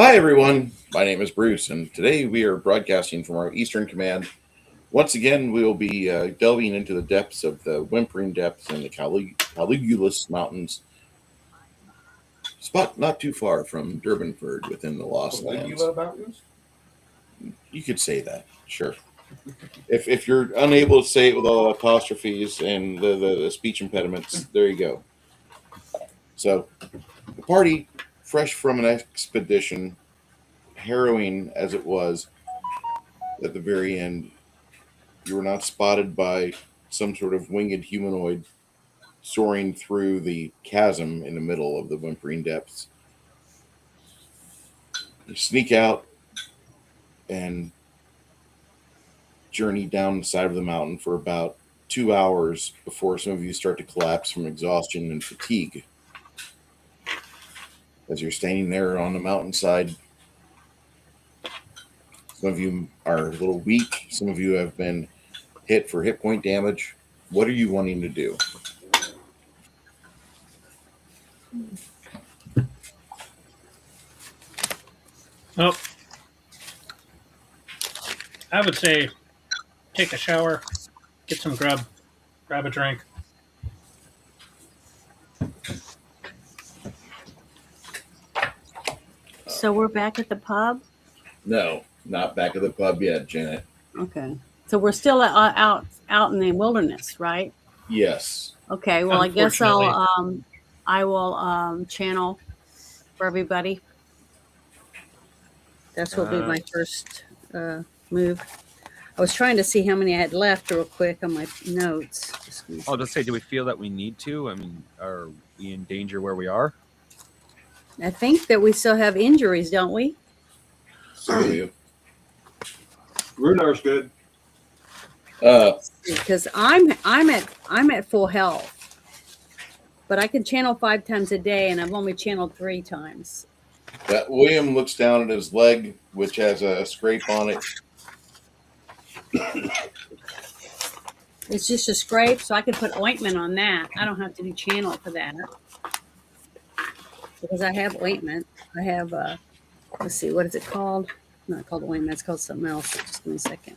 Hi, everyone. My name is Bruce, and today we are broadcasting from our Eastern Command. Once again, we will be delving into the depths of the Whimpering Depths and the Caligulus Mountains, spot not too far from Durbanford within the Lost Lands. Mountains? You could say that, sure. If you're unable to say it with all apostrophes and the speech impediments, there you go. So, the party, fresh from an expedition, harrowing as it was, at the very end, you were not spotted by some sort of winged humanoid soaring through the chasm in the middle of the Whimpering Depths. You sneak out and journey down the side of the mountain for about 2 hours before some of you start to collapse from exhaustion and fatigue. As you're standing there on the mountainside, some of you are a little weak. Some of you have been hit for hit point damage. What are you wanting to do? Oh, I would say take a shower, get some grub, grab a drink. So we're back at the pub? No, not back at the pub yet, Janet. Okay. So we're still out in the wilderness, right? Yes. Okay. Well, I guess I will channel for everybody. That's what will be my first move. I was trying to see how many I had left real quick on my notes. I'll just say, do we feel that we need to? I mean, are we in danger where we are? I think that we still have injuries, don't we? So do you. Runar's good. Because I'm at full health, but I can channel 5 times a day, and I've only channeled 3 times. William looks down at his leg, which has a scrape on it. It's just a scrape, so I can put ointment on that. I don't have to do channel for that because I have ointment. I have let's see, what is it called? Not called ointment. It's called something else. Just give me a second.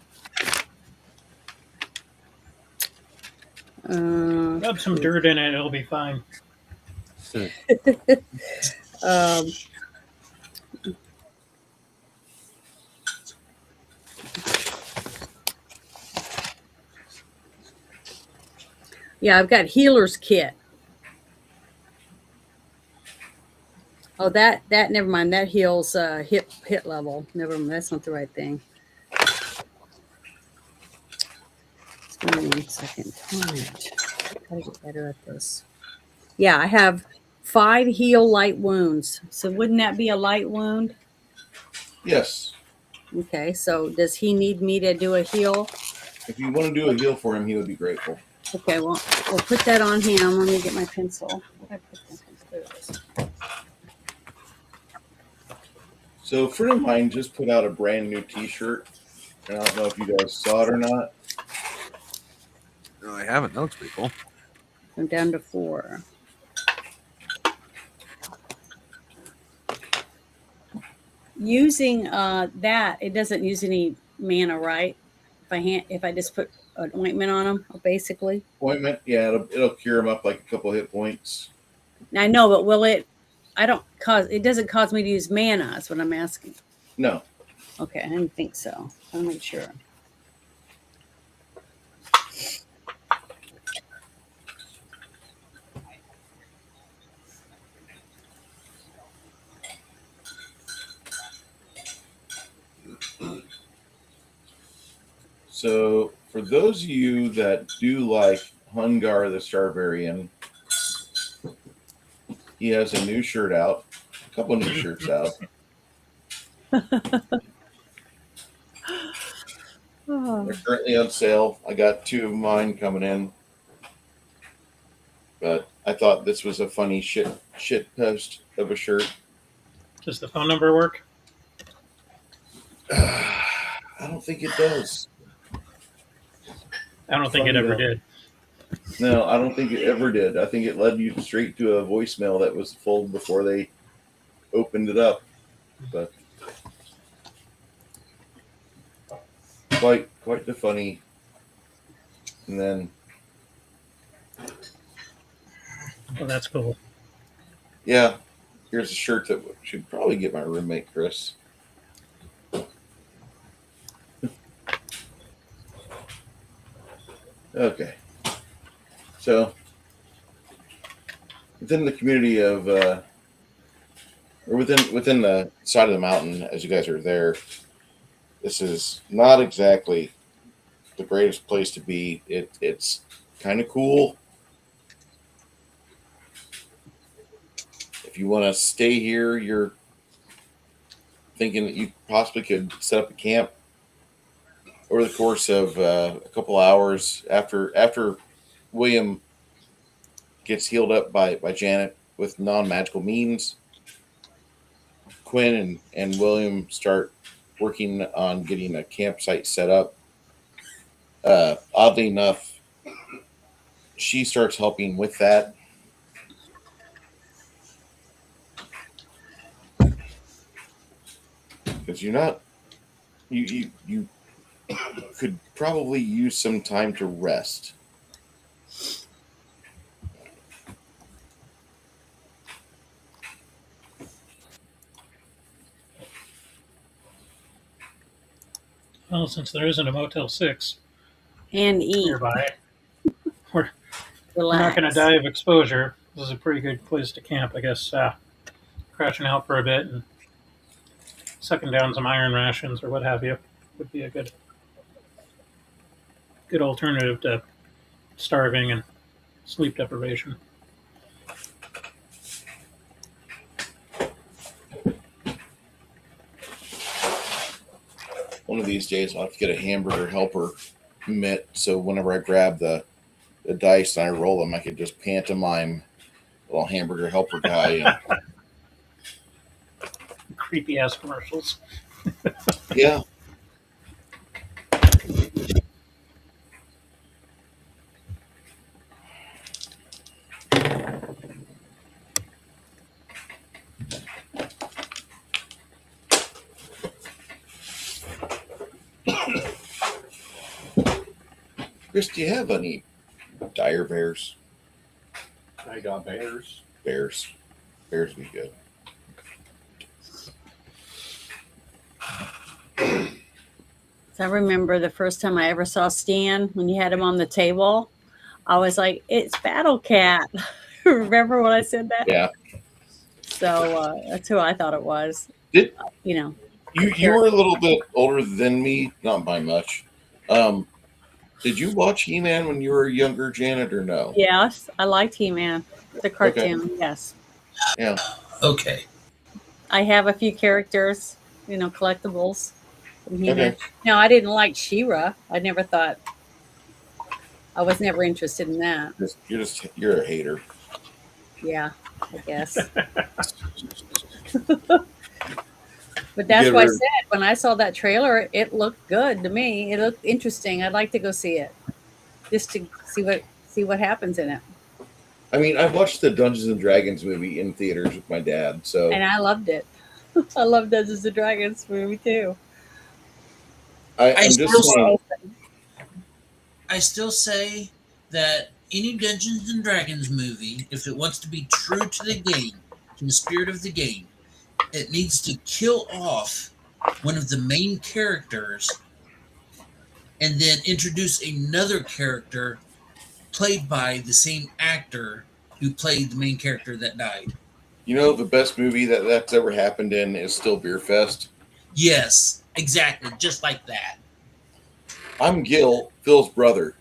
Rub some dirt in it; it'll be fine. Yeah, I've got healer's kit. Oh, that never mind. That heals hit level. Never mind. That's not the right thing. Just give me 1 second. All right. Gotta get better at this. Yeah, I have 5 heal light wounds. So wouldn't that be a light wound? Yes. Okay, so does he need me to do a heal? If you want to do a heal for him, he would be grateful. Okay, well, we'll put that on him. Let me get my pencil. There it is. So a friend of mine just put out a brand new T-shirt, and I don't know if you guys saw it or not. No, I haven't. That looks pretty cool. I'm down to 4. Using that, it doesn't use any mana, right? If I just put an ointment on them, basically. Ointment, yeah, it'll cure him up like a couple hit points. I know, but will it? It doesn't cause me to use mana. That's what I'm asking. No. Okay, I didn't think so. I'll make sure. So for those of you that do like Hungar the Starvarian, he has a new shirt out, a couple new shirts out. They're currently on sale. I got 2 of mine coming in, but I thought this was a funny shit post of a shirt. Does the phone number work? I don't think it does. I don't think it ever did. No, I don't think it ever did. I think it led you straight to a voicemail that was full before they opened it up. but quite the funny. And then Well, that's cool. yeah, here's a shirt that should probably get my roommate Chris. Okay, so within the community of or within the side of the mountain, as you guys are there, this is not exactly the greatest place to be. It's kind of cool. If you want to stay here, you're thinking that you possibly could set up a camp over the course of a couple hours after William gets healed up by Janet with non-magical means. Quinn and William start working on getting a campsite set up. Oddly enough, she starts helping with that. Because you could probably use some time to rest. Well, since there isn't a Motel 6 And eat. nearby, we're not Relax. going to die of exposure. This is a pretty good place to camp, I guess. Crouching out for a bit and sucking down some iron rations or what have you would be a good alternative to starving and sleep deprivation. One of these days, I'll have to get a hamburger helper mitt, so whenever I grab the dice and I roll them, I could just pantomime a little hamburger helper guy. And, Creepy ass commercials. yeah. Chris, do you have any dire bears? I got bears. Bears would be good. So I remember the first time I ever saw Stan when you had him on the table. I was like, "It's Battle Cat." Remember when I said that? Yeah. So that's who I thought it was. Did You know, you were a little bit older than me, not by much. Did you watch He-Man when you were younger, Janet, or no? yes, I liked He-Man, the cartoon. Yes, Yeah. Okay. I have a few characters, collectibles from He-Man. Okay. No, I didn't like She-Ra. I never thought. I was never interested in that. You're a hater. Yeah, I guess. But that's Give why I her- said when I saw that trailer, it looked good to me. It looked interesting. I'd like to go see it, just to see what happens in it. I mean, I watched the Dungeons and Dragons movie in theaters with my dad, so And I loved it. I love Dungeons and Dragons movie too. I'm I just still saying. I still say that any Dungeons and Dragons movie, if it wants to be true to the game, to the spirit of the game, it needs to kill off one of the main characters and then introduce another character played by the same actor who played the main character that died. You know, the best movie that's ever happened in is still Beer Fest. Yes, exactly, just like that. I'm Gil, Phil's brother.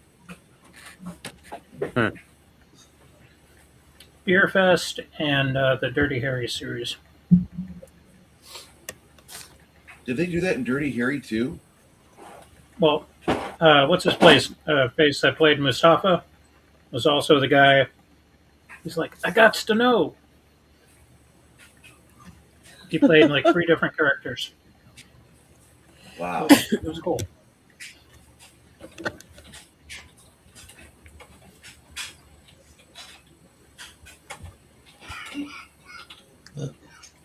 Beer Fest and the Dirty Harry series. Did they do that in Dirty Harry too? Well, what's his face that played Mustafa was also the guy. He's like, I got to know. He played like 3 different characters. Wow. It was cool.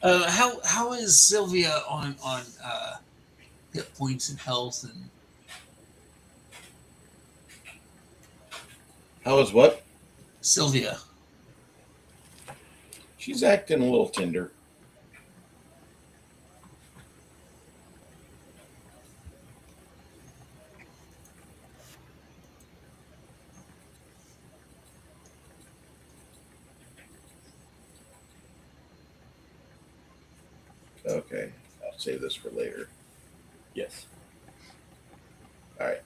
How is Sylvia on hit points and health and How is what? Sylvia? She's acting a little tender. Okay, I'll save this for later. Yes. All right.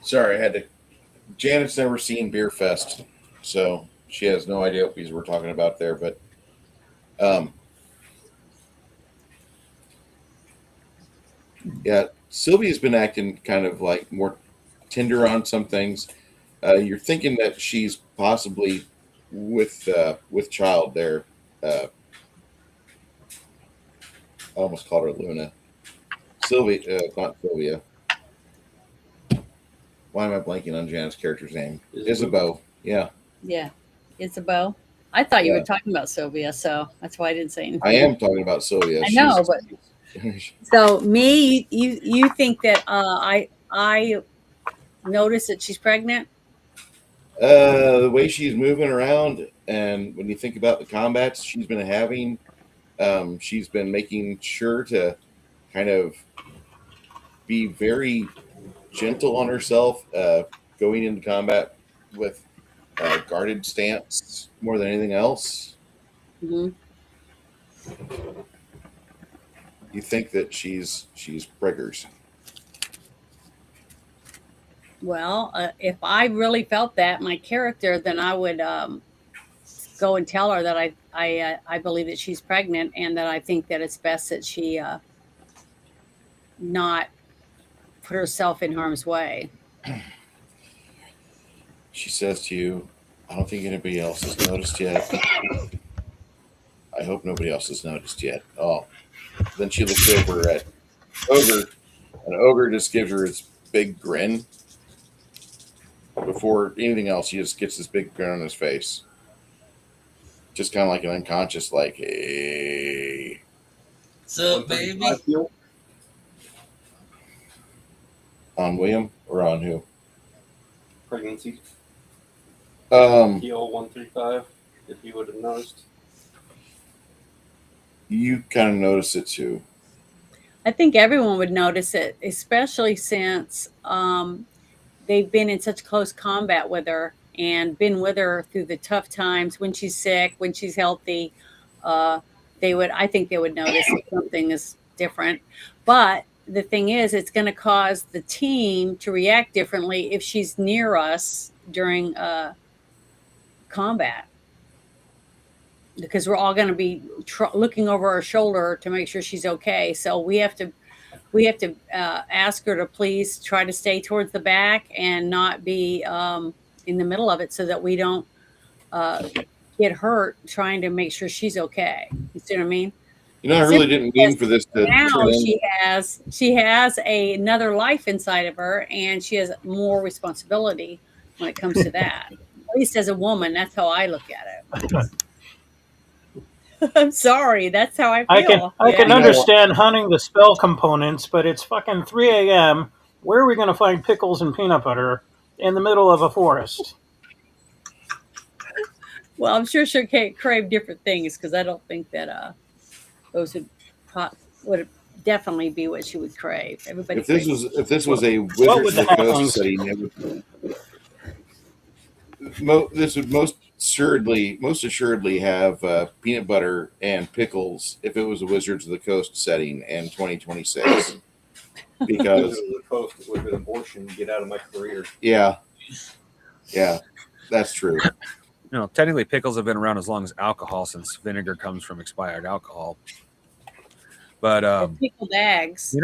Sorry, I had to. Janet's never seen Beer Fest, so she has no idea what we were talking about there. But yeah, Sylvia's been acting kind of like more tender on some things. You're thinking that she's possibly with child there. I almost called her Luna. Sylvia, not Sylvia. Why am I blanking on Janet's character's name? Isabeau. Yeah. Yeah. Isabel. I thought you Yeah. were talking about Sylvia, so that's why I didn't say anything. I am talking about Sylvia. I know, but so me, you think that I noticed that she's pregnant? The way she's moving around, and when you think about the combats she's been having, she's been making sure to kind of be very gentle on herself, going into combat with guarded stance more than anything else. Mm-hmm. You think that she's preggers. Well, if I really felt that my character, then I would go and tell her that I believe that she's pregnant and that I think that it's best that she not put herself in harm's way. She says to you, I don't think anybody else has noticed yet. I hope nobody else has noticed yet. Oh. Then she looks over at Ogre, and Ogre just gives her his big grin. Before anything else, he just gets this big grin on his face. Just kind of like an unconscious, like, hey. What's up, baby? On William or on who? Pregnancy. You 135, if you would have noticed. kind of notice it too. I think everyone would notice it, especially since they've been in such close combat with her and been with her through the tough times when she's sick, when she's healthy. I think they would notice that something is different. But the thing is, it's going to cause the team to react differently if she's near us during combat, because we're all going to be looking over our shoulder to make sure she's okay. So we have to ask her to please try to stay towards the back and not be in the middle of it, so that we don't get hurt trying to make sure she's okay. You see what I mean? I really didn't mean for this to Now turn in. she has another life inside of her, and she has more responsibility when it comes to that. At least as a woman, that's how I look at it. I'm sorry, that's how I feel. I can Yeah. understand hunting the spell components, but it's fucking 3 a.m. Where are we going to find pickles and peanut butter in the middle of a forest? Well, I'm sure she'll crave different things, because I don't think that those would definitely be what she would crave. Everybody. If this was a What Wizards would of the the Coast halflings- setting, this would most assuredly have peanut butter and pickles if it was a Wizards of the Coast setting in 2026. Because the coast with an abortion, get out of my career. yeah, that's true. Technically, pickles have been around as long as alcohol, since vinegar comes from expired alcohol. But Pickled eggs.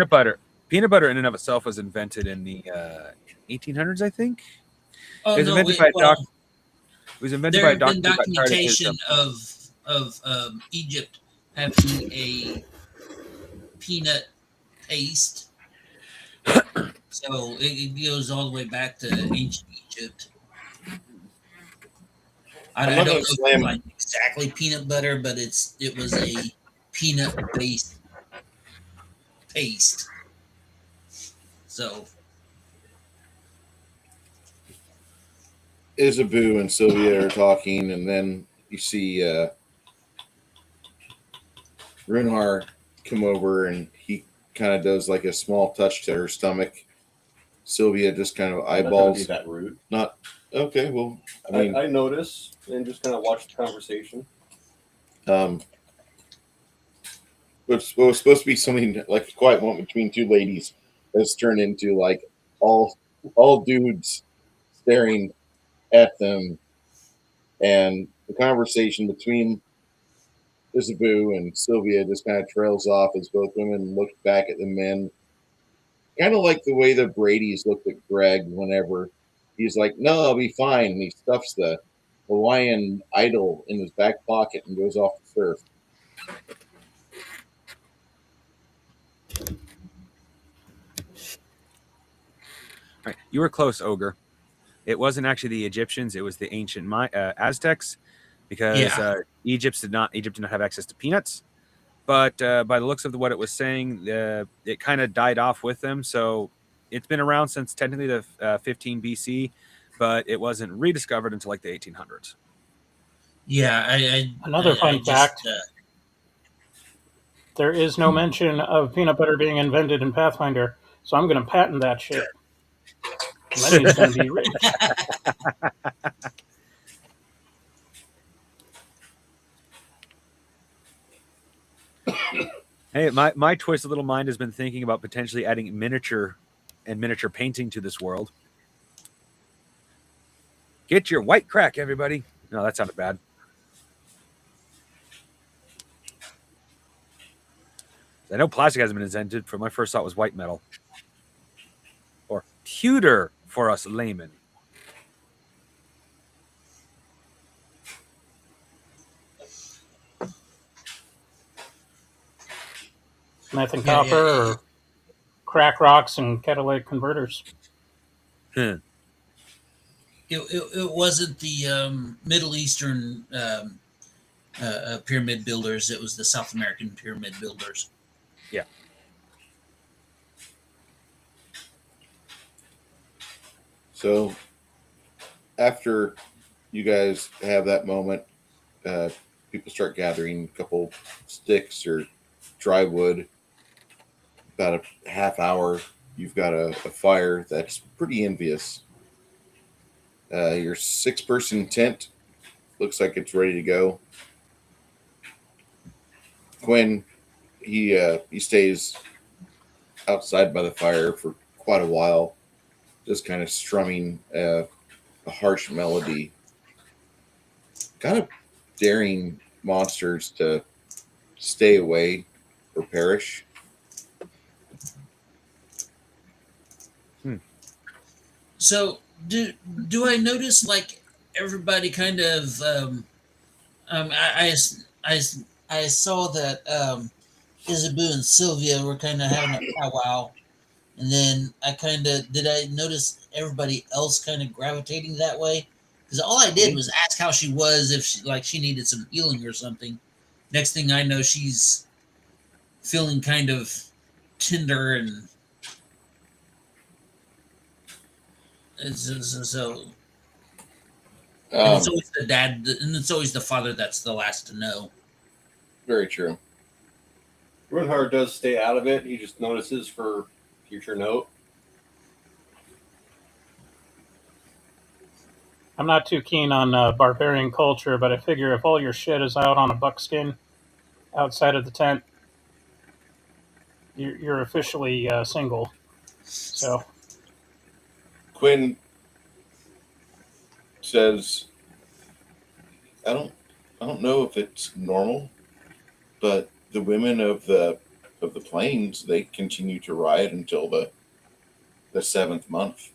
peanut butter in and of itself was invented in the 1800s, I think. Oh, It was no, invented by a doctor. It was invented there by a have been doctor. documentation of Egypt having a peanut paste. So it goes all the way back to ancient Egypt. I I'm don't not know gonna slam- like exactly peanut butter, but it was a peanut-based paste. So Isabu and Sylvia are talking, and then you see Runhar come over, and he kind of does like a small touch to her stomach. Sylvia just kind of I'm not gonna be eyeballs. that rude. Not okay. Well, I mean, I notice and just kind of watch the conversation. what was supposed to be something like a quiet moment between two ladies has turned into like all dudes staring at them, and the conversation between Isabu and Sylvia just kind of trails off as both women look back at the men, kind of like the way the Brady's looked at Greg whenever he's like, "No, I'll be fine," and he stuffs the Hawaiian idol in his back pocket and goes off to surf. Right. You were close, Ogre. It wasn't actually the Egyptians; it was the ancient Aztecs, because Egypt did not have access to peanuts. But by the looks of what it was saying, it kind of died off with them. So it's been around since technically the 15 BC, but it wasn't rediscovered until like the 1800s. yeah, Another fun fact. There is no mention of peanut butter being invented in Pathfinder, so I'm going to patent that shit. Lenny's going to be rich. Hey, my twisted little mind has been thinking about potentially adding miniature painting to this world. Get your white crack, everybody. No, that sounded bad. I know plastic hasn't been invented, for my first thought was white metal. Or pewter for us laymen. Meth and copper or crack rocks and catalytic converters. It wasn't the Middle Eastern pyramid builders. It was the South American pyramid builders. Yeah. So after you guys have that moment, people start gathering a couple sticks or dry wood. About a half hour, you've got a fire that's pretty envious. Your 6-person tent looks like it's ready to go. Quinn, he stays outside by the fire for quite a while, just kind of strumming a harsh melody, kind of daring monsters to stay away or perish. So do I notice like everybody kind of I saw that Isabu and Sylvia were kind of having a powwow, and then did I notice everybody else kind of gravitating that way? Because all I did was ask how she was, if she needed some healing or something. Next thing I know, she's feeling kind of tender and so. And it's always the dad, and it's always the father that's the last to know. Very true. Runhard does stay out of it. He just notices for future note. I'm not too keen on barbarian culture, but I figure if all your shit is out on a buckskin outside of the tent, you're officially single. So Quinn says, I don't know if it's normal, but the women of the plains, they continue to riot until the 7th month,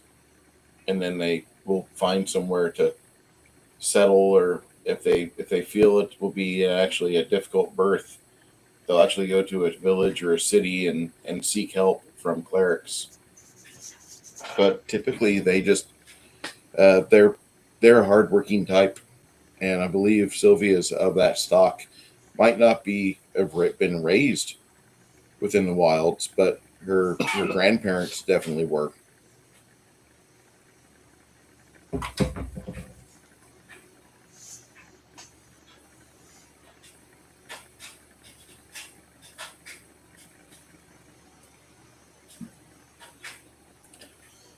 and then they will find somewhere to settle, or if they feel it will be actually a difficult birth, they'll actually go to a village or a city and seek help from clerics. But typically they just they're a hardworking type, and I believe Sylvia's of that stock. Might not be been raised within the wilds, but her grandparents definitely were.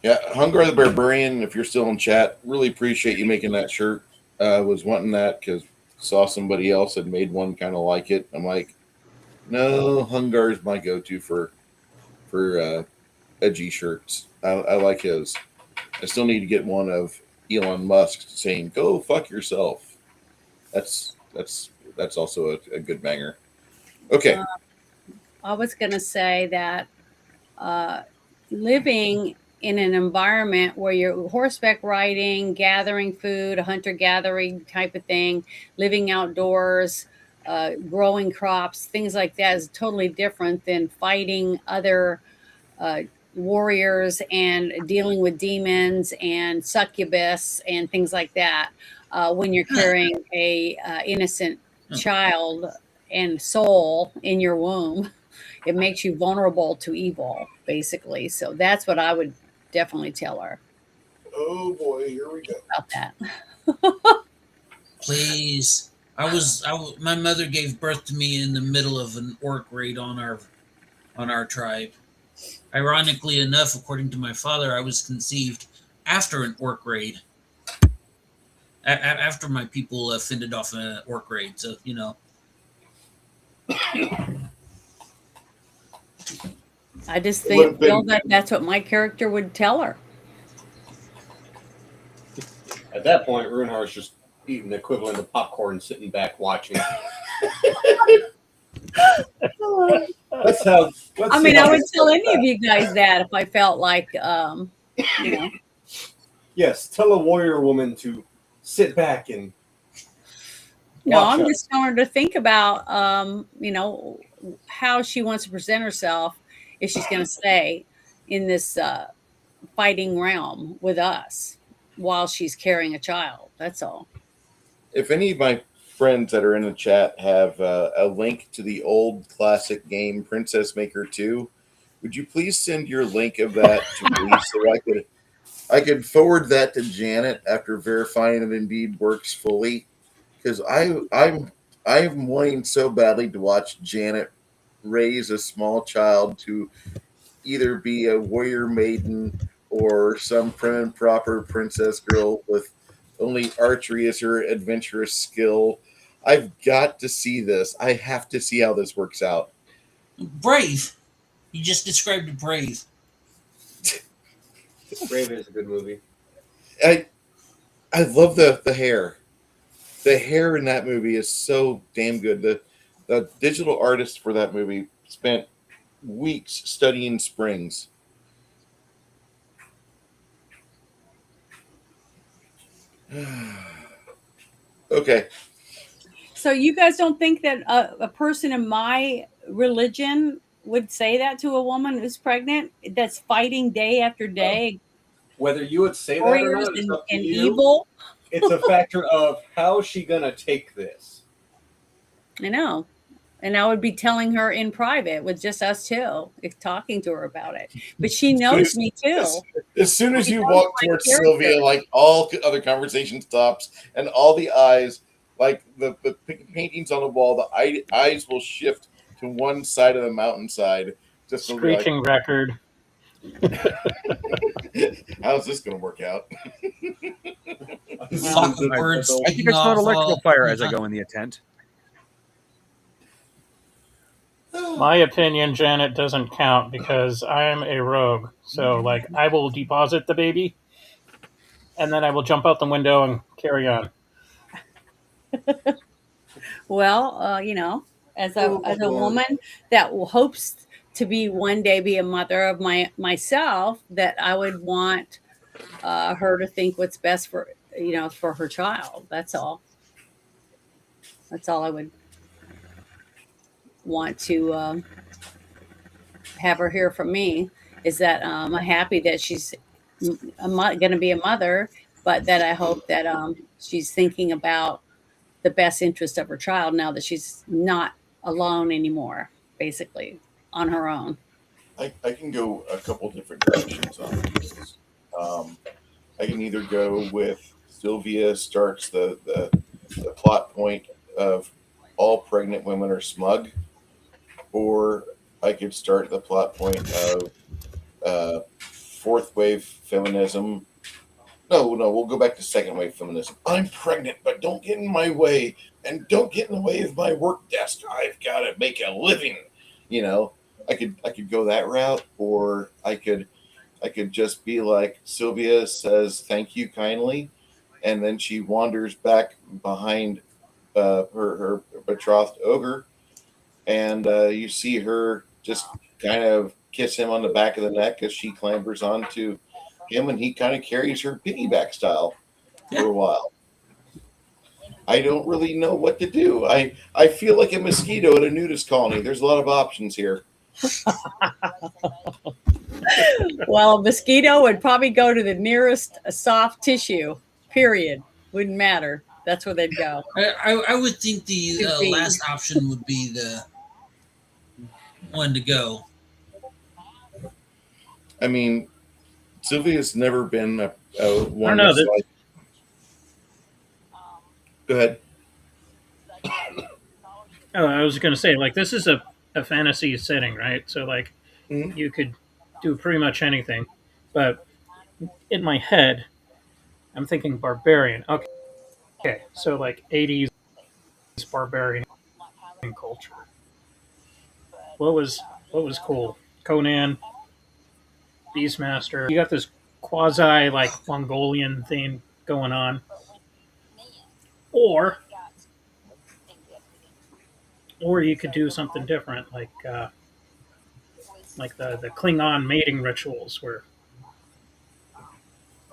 Yeah, Hungar the Barbarian, if you're still in chat, really appreciate you making that shirt. Was wanting that because saw somebody else had made one kind of like it. I'm like, no, Hungar is my go-to for edgy shirts. I like his. I still need to get one of Elon Musk saying "Go fuck yourself." That's also a good banger. Okay. I was going to say that living in an environment where you're horseback riding, gathering food, a hunter-gathering type of thing, living outdoors, growing crops, things like that is totally different than fighting other warriors and dealing with demons and succubus and things like that when you're carrying a innocent child and soul in your womb. It makes you vulnerable to evil, basically. So that's what I would definitely tell her Oh boy, here we go. about that. Please. My mother gave birth to me in the middle of an orc raid on our tribe. Ironically enough, according to my father, I was conceived after an orc raid. After my people fended off an orc raid, so you know. I just feel that that's what my character would tell her. At that point, Runhar's just eating the equivalent of popcorn, sitting back watching. That's how. I mean, I would tell any of you guys that if I felt like, you know. Yes, tell a warrior woman to sit back and. No, I'm just telling her to think about, you know, how she wants to present herself if she's going to stay in this fighting realm with us while she's carrying a child. That's all. If any of my friends that are in the chat have a link to the old classic game Princess Maker 2, would you please send your link of that to me so I could forward that to Janet after verifying it indeed works fully? Because I'm wanting so badly to watch Janet raise a small child to either be a warrior maiden or some prim and proper princess girl with only archery as her adventurous skill. I've got to see this. I have to see how this works out. Brave. You just described Brave. Brave is a good movie. I love the hair. The hair in that movie is so damn good. The digital artist for that movie spent weeks studying springs. Okay. So you guys don't think that a person in my religion would say that to a woman who's pregnant, that's fighting day after day? Whether you would say that or Warriors not, it's up to and you. evil. It's a factor of how is she gonna take this. I know. And I would be telling her in private with just us two, talking to her about it. But she knows me too. As soon as you walk towards Sylvia, like all other conversation stops, and all the eyes, like the paintings on the wall, the eyes will shift to one side of the mountainside. Just Screeching record. How's this going to work out? Birds I think I smell electrical fire as I go in the tent. My opinion, Janet, doesn't count because I am a rogue. So, like, I will deposit the baby, and then I will jump out the window and carry on. Well, you know, as a woman that hopes to be one day be a mother of myself, that I would want her to think what's best for, you know, for her child. That's all. That's all I would want to have her hear from me, is that I'm happy that she's going to be a mother, but that I hope that she's thinking about the best interest of her child now that she's not alone anymore, basically on her own. I can go a couple different directions on this. I can either go with Sylvia starts the plot point of all pregnant women are smug, or I could start the plot point of fourth wave feminism. No, we'll go back to second wave feminism. I'm pregnant, but don't get in my way, and don't get in the way of my work desk. I've got to make a living. You know, I could go that route, or I could just be like Sylvia says, "Thank you kindly," and then she wanders back behind her betrothed ogre, and you see her just kind of kiss him on the back of the neck as she clambers onto him, and he kind of carries her piggyback style for a while. I don't really know what to do. I feel like a mosquito at a nudist colony. There's a lot of options here. Well, a mosquito would probably go to the nearest soft tissue, period. Wouldn't matter. That's where they'd go. I would think the Could be. last option would be the one to go. I mean, Sylvia's never been a one know, that's like. Go ahead. Oh, I was going to say, like, this is a fantasy setting, right? So, like, Mhm. you could do pretty much anything. But in my head, I'm thinking barbarian. Okay, so, like, 80s barbarian culture. What was cool? Conan, Beastmaster. You got this quasi, like, Mongolian thing going on. Or you could do something different, like the Klingon mating rituals, where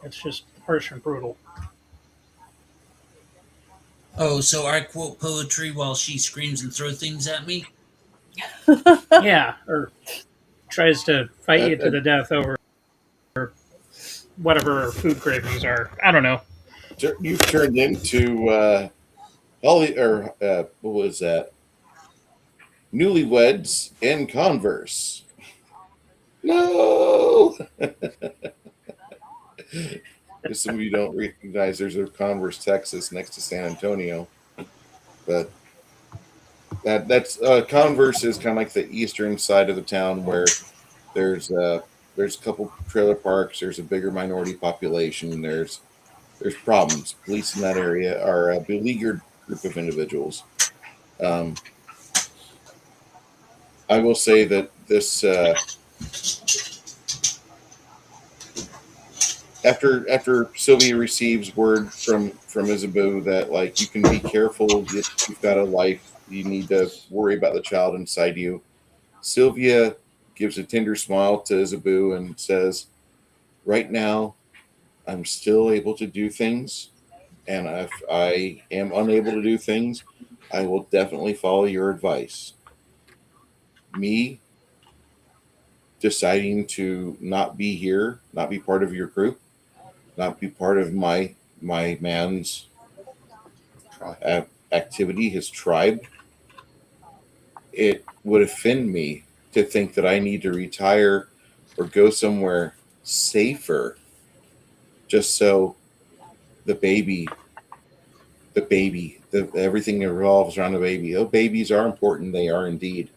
it's just harsh and brutal. Oh, so I quote poetry while she screams and throws things at me? Yeah, or tries to fight you to the death over whatever her food cravings are. I don't know. You've turned into Holly, or what was that? Newlyweds in Converse. No. If some of you don't recognize, there's a Converse, Texas, next to San Antonio, but that's Converse is kind of like the eastern side of the town where there's a couple trailer parks. There's a bigger minority population. There's problems. Police in that area are a beleaguered group of individuals. I will say that this after Sylvia receives word from Isabeau that, like, you can be careful, you've got a life, you need to worry about the child inside you. Sylvia gives a tender smile to Isabeau and says, "Right now, I'm still able to do things, and if I am unable to do things, I will definitely follow your advice. Me deciding to not be here, not be part of your group, not be part of my man's activity, his tribe, it would offend me to think that I need to retire or go somewhere safer just so everything revolves around the baby. Oh, babies are important. They are indeed.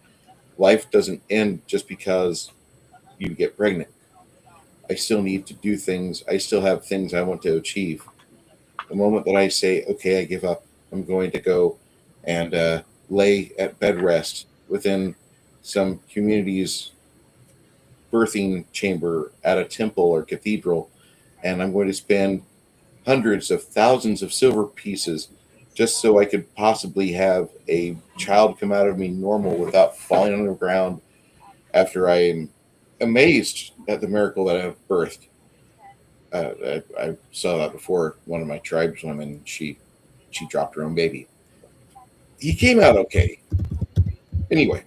Life doesn't end just because you get pregnant. I still need to do things. I still have things I want to achieve. The moment that I say, okay, I give up, I'm going to go and lay at bed rest within some community's birthing chamber at a temple or cathedral, and I'm going to spend hundreds of thousands of silver pieces just so I could possibly have a child come out of me normal without falling on the ground after I am amazed at the miracle that I have birthed. I saw that before. One of my tribeswomen, she dropped her own baby. He came out okay. Anyway,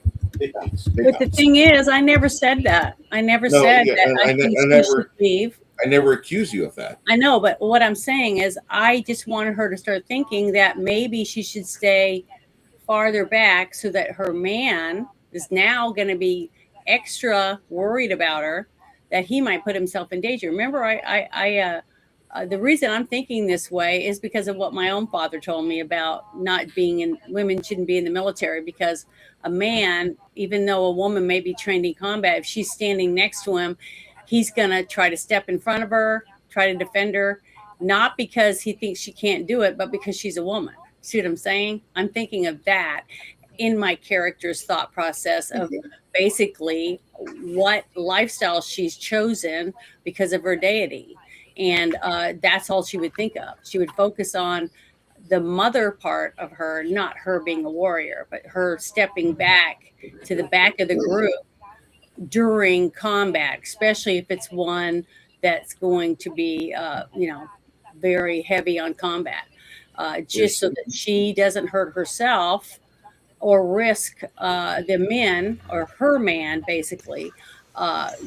But the thing is, I never said that. I never said that. I think she should leave. I never accuse you of that. I know, but what I'm saying is, I just wanted her to start thinking that maybe she should stay farther back so that her man is now going to be extra worried about her, that he might put himself in danger. Remember, the reason I'm thinking this way is because of what my own father told me about not being in, women shouldn't be in the military, because a man, even though a woman may be trained in combat, if she's standing next to him, he's going to try to step in front of her, try to defend her, not because he thinks she can't do it, but because she's a woman. See what I'm saying? I'm thinking of that in my character's thought process of basically what lifestyle she's chosen because of her deity. And that's all she would think of. She would focus on the mother part of her, not her being a warrior, but her stepping back to the back of the group during combat, especially if it's one that's going to be, very heavy on combat, just so that she doesn't hurt herself or risk the men or her man basically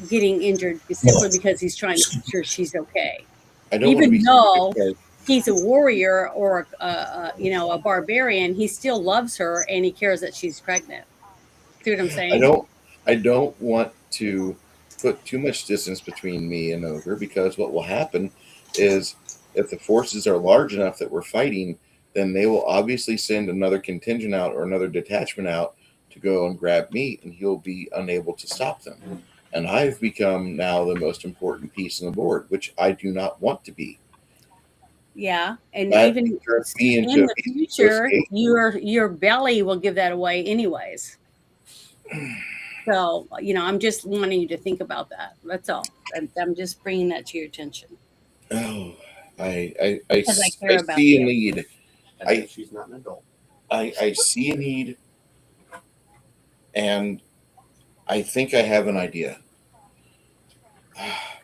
getting injured simply because he's trying to make sure she's okay. I don't want to Even be though because he's a warrior or a barbarian, he still loves her and he cares that she's pregnant. See what I'm I saying? don't want to put too much distance between me and Ogre, because what will happen is if the forces are large enough that we're fighting, then they will obviously send another contingent out or another detachment out to go and grab me, and he'll be unable to stop them. And I've become now the most important piece on the board, which I do not want to be. Yeah, and That even turns me into in a the piece of future, escape. your belly will give that away anyways. So, I'm just wanting you to think about that. That's all. I'm just bringing that to your attention Oh, I because I care about see a you. need. She's not an adult. I see a need, and I think I have an idea.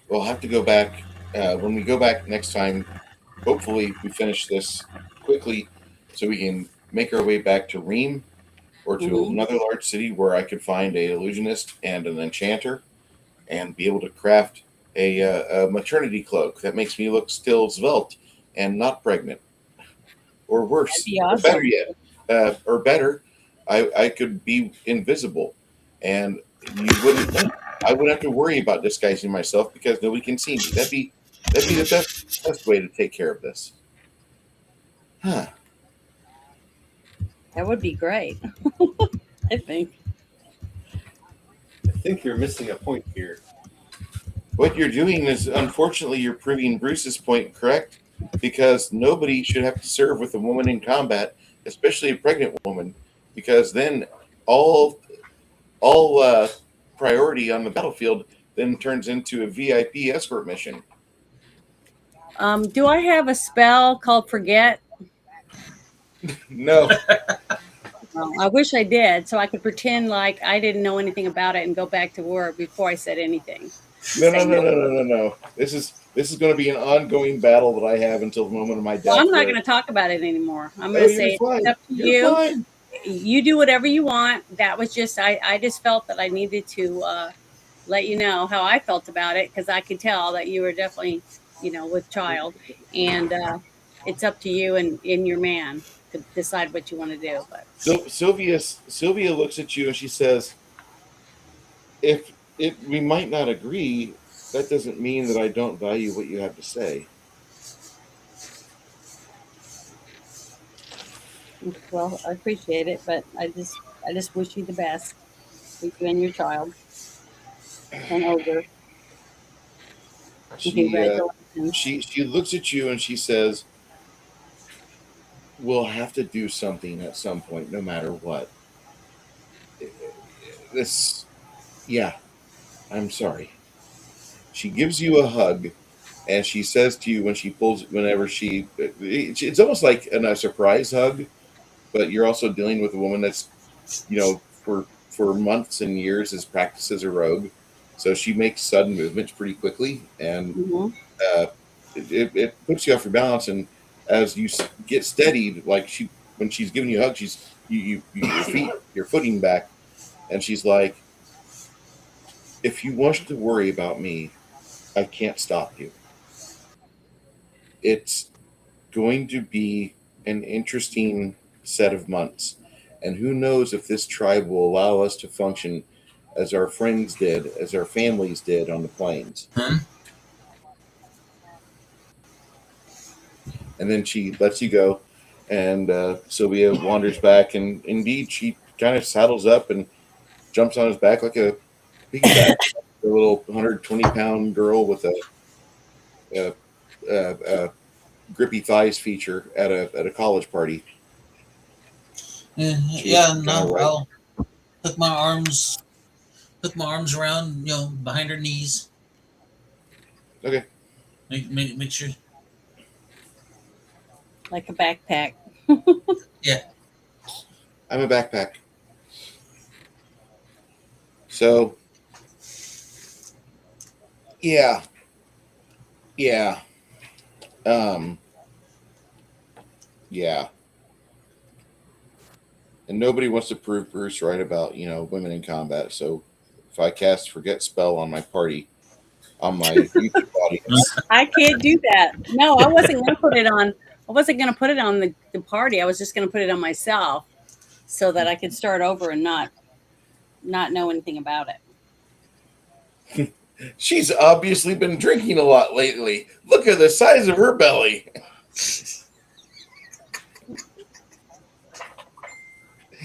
We'll have to go back when we go back next time. Hopefully, we finish this quickly so we can make our way back to Ream or to Mhm. another large city where I could find a illusionist and an enchanter and be able to craft a maternity cloak that makes me look still svelte and not pregnant, or That'd worse, be or better awesome. yet, or better, I could be invisible, and you wouldn't know. I wouldn't have to worry about disguising myself because nobody can see me. That'd be the best way to take care of this. Huh. That would be great. I think. I think you're missing a point here. What you're doing is, unfortunately, you're proving Bruce's point correct, because nobody should have to serve with a woman in combat, especially a pregnant woman, because then all priority on the battlefield then turns into a VIP escort mission. Do I have a spell called Forget? No, Well, I wish I did, so I could pretend like I didn't know anything about it and go back to work before I said anything. no, no, Say no, no. no, no, no, no. This is going to be an ongoing battle that I have until the moment of my death. Well, I'm not where- going to talk about it anymore. I'm Oh, going to you're say fine. it's up to You're you. fine. You do whatever you want. That was just I just felt that I needed to let you know how I felt about it, because I could tell that you were definitely with child, and it's up to you and your man to decide what you want to do. But So Sylvia looks at you and she says, "If we might not agree, that doesn't mean that I don't value what you have to say." well, I appreciate it, but I just wish you the best for you and your child and Ogre. And She congratulations. she looks at you and she says, "We'll have to do something at some point, no matter what." This, yeah, I'm sorry. She gives you a hug, and she says to you whenever it's almost like a surprise hug, but you're also dealing with a woman that's, for months and years has practiced as a rogue, so she makes sudden movements pretty quickly, and Hmm. uh, it puts you off your balance. And as you get steadied, like when she's giving you a hug, your footing back, and she's like, "If you want to worry about me, I can't stop you. It's going to be an interesting set of months, And who knows if this tribe will allow us to function as our friends did, as our families did on the plains. Huh? And then she lets you go, and Sylvia wanders back, and indeed she kind of saddles up and jumps on his back like a piggyback, a little 120-pound girl with a grippy thighs feature at a college party. Yeah, no, right. I'll hook my arms around, behind her knees. Okay. Make sure. Like a backpack. Yeah. I'm a backpack. So, yeah. Yeah. Yeah. And nobody wants to prove Bruce right about, women in combat. So if I cast Forget Spell on my party, on my YouTube audience. I can't do that. No, I wasn't going to put it on. I wasn't going to put it on the party. I was just going to put it on myself so that I could start over and not know anything about it. She's obviously been drinking a lot lately. Look at the size of her belly.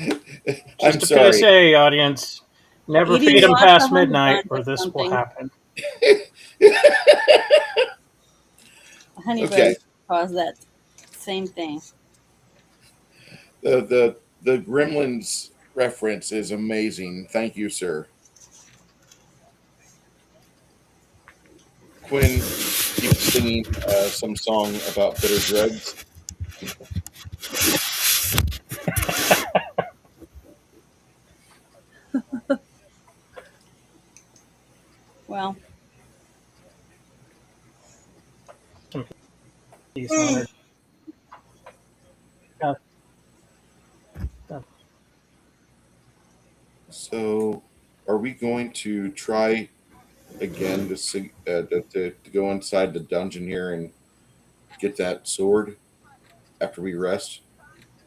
I'm Just a sorry. PSA, audience. Never Eating feed them lots past of honey midnight, buns or or this will something. happen. Honey Okay. buns cause that same thing. The Gremlins reference is amazing. Thank you, sir. Quinn keeps singing some song about bitter drugs. Well, Peace on her. So, are we going to try again to go inside the dungeon here and get that sword after we rest?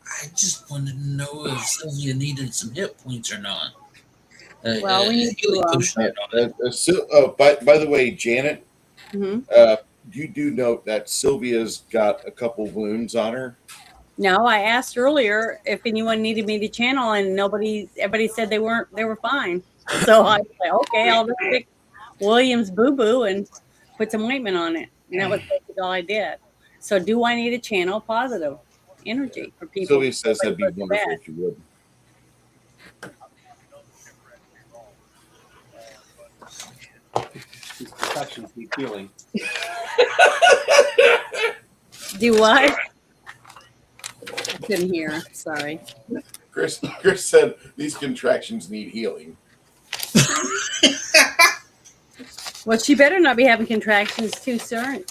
I just wanted to know if Sylvia needed some hit points or not. Well, we need healing to, potion or not. By the way, Janet, mhm. you do note that Sylvia's got a couple wounds on her. No, I asked earlier if anyone needed me to channel, and everybody said they were fine. So I said, okay, I'll just pick William's boo boo and put some ointment on it, and that was basically all I did. So, do I need to channel positive energy for people? Sylvia says that'd be wonderful if you would. These contractions need healing. Do what? I couldn't hear. Sorry. Chris said these contractions need healing. Well, she better not be having contractions too soon.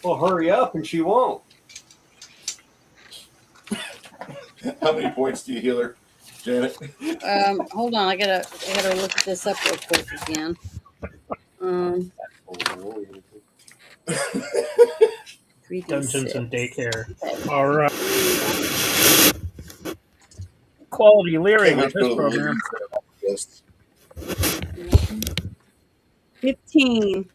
Well, hurry up, and she won't. How many points do you heal her, Janet? Hold on. I gotta look at this up real quick again. Dungeons and daycare. All right. Quality leering on this program. Yes. 15.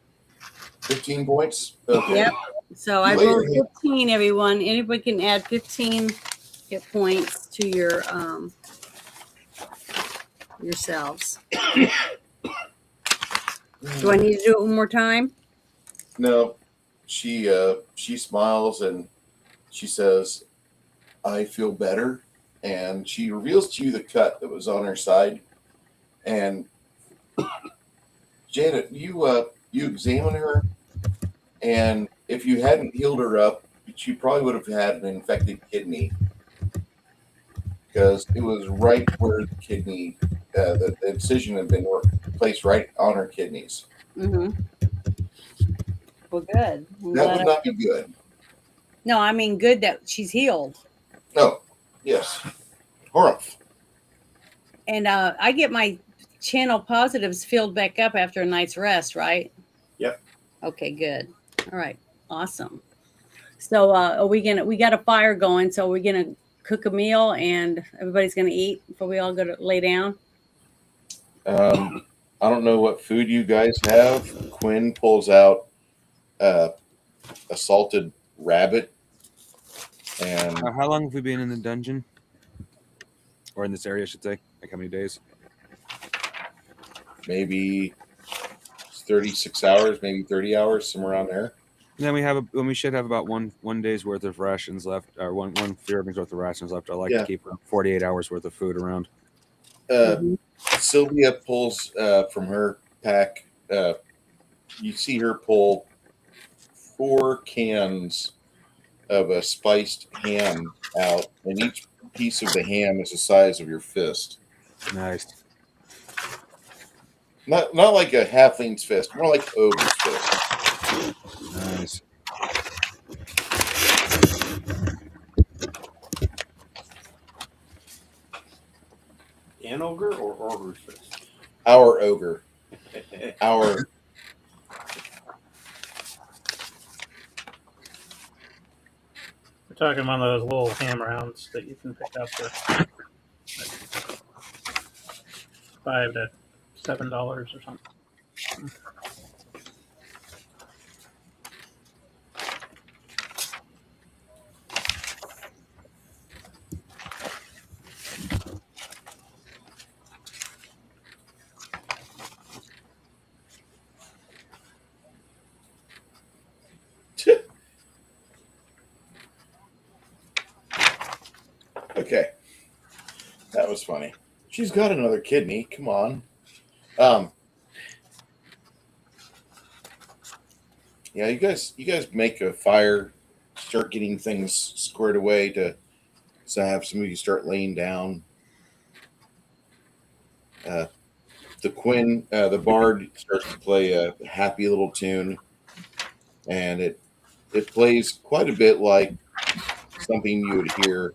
15 points? Okay. Yep. So I Later. rolled 15, everyone. Anybody can add 15 hit points to yourselves. Do I need to do it one more time? No. She smiles and she says, I feel better. And she reveals to you the cut that was on her side. And Janet, you examine her, and if you hadn't healed her up, she probably would have had an infected kidney, because it was right where the kidney, the incision had been placed right on her kidneys. Mm-hmm. Well, good. That would not be good. No, I mean good that she's healed. Oh, yes. Horrible. And I get my channel positives filled back up after a night's rest, right? Yep. Okay, good. All right. Awesome. So we got a fire going, so we're gonna cook a meal and everybody's going to eat before we all go to lay down? I don't know what food you guys have. Quinn pulls out a salted rabbit, and How long have we been in the dungeon? Or in this area, I should say. Like how many days? maybe 36 hours, maybe 30 hours, somewhere around there. And then we should have about one day's worth of rations left, or one Fearman's worth of rations left. I like to keep 48 hours worth of food around. Sylvia pulls from her pack. You see her pull 4 cans of a spiced ham out, and each piece of the ham is the size of your fist. Nice. Not like a halfling's fist, more like ogre's fist. Nice. An ogre or ogre's fist? Our ogre. Our. We're talking one of those little ham rounds that you can pick up for like $5 to $7 or something. Okay. That was funny. She's got another kidney. Come on. Yeah, you guys make a fire, start getting things squared away to have some of you start laying down. The Quinn, the bard, starts to play a happy little tune, and it plays quite a bit like something you would hear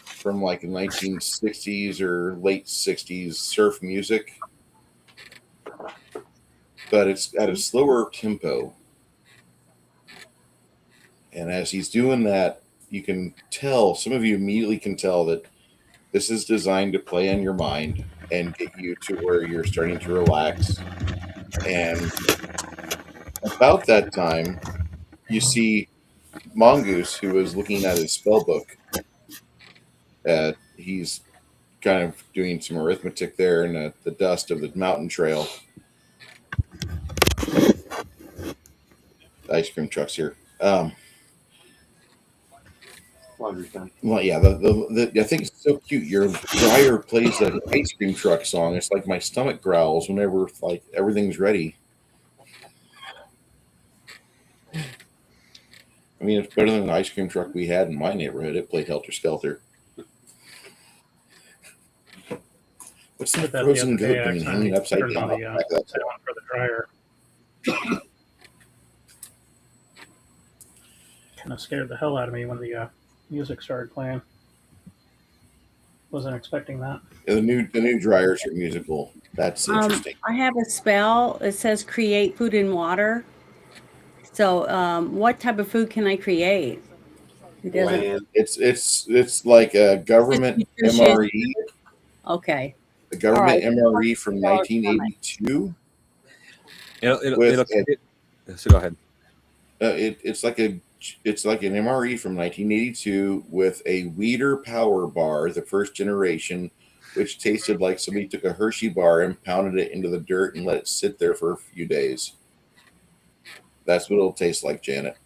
from like the 1960s or late 60s surf music, but it's at a slower tempo. And as he's doing that, you can tell, some of you immediately can tell that this is designed to play on your mind and get you to where you're starting to relax. And about that time, you see Mongoose, who is looking at his spell book. He's kind of doing some arithmetic there in the dust of the mountain trail. The ice cream truck's here. Laundry's done. Well, yeah, I think it's so cute. Your dryer plays an ice cream truck song. It's like my stomach growls whenever like everything's ready. I mean, it's better than the ice cream truck we had in my neighborhood. It played Helter Skelter. What's that frozen goat doing hanging upside down? For the dryer. Kind of scared the hell out of me when the music started playing. Wasn't expecting that. Yeah, the new dryers are musical. That's interesting. I have a spell. It says create food and water. So, what type of food can I create? It doesn't. It's like a government MRE. Okay. The government MRE from 1982. So go ahead. It's like an MRE from 1982 with a Weeder Power Bar, the first generation, which tasted like somebody took a Hershey bar and pounded it into the dirt and let it sit there for a few days. That's what it'll taste like, Janet.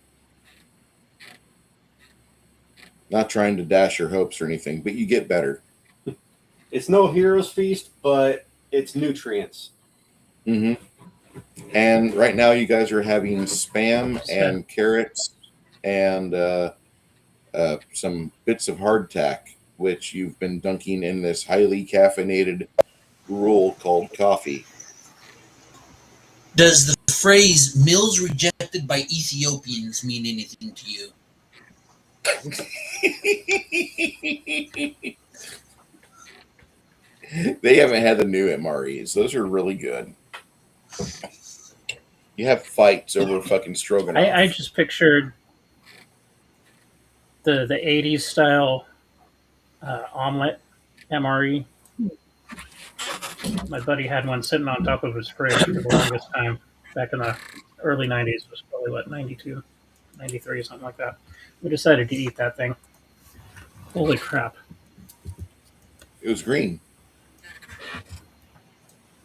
Not trying to dash your hopes or anything, but you get better. It's no hero's feast, but it's nutrients. Mm-hmm. And right now you guys are having spam and carrots and some bits of hardtack, which you've been dunking in this highly caffeinated gruel called coffee. Does the phrase "meals rejected by Ethiopians" mean anything to you? They haven't had the new MREs. Those are really good. You have fights over fucking stroganoff. I just pictured the 80s style omelet MRE. My buddy had one sitting on top of his fridge for the longest time back in the early 90s. It was probably, what, 92, 93, something like that. We decided to eat that thing. Holy crap. It was green.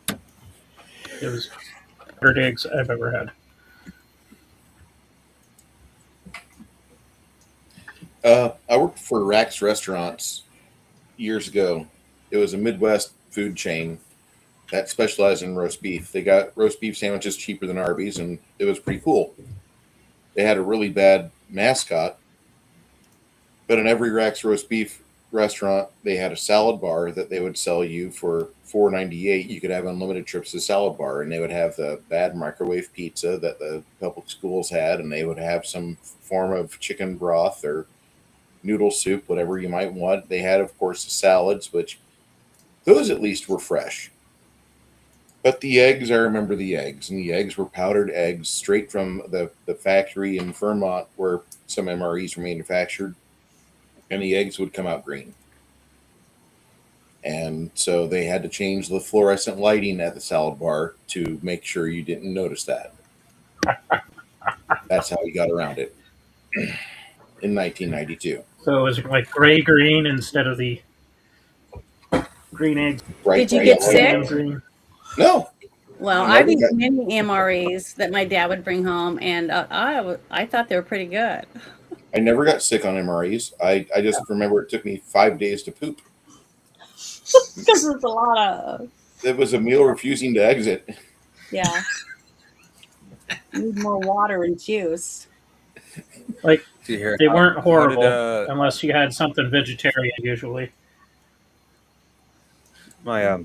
It was better eggs I've ever had. I worked for Rax Restaurants years ago. It was a Midwest food chain that specialized in roast beef. They got roast beef sandwiches cheaper than Arby's, and it was pretty cool. They had a really bad mascot, but in every Rax roast beef restaurant, they had a salad bar that they would sell you for $4.98. You could have unlimited trips to the salad bar, and they would have the bad microwave pizza that the public schools had, and they would have some form of chicken broth or noodle soup, whatever you might want. They had, of course, the salads, which those at least were fresh. But the eggs, I remember the eggs, and the eggs were powdered eggs straight from the factory in Vermont where some MREs were manufactured, and the eggs would come out green. And so they had to change the fluorescent lighting at the salad bar to make sure you didn't notice that. That's how you got around it in 1992. So it was like gray green instead of the green eggs. Did you get sick? Green. No. Well, I've eaten many MREs that my dad would bring home, and I thought they were pretty good. I never got sick on MREs. I just remember it took me 5 days to poop. Because there's a lot of... It was a meal refusing to exit. Yeah. Need more water and juice. Like, See here, they weren't horrible did, unless you had something vegetarian usually. my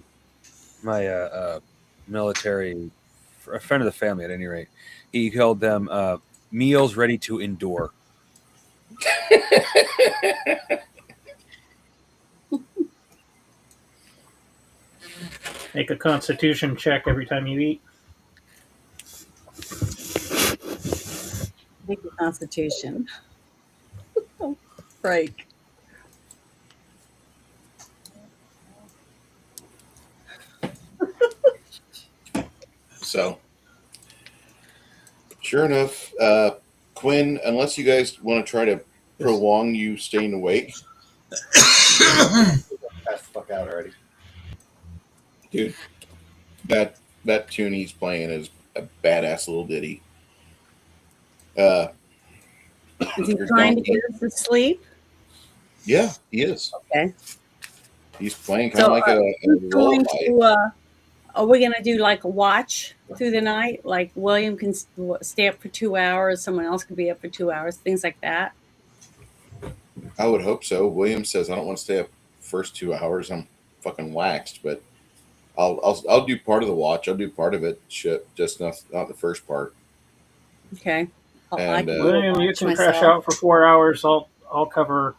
military, a friend of the family at any rate, he called them meals ready to endure. Make a constitution check every time you eat. Make the Constitution. Break. So, sure enough, Quinn, unless you guys want to try to prolong you staying awake, Pass the fuck out already. dude, that tune he's playing is a badass little ditty. Is he Your trying to donkey. get us to sleep? Yeah, he is. Okay. He's playing kind of So, like a Who's going lullaby. to, are we going to do like a watch through the night? Like William can stay up for 2 hours, someone else could be up for 2 hours, things like that. I would hope so. William says I don't want to stay up first 2 hours. I'm fucking waxed, but I'll do part of the watch. I'll do part of it. Shit, just not the first part. Okay. I And, can William, you watch can crash out for 4 hours. I'll cover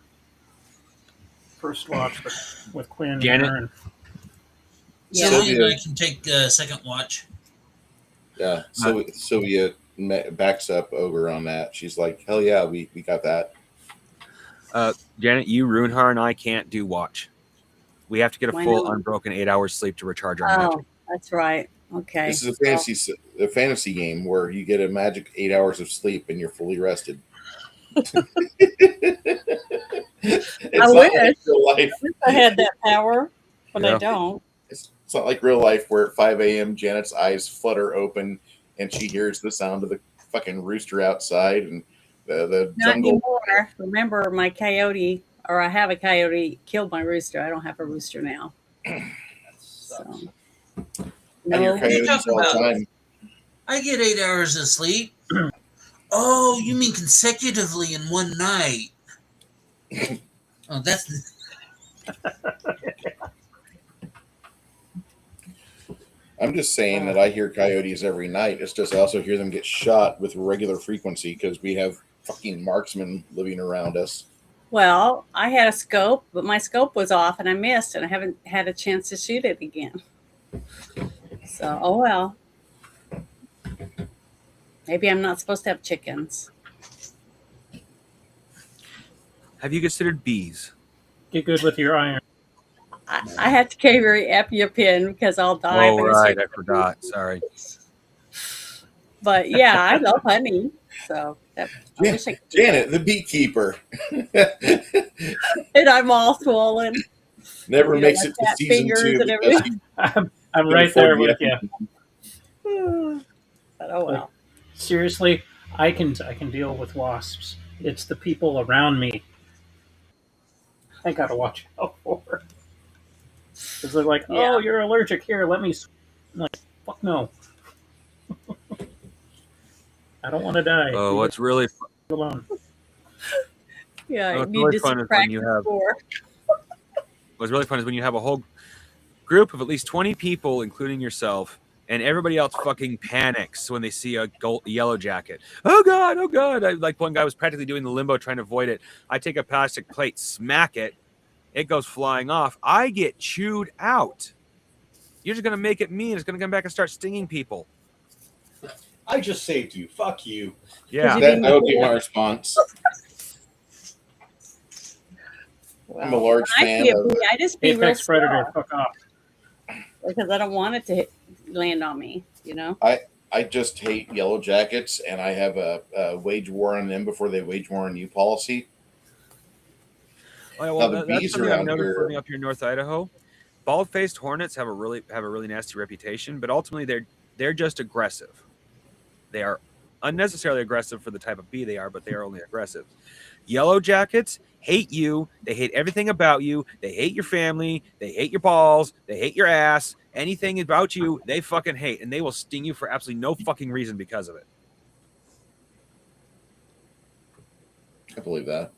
first watch with Quinn. Janet? Aaron. Yeah. Sylvia and I can take second watch. Yeah, Sylvia backs up Ogre on that. She's like, hell yeah, we got that. Janet, you, Runehar, and I can't do watch. We have to get a Why full not? unbroken 8 hours sleep to recharge our Oh, magic. that's right. Okay. This is a fantasy game where you get a magic 8 hours of sleep and you're fully rested. It's not wish. like real life. I had that power, but Yeah. I don't. It's not like real life where at 5 a.m. Janet's eyes flutter open and she hears the sound of the fucking rooster outside and the Not jungle. anymore. Remember, my coyote, or I have a coyote, killed my rooster. I don't have a rooster now. So, I hear no. coyotes talking all the about? time. I get 8 hours of sleep. Oh, you mean consecutively in one night? Oh, that's I'm just saying that I hear coyotes every night. It's just I also hear them get shot with regular frequency because we have fucking marksmen living around us. Well, I had a scope, but my scope was off and I missed, and I haven't had a chance to shoot it again. So, oh well. Maybe I'm not supposed to have chickens. Have you considered bees? Get good with your iron. I have to carry EpiPen because I'll die. Oh, if I right. sit- I forgot. Sorry. But yeah, I love honey. So I wish I could do Janet, the beekeeper, and I'm all swollen. never makes my it to fat season fingers 2 and because everything. I'm can right afford there the with you. But oh well. Seriously, I can deal with wasps. It's the people around me I gotta watch out for. Because they're like, oh, Yeah. you're allergic. Here, let me. I'm like, fuck no. I don't want to die. Oh, Leave what's really it alone. Yeah, I what's need really to fun is when you practice have more. what's really fun is when you have a whole group of at least 20 people, including yourself, and everybody else fucking panics when they see a yellow jacket. Oh god, oh god! Like one guy was practically doing the limbo, trying to avoid it. I take a plastic plate, smack it, it goes flying off. I get chewed out. You're just gonna make it me, and it's gonna come back and start stinging people. I just saved you. Fuck you. Yeah, you that would be my response. I'm a large I fan see a of. bee, I just be real Apex Predator, still fuck off. because I don't want it to land on me. You know. I just hate yellow jackets, and I have a wage war on them before they wage war on you policy. oh, yeah, well, Now, the that's bees something I've around noticed here- living up here in North Idaho. Bald-faced hornets have a really nasty reputation, but ultimately they're just aggressive. They are unnecessarily aggressive for the type of bee they are, but they are only aggressive. Yellow jackets hate you. They hate everything about you. They hate your family. They hate your balls. They hate your ass. Anything about you, they fucking hate, and they will sting you for absolutely no fucking reason because of it. I believe that.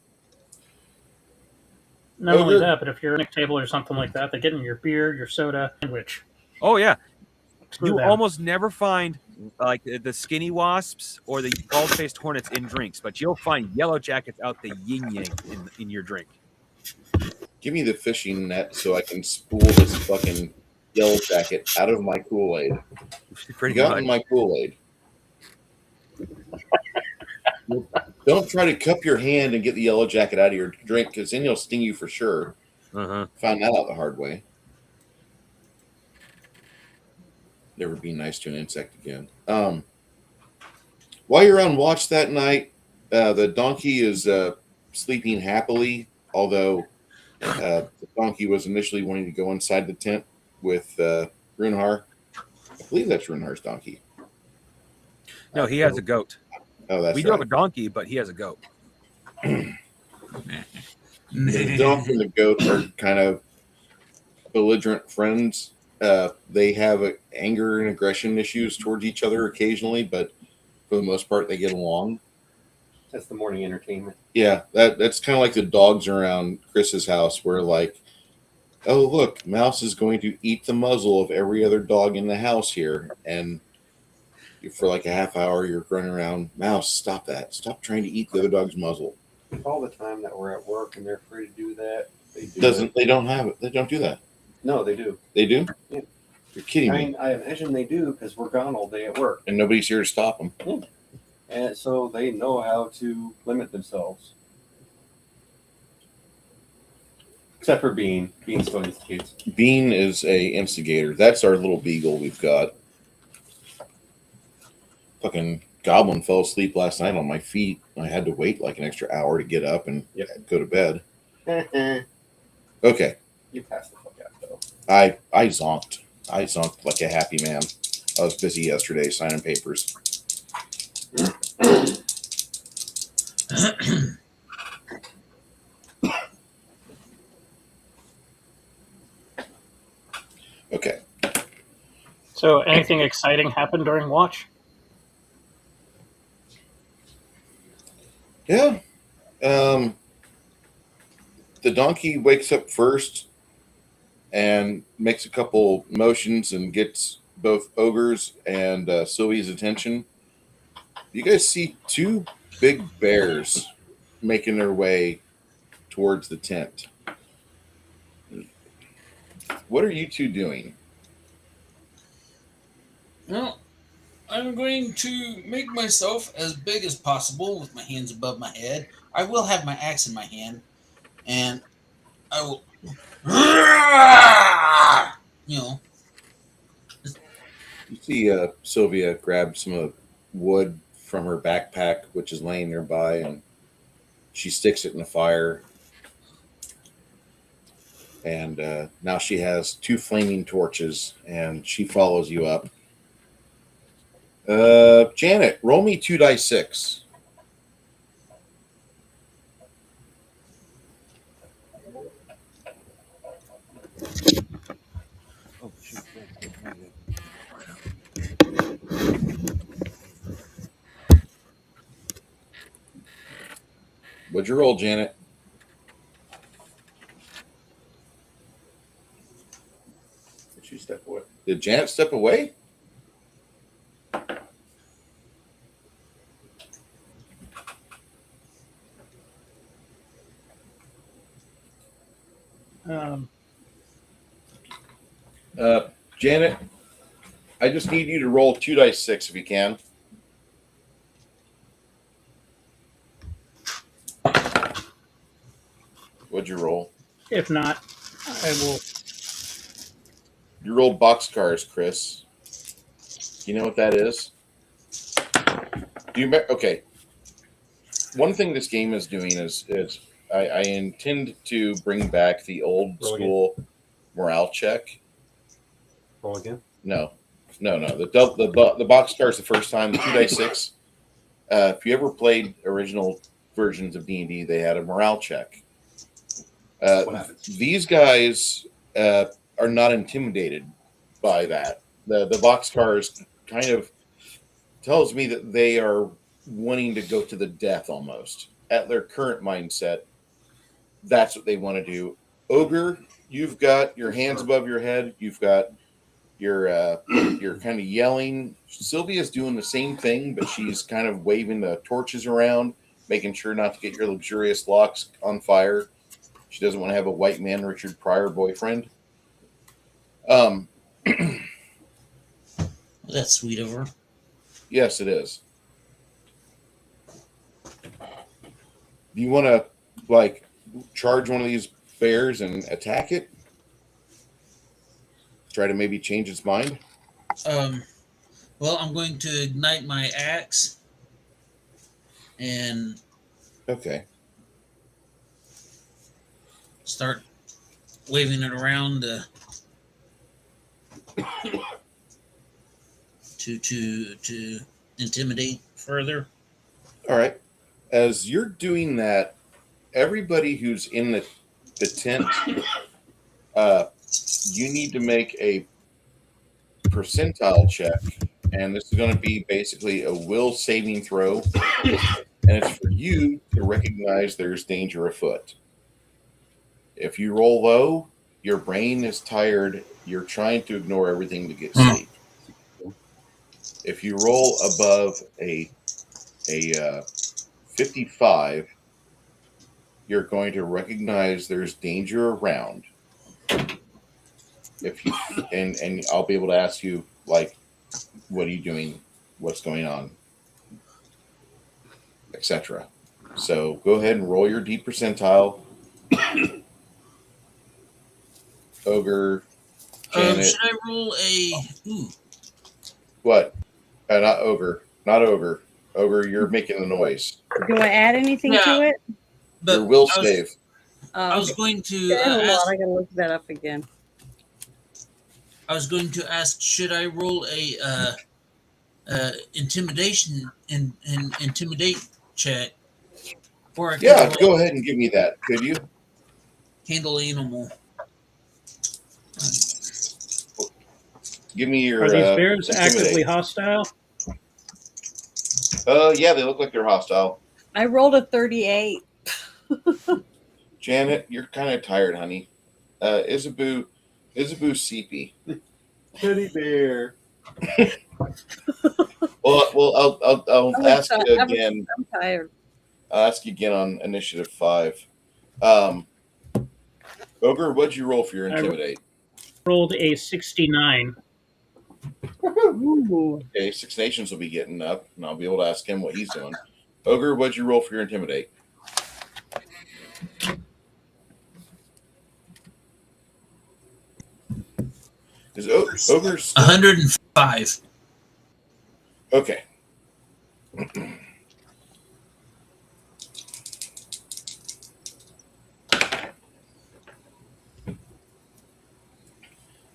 Not only Ogre. that, but if you're at a table or something like that, they get in your beer, your soda, sandwich. Oh yeah, Screw you them. almost never find like the skinny wasps or the bald-faced hornets in drinks, but you'll find yellow jackets out the yin yang in your drink. Give me the fishing net so I can spool this fucking yellow jacket out of my Kool-Aid. Pretty Got much. in my Kool-Aid. Don't try to cup your hand and get the yellow jacket out of your drink, because then he'll sting you for sure. Uh-huh. Found that out the hard way. Never be nice to an insect again. While you're on watch that night, the donkey is sleeping happily, although the donkey was initially wanting to go inside the tent with Runhar. I believe that's Runhar's donkey. No, he has a goat. Oh, that's We do have a donkey, but he has a goat. The donkey and the goat are kind of belligerent friends. They have anger and aggression issues towards each other occasionally, but for the most part, they get along. That's the morning entertainment. Yeah, that's kind of like the dogs around Chris's house, where like, oh look, Mouse is going to eat the muzzle of every other dog in the house here, and for like a half hour, you're running around. Mouse, stop that! Stop trying to eat the other dog's muzzle. All the time that we're at work and they're free to do that, they do. They don't have it. They don't do that. No, they do. They do. Yeah. You're kidding I me. mean, I imagine they do because we're gone all day at work, And nobody's here to stop them. and so they know how to limit themselves. Except for Bean. Bean still instigates. Bean is a instigator. That's our little beagle we've got. Fucking Goblin fell asleep last night on my feet. I had to wait like an extra hour to get up and go to bed. Okay. You passed the fuck out though. I zonked. I zonked like a happy man. I was busy yesterday signing papers. Okay. So, anything exciting happened during watch? Yeah. The donkey wakes up first and makes a couple motions and gets both Ogre's and Sylvie's attention. You guys see two big bears making their way towards the tent. What are you two doing? Well, I'm going to make myself as big as possible with my hands above my head. I will have my axe in my hand, and I will. You know, You see Sylvia grab some wood from her backpack, which is laying nearby, and she sticks it in the fire. And now she has 2 flaming torches, and she follows you up. Janet, roll me 2 dice 6. Oh, shoot. What'd you roll, Janet? Did she step away? Did Janet step away? Um, Janet, I just need you to roll 2 dice 6 if you can. What'd you roll? if not, I will. You rolled boxcars, Chris. Do you know what that is? Do you? Okay. One thing this game is doing is I intend to bring back the old Roll school morale check. Roll again. No. The boxcars the first time, the 2 dice 6. If you ever played original versions of D&D, they had a morale check. What happens? These guys are not intimidated by that. The boxcars kind of tells me that they are wanting to go to the death almost. At their current mindset, that's what they want to do. Ogre, you've got your hands above your head. You've got you're kind of yelling. Sylvia's doing the same thing, but she's kind of waving the torches around, making sure not to get your luxurious locks on fire. She doesn't want to have a white man Richard Pryor boyfriend. that's sweet of her. Yes, it is. Do you want to charge one of these bears and attack it? Try to maybe change its mind? Well, I'm going to ignite my axe and Okay. start waving it around to intimidate further. All right. As you're doing that, everybody who's in the tent, you need to make a percentile check, and this is going to be basically a will saving throw, and it's for you to recognize there's danger afoot. If you roll low, your brain is tired. You're trying to ignore everything to get safe. If you roll above a 55, you're going to recognize there's danger around. If you and I'll be able to ask you what are you doing, what's going on, etc. So go ahead and roll your D percentile. Ogre, Janet. Should I roll a? Ooh, What? Not ogre. Not ogre. Ogre, you're making the noise. Do I add anything to it? but Your will I was, save. I was going to Hold on, ask. I gotta look that up again. I was going to ask, should I roll a intimidation and intimidate check, or I could Yeah, roll go ahead and give me that, could you? handle animal? Give me your. Are these bears intimidate. actively hostile? Yeah, they look like they're hostile. I rolled a 38. Janet, you're kind of tired, honey. Isabu Seepy. Teddy bear. Well, I'll I'm ask you I'm- again. I'm tired. I'll ask you again on initiative 5. Ogre, what'd you roll for your intimidate? Rolled a 69. Ooh. Okay, Six Nations will be getting up, and I'll be able to ask him what he's doing. Ogre, what'd you roll for your intimidate? Is Ogre still? 105. Okay.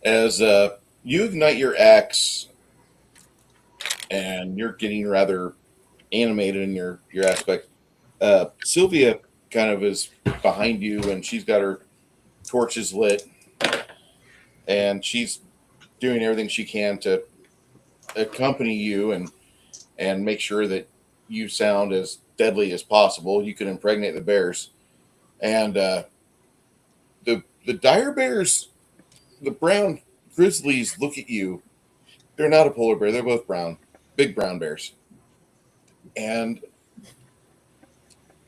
As you ignite your axe, and you're getting rather animated in your aspect, Sylvia kind of is behind you, and she's got her torches lit, and she's doing everything she can to accompany you and make sure that you sound as deadly as possible. You can impregnate the bears, and the dire bears, the brown grizzlies, look at you. They're not a polar bear. They're both brown, big brown bears, and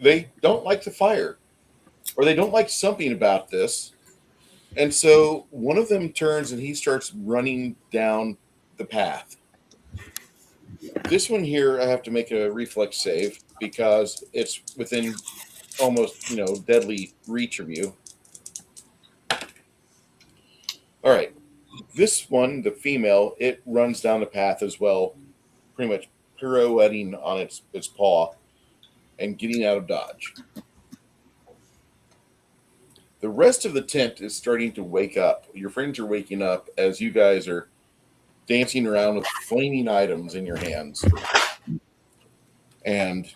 they don't like the fire, or they don't like something about this. And so one of them turns and he starts running down the path. This one here, I have to make a reflex save because it's within almost, deadly reach of you. All right. This one, the female, it runs down the path as well, pretty much pirouetting on its paw and getting out of dodge. The rest of the tent is starting to wake up. Your friends are waking up as you guys are dancing around with flaming items in your hands. And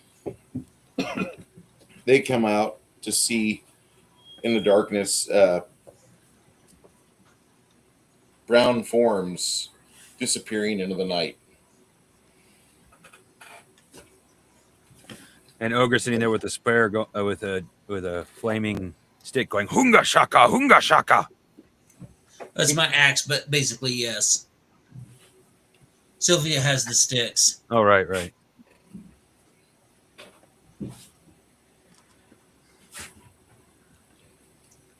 they come out to see in the darkness brown forms disappearing into the night. And Ogre sitting there with a spear, with a flaming stick, going "Hunga shaka, hunga shaka." That's my axe, but basically, yes. Sylvia has the sticks. Oh, right.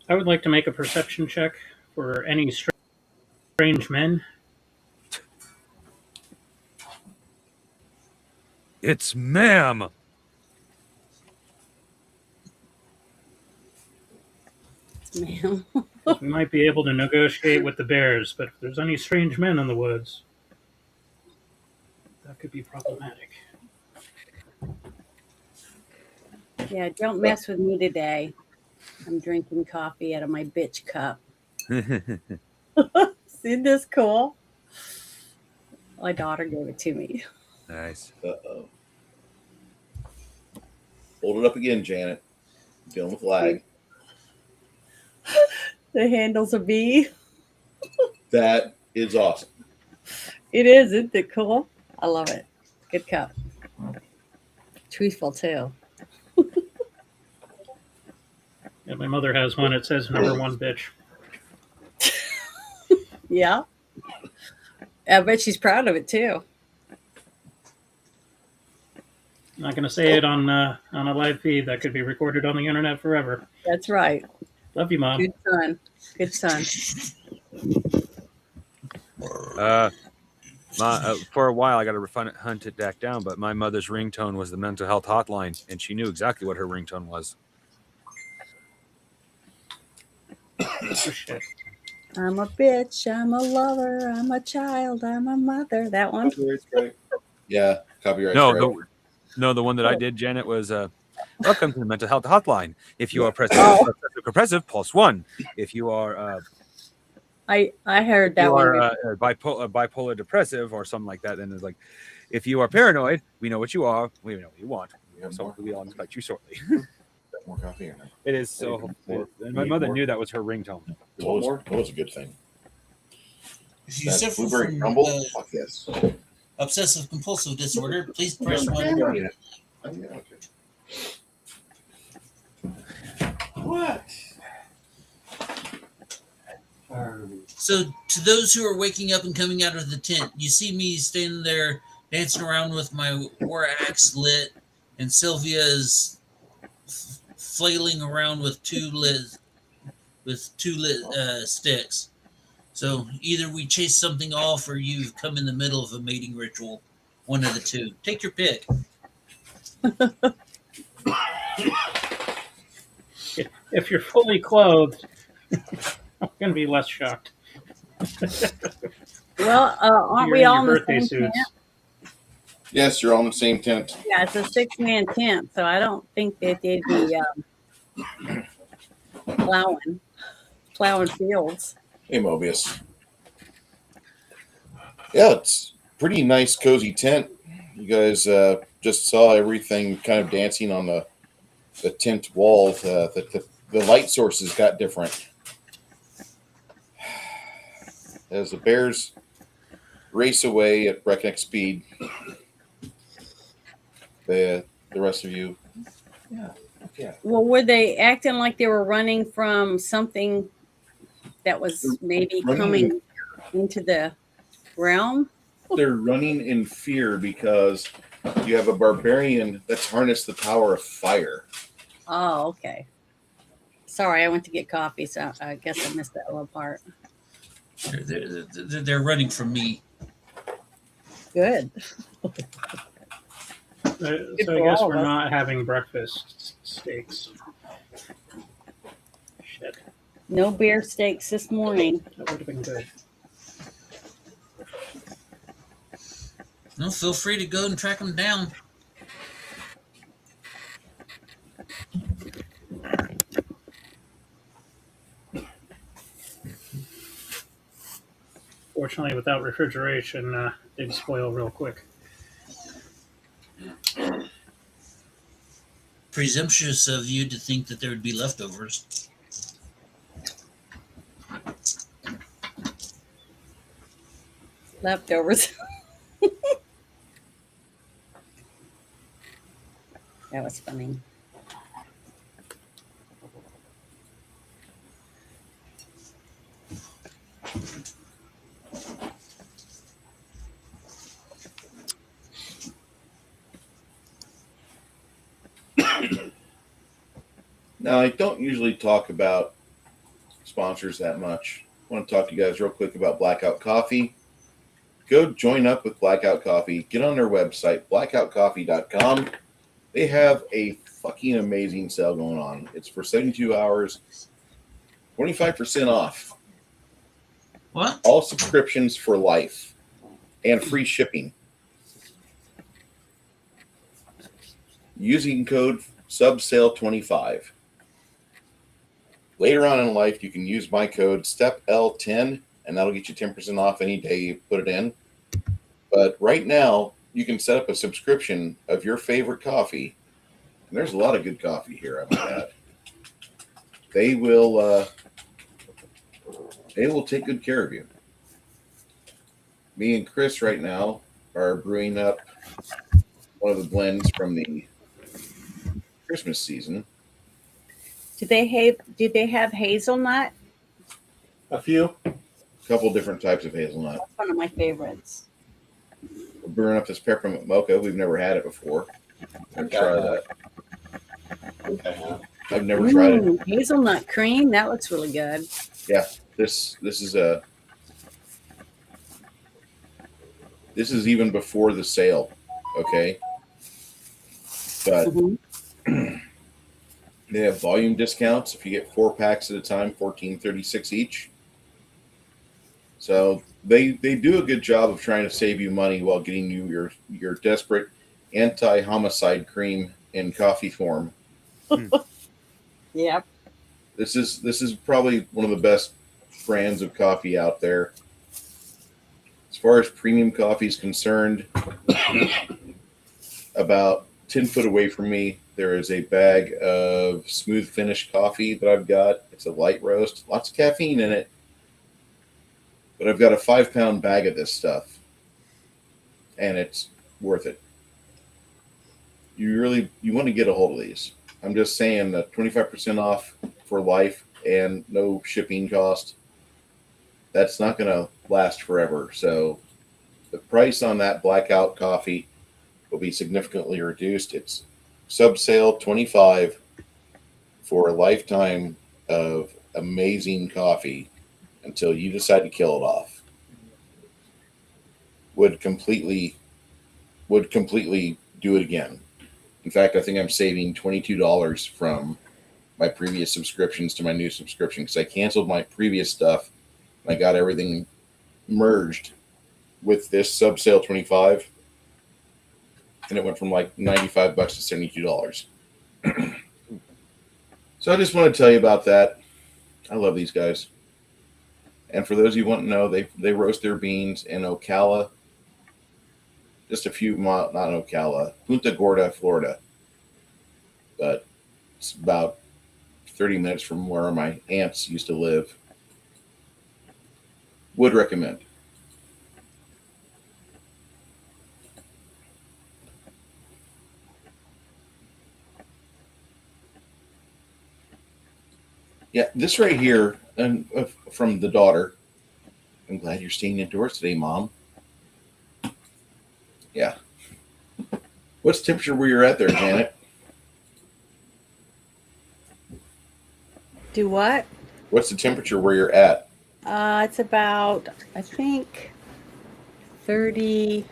I would like to make a perception check for any strange men. It's ma'am. Ma'am. We might be able to negotiate with the bears, but if there's any strange men in the woods, that could be problematic. Yeah, don't mess with me today. I'm drinking coffee out of my bitch cup. Isn't this cool? My daughter gave it to me. Nice. Uh-oh. Hold it up again, Janet. Dealing with lag. The handle's a bee. That is awesome. It is, isn't it cool? I love it. Good cup. Truthful too. Yeah, my mother has one. It says "number one bitch." Yeah. I bet she's proud of it too. I'm not going to say it on a live feed. That could be recorded on the internet forever. That's right. Love you, Mom. Good son. Good son. For a while, I got to hunt it back down, but my mother's ringtone was the mental health hotline, and she knew exactly what her ringtone was. Oh, shit. I'm a bitch. I'm a lover. I'm a child. I'm a mother. That one. Yeah, copyright. No, the one that I did, Janet, was welcome to the mental health hotline. If you are obsessive, pulse 1. If you are I heard that you one. are bipolar depressive or something like that, then it's like, if you are paranoid, we know what you are. We know what you want. So we all expect you shortly. More coffee or no? It is so. And my mother knew that was her ringtone. That was a good thing. If you That suffer blueberry from crumble? Fuck yes. obsessive compulsive disorder, please press 1. Oh, yeah, okay. What? So, to those who are waking up and coming out of the tent, you see me standing there dancing around with my war axe lit, and Sylvia's flailing around with two lit sticks. So either we chase something off, or you've come in the middle of a mating ritual. One of the two. Take your pick. If you're fully clothed, I'm going to be less shocked. Well, aren't You're we in all your in the birthday same suits. tent? Yes, you're all in the same tent. Yeah, it's a 6-man tent, so I don't think that they'd be plowing fields. Hey, Mobius. Yeah, it's pretty nice, cozy tent. You guys just saw everything kind of dancing on the tent wall. The light sources got different. As the bears race away at breakneck speed, the rest of you, yeah. Well, were they acting like they were running from something that was maybe coming into the realm? They're running in fear because you have a barbarian that's harnessed the power of fire. Oh, okay. Sorry, I went to get coffee, so I guess I missed that little part. They're running from me. Good. So I for guess all we're of us. not having breakfast steaks. Shit, No beer steaks this morning. that would have been good. No, feel free to go and track them down. Fortunately, without refrigeration, they'd spoil real quick. Presumptuous of you to think that there would be leftovers. Leftovers. That was funny. Now, I don't usually talk about sponsors that much. I want to talk to you guys real quick about Blackout Coffee. Go join up with Blackout Coffee. Get on their website, blackoutcoffee.com. They have a fucking amazing sale going on. It's for 72 hours, 25% off. What? All subscriptions for life and free shipping. Using code SUBSALE25. Later on in life, you can use my code STEPL10, and that'll get you 10% off any day you put it in. But right now, you can set up a subscription of your favorite coffee. And there's a lot of good coffee here, I might add. They will take good care of you. Me and Chris right now are brewing up one of the blends from the Christmas season. Do they have hazelnut? A few. A couple different types of hazelnut. That's one of my favorites. We're brewing up this peppermint mocha. We've never had it before. I've tried that. I've never tried it. Hazelnut cream. That looks really good. Yeah, this is even before the sale, okay? But Mhm. they have volume discounts. If you get 4 packs at a time, $14.36 each. So they do a good job of trying to save you money while getting you your desperate anti-homicide cream in coffee form. Yep. This is probably one of the best brands of coffee out there. As far as premium coffee is concerned, about 10 foot away from me, there is a bag of smooth finish coffee that I've got. It's a light roast, lots of caffeine in it. But I've got a 5-pound bag of this stuff, and it's worth it. You want to get a hold of these. I'm just saying that 25% off for life and no shipping cost. That's not going to last forever. So the price on that Blackout coffee will be significantly reduced. It's sub-sale 25 for a lifetime of amazing coffee until you decide to kill it off. Would completely do it again. In fact, I think I'm saving $22 from my previous subscriptions to my new subscription because I canceled my previous stuff I got everything merged with this subsale 25, and it went from like $95 to $72. So I just want to tell you about that. I love these guys. And for those of you who want to know, they roast their beans in Ocala, just a few miles, not in Ocala, Punta Gorda, Florida. But it's about 30 minutes from where my aunts used to live. Would recommend. Yeah, this right here, and from the daughter. I'm glad you're staying indoors today, Mom. Yeah. What's the temperature where you're at there, Janet? Do what? What's the temperature where you're at? It's about, I think, 30,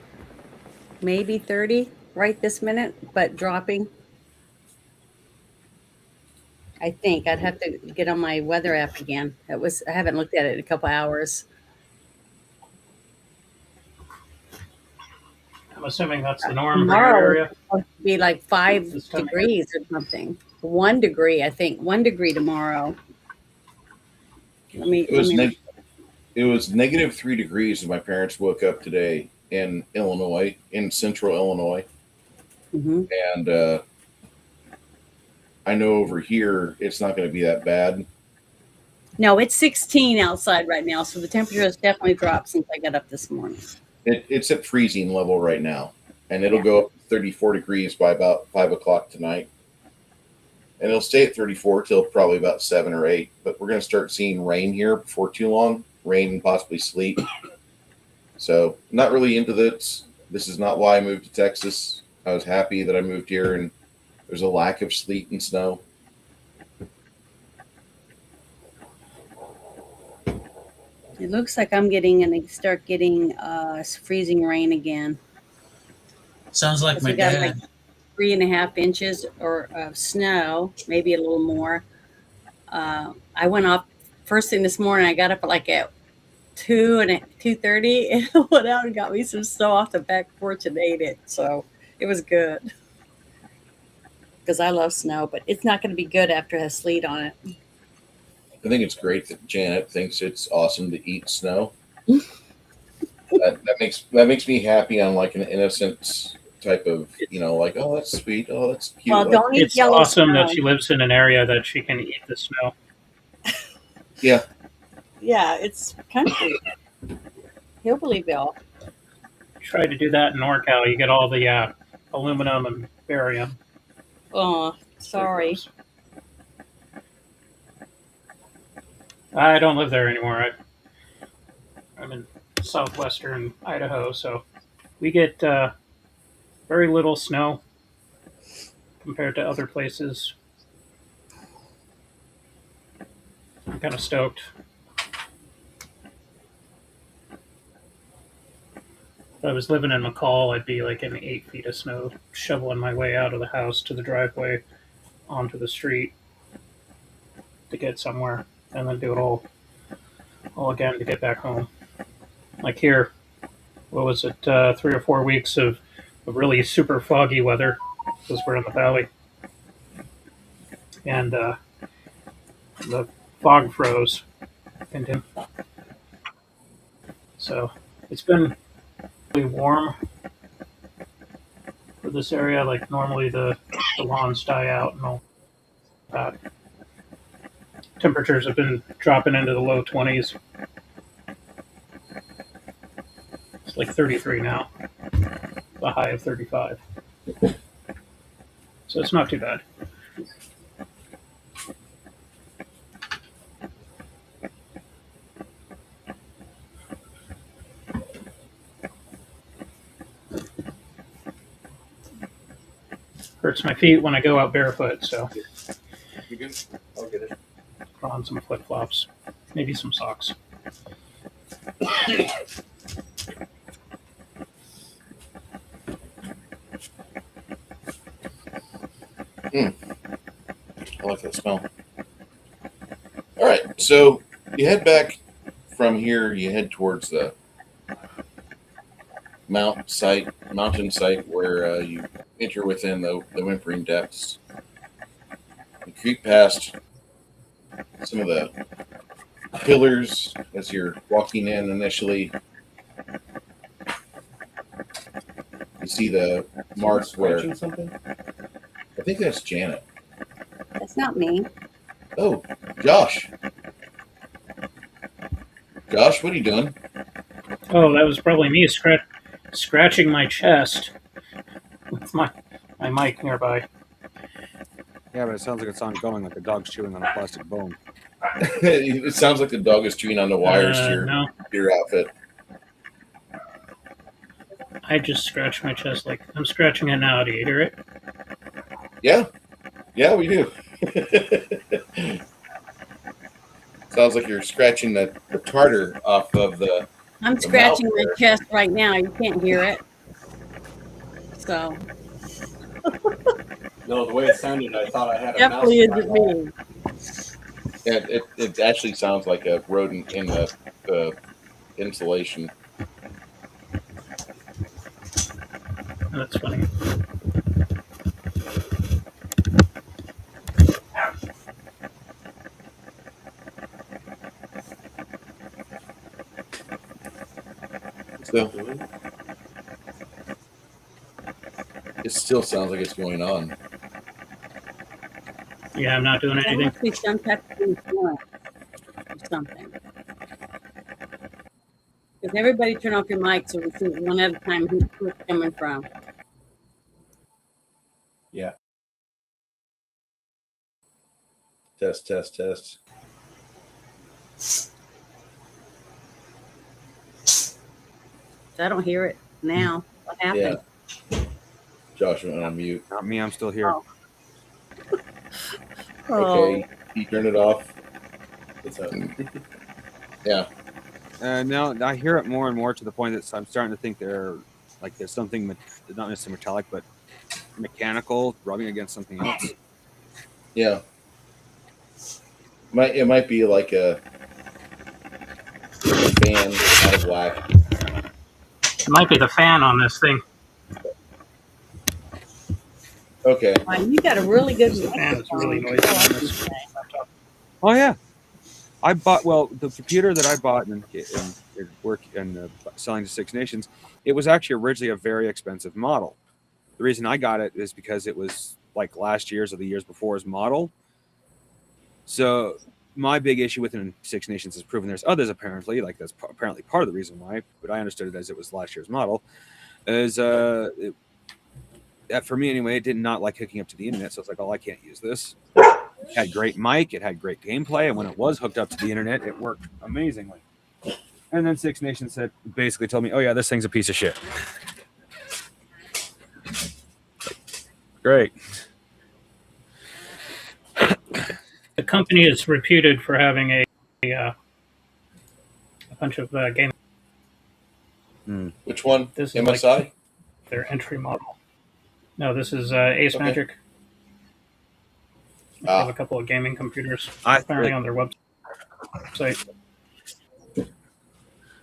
maybe 30 right this minute, but dropping. I think I'd have to get on my weather app again. I haven't looked at it in a couple hours. I'm assuming that's the norm for your Tomorrow area. it's supposed to be like 5 This time of degrees or something. 1 degree, I think. 1 degree tomorrow. It was negative 3 degrees when my parents woke up today in Illinois, in central Illinois. Mm-hmm. And I know over here it's not going to be that bad. No, it's 16 outside right now, so the temperature has definitely dropped since I got up this morning. It's at freezing level right now, and it'll go up to 34 degrees by about 5 o'clock tonight. And it'll stay at 34 till probably about 7 or 8. But we're going to start seeing rain here before too long, rain and possibly sleet. So not really into this. This is not why I moved to Texas. I was happy that I moved here, and there's a lack of sleet and snow. It looks like I'm going to start getting freezing rain again. Sounds like my We got dad. like 3.5 inches of snow, maybe a little more. I went off first thing this morning. I got up at 2:30 and went out and got me some snow off the back porch and ate it. So it was good because I love snow, but it's not going to be good after it has sleet on it. I think it's great that Janet thinks it's awesome to eat snow. that makes me happy on like an innocent type of, like, oh, that's sweet, oh, that's cute. Well, don't eat It's yellow awesome snow. that she lives in an area that she can eat the snow. Yeah. Yeah, it's country. Hillbillyville. Try to do that in NorCal. You get all the aluminum and barium. Oh, sorry. I don't live there anymore. I'm in southwestern Idaho, so we get very little snow compared to other places. I'm kind of stoked. If I was living in McCall, I'd be like in 8 feet of snow, shoveling my way out of the house to the driveway onto the street to get somewhere, and then do it all again to get back home. Like here, what was it, 3 or 4 weeks of really super foggy weather because we're in the valley. And the fog froze. So it's been really warm for this area. Like normally the lawns die out and all that. Temperatures have been dropping into the low 20s. It's like 33 now, a high of 35. So it's not too bad. Hurts my feet when I go out barefoot, so You good? I'll get it. put on some flip flops, maybe some socks. I like that smell. All right, so you head back from here, you head towards the mountain site where you enter within the Whimpering Depths. You creep past some of the pillars as you're walking in initially. You see the mark where Scratching something? I think that's Janet. That's not me. Oh, Josh. Josh, what are you doing? Oh, that was probably me scratching my chest with my mic nearby. Yeah, but it sounds like it's ongoing, like a dog's chewing on a plastic bone. It sounds like the dog is chewing on the wires to No, your outfit. I just scratched my chest like I'm scratching it now. Do you hear it? Yeah, we do. Sounds like you're scratching the tartar off of the. I'm The scratching mouth my there. chest right now. You can't hear it. So No, the way it sounded, I thought I had a definitely mouse. isn't me. It actually sounds like a rodent in the insulation. That's funny. So it still sounds like it's going on. Yeah, I'm not doing There anything. must be some type of influence or something. Because everybody turn off your mic so we see one at a time who's coming from. Yeah. Test. I don't hear it now. What happened? Yeah. Josh went on mute. Not me, I'm still here. Oh. Okay, you turn it off. It's a, Yeah. Now I hear it more and more to the point that I'm starting to think there's something not necessarily metallic, but mechanical rubbing against something else. Yeah. It might be like a fan out of whack. It might be the fan on this thing. Okay. Wow, you got a really good The fan is microphone. really noisy on this laptop. Oh yeah, I bought the computer that I bought and work and selling to Six Nations. It was actually originally a very expensive model. The reason I got it is because it was like last year's or the years before's model. So my big issue with Six Nations is proven there's others apparently, like that's apparently part of the reason why, but I understood it as it was last year's model. That for me anyway, it did not like hooking up to the internet, so it's like, oh, I can't use this. It had great mic, it had great gameplay, and when it was hooked up to the internet, it worked amazingly. And then Six Nations basically told me, oh yeah, this thing's a piece of shit. Great. The company is reputed for having a bunch of game. Which one? This is MSI? like their entry model. No, this is Ace Okay. Magic. They have a couple of gaming computers apparently on their website.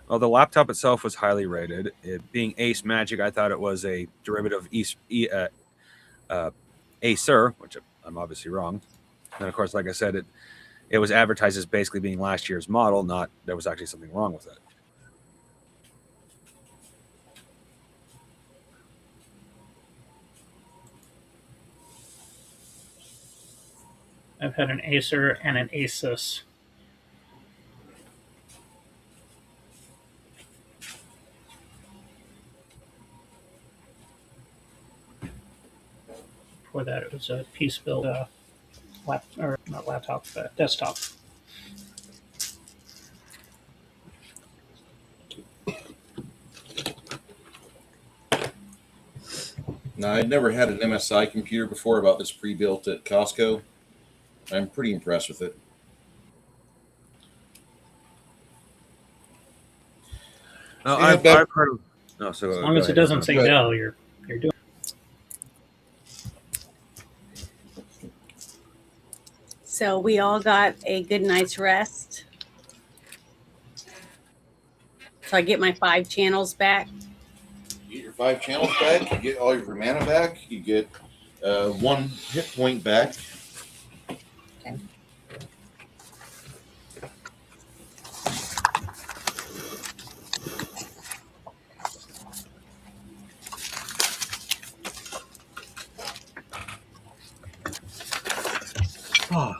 Well, the laptop itself was highly rated. It being Ace Magic, I thought it was a derivative of Acer, which I'm obviously wrong. And of course, like I said, it was advertised as basically being last year's model, not there was actually something wrong with it. I've had an Acer and an Asus. Before that, it was a piece built not laptop, but desktop. No, I'd never had an MSI computer before. About this pre-built at Costco. I'm pretty impressed with it. No, Yeah, I've heard of. No, so As long as it doesn't say Go ahead. Dell, you're doing. So we all got a good night's rest. So I get my 5 channels back. You get your 5 channels back. You get all your mana back. You get 1 hit point back. Okay.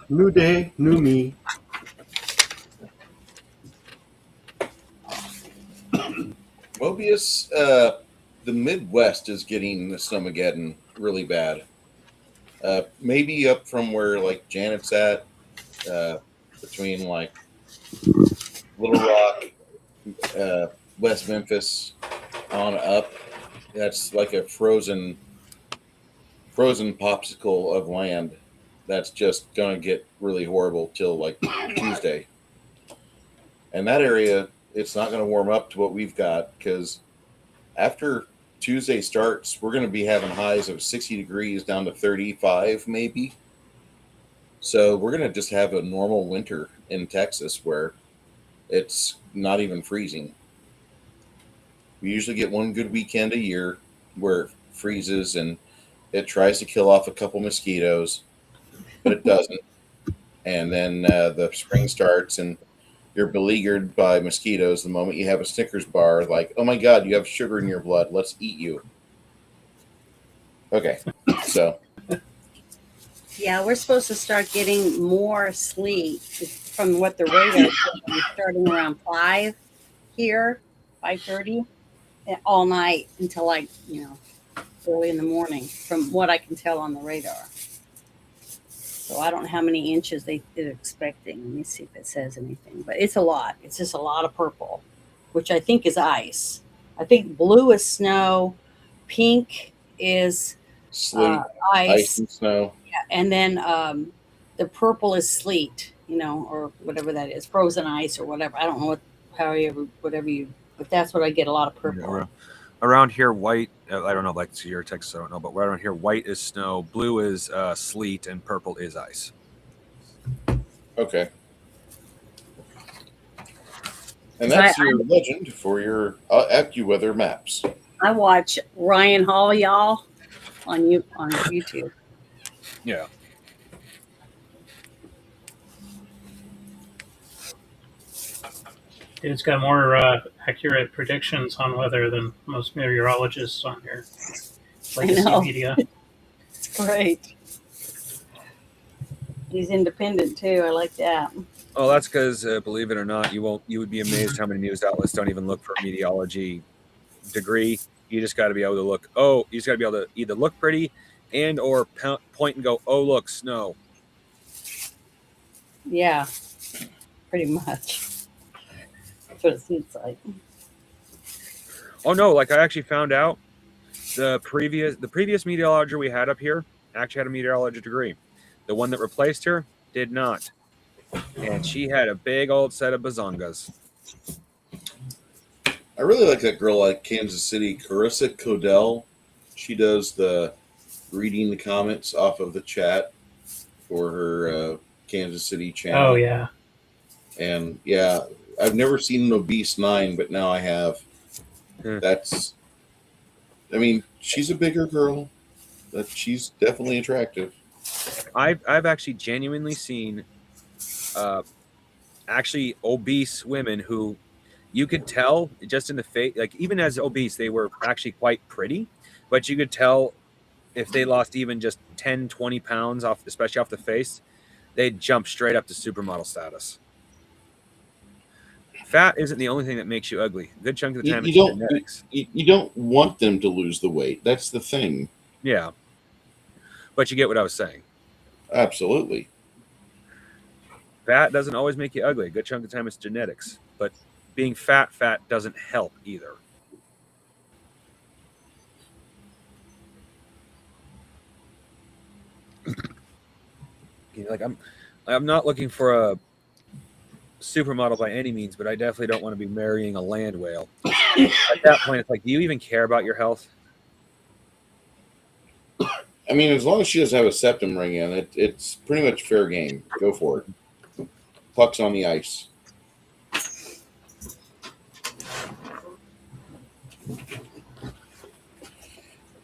New day, new me. Mobius, the Midwest is getting the Snowmageddon really bad. Maybe up from where like Janet's at, between like Little Rock, West Memphis, on up. That's like a frozen popsicle of land. That's just gonna get really horrible till like Tuesday. And that area, it's not gonna warm up to what we've got because after Tuesday starts, we're going to be having highs of 60 degrees down to 35 maybe. So we're going to just have a normal winter in Texas where it's not even freezing. We usually get one good weekend a year where it freezes and it tries to kill off a couple mosquitoes, but it doesn't. And then the spring starts and you're beleaguered by mosquitoes the moment you have a Snickers bar. Like, oh my God, you have sugar in your blood. Let's eat you. Okay, so. Yeah, we're supposed to start getting more sleet from what the radar is starting around 5 here, 5:30, all night until like, early in the morning from what I can tell on the radar. So I don't know how many inches they're expecting. Let me see if it says anything. But it's a lot. It's just a lot of purple, which I think is ice. I think blue is snow. Pink is Sleet, ice and snow. Yeah, and then the purple is sleet, or whatever that is, frozen ice or whatever. I don't know but that's what I get, a lot of purple. Around here, white. I don't know, like to your Texas, I don't know, but around here, white is snow, blue is sleet, and purple is ice. Okay. And that's your legend for your AccuWeather maps. I watch Ryan Hall, y'all, on YouTube. Yeah. Dude's got more accurate predictions on weather than most meteorologists on here. Legacy media. It's great. He's independent too. I like that. Oh, that's because, believe it or not, you would be amazed how many news outlets don't even look for a meteorology degree. You just got to be able to look. Oh, you just got to be able to either look pretty and or point and go, oh, look, snow. Yeah, pretty much. That's what it seems like. Oh no! Like I actually found out the previous meteorologist we had up here actually had a meteorology degree. The one that replaced her did not, and she had a big old set of bazongas. I really like that girl at Kansas City, Carissa Codell. She does the reading the comments off of the chat for her Kansas City channel. Oh, yeah. And yeah, I've never seen an obese 9, but now I have. She's a bigger girl, but she's definitely attractive. I've actually genuinely seen actually obese women who you could tell just in the face, like even as obese, they were actually quite pretty, but you could tell if they lost even just 10, 20 pounds off, especially off the face, they'd jump straight up to supermodel status. Fat isn't the only thing that makes you ugly. A good chunk of the time, it's genetics. You don't want them to lose the weight. That's the thing. Yeah. But you get what I was saying. Absolutely. Fat doesn't always make you ugly. A good chunk of the time, it's genetics. But being fat doesn't help either. Like I'm not looking for a supermodel by any means, but I definitely don't want to be marrying a land whale. At that point, it's like, do you even care about your health? I mean, as long as she doesn't have a septum ring in, it's pretty much fair game. Go for it. Puck's on the ice.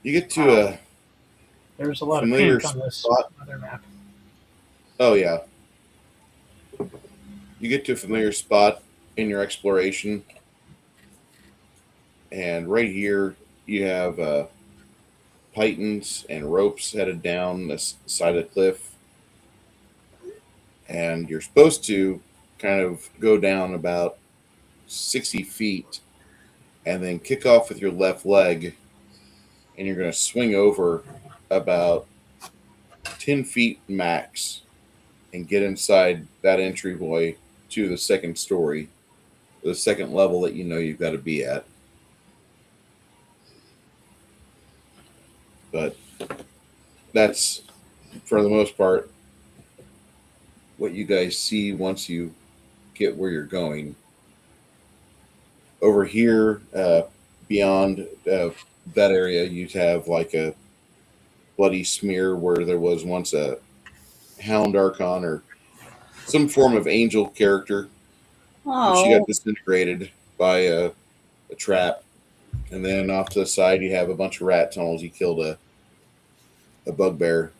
You get to a There's a lot of familiar pink on this spot. other map. Oh yeah. You get to a familiar spot in your exploration, and right here you have pythons and ropes headed down the side of the cliff, and you're supposed to kind of go down about 60 feet and then kick off with your left leg, and you're going to swing over about 10 feet max and get inside that entryway to the second story, the second level that you know you've got to be at. But that's, for the most part, what you guys see once you get where you're going. Over here, beyond that area, you'd have like a bloody smear where there was once a Hound Archon or some form of angel character. And she got Oh, disintegrated by a trap. And then off to the side, you have a bunch of rat tunnels. You killed a bugbear.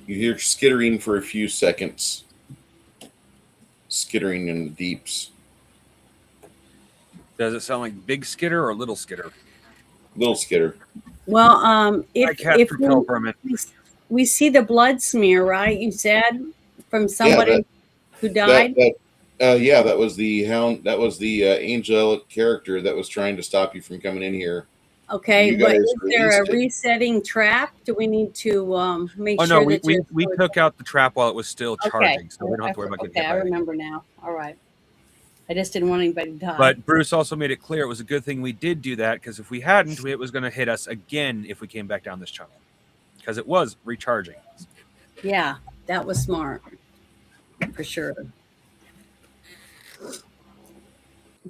You hear skittering for a few seconds. Skittering in the deeps. Does it sound like big skitter or little skitter? Little skitter. well, I can't if tell for a minute. we see the blood smear, right? You said from somebody who died. Yeah, that was the hound. That was the angelic character that was trying to stop you from coming in here. Okay, You but guys is there a released it. resetting trap? Do we need to make Oh sure no, we, that we, you're- we took out the trap while it was still charging, so we don't have to worry about getting Okay, hit I by anything. remember now. All right. I just didn't want anybody to die. But Bruce also made it clear it was a good thing we did do that, because if we hadn't, it was going to hit us again if we came back down this channel, because it was recharging. Yeah, that was smart for sure.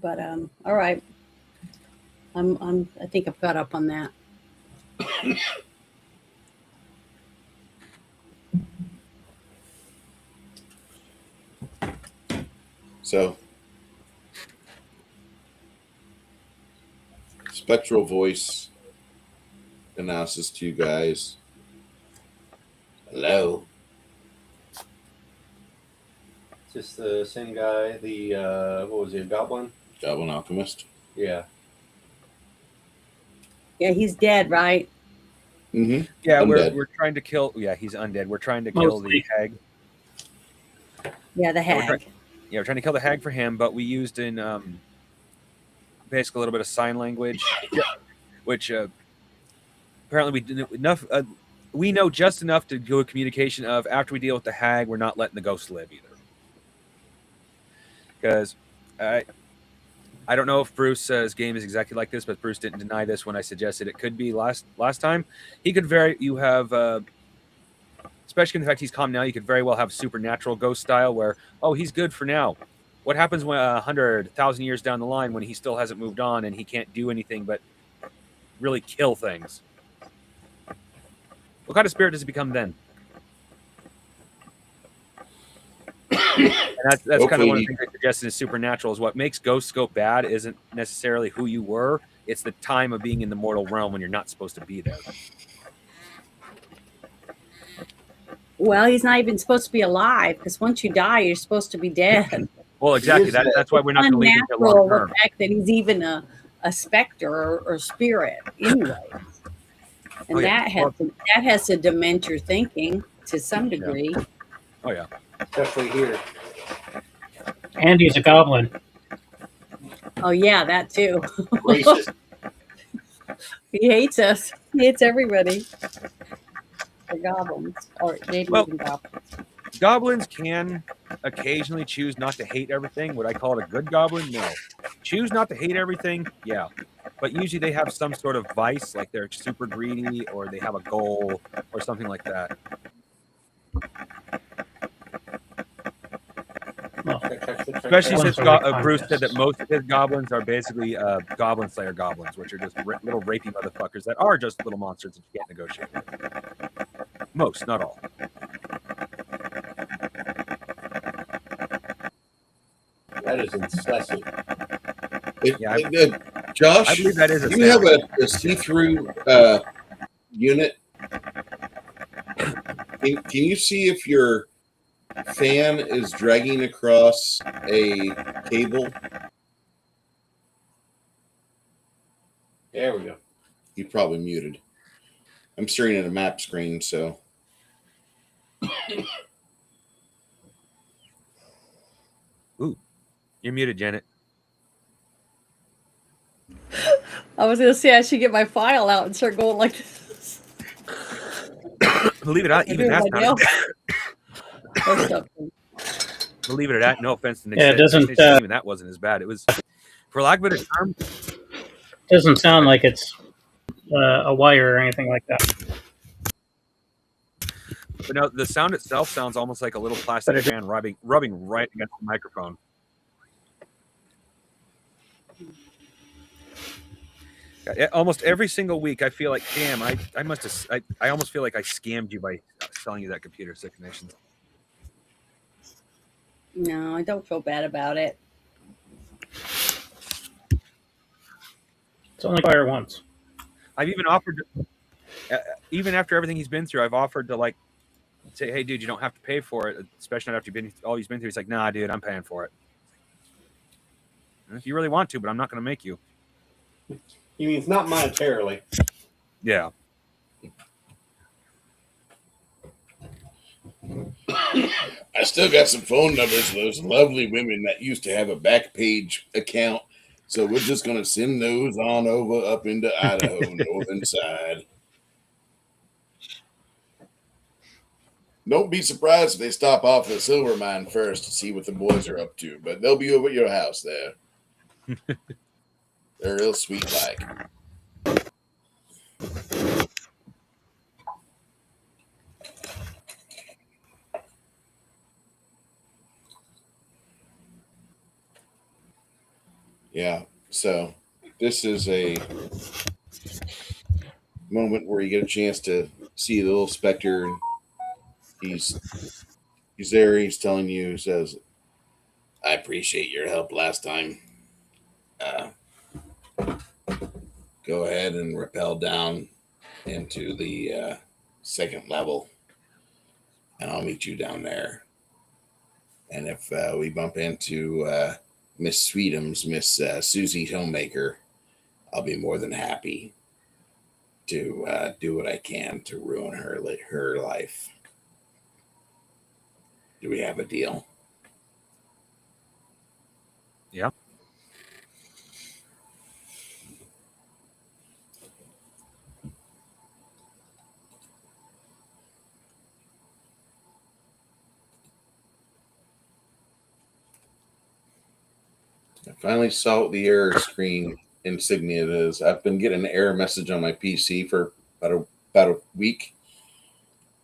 But all right. I think I've got up on that. So, spectral voice announces to you guys, "Hello." Just the same guy, the what was he, a goblin? Goblin alchemist. Yeah. Yeah, he's dead, right? Mm-hmm. Yeah, Undead. we're trying to kill. Yeah, he's undead. We're trying to kill Mostly. the hag. Yeah, the Yeah, hag. we're trying to kill the hag for him, but we used in basically a little bit of sign language, which apparently we didn't enough. We know just enough to do a communication of after we deal with the hag, we're not letting the ghost live either. Because I don't know if Bruce's game is exactly like this, but Bruce didn't deny this when I suggested it could be last time. He could especially in the fact he's calm now, you could very well have supernatural ghost style where, oh, he's good for now. What happens when 100,000 years down the line when he still hasn't moved on and he can't do anything but really kill things? What kind of spirit does he become then? And that's kind of one of the things I suggested is supernatural is what makes ghosts go bad isn't necessarily who you were. It's the time of being in the mortal realm when you're not supposed to be there. Well, he's not even supposed to be alive because once you die, you're supposed to be dead. Well, exactly. That's why we're not going to leave him here long Unnatural, term. the fact that he's even a specter or spirit, anyway. And Oh, yeah. that has to dement your thinking to some degree. Oh yeah. Especially here. And he's a goblin. Oh yeah, that too. Racist. He hates us. He hates everybody. The goblins, or maybe Well, even goblins. Goblins can occasionally choose not to hate everything. Would I call it a good goblin? No. Choose not to hate everything? Yeah. But usually they have some sort of vice, like they're super greedy or they have a goal or something like that. Well, Especially since Goblins are like Bruce said that communists. most of his goblins are basically goblin slayer goblins, which are just little rapey motherfuckers that are just little monsters that you can't negotiate with. Most, not all. That is incessant. Yeah, Josh, I believe that is a do you have sound. a see-through unit? Can you see if your fan is dragging across a cable? There we go. You probably muted. I'm staring at a map screen, so. Ooh, you're muted, Janet. I was gonna say I should get my file out and start going like this. Believe it or not, even that's not. Or something. Believe it or not, no offense to Nick. Yeah, it doesn't even that wasn't as bad. It was, for lack of a better term, doesn't sound like it's a wire or anything like that. but no, the sound itself sounds almost like a little plastic fan rubbing right against the microphone. Yeah, almost every single week, I feel like, damn, I must have, I almost feel like I scammed you by selling you that computer, Sick Nations. No, I don't feel bad about it. It's only wire once. I've even offered, even after everything he's been through, I've offered to like say, hey, dude, you don't have to pay for it, especially not after all he's been through. He's like, nah, dude, I'm paying for it. And if you really want to, but I'm not going to make you. He means not monetarily. Yeah. I still got some phone numbers of those lovely women that used to have a back page account. So we're just going to send those on over up into Idaho, northern side. Don't be surprised if they stop off at the silver mine first to see what the boys are up to, but they'll be over at your house there. They're real sweet like. Yeah, so this is a moment where you get a chance to see the little specter, and he's there. He's telling you, he says, "I appreciate your help last time. Go ahead and rappel down into the second level, and I'll meet you down there. And if we bump into Miss Sweetums, Miss Susie Homemaker, I'll be more than happy to do what I can to ruin her life. Do we have a deal?" Yeah. I finally saw what the error screen insignia is. I've been getting an error message on my PC for about a week.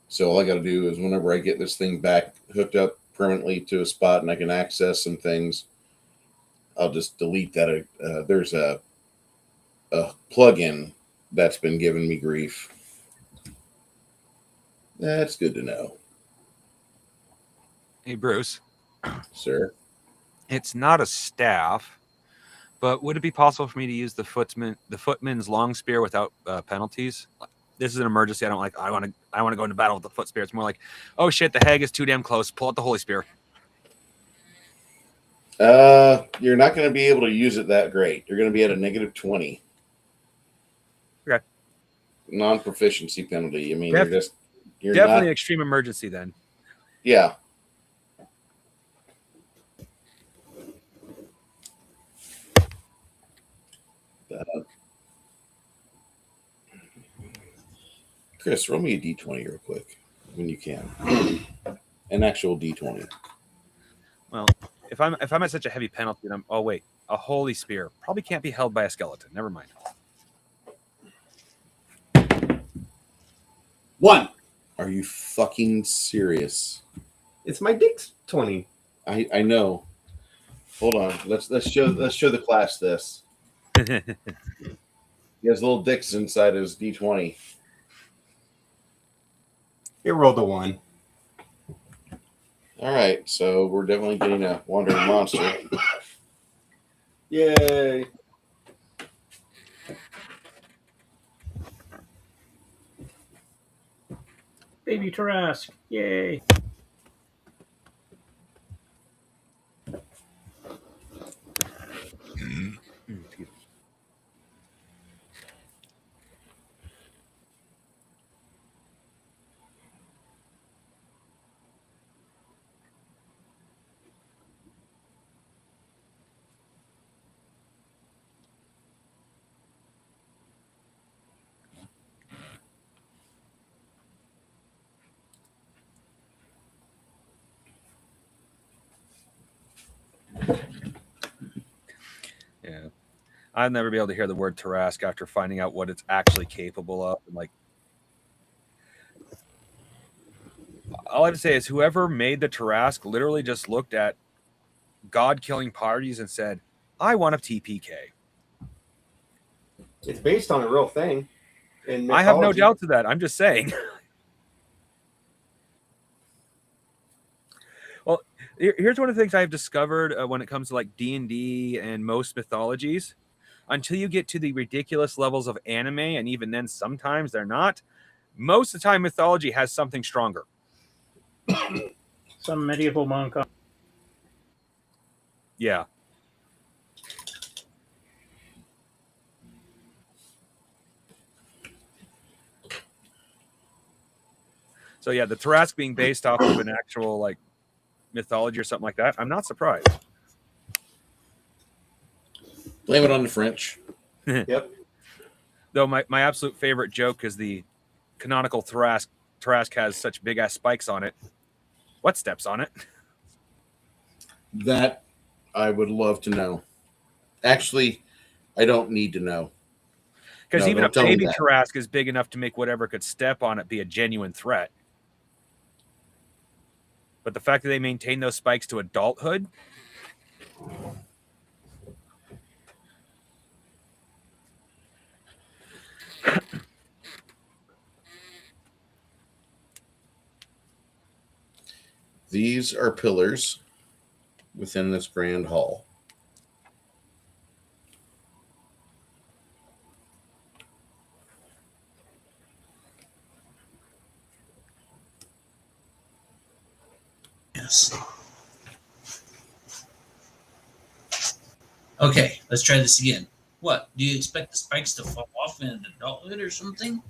So all I got to do is whenever I get this thing back hooked up permanently to a spot and I can access some things, I'll just delete that. There's a plugin that's been giving me grief. That's good to know. Hey, Bruce. Sir. It's not a staff, but would it be possible for me to use the footman's long spear without penalties? This is an emergency. I want to go into battle with the foot spear. It's more like, oh shit, the hag is too damn close. Pull out the holy spear. You're not going to be able to use it that great. You're going to be at a -20. Okay. Non-proficiency penalty. I mean, you're definitely not, an extreme emergency then. Yeah. Chris, roll me a d20 real quick when you can. An actual d20. Well, if I'm at such a heavy penalty, then a holy spear probably can't be held by a skeleton. Never mind. 1. Are you fucking serious? It's my dick's 20. I know. Hold on. Let's show the class this. He has little dicks inside his d20. It rolled a 1. All right, so we're definitely getting a wandering monster. Yay! Baby Tarask. Yay. Excuse me. Yeah. I'll never be able to hear the word Tarask after finding out what it's actually capable of. Like, all I have to say is whoever made the Tarask literally just looked at god-killing parties and said, I want a TPK. It's based on a real thing. In I have no mythology. doubt to that. I'm just saying. Well, here's one of the things I've discovered when it comes to like D&D and most mythologies. Until you get to the ridiculous levels of anime, and even then sometimes they're not, most of the time mythology has something stronger. Some medieval monk. Yeah. So yeah, the Tarask being based off of an actual like mythology or something like that, I'm not surprised. Blame it on the French. Yep. Though my absolute favorite joke is the canonical Tarask has such big ass spikes on it. What steps on it? That I would love to know. Actually, I don't need to know. Because No, even a don't tell me baby that. Tarask is big enough to make whatever could step on it be a genuine threat. But the fact that they maintain those spikes to adulthood. These are pillars within this grand hall. Yes. Okay, let's try this again. What? Do you expect the spikes to fall off in adulthood or something?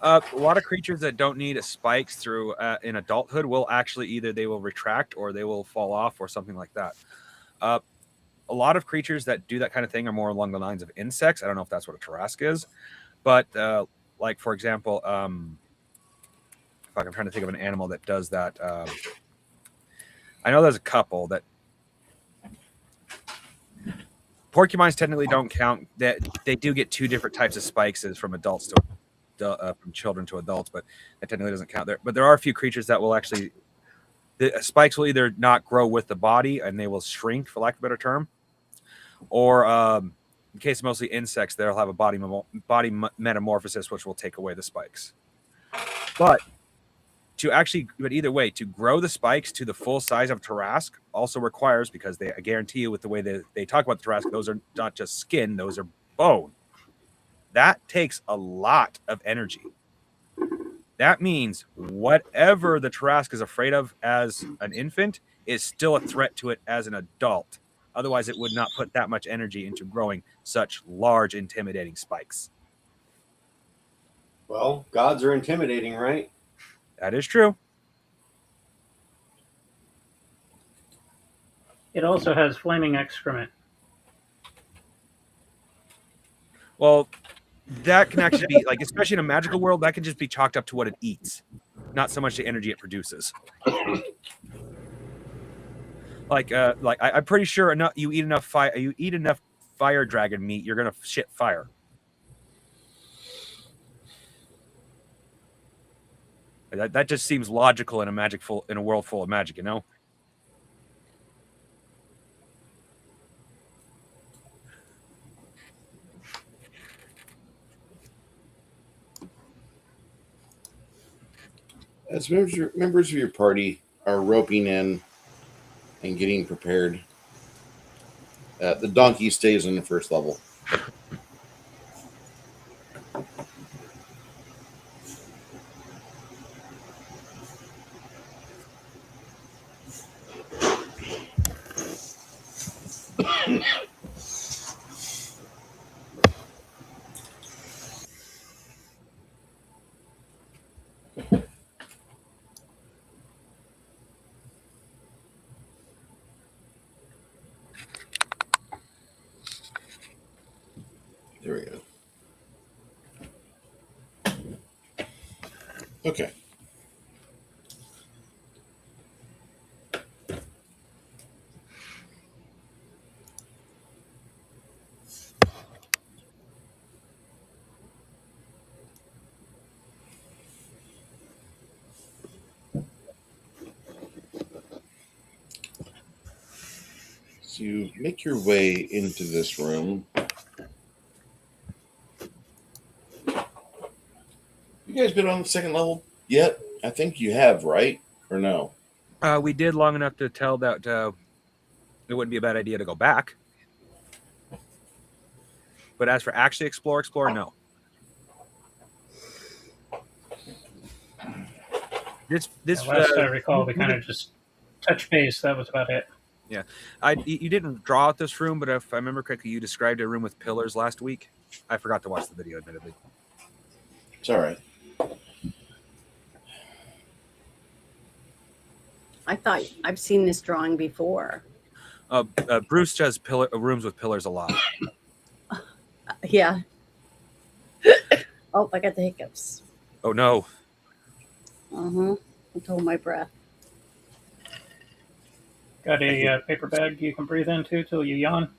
A lot of creatures that don't need spikes through in adulthood will actually either they will retract or they will fall off or something like that. A lot of creatures that do that kind of thing are more along the lines of insects. I don't know if that's what a Tarask is, but like for example, I'm trying to think of an animal that does that. I know there's a couple that porcupines technically don't count. That they do get two different types of spikes from adults to from children to adults, but that technically doesn't count there. But there are a few creatures that will actually, the spikes will either not grow with the body and they will shrink, for lack of a better term, or in case of mostly insects, they'll have a body metamorphosis, which will take away the spikes. But either way, to grow the spikes to the full size of Tarask also requires, because I guarantee you with the way they talk about the Tarask, those are not just skin, those are bone. That takes a lot of energy. That means whatever the Tarask is afraid of as an infant is still a threat to it as an adult. Otherwise, it would not put that much energy into growing such large, intimidating spikes. Well, gods are intimidating, right? That is true. It also has flaming excrement. Well, that can actually be, like, especially in a magical world, that can just be chalked up to what it eats, not so much the energy it produces. I'm pretty sure you eat enough fire dragon meat, you're gonna shit fire. That just seems logical in a world full of magic, you know. As members of your party are roping in and getting prepared. The donkey stays in the first level. There we go. Okay. So you make your way into this room. You guys been on the second level yet? I think you have, right? Or no? We did long enough to tell that it wouldn't be a bad idea to go back. But as for actually explore, no. This Last I recall, we kind of just touch base. That was about it. Yeah, you didn't draw out this room, but if I remember correctly, you described a room with pillars last week. I forgot to watch the video, admittedly. It's all right. I thought I've seen this drawing before. Bruce does rooms with pillars a lot. Yeah. Oh, I got the hiccups. Oh no! I hold my breath. Got a paper bag you can breathe into till you yawn.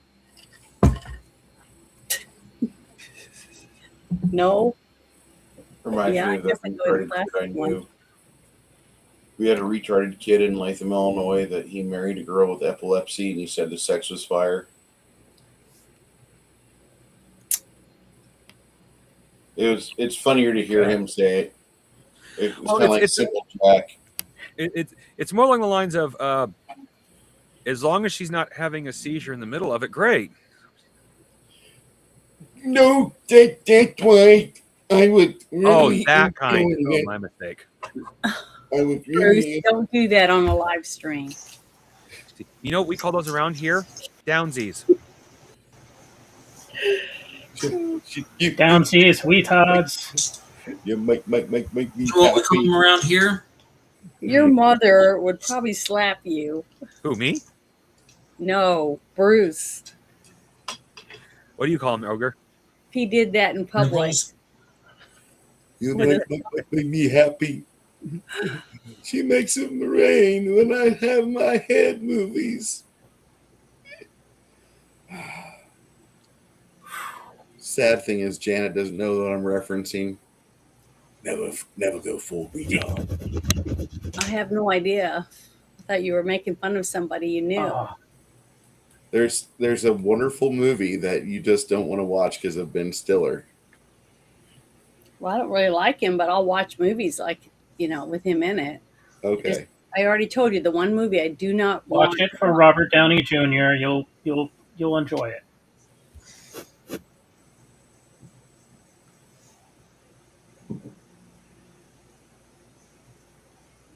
No. Reminds Yeah, me I of the guess I go with retarded kid I last one. knew. We had a retarded kid in Latham, Illinois, that he married a girl with epilepsy, and he said the sex was fire. It's funnier to hear him say it. It's Well, kind of like Simple Jack. It's more along the lines of as long as she's not having a seizure in the middle of it, great. No, that's why I would really that kind. enjoy it. My mistake. I would Bruce, really. don't do that on a live stream. You know what we call those around here? Downsies. Downsies, weetods. You make me So what we call happy. them around here? Your mother would probably slap you. Who, me? No, Bruce. What do you call him, Ogre? If he did that in public. Nipples. You make me happy. She makes it rain when I have my head movies. Sad thing is, Janet doesn't know that I'm referencing. Never go full retard. I have no idea. I thought you were making fun of somebody you knew. Oh, There's a wonderful movie that you just don't want to watch because of Ben Stiller. Well, I don't really like him, but I'll watch movies like, with him in it. Okay. I already told you the one movie I do not watch watch. it for Robert Downey Jr. You'll enjoy it.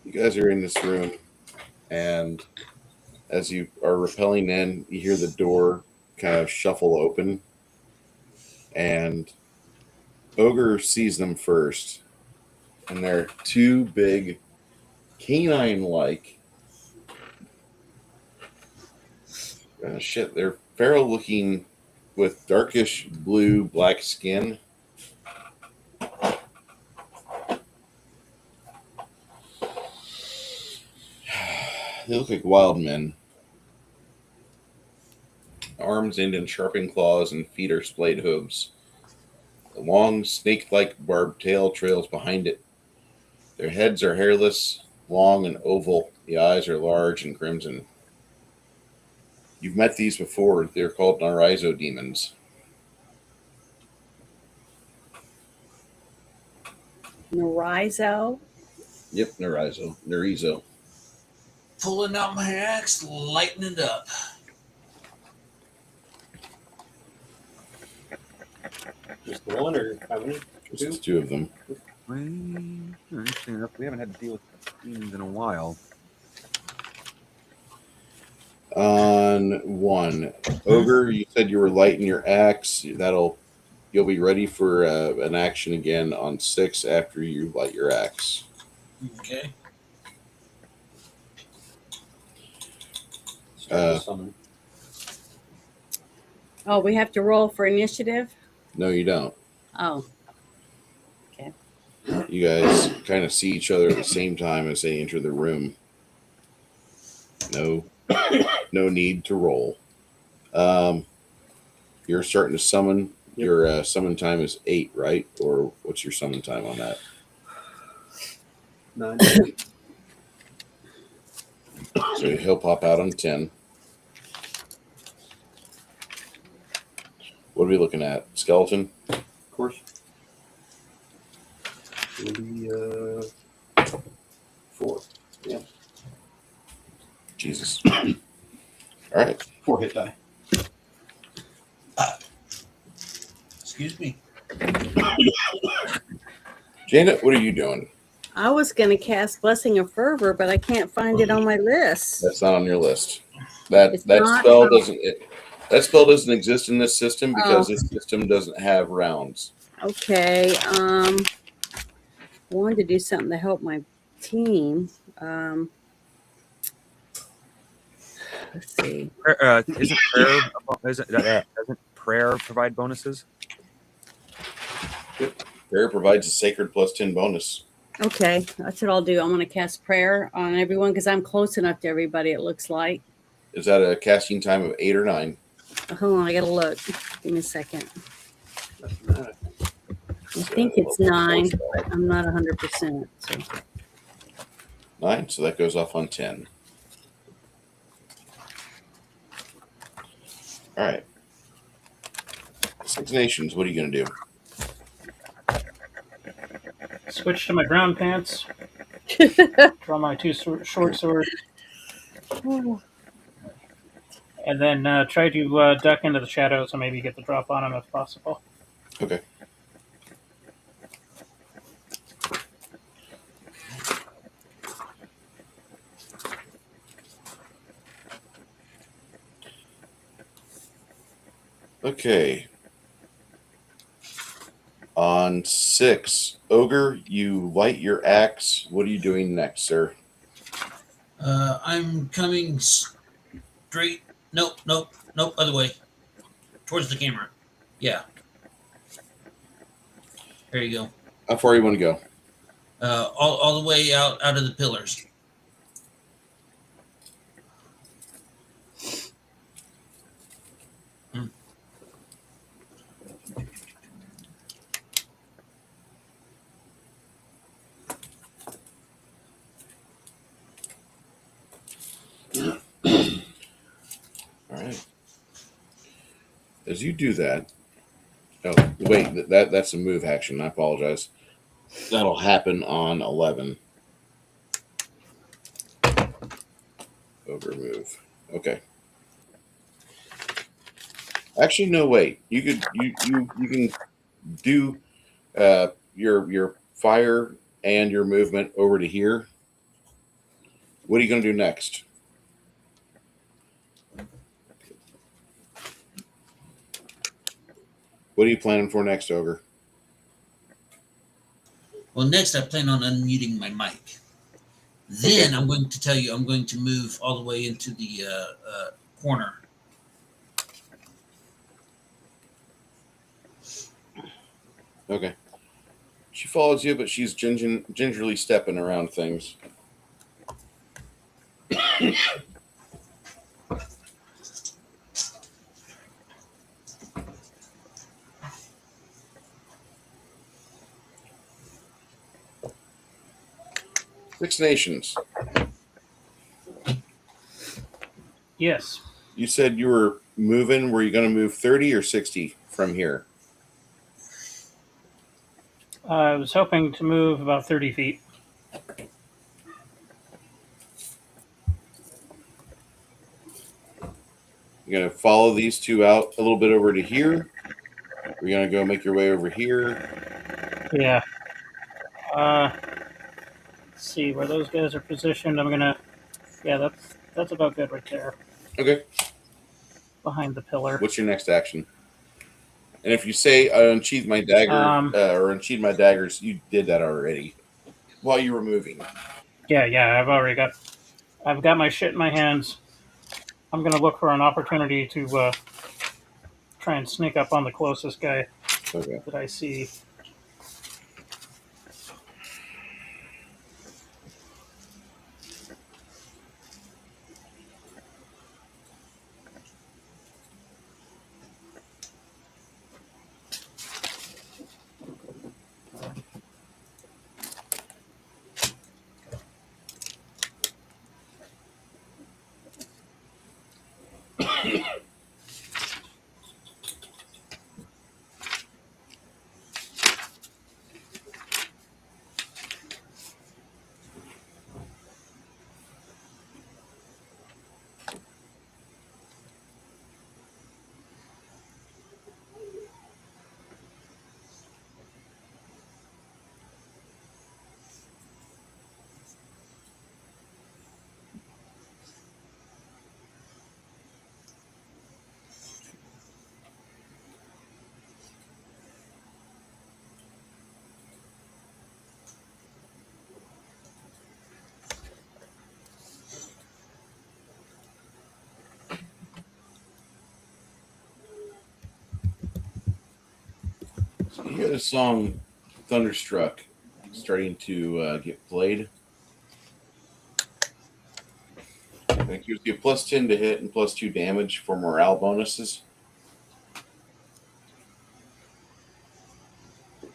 You guys are in this room, and as you are rappelling in, you hear the door kind of shuffle open, and Ogre sees them first, and they're two big canine-like. They're feral-looking with darkish blue, black skin. They look like wild men. Arms end in sharpened claws and feet are splayed hooves. The long, snake-like barbed tail trails behind it. Their heads are hairless, long and oval. The eyes are large and crimson. You've met these before. They're called Narizo demons. Narizo. Yep, Narizo. pulling out my axe, lighting it up. Just the one or how many? Just two of them. Interesting enough, we haven't had to deal with fiends in a while. On 1, Ogre, you said you were lighting your axe. You'll be ready for an action again on 6 after you light your axe. Okay. Summon. Oh, we have to roll for initiative? No, you don't. Oh, You guys kind of see each other at the same time as they enter the room. No need to roll. You're starting to summon. Yep. Your summon time is 8, right? Or what's your summon time on that? 9. So he'll pop out on 10. What are we looking at? Skeleton? Of course. It'll be 4. Yeah. Jesus. All right. 4 hit die. Excuse me. Janet, what are you doing? I was going to cast Blessing of Fervor, but I can't find it on my list. That's not on your list. That It's not? spell that spell doesn't exist in this system because this system doesn't have rounds. Okay. I wanted to do something to help my team. Let's see. Doesn't prayer provide bonuses? Prayer provides a sacred plus 10 bonus. Okay, that's what I'll do. I'm going to cast prayer on everyone because I'm close enough to everybody, it looks like. Is that a casting time of 8 or 9? Hold on, I got to look. Give me a second. I think it's 9, but I'm not 100%. So. 9, so that goes off on 10. All right. 6 Nations, what are you going to do? Switch to my brown pants. Draw my 2 short swords. And then try to duck into the shadows and maybe get the drop on him if possible. Okay. Okay. On 6, Ogre, you light your axe. What are you doing next, sir? I'm coming straight. Nope. Other way. Towards the camera. Yeah. There you go. How far you want to go? All the way out of the pillars. All right. As you do that, oh wait, that's a move action. I apologize. That'll happen on 11. Ogre move. Okay. Actually, no. Wait. You can do your fire and your movement over to here. What are you going to do next? What are you planning for next, Ogre? Well, next I plan on unmuting my mic. Then I'm going to tell you I'm going to move all the way into the corner. Okay. She follows you, but she's gingerly stepping around things. Six Nations. Yes. You said you were moving. Were you going to move 30 or 60 from here? I was hoping to move about 30 feet. You're gonna follow these two out a little bit over to here. You're gonna go make your way over here. Yeah. Let's see where those guys are positioned. I'm gonna. Yeah, that's about good right there, Okay. behind the pillar. What's your next action? And if you say I unsheathe my dagger or unsheathe my daggers, you did that already while you were moving. Yeah. I've got my shit in my hands. I'm gonna look for an opportunity to try and sneak up on the closest guy Okay. that I see. So you hear the song Thunderstruck starting to get played. It gives you +10 to hit and +2 damage for morale bonuses.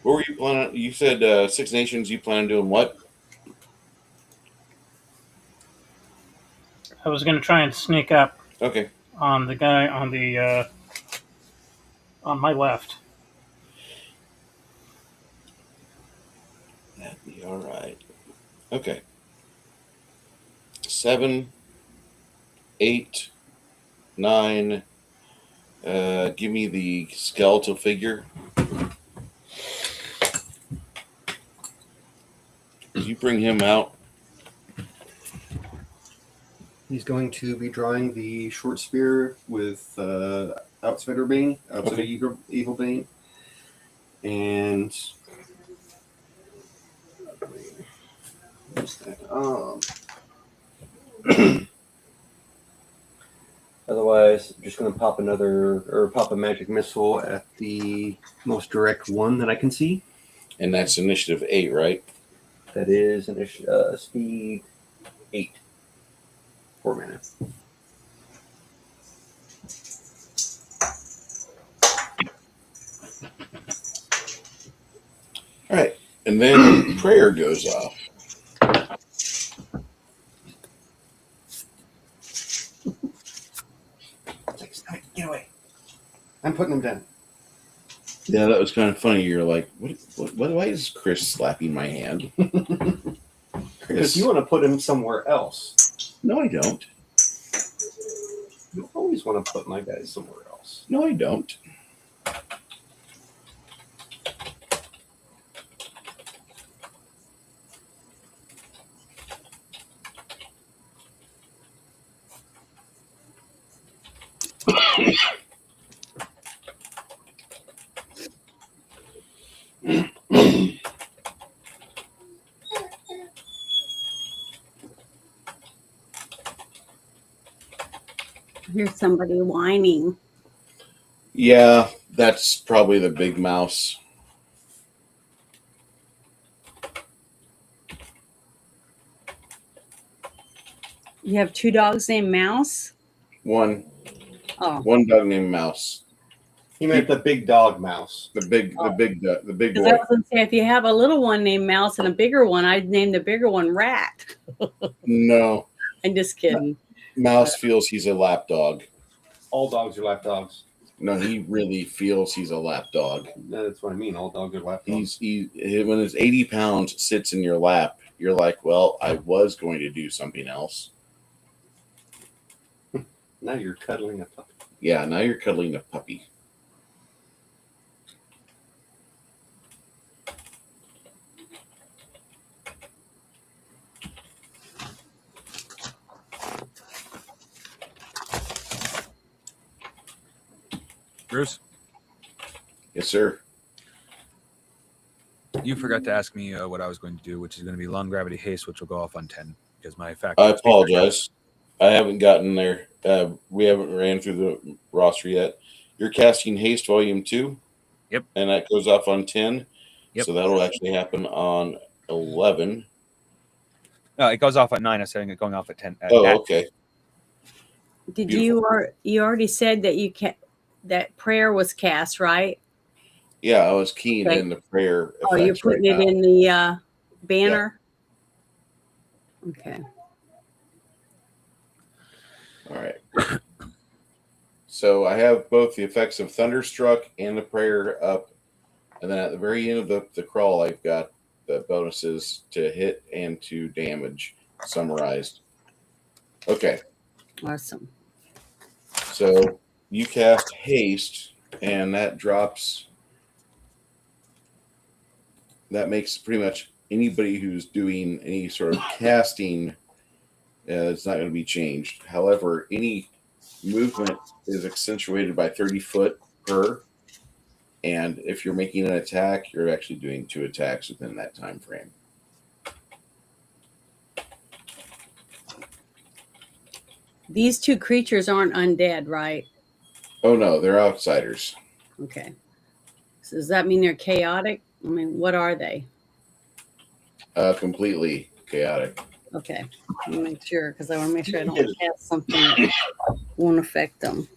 What were you planning? You said Six Nations. You plan on doing what? I was gonna try and sneak up Okay. on the guy on my left. That'd be all right. Okay. 7, 8, 9. Give me the skeletal figure. You bring him out. He's going to be drawing the short spear with Outsider Bane, Outsider Evil Bane, and what's that? Otherwise, I'm just going to pop a magic missile at the most direct one that I can see. And that's initiative 8, right? That is speed 8. 4 mana. All right. And then prayer goes off. Get away. I'm putting him down. Yeah, that was kind of funny. You're like, why is Chris slapping my hand? Because you want to put him somewhere else. No, I don't. You always want to put my guys somewhere else. No, I don't. Here's somebody whining. Yeah, that's probably the big mouse. You have 2 dogs named Mouse? One Oh. dog named Mouse. He meant the big dog mouse. The big Oh. boy. Because I was going to say, if you have a little one named Mouse and a bigger one, I'd name the bigger one Rat. No, I'm just kidding. Mouse feels he's a lap dog. All dogs are lap dogs. No, he really feels he's a lap dog. That's what I mean. All dogs are lap dogs. When his 80 pounds sits in your lap, you're like, well, I was going to do something else. Now you're cuddling a puppy. Yeah, now you're cuddling a puppy. Bruce, Yes, sir. you forgot to ask me what I was going to do, which is going to be long gravity haste, which will go off on 10 because my factor. I apologize. I haven't gotten there. We haven't ran through the roster yet. You're casting Haste Volume 2. Yep. And that goes off on 10. Yep. So that'll actually happen on 11. No, it goes off at 9. I'm saying it going off at 10. Okay. Did Beautiful. you already said that that prayer was cast, right? Yeah, I was keying Okay. in the prayer Oh, you're effects right putting it now. in the banner? Okay. All right. So I have both the effects of Thunderstruck and the prayer up. And then at the very end of the crawl, I've got the bonuses to hit and to damage summarized. Okay. Awesome. So you cast Haste, and that drops. That makes pretty much anybody who's doing any sort of casting, it's not going to be changed. However, any movement is accentuated by 30 foot per. And if you're making an attack, you're actually doing 2 attacks within that time frame. These 2 creatures aren't undead, right? Oh no, they're outsiders. Okay. So does that mean they're chaotic? I mean, what are they? Completely chaotic. Okay. Let me make sure, because I want to make sure I don't cast something that won't affect them.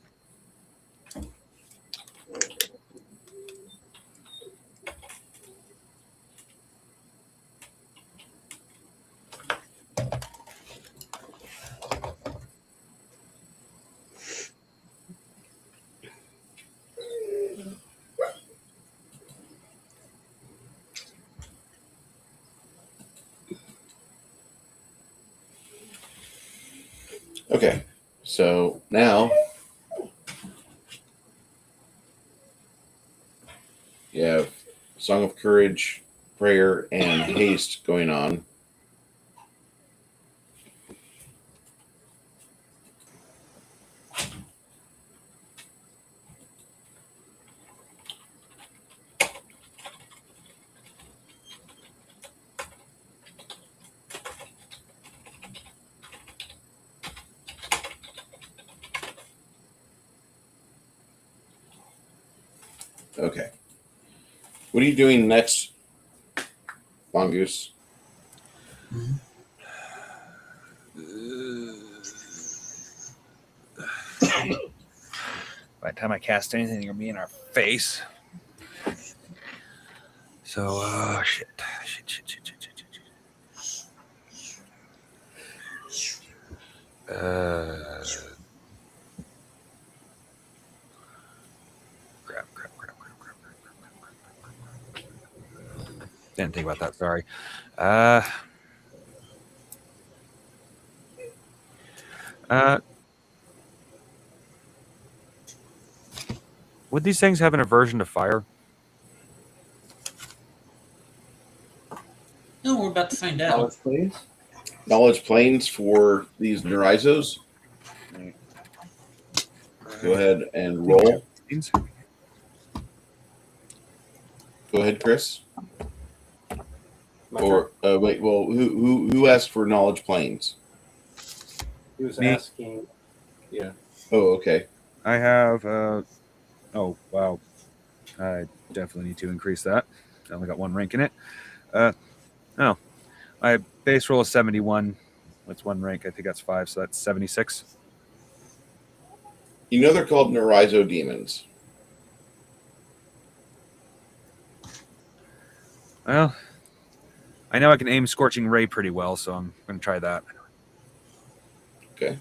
Okay, so now you have Song of Courage, Prayer, and Haste going on. Okay. What are you doing next, Mongoose? By the time I cast anything, you're be in our face. So, shit. Crap. Didn't think about that. Sorry. Would these things have an aversion to fire? No, we're about to find out. Knowledge, please. Knowledge planes for these Neurizos. Go ahead and roll. Go ahead, Chris. My Or wait, well, who asked for knowledge planes? He was Me. asking. Yeah. Oh, okay. I have. Oh wow, I definitely need to increase that. I only got 1 rank in it. My base roll is 71. That's 1 rank. I think that's 5, so that's 76. You know they're called Neurizo demons. Well, I know I can aim Scorching Ray pretty well, so I'm going to try that. Okay.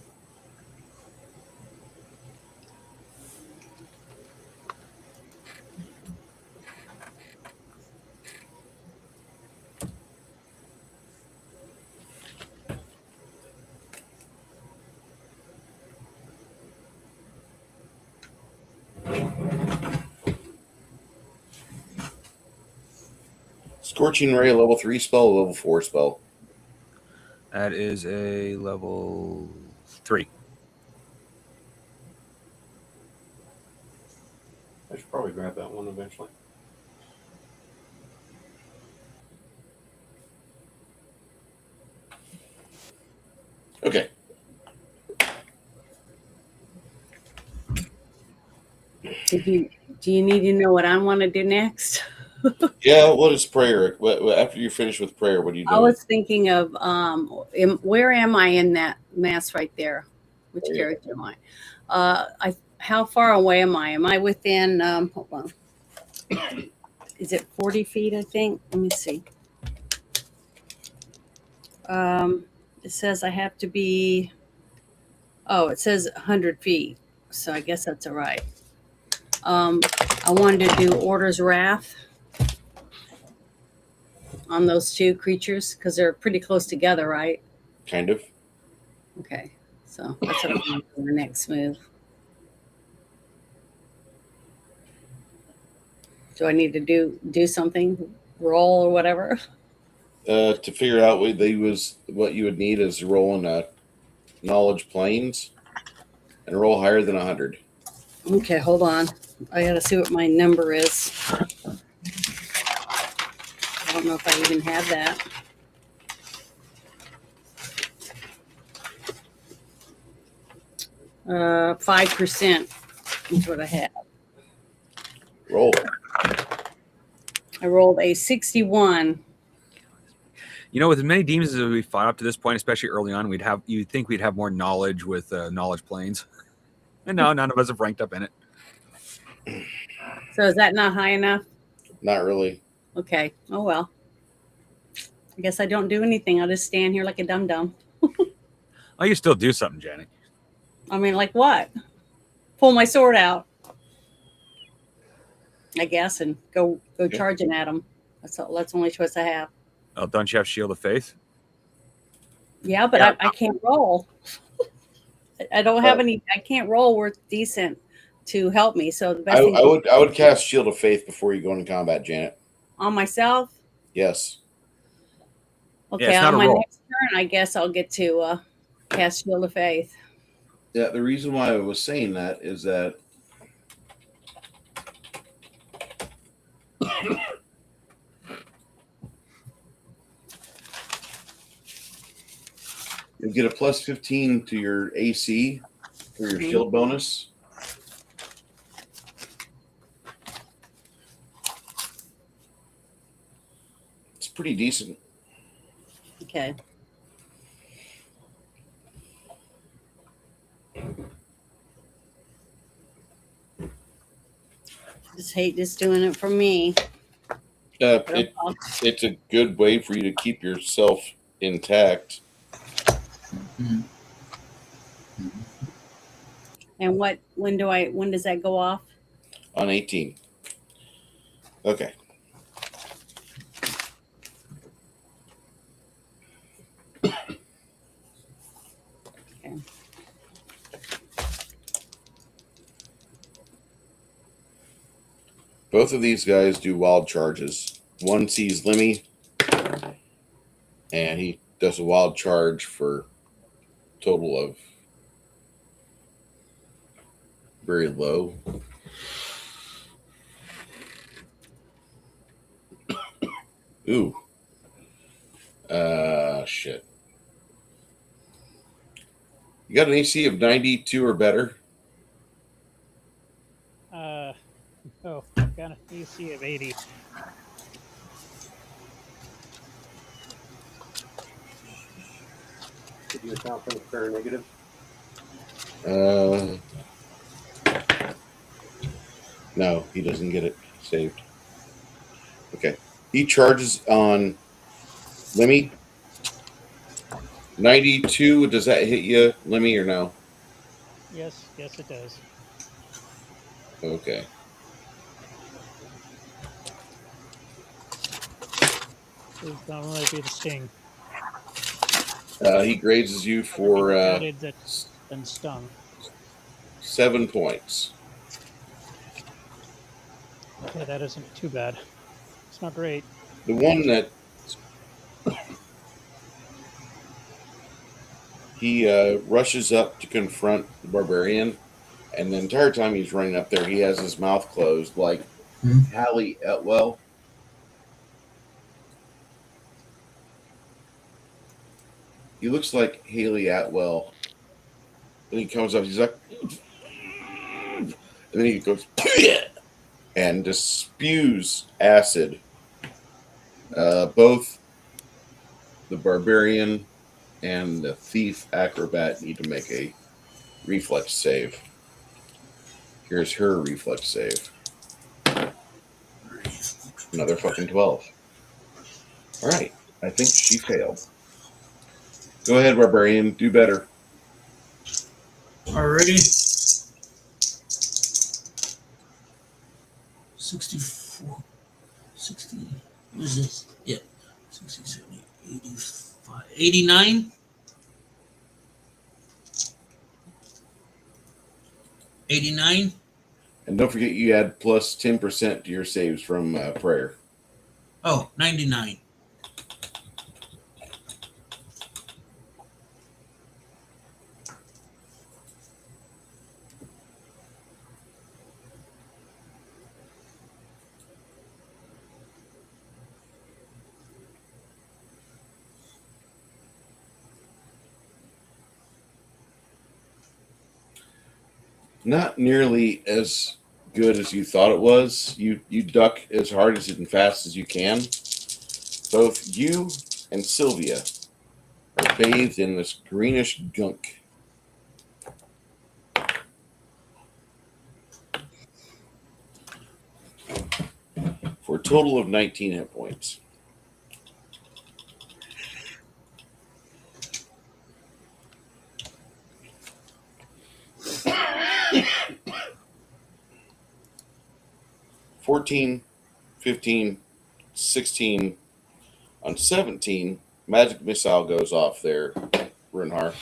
Scorching Ray, level 3 spell, level 4 spell. That is a level 3. I should probably grab that one eventually. Okay. Do you need to know what I want to do next? Yeah, what is prayer? After you finish with prayer, what do you do? I was thinking of where am I in that mass right there? Which There you character am I? How far away am I? Am I within? Hold on. Is it 40 feet? I think. Let me see. It says I have to be. Oh, it says 100 feet. So I guess that's all right. I wanted to do Order's Wrath on those two creatures because they're pretty close together, right? Kind of. Okay, so that's what I'm going to do the next move. Do I need to do something, roll or whatever? To figure out what you would need is rolling knowledge planes and roll higher than 100. Okay, hold on. I got to see what my number is. I don't know if I even have that. Uh, 5% is what I have. Roll. I rolled a 61. You know, with as many demons as we fought up to this point, especially early on, you'd think we'd have more knowledge with knowledge planes. And no, none of us have ranked up in it. So is that not high enough? Not really. Okay. Oh well. I guess I don't do anything. I'll just stand here like a dum-dum. Oh, you still do something, Jenny. I mean, like what? Pull my sword out, I guess, and go charging at them. That's the only choice I have. Oh, don't you have Shield of Faith? Yeah, but Yeah. I can't roll. I don't have any. I can't roll worth decent to help me. So the best thing I would cast Shield of Faith before you go into combat, Janet. on myself. Yes. Okay, it's not on a my roll. next turn, I guess I'll get to cast Shield of Faith. Yeah, the reason why I was saying that is that you get a plus 15 to your AC for your shield bonus. It's pretty decent. Okay. Just hate just doing it for me. It's a good way for you to keep yourself intact. And when does that go off? On 18. Okay. Okay. Both of these guys do wild charges. One sees Lemmy, and he does a wild charge for a total of very low. Ooh. Shit. You got an AC of 92 or better? Got an AC of 80. Did you account for the prayer negative? No, he doesn't get it saved. Okay. He charges on Lemmy. 92, does that hit you, Lemmy, or no? Yes, it does. Okay. It's not really be the sting. He grazes you for That's been stung. 7 points. Okay, that isn't too bad. It's not great. The one that he rushes up to confront the barbarian, and the entire time he's running up there, he has his mouth closed, like Hallie Etwell. He looks like Haley Atwell. Then he comes up, he's like, and then he goes, and just spews acid. Both the barbarian and the thief acrobat need to make a reflex save. Here's her reflex save. Another fucking 12. All right. I think she failed. Go ahead, barbarian. Do better. Already. 64. 60. What is this? Yeah. 60, 70, 85. 89? 89? And don't forget you add plus 10% to your saves from prayer. Oh, 99. Not nearly as good as you thought it was. You duck as hard as and fast as you can. Both you and Sylvia are bathed in this greenish gunk. For a total of 19 hit points. $14, 15, 16. On 17, magic missile goes off there, Runhar.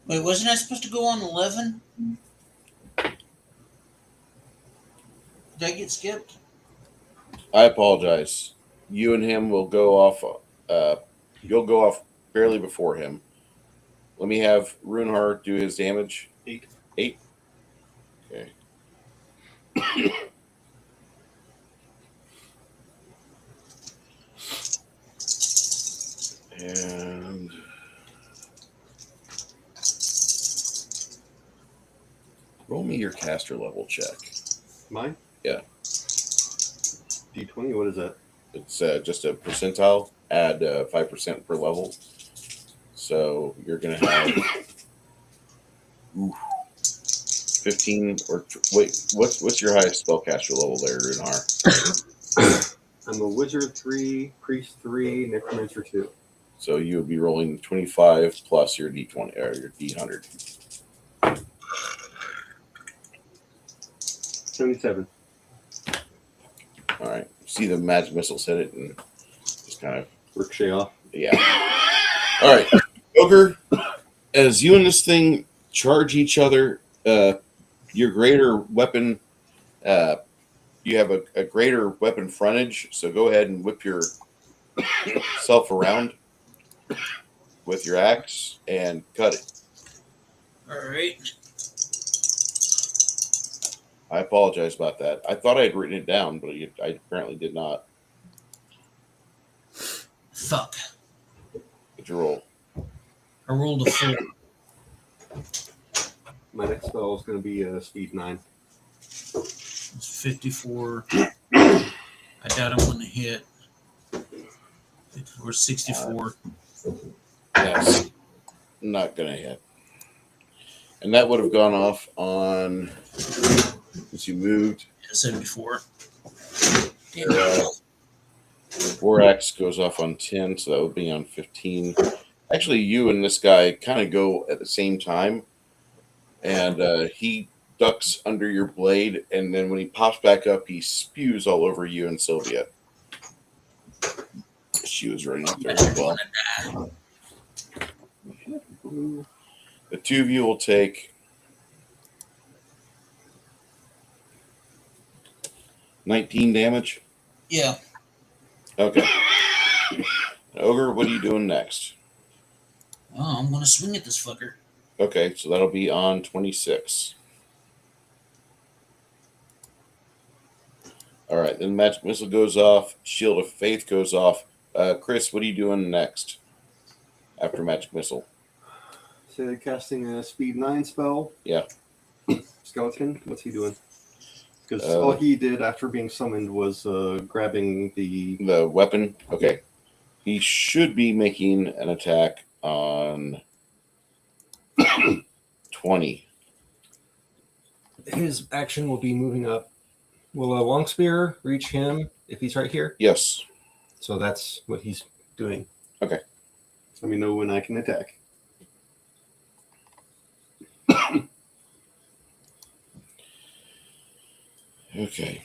Wait, wasn't I supposed to go on 11? Did I get skipped? I apologize. You and him will go off. You'll go off barely before him. Let me have Runhar do his damage. 8. 8. Okay. And roll me your caster level check. Mine? Yeah. D20, what is that? It's just a percentile. Add 5% per level. So you're going to have 15 or wait. What's your highest spellcaster level there, Runhar? I'm a wizard 3, priest 3, necromancer 2. So you would be rolling 25 plus your D20 or your D100. 77. All right. See the magic missiles hit it and just kind of Ricochet off. yeah. All right, Ogre. As you and this thing charge each other, your greater weapon. You have a greater weapon frontage, so go ahead and whip yourself around with your axe and cut it. Alright. I apologize about that. I thought I had written it down, but I apparently did not. Fuck. What'd you roll? I rolled a 4. My next spell is going to be speed 9. It's 54. I doubt I'm going to hit. 54, 64. That's not going to hit. And that would have gone off on, since you moved. 74. Borax goes off on 10, so that would be on 15. Actually, you and this guy kind of go at the same time. And he ducks under your blade, and then when he pops back up, he spews all over you and Sylvia. She was running up there as well. The two of you will take 19 damage. Yeah. Okay. Ogre, what are you doing next? Oh, I'm gonna swing at this fucker. Okay, so that'll be on 26. All right, then magic missile goes off. Shield of Faith goes off. Chris, what are you doing next after magic missile? So they're casting a speed 9 spell. Yeah. Skeleton, what's he doing? Because all he did after being summoned was grabbing the weapon. Okay, he should be making an attack on 20. His action will be moving up. Will a long spear reach him if he's right here? Yes. So that's what he's doing. Okay. Let me know when I can attack. Okay.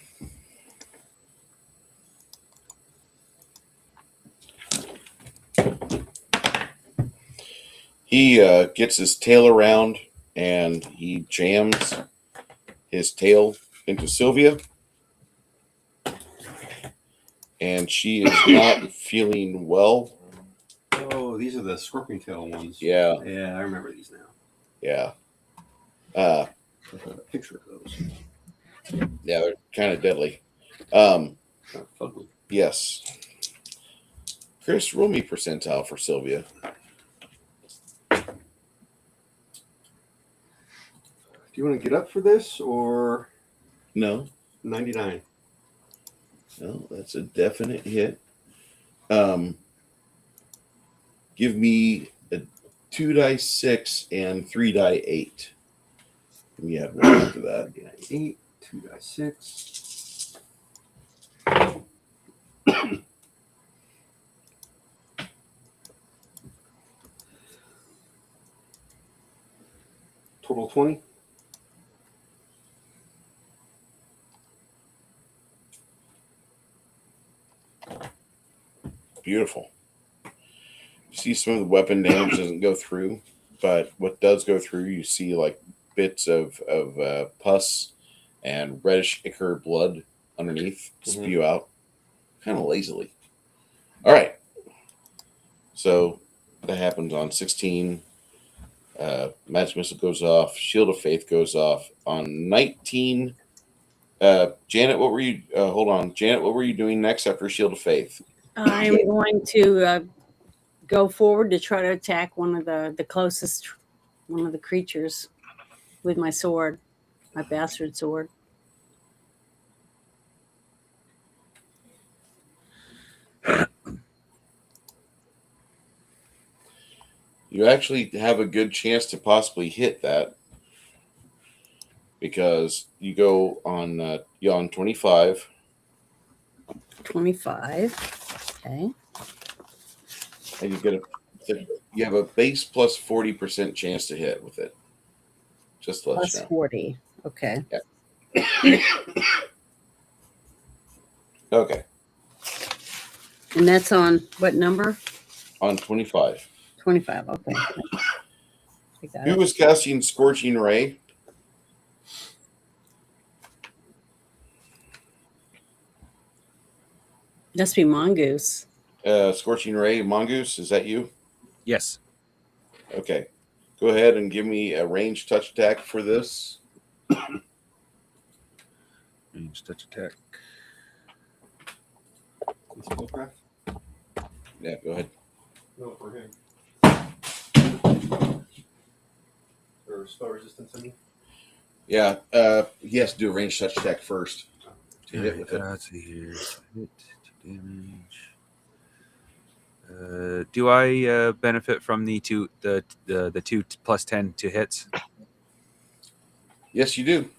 He gets his tail around and he jams his tail into Sylvia. And she is not feeling well. Oh, these are the scorpion tail ones. Yeah. Yeah, I remember these now. Yeah. I've got a picture of those. Yeah, they're kind of deadly. Ugly. Yes. Chris, roll me percentile for Sylvia. Do you want to get up for this or No. 99? No, that's a definite hit. Give me a 2 die 6 and 3 die 8. We have one after that. 8, 2 die 6. Total 20. Beautiful. You see some of the weapon damage doesn't go through, but what does go through, you see like bits of pus and reddish ichor blood underneath spew out kind of lazily. All right. So that happens on 16. Magic missile goes off. Shield of Faith goes off on 19. Janet, what were you? Hold on, Janet, what were you doing next after Shield of Faith? I'm going to go forward to try to attack one of the closest, one of the creatures with my sword, my bastard sword. You actually have a good chance to possibly hit that because you go on you're on 25. 25. Okay. And you have a base plus 40% chance to hit with it. Just to let Plus you know. 40. Okay. Yeah. Okay. And that's on what number? On 25. 25. Okay. I got Who it. was casting Scorching Ray? Must be Mongoose. Scorching Ray, Mongoose, is that you? Yes. Okay. Go ahead and give me a ranged touch attack for this. Range touch attack. Spellcraft? Yeah, go ahead. No, we're good. Or spell resistance, I mean? Yeah, he has to do a ranged touch attack first to hit with it. Let's see here. Hit, 2 damage. Do I benefit from the 2 plus 10 to hits? Yes, you do.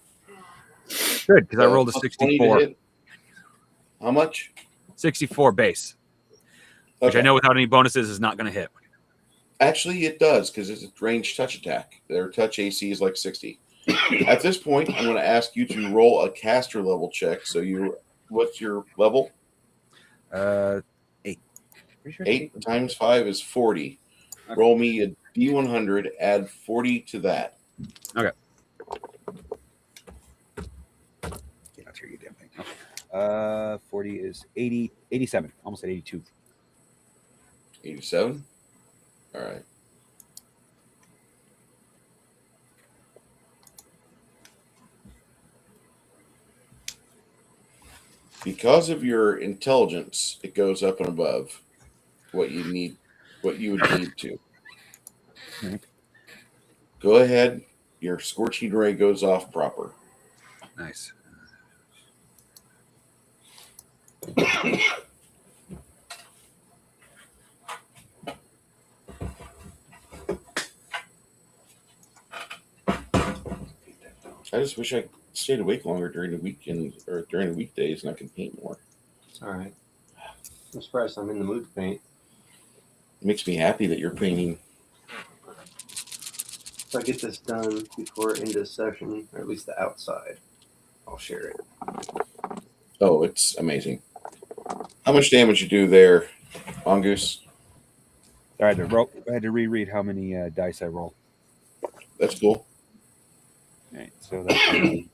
Good, because I rolled a Plus 20 to 64. hit. How much? 64 base, which I know without any bonuses is not going to hit. Actually, it does because it's a ranged touch attack. Their touch AC is like 60. At this point, I'm going to ask you to roll a caster level check. So what's your level? 8. Pretty sure it's 8 times 5 is 40. Okay. Roll me a D100, add 40 to that. Okay. Get out here, you damn thing. Okay. 40 is 80, 87, almost at 82. 87. All right. Because of your intelligence, it goes up and above what you need, what you would need to. Right. Go ahead. Your scorching ray goes off proper. Nice. I just wish I stayed awake longer during the weekend or during the weekdays and I could paint more. It's all right. I'm surprised I'm in the mood to paint. It makes me happy that you're painting. If I get this done before end of session, or at least the outside, I'll share it. Oh, it's amazing. How much damage you do there, Mongoose? I had to reread how many dice I roll. That's cool. All right, so that's all right,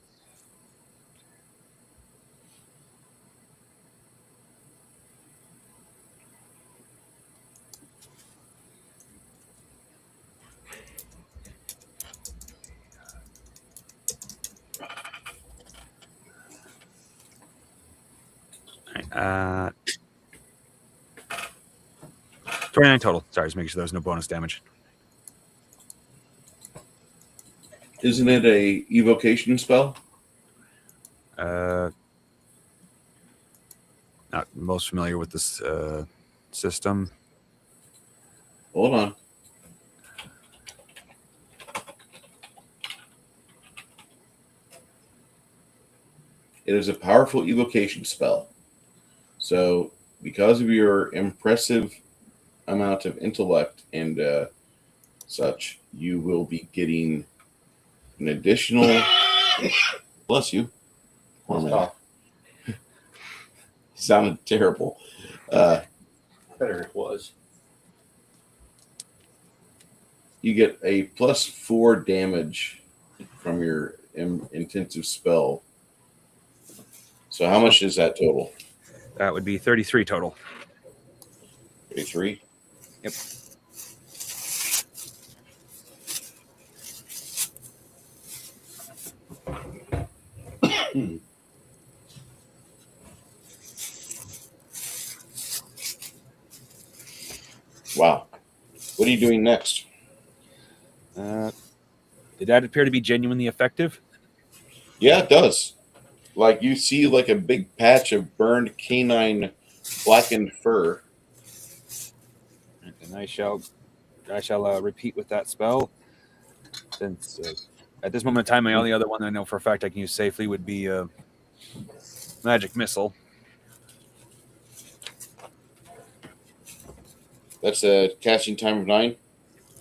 29 total. Sorry, just making sure there's no bonus damage. Isn't it a evocation spell? Not most familiar with this system. Hold on. It is a powerful evocation spell. So, because of your impressive amount of intellect and such, you will be getting an additional. Bless you. Poor man. Sounded terrible. Better it was. You get a +4 damage from your intensive spell. So how much is that total? That would be 33 total. 33? Yep. Wow. What are you doing next? Did that appear to be genuinely effective? Yeah, it does. Like you see like a big patch of burned canine blackened fur. And I shall repeat with that spell. Since at this moment in time, my only other one that I know for a fact I can use safely would be magic missile. That's a casting time of 9.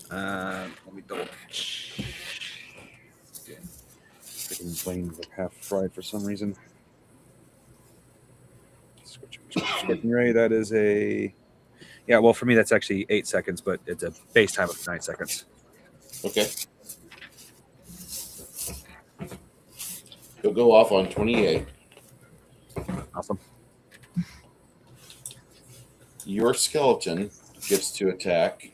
Let me double check. Freaking brain's like half fried for some reason. Scorching ray. That is a well for me that's actually 8 seconds, but it's a base time of 9 seconds. Okay. He'll go off on 28. Awesome. Your skeleton gets to attack.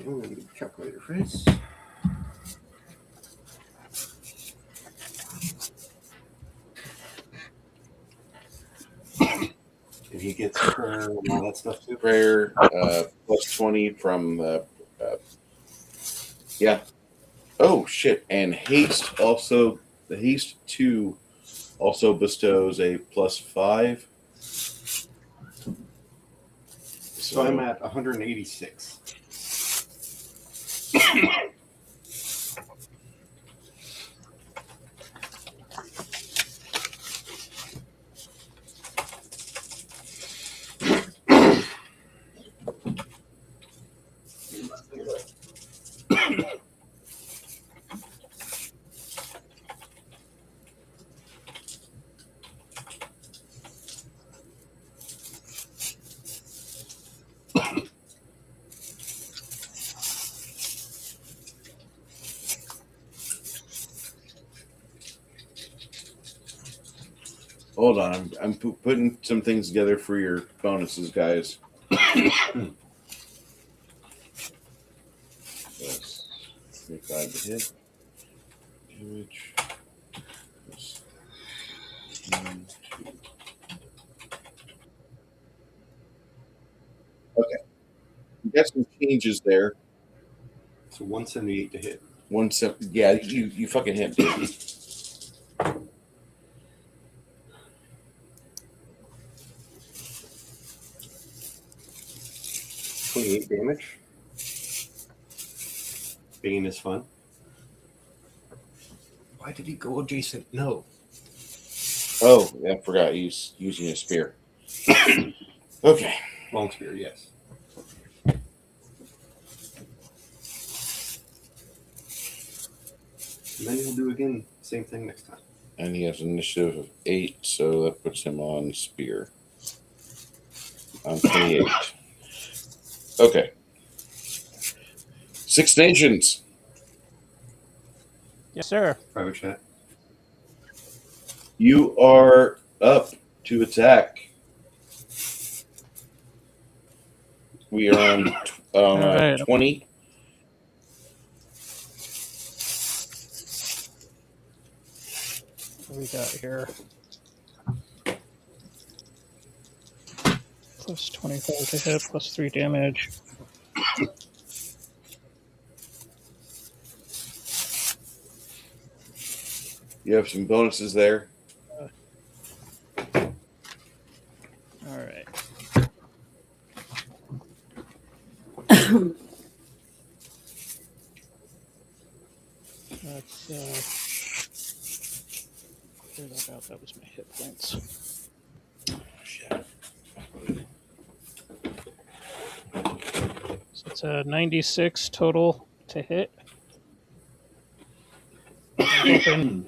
I'm going to get a calculator for this. And he gets prayer and all that stuff too. Prayer +20 from the yeah. Oh shit! And haste also. The haste 2 also bestows a +5. So I'm at 186. Hold on, I'm putting some things together for your bonuses, guys. Yes, 25 to hit. Damage. Plus 1, 2. Okay, you got some changes there. So 178 to hit. 170. Yeah, you fucking hit, dude. $28 damage. Bane is fun. Why did he go adjacent? No. Oh, yeah, I forgot he's using a spear. Okay. Long spear, yes. And then he'll do again, same thing next time. And he has an initiative of 8, so that puts him on spear. On 28. Okay. Six Nations. Yes, sir. Private chat. You are up to attack. We are on All right. 20. What do we got here? Plus 25 to hit, plus 3 damage. You have some bonuses there. All right. Let's clear that out. That was my hit points. Shit. So it's a 96 total to hit. I'm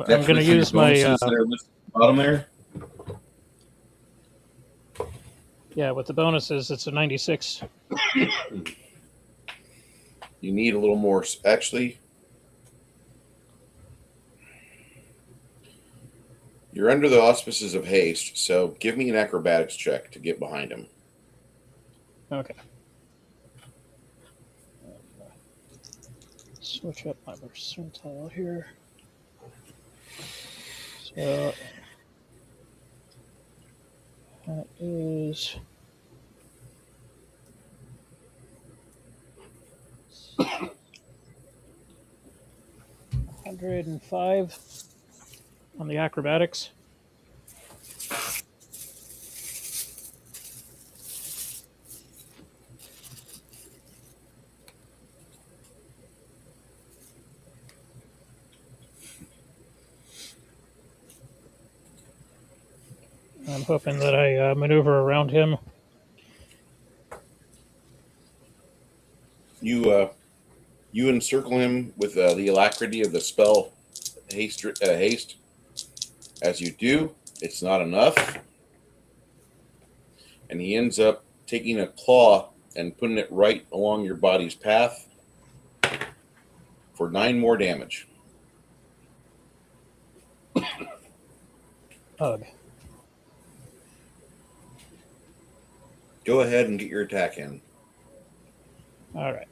going to use my bottom there. yeah. With the bonuses, it's a 96. You need a little more. Actually, you're under the auspices of haste, so give me an acrobatics check to get behind him. Okay. Switch up my percentile here. So that is 105 on the acrobatics. I'm hoping that I maneuver around him. You encircle him with the alacrity of the spell haste. Haste. As you do, it's not enough, and he ends up taking a claw and putting it right along your body's path for 9 more damage. Ugh. Go ahead and get your attack in. All right.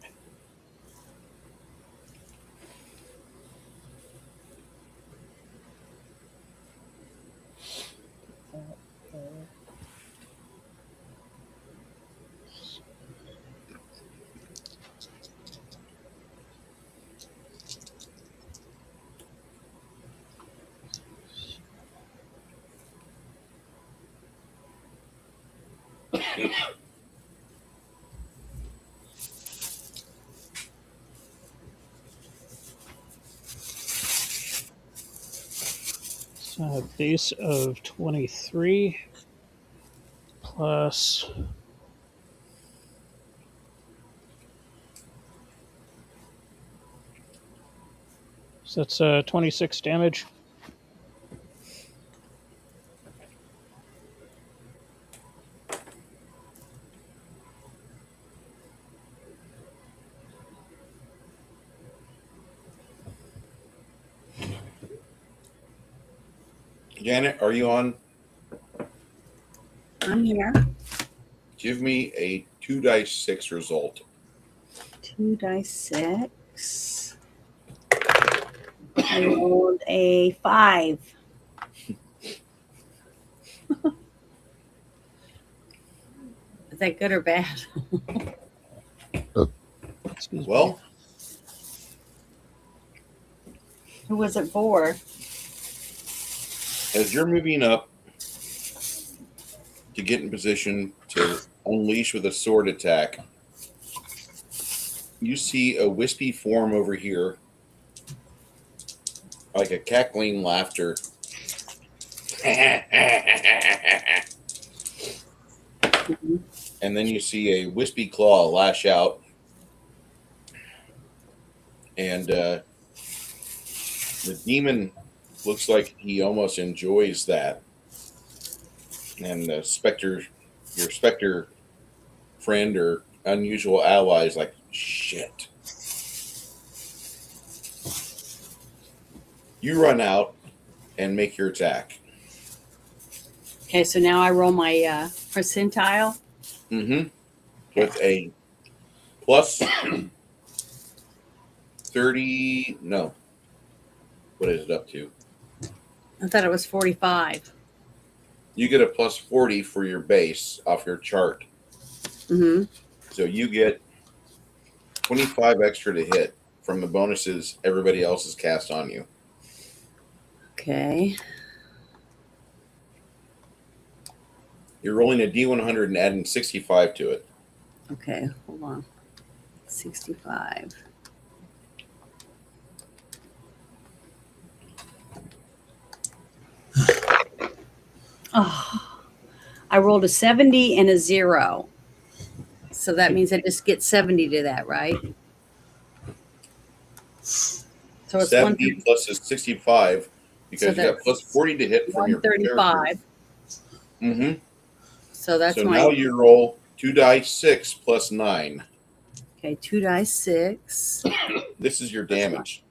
So a base of 23 plus so that's 26 damage. Janet, are you on? I'm here. Give me a 2 dice 6 result. 2 dice 6. I rolled a 5. Is that good or bad? Excuse me. Well, Who was it for? as you're moving up to get in position to unleash with a sword attack, you see a wispy form over here, like a cackling laughter. And then you see a wispy claw lash out, and the demon looks like he almost enjoys that. And the specter, your specter friend or unusual ally is like, shit. You run out and make your attack. Okay, so now I roll my percentile. Mm-hmm. With a plus 30. No. What is it up to? I thought it was 45. You get a plus 40 for your base off your chart. Mm-hmm. So you get 25 extra to hit from the bonuses everybody else has cast on you. Okay. You're rolling a D100 and adding 65 to it. Okay, hold on. 65. Oh, I rolled a 70 and a 0. So that means I just get 70 to that, right? So it's 70 plus is 65 because So you got plus 40 to hit from your character. 135. Mm-hmm. So that's So my now you roll 2 dice 6 plus 9. okay. 2 dice 6. This is your damage.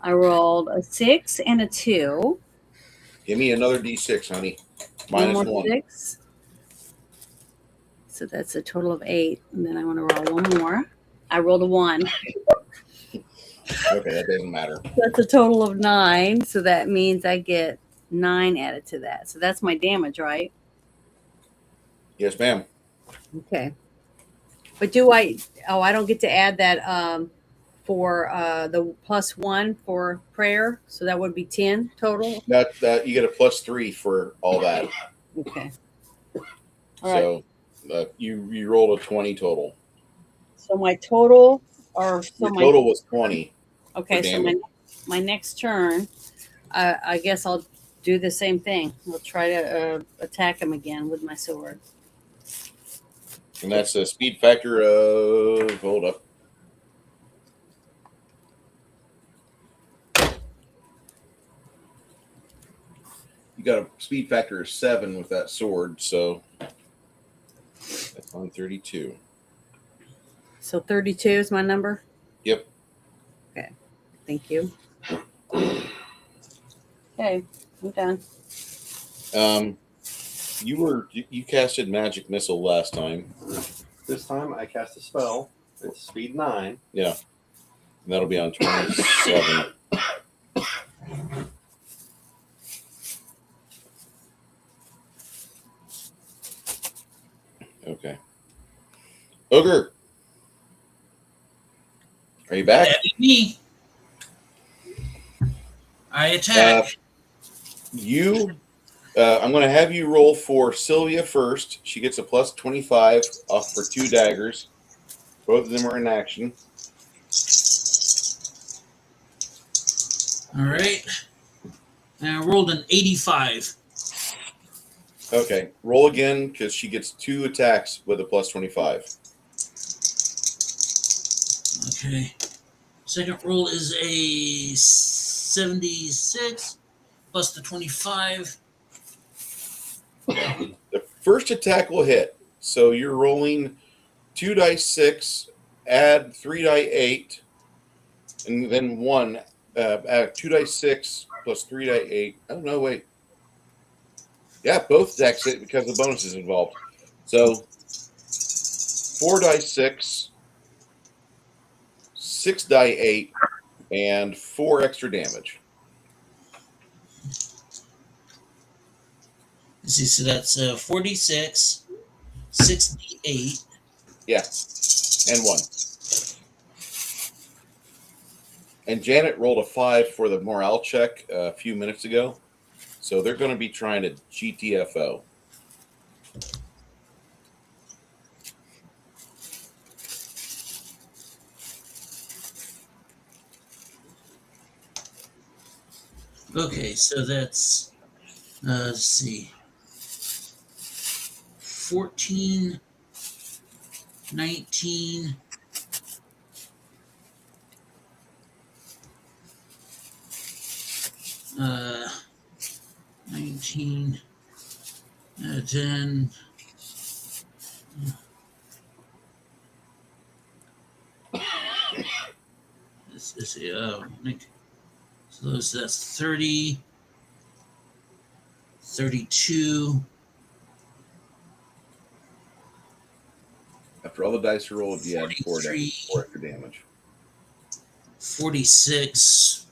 I rolled a 6 and a 2. Give me another D6, honey. One Minus more 1. 6. So that's a total of 8. And then I want to roll one more. I rolled a 1. Okay, that doesn't matter. That's a total of 9. So that means I get 9 added to that. So that's my damage, right? Yes, ma'am. Okay. But I don't get to add that for the plus 1 for prayer. So that would be 10 total. That you get a plus 3 for all that. Okay. All right. So you rolled a 20 total. So my total Your total was 20. okay, for so damage. my next turn, I guess I'll do the same thing. I'll try to attack him again with my sword. And that's a speed factor of, hold up. You got a speed factor of 7 with that sword, so that's on 32. So 32 is my number. Yep. Okay, thank you. Okay, I'm done. You casted magic missile last time. This time I cast a spell. It's speed 9. Yeah. And that'll be on 27. Okay. Ogre. Are you back? That be me. I attack. I'm going to have you roll for Sylvia first. She gets a plus 25 off for 2 daggers. Both of them are in action. All right. And I rolled an 85. Okay. Roll again because she gets 2 attacks with a plus 25. Okay. Second roll is a 76 plus the 25. The first attack will hit. So you're rolling 2 dice 6, add 3 die 8, and then 1. Add 2 dice 6 plus 3d8. Oh, no, wait. Yeah, both decks hit because the bonus is involved. So 4d6, 6d8, and 4 extra damage. Let's see, so that's 46, 6d8. Yeah, and 1. And Janet rolled a 5 for the morale check a few minutes ago. So they're going to be trying to GTFO. Okay, so that's, let's see, 14, 19, uh, 19, 10. Let's see, so that's 30, 32. After all the dice are rolled, you add 4 43. extra damage. 46.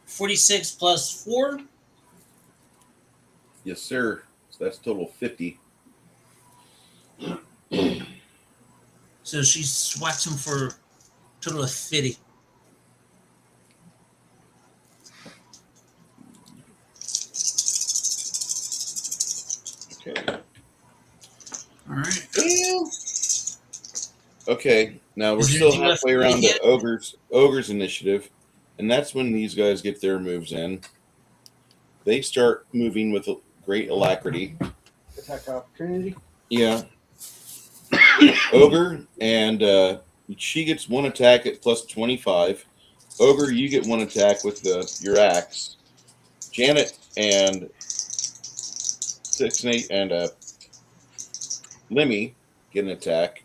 46 plus 4? Yes, sir. So that's total 50. So she swats him for a total of 50. Okay. All right. Well, okay, now we're Is there still anything left halfway to around hit? the ogre's initiative, and that's when these guys get their moves in. They start moving with great alacrity. Attack opportunity. Yeah. Ogre, and she gets 1 attack at plus 25. Ogre, you get 1 attack with your axe. Janet and 6 and 8 and Lemmy get an attack.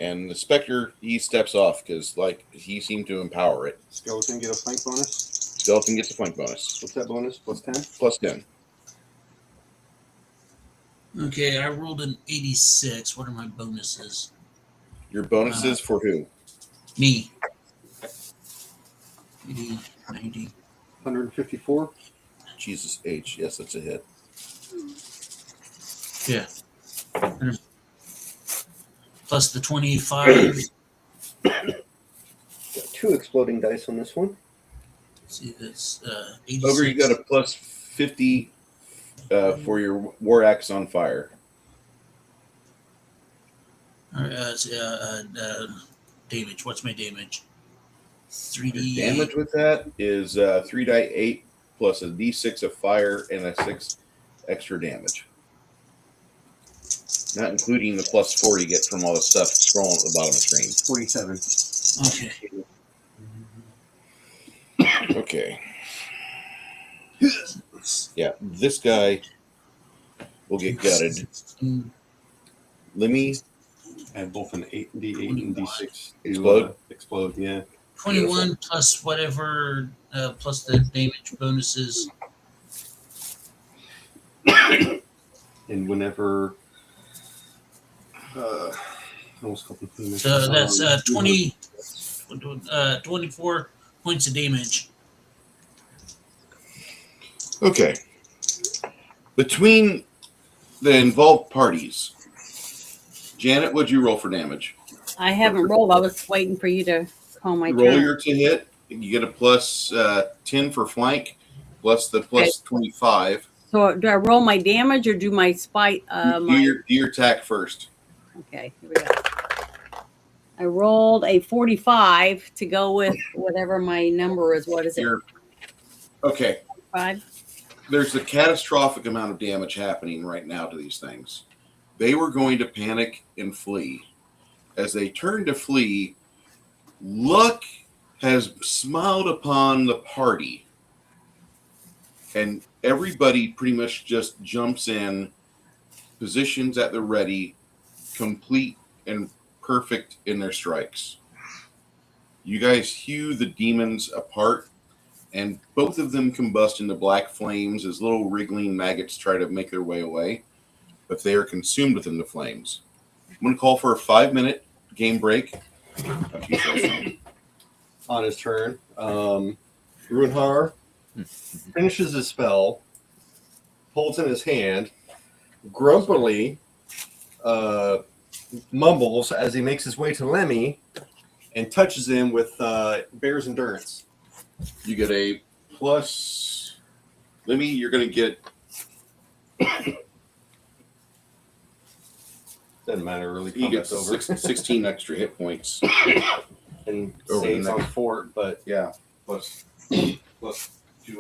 And the Spectre, he steps off because he seemed to empower it. Skeleton get a flank bonus. Skeleton gets a flank bonus. What's that bonus? Plus 10? Plus 10. Okay, I rolled an 86. What are my bonuses? Your bonuses for who? Me. 80, 90. 154. Jesus H. Yes, that's a hit. Yeah. Plus the 25. Got 2 exploding dice on this one. See, that's 86. Ogre, you got a plus 50 for your war axe on fire. All right, damage. What's my damage? 3d. Your damage with that is 3d8 plus a d6 of fire and a 6 extra damage. Not including the plus 4 you get from all the stuff scrolling at the bottom of the screen. 47. Okay. Okay. Yeah, this guy will get gutted. Lemmy, And both an 8d8 and d6 Explode? Explode, yeah. 21 plus whatever, plus the damage bonuses. And whenever almost called them So that's 24 points of damage. okay. Between the involved parties, Janet, what'd you roll for damage? I haven't rolled. I was waiting for you to call my Roll turn. your to hit. You get a plus 10 for flank, plus the plus 25. So do I roll my damage or do my spite? Do your attack first. Okay, here we go. I rolled a 45 to go with whatever my number is. What is it? Okay. 5? There's a catastrophic amount of damage happening right now to these things. They were going to panic and flee. As they turn to flee, luck has smiled upon the party. And everybody pretty much just jumps in, positions at the ready, complete and perfect in their strikes. You guys hew the demons apart, and both of them combust into black flames as little wriggling maggots try to make their way away, but they are consumed within the flames. I'm going to call for a 5-minute game break. On his turn, Runhar finishes his spell, holds in his hand, grumpily mumbles as he makes his way to Lemmy and touches him with Bear's Endurance. You get a plus. Lemmy, you're going to get. Doesn't matter really. You get Combat's over. 16 extra hit points. And Over saves the on next- fort, but Yeah, plus 2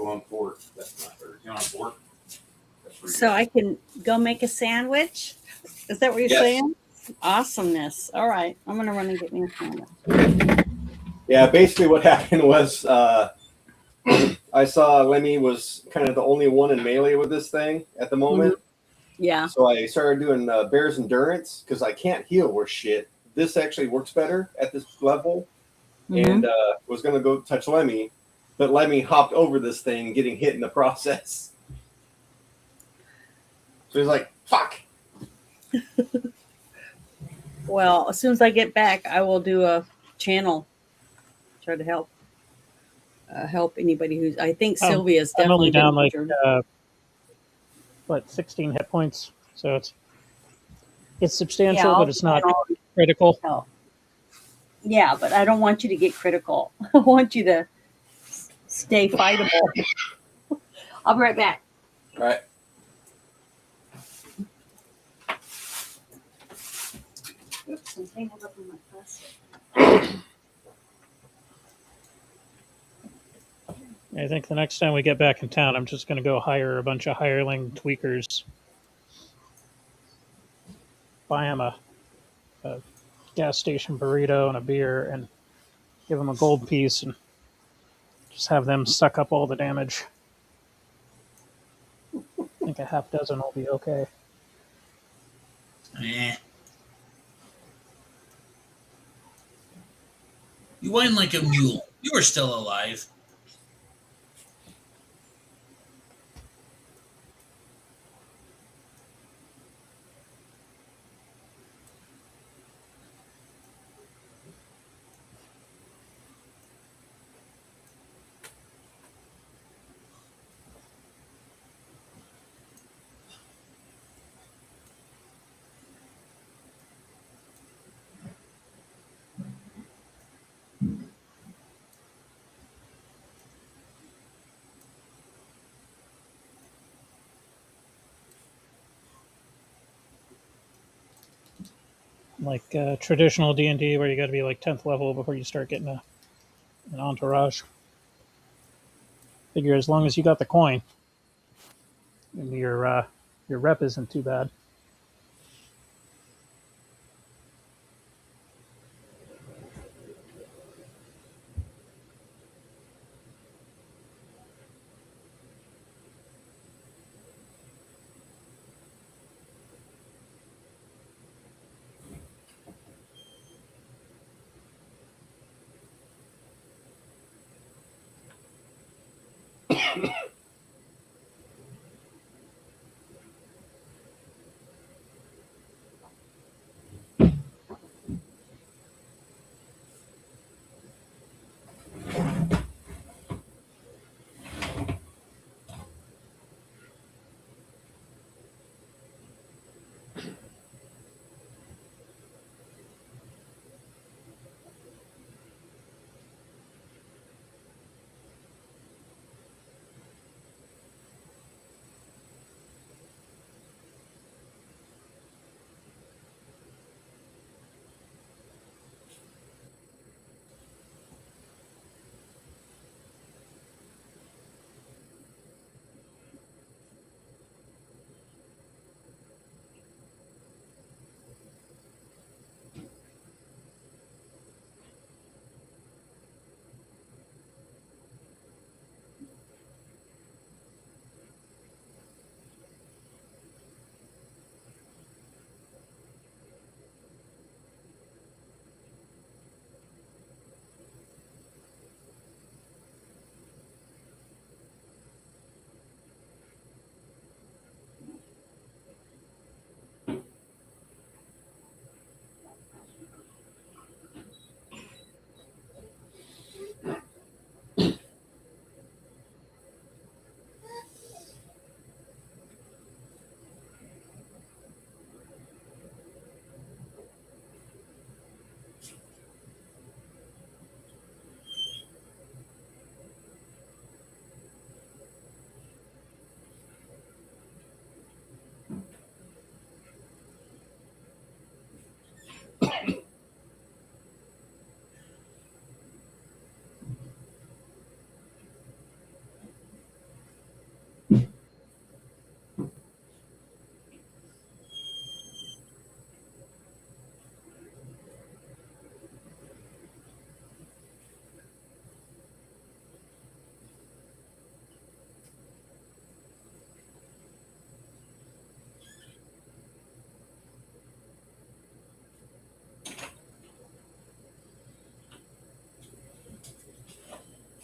on fort. That's not very. On fort. That's pretty So good. I can go make a sandwich? Is that what you're Yes. saying? Awesomeness. All right. I'm going to run and get me a sandwich. yeah, basically what happened was I saw Lemmy was kind of the only one in melee with this thing at the moment. Yeah. So I started doing Bear's Endurance because I can't heal or shit. This actually works better at this level. Mhm. And was going to go touch Lemmy, but Lemmy hopped over this thing, getting hit in the process. So he's like, fuck. Well, as soon as I get back, I will do a channel. Try to help anybody who's. I think Sylvia's I'm only definitely down been like injured. 16 hit points, so it's substantial, Yeah, but it's not I'll critical. help. Yeah, but I don't want you to get critical. I want you to stay fightable. I'll be right back. All right. Oops, I'm tangled up in my plastic. I think the next time we get back in town, I'm just going to go hire a bunch of hireling tweakers, buy them a gas station burrito and a beer, and give them a gold piece, and just have them suck up all the damage. I think a half dozen will be okay. Eh. You whine like a mule. You are still alive. Like traditional D&D, where you got to be like 10th level before you start getting an entourage. Figure as long as you got the coin, your rep isn't too bad.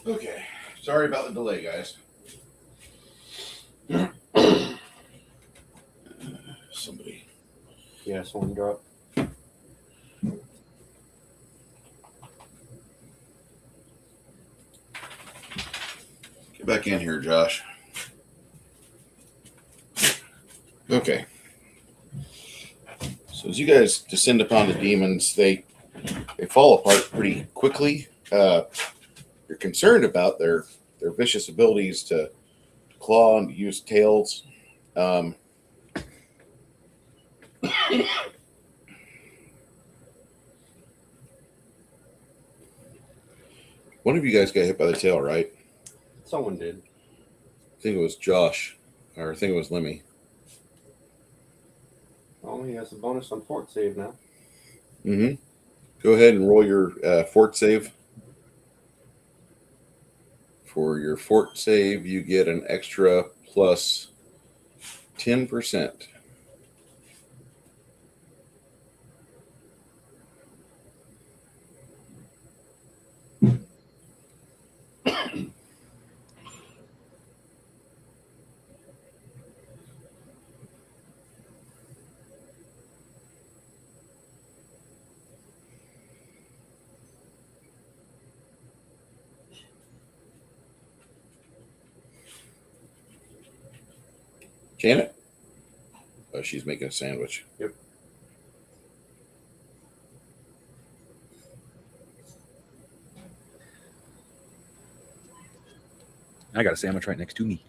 Okay. Sorry about the delay, guys. Somebody. Yeah, someone dropped. Get back in here, Josh. Okay. So as you guys descend upon the demons, they fall apart pretty quickly. You're concerned about their vicious abilities to claw and use tails. One of you guys got hit by the tail, right? Someone did. I think it was Josh, or I think it was Lemmy. Oh, he has a bonus on fort save now. Mm-hmm. Go ahead and roll your fort save. For your fort save, you get an extra plus 10%. Janet? Oh, she's making a sandwich. Yep. I got a sandwich right next to me.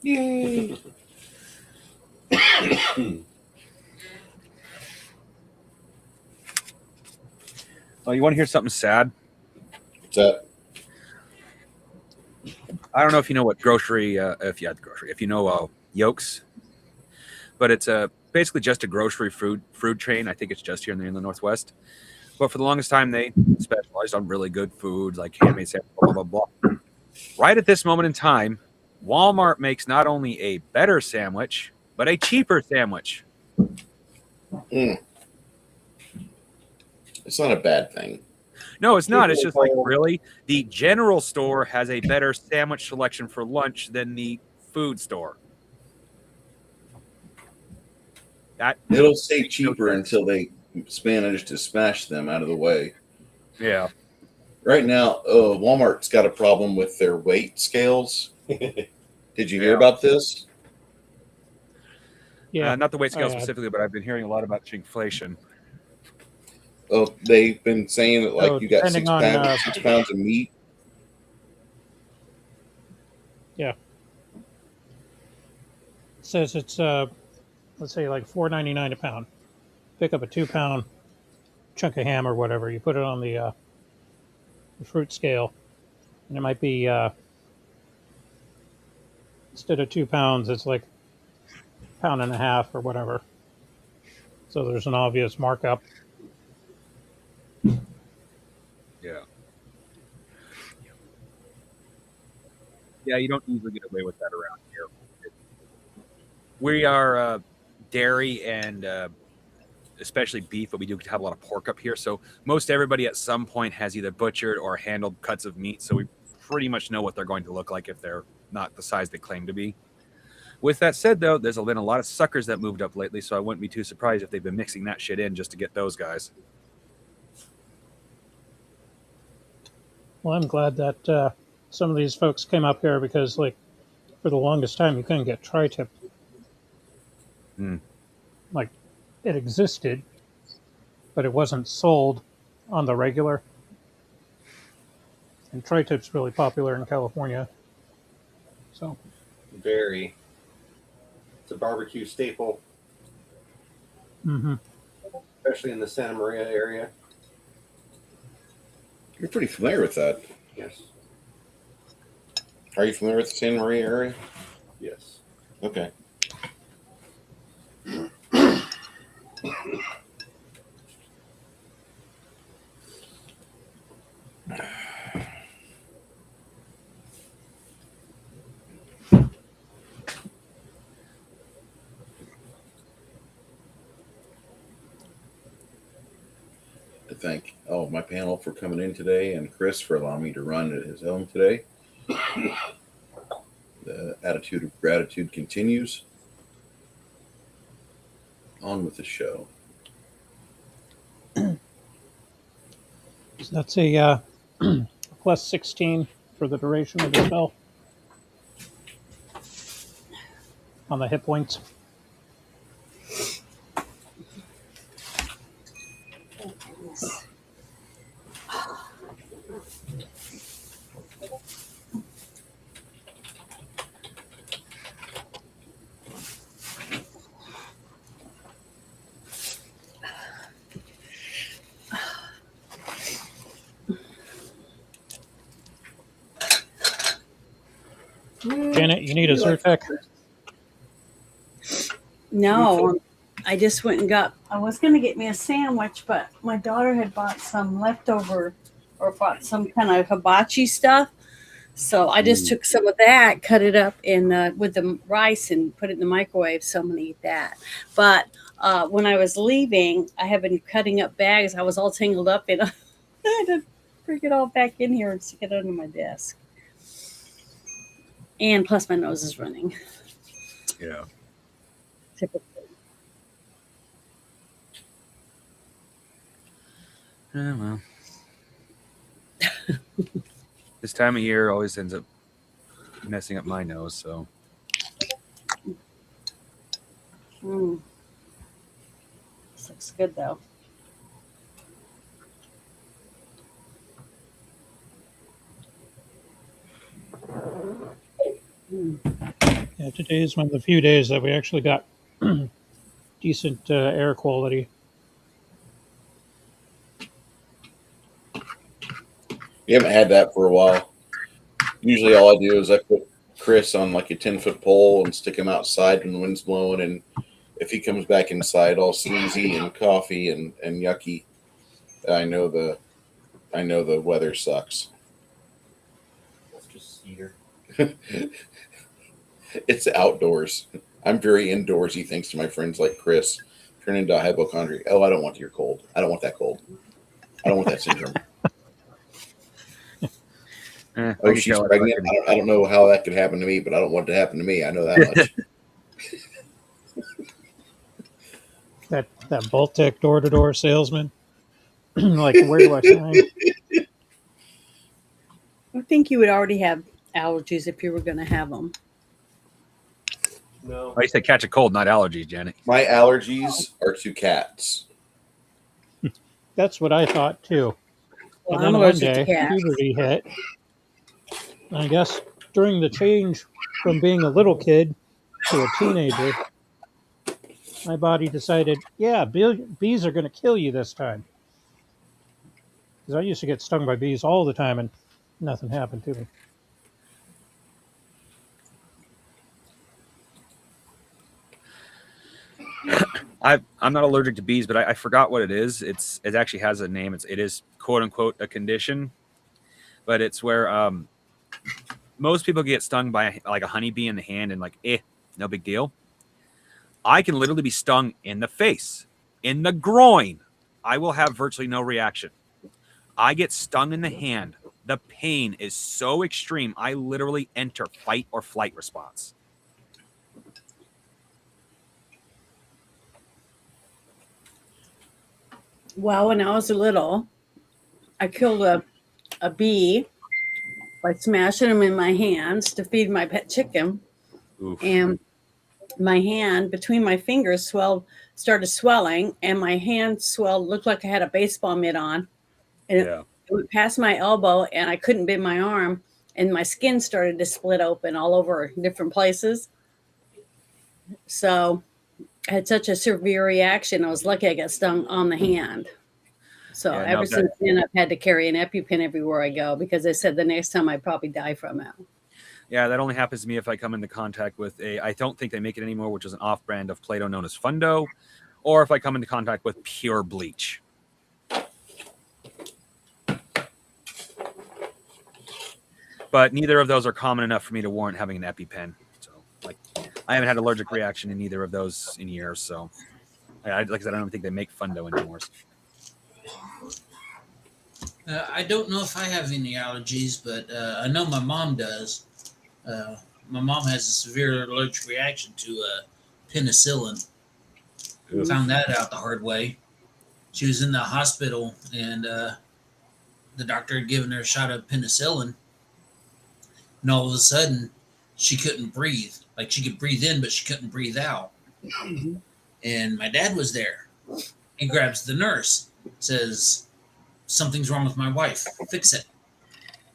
Yay! Oh, you want to hear something sad? What's that? I don't know if you know what grocery, if you know Yolks, but it's basically just a grocery food chain. I think it's just here in the Northwest. But for the longest time, they specialized on really good food, like handmade sandwiches, blah, blah, blah, blah. Right at this moment in time, Walmart makes not only a better sandwich, but a cheaper sandwich. It's not a bad thing. No, it's not. It's just like, really? The general store has a better sandwich selection for lunch than the food store. It'll stay cheaper until they manage to smash them out of the way. Yeah. Right now, Walmart's got a problem with their weight scales. Did you hear about this? Yeah. Not the weight scale specifically, but I've been hearing a lot about shrinkflation. Oh, they've been saying that like you got depending on, 6 pounds of meat. Yeah. It says it's let's say like $4.99 a pound. Pick up a 2-pound chunk of ham or whatever. You put it on the fruit scale, and it might be instead of 2 pounds, it's like 1.5 pounds or whatever. So there's an obvious markup. Yeah. Yeah, you don't usually get away with that around here. We are dairy and especially beef, but we do have a lot of pork up here. So most everybody at some point has either butchered or handled cuts of meat. So we pretty much know what they're going to look like if they're not the size they claim to be. With that said, though, there's been a lot of suckers that moved up lately, so I wouldn't be too surprised if they've been mixing that shit in just to get those guys. Well, I'm glad that some of these folks came up here because, like, for the longest time, you couldn't get tri-tip. Like, it existed, but it wasn't sold on the regular. And tri-tip's really popular in California. So Very. It's a barbecue staple, especially in the Santa Maria area. You're pretty familiar with that. Yes. Are you familiar with the Santa Maria area? Yes. Okay. thank my panel for coming in today, and Chris for allowing me to run at his home today. The attitude of gratitude continues. On with the show. So that's a plus 16 for the duration of the spell on the hit points. Janet, you need a Zyrtec? No, I just went and I was going to get me a sandwich, but my daughter had bought some leftover or bought some kind of hibachi stuff. So I just took some of that, cut it up with the rice and put it in the microwave. So I'm going to eat that. But when I was leaving, I have been cutting up bags. I was all tangled up and I had to bring it all back in here and stick it under my desk. And plus my nose is running. Yeah. Typically. Well. This time of year always ends up messing up my nose, so. This looks good though. Yeah, today is one of the few days that we actually got decent air quality. We haven't had that for a while. Usually all I do is I put Chris on like a 10-foot pole and stick him outside when the wind's blowing, and if he comes back inside all sleazy and coffee and yucky, I know the weather sucks. That's just cedar. It's outdoors. I'm very indoorsy thanks to my friends like Chris. Turn into a hypochondriac. Oh, I don't want your cold. I don't want that cold. I don't want that syndrome. Oh, she's pregnant. I don't know how that could happen to me, but I don't want it to happen to me. I know that much. that Baltic door-to-door salesman. Like, where do I sign? I think you would already have allergies if you were going to have them. No. I used to catch a cold, not allergies, Janet. My allergies are to cats. That's what I thought too. Well, And then I'm one allergic to day, cats. puberty hit. I guess during the change from being a little kid to a teenager, my body decided, yeah, bees are going to kill you this time. Because I used to get stung by bees all the time and nothing happened to me. I'm not allergic to bees, but I forgot what it is. It actually has a name. It is quote unquote a condition, but it's where most people get stung by like a honeybee in the hand and like no big deal. I can literally be stung in the face, in the groin. I will have virtually no reaction. I get stung in the hand. The pain is so extreme. I literally enter fight or flight response. Well, when I was little, I killed a bee by smashing them in my hands to feed my pet chicken. Oof. And my hand between my fingers started swelling, and my hand swelled, looked like I had a baseball mitt on. And it went past my elbow, and I couldn't bend my arm, and my skin started to split open all over different places. So I had such a severe reaction. I was lucky I got stung on the hand. So ever since then, I've had to carry an EpiPen everywhere I go because they said the next time I'd probably die from it. Yeah, that only happens to me if I come into contact with I don't think they make it anymore, which is an off-brand of Play-Doh known as Fundo, or if I come into contact with pure bleach. But neither of those are common enough for me to warrant having an EpiPen. So, like, I haven't had an allergic reaction in either of those in years. So, like I said, I don't think they make Fundo anymore. I don't know if I have any allergies, but I know my mom does. My mom has a severe allergic reaction to penicillin. Ugh. Found that out the hard way. She was in the hospital, and the doctor had given her a shot of penicillin, and all of a sudden, she couldn't breathe. Like she could breathe in, but she couldn't breathe out. Mhm. And my dad was there. He grabs the nurse, says, "Something's wrong with my wife. Fix it."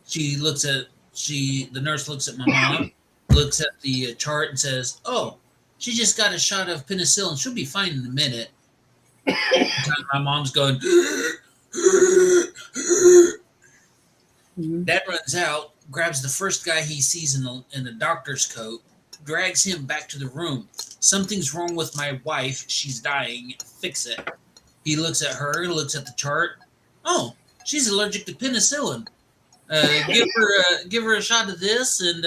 The nurse looks at my mom, looks at the chart, and says, "Oh, she just got a shot of penicillin. She'll be fine in a minute." My mom's going. Mhm. Dad runs out, grabs the first guy he sees in the doctor's coat, drags him back to the room. "Something's wrong with my wife. She's dying. Fix it." He looks at her, looks at the chart. "Oh, she's allergic to penicillin. Give her a shot of this, and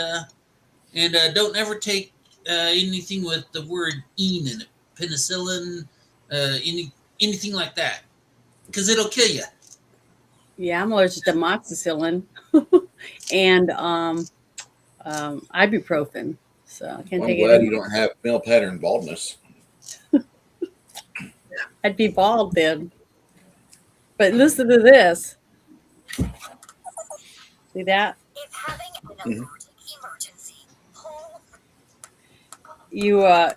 don't ever take anything with the word "ene" in it. Penicillin, anything like that, because it'll kill you." Yeah, I'm allergic to amoxicillin and ibuprofen, so I can't Well, I'm take glad it. you don't have male pattern baldness. I'd be bald then. But listen to this. See that? Mhm. You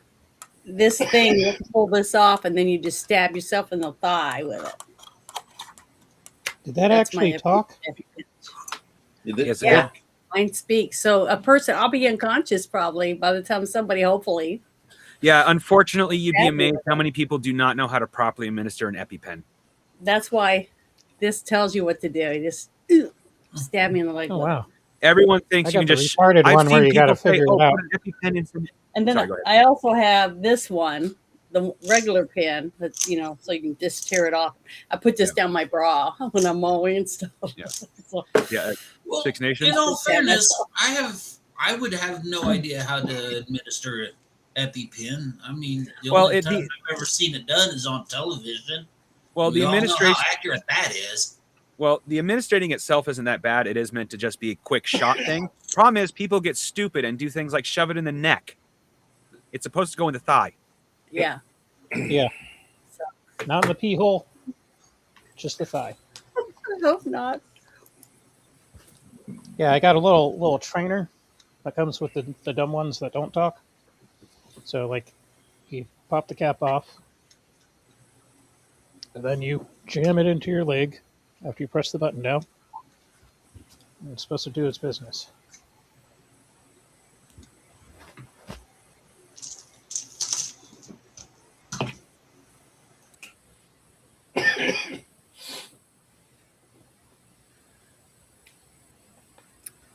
this thing, you pull this off, and then you just stab yourself in the thigh with it. Did that That's actually my talk? You did- Yes, Yeah, mine speaks. So a person, I'll be unconscious probably by the time somebody, hopefully. Yeah, unfortunately, you'd be Sadly, amazed how many people do not know how to properly administer an EpiPen. That's why this tells you what to do. You just stab me in the leg. Oh with it. wow! Everyone thinks I you got can the just. retarded I've one where seen you got to people say, figure "Oh, it out. put an EpiPen in some." And then Sorry, go ahead. I also have this one, the regular pen that's, so you can just tear it off. I put this down my bra when I'm mowing and stuff. Yeah. So, Yeah, Well, Six Nations. in all Yeah, fairness, I would have no idea how to administer EpiPen. I mean, the Well, only time I've ever seen it done is on television. Well, We the all know how administration. accurate that is. Well, the administrating itself isn't that bad. It is meant to just be a quick shot thing. Problem is, people get stupid and do things like shove it in the neck. It's supposed to go in the thigh. yeah. Yeah, not in the pee hole, just the thigh. I hope not. Yeah, I got a little trainer that comes with the dumb ones that don't talk. So like, you pop the cap off, and then you jam it into your leg after you press the button down. And it's supposed to do its business.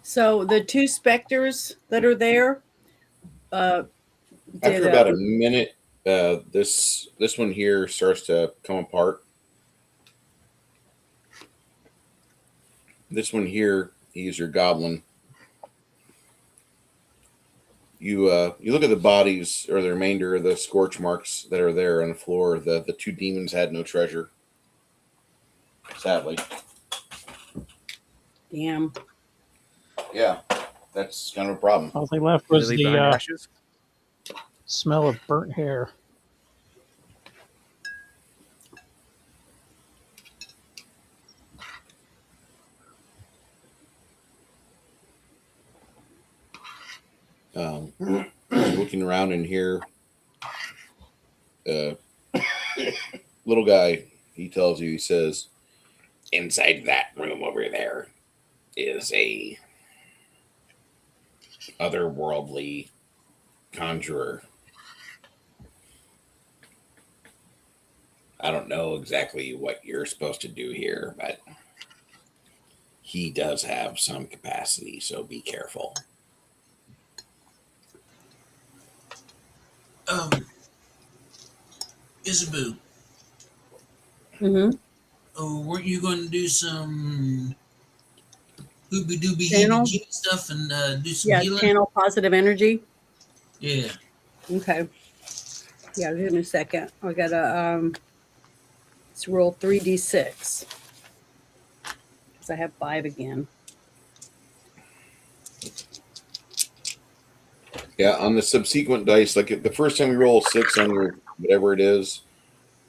So the two specters that are there, After about a minute, this one here starts to come apart. This one here, he's your goblin. You look at the bodies or the remainder of the scorch marks that are there on the floor. The two demons had no treasure. Sadly. damn. Yeah, that's kind of a problem. All they left was They leave behind the ashes. smell of burnt hair. Looking around in here, little guy, he tells you, he says, inside that room over there is a otherworldly conjurer. I don't know exactly what you're supposed to do here, but he does have some capacity, so be careful. Isabu, Mm-hmm. weren't you going to do some hoobie doobie Channel? heebie jeebie stuff and do some Yeah, healing? channel positive energy. Yeah. Okay. Yeah, give me a second. I gotta let's roll 3d6. because I have 5 again. Yeah, on the subsequent dice, like the first time you roll 6 on your whatever it is,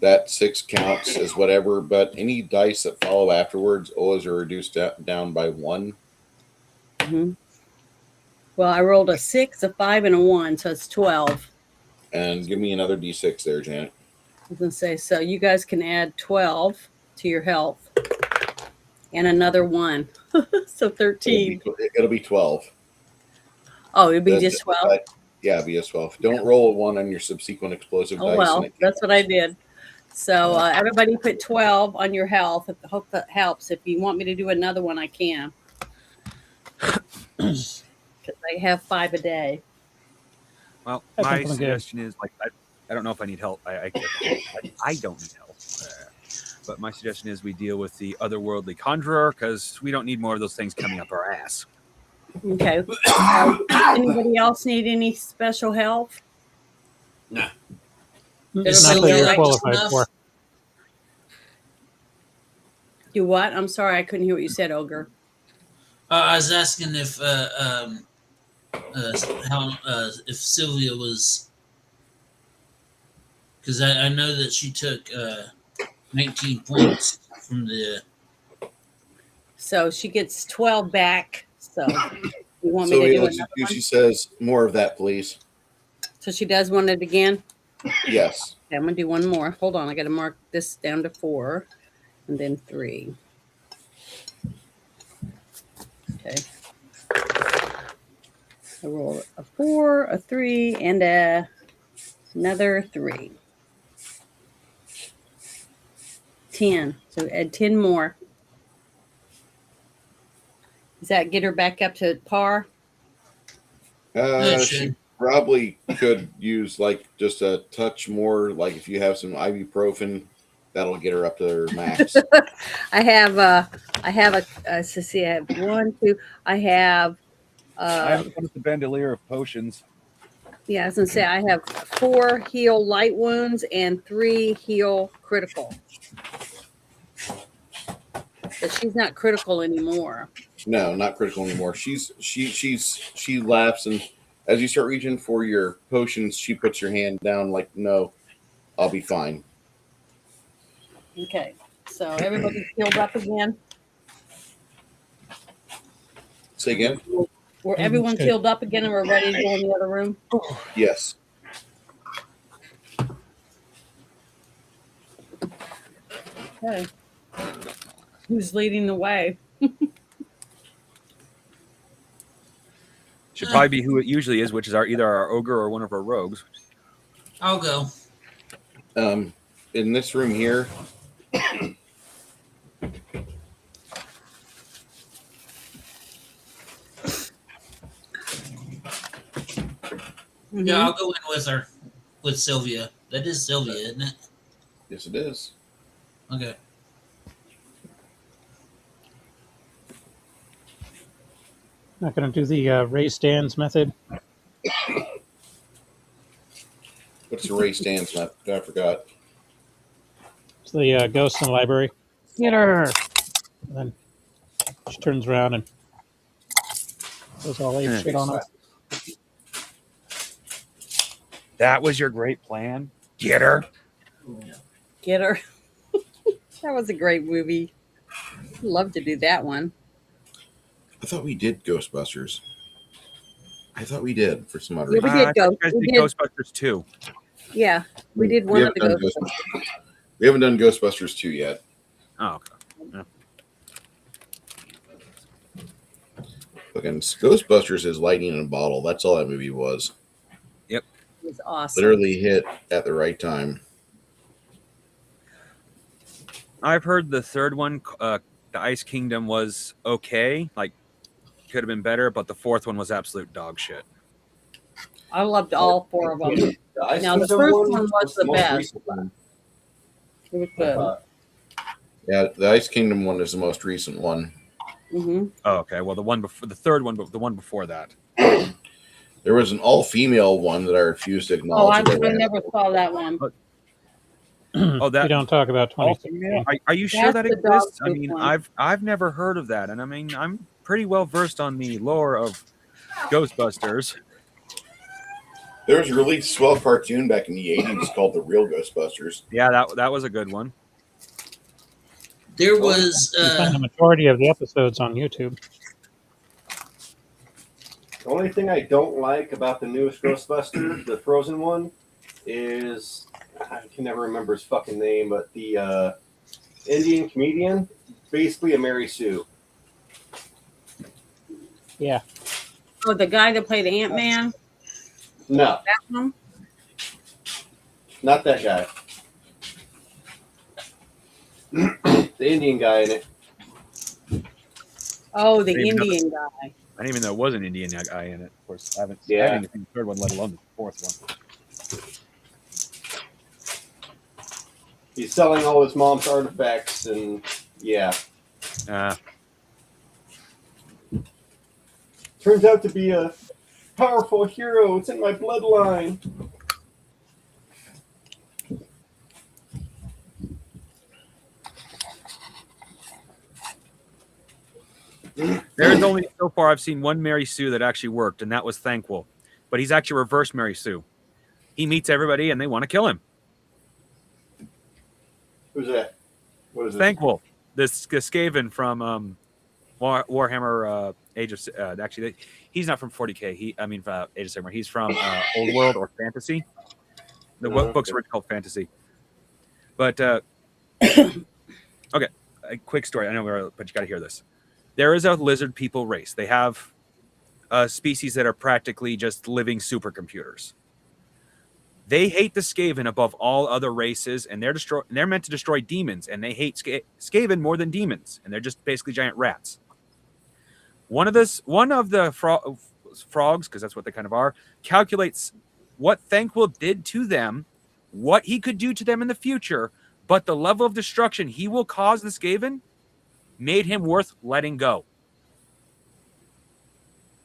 that 6 counts as whatever. But any dice that follow afterwards always are reduced down by 1. Hmm. Well, I rolled a 6, a 5, and a 1, so it's 12. And give me another d6 there, Janet. I was going to say, so you guys can add 12 to your health and another 1. So 13. It'll be 12. Oh, it'd be just 12? Yeah, it'll be just 12. Don't roll a 1 on your subsequent explosive Oh, dice. well, that's what I did. So everybody put 12 on your health. I hope that helps. If you want me to do another one, I can. Because I have 5 a day. Well, I my think I'm good. suggestion is like I don't know if I need help. I don't need help. But my suggestion is we deal with the otherworldly conjurer because we don't need more of those things coming up our ass. Okay. Anybody else need any special help? Nah. Not Is that Sylvia you're like qualified enough? for. Do what? I'm sorry, I couldn't hear what you said, Ogre. I was asking if if Sylvia was, because I know that she took 19 points from the. So she gets 12 back. So you want me to do another one? She says, more of that, please. So she does want it again? Yes. Okay, I'm going to do one more. Hold on. I got to mark this down to 4 and then 3. Okay. I roll a 4, a 3, and another 3. 10. So add 10 more. Does that get her back up to par? She probably could use like just a touch more. Like if you have some ibuprofen, that'll get her up to her max. I have a let's see, I have 1, 2, I have I have the bandolier of potions. yeah, I was gonna say I have 4 heal light wounds and 3 heal critical. But she's not critical anymore. No, not critical anymore. She laughs, and as you start reaching for your potions, she puts your hand down like, no, I'll be fine. Okay, so everybody's healed up again. Say again? Everyone's healed up again, and we're ready to go in the other room. Yes. Okay. Who's leading the way? Should probably be who it usually is, which is either our ogre or one of our rogues. I'll go. In this room here, Yeah, I'll go in with her, with Sylvia. That is Sylvia, isn't it? yes, it is. Okay. Not going to do the raise stands method. What's the race stance? I forgot. It's the ghost in the library. Get her! And then she turns around and goes all ape shit on us. That was your great plan. Get her. Get her. That was a great movie. I'd love to do that one. I thought we did Ghostbusters. I thought we did for some odd Yeah, reason. we did I thought you guys we did did. Ghostbusters 2. Yeah, we did one of the haven't ghosts. done we haven't done Ghostbusters 2 yet. Oh, okay. Fucking Ghostbusters is lightning in a bottle. That's all that movie was. It was awesome. Literally hit at the right time. I've heard the third one, the Ice Kingdom, was okay. Like, could have been better, but the fourth one was absolute dog shit. I loved all 4 of them. The Now, the first one was the best. It was good. Yeah, the Ice Kingdom one is the most recent one. Mm-hmm. Oh, okay. Well, the one before the third one, but the one before that. There was an all-female one that I refused to Oh, acknowledge. I never saw that one. Oh, that we don't talk about all 2016. female? Are you sure That's that the dog exists? I poop mean, one. I've never heard of that, and I mean, I'm pretty well versed on the lore of Ghostbusters. There was a really swell cartoon back in the 80s called The Real Ghostbusters. Yeah, that was a good one. There was You find the majority of the episodes on YouTube. The only thing I don't like about the newest Ghostbuster, the Frozen one, is I can never remember his fucking name, but the Indian comedian, basically a Mary Sue. Yeah. Oh, the guy that played Ant-Man? No, That one? not that guy. The Indian guy in it. Oh, the Maybe another- Indian guy. I didn't even know there was an Indian guy in it. Of course, I haven't Yeah. even seen the third one, let alone the fourth one. He's selling all his mom's artifacts, and yeah, turns out to be a powerful hero. It's in my bloodline. There's only so far I've seen one Mary Sue that actually worked, and that was Thankful. But he's actually reverse Mary Sue. He meets everybody, and they want to kill him. Who's that? What is it? Thankful, this Skaven from Warhammer Age of actually he's not from 40K. Age of Sigmar. He's from Old World or Fantasy. The books were called Fantasy. But okay, a quick story. I know, but you got to hear this. There is a lizard people race. They have species that are practically just living supercomputers. They hate the Skaven above all other races, and they're meant to destroy demons, and they hate Skaven more than demons, and they're just basically giant rats. One of the frogs, because that's what they kind of are, calculates what Thankful did to them, what he could do to them in the future, but the level of destruction he will cause the Skaven made him worth letting go.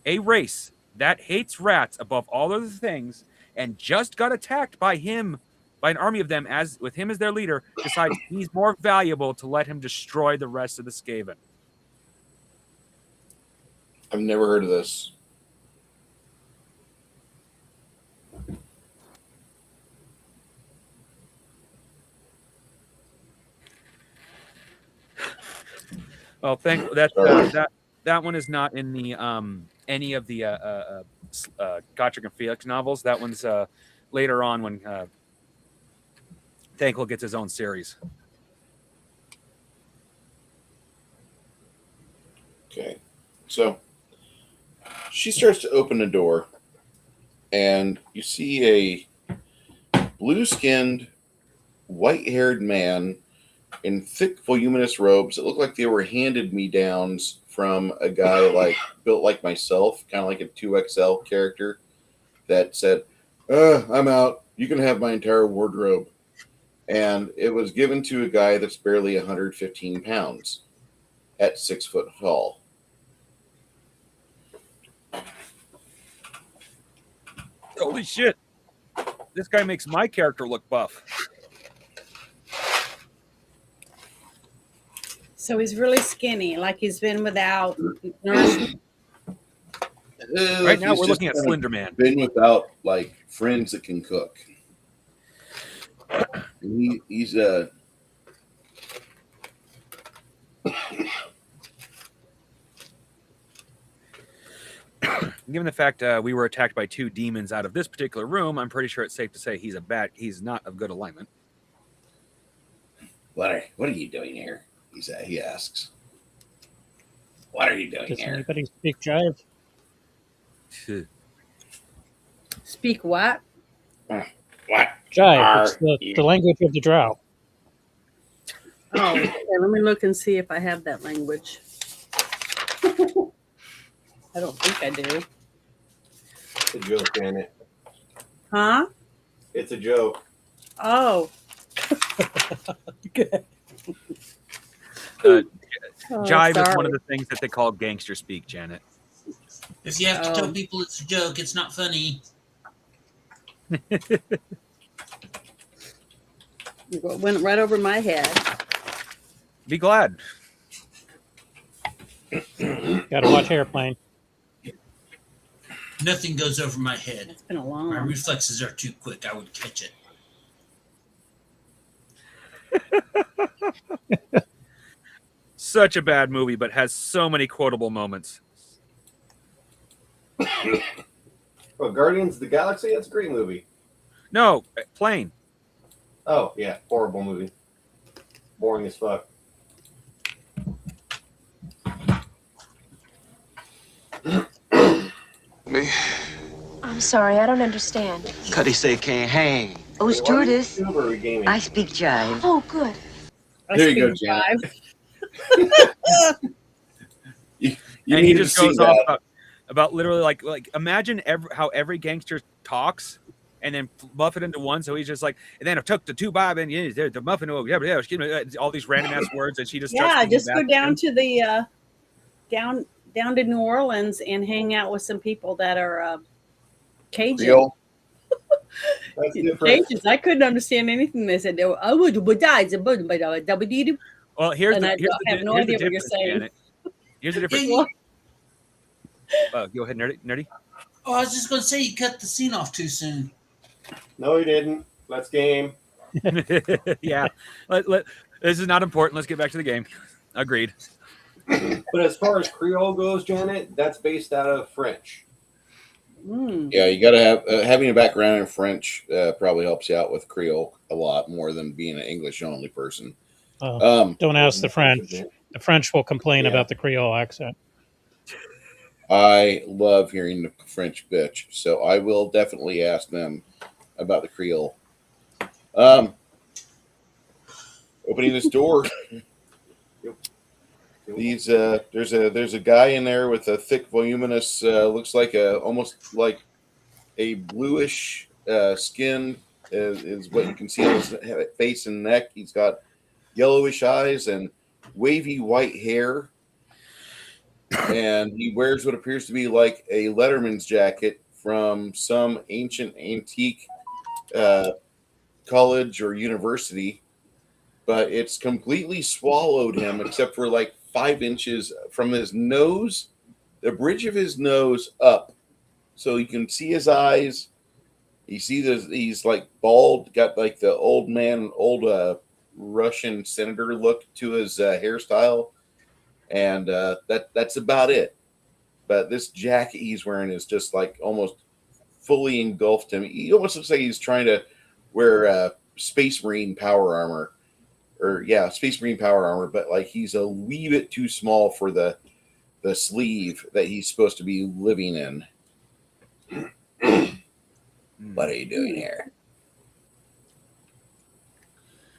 A race that hates rats above all other things and just got attacked by an army of them with him as their leader, decides he's more valuable to let him destroy the rest of the Skaven. I've never heard of this. Well, that one is not in the any of the Gottschalk and Felix novels. That one's later on when Thankful gets his own series. Okay. So she starts to open the door, and you see a blue-skinned, white-haired man in thick, voluminous robes that look like they were handed me downs from a guy built like myself, kind of like a 2XL character that said, I'm out. You can have my entire wardrobe. And it was given to a guy that's barely 115 pounds at 6 foot tall. Holy shit. This guy makes my character look buff. So he's really skinny, like he's been without nourishment. Right now, we're looking at Slender Man. Been without friends that can cook. And he's Given the fact we were attacked by two demons out of this particular room, I'm pretty sure it's safe to say he's not of good alignment. What are you doing here? He asks. What are you doing Does here? anybody speak jive? Speak what? What? Jive. It's the language of the drow. Oh, okay, let me look and see if I have that language. I don't think I do. It's a joke, ain't it? Huh? It's a joke. Oh. Good. Jive is sorry. one of the things that they call gangster speak, Janet. If you have to Oh. tell people it's a joke, it's not funny. It went right over my head. Be glad. Got to watch Airplane. Nothing goes over my head. It's been a My long. reflexes are too quick. I would catch it. Such a bad movie, but has so many quotable moments. Oh, Guardians of the Galaxy. That's a great movie. No, Plane. Oh yeah, horrible movie. Boring as fuck. Me? I'm sorry, I don't understand. Cuddy say can't hang. Oh, Wait, why are you stewardess. Silver Gaming? I speak jive. Oh, good. There you go, Janet. You And need he to just see goes off that. about literally like imagine how every gangster talks and then buff it into one. So he's just like, and then I took the 2 bob and the muffin. Oh, yeah, excuse me, all these random ass words, and she just starts Yeah, thinking just go back down him. to the down to New Orleans and hang out with some people that are Cajun. Creole. That's different. Cajuns. I couldn't understand anything they said. They were, I would, but dies, Well, here's And the I here's the, have no here's the idea what you're difference, saying. Janet. Here's the difference. Yeah, Go ahead, nerdy. Oh, I was just going to say you cut the scene off too soon. No, he didn't. Let's game. Yeah, this is not important. Let's get back to the game. Agreed. But as far as Creole goes, Janet, that's based out of French. Yeah, you got to have having a background in French probably helps you out with Creole a lot more than being an English only person. Don't ask the French. The French will complain Yeah. about the Creole accent. I love hearing the French bitch, so I will definitely ask them about the Creole. Opening this door. These there's a guy in there with a thick, voluminous, looks like almost like a bluish skin is what you can see on his face and neck. He's got yellowish eyes and wavy white hair, and he wears what appears to be like a letterman's jacket from some ancient antique college or university, but it's completely swallowed him except for like 5 inches from his nose, the bridge of his nose up, so you can see his eyes. You see this, he's like bald, got like the old Russian senator look to his hairstyle, and that's about it. But this jacket he's wearing is just like almost fully engulfed him. He almost looks like he's trying to wear Space Marine power armor, Space Marine power armor, but like he's a wee bit too small for the sleeve that he's supposed to be living in. What are you doing here?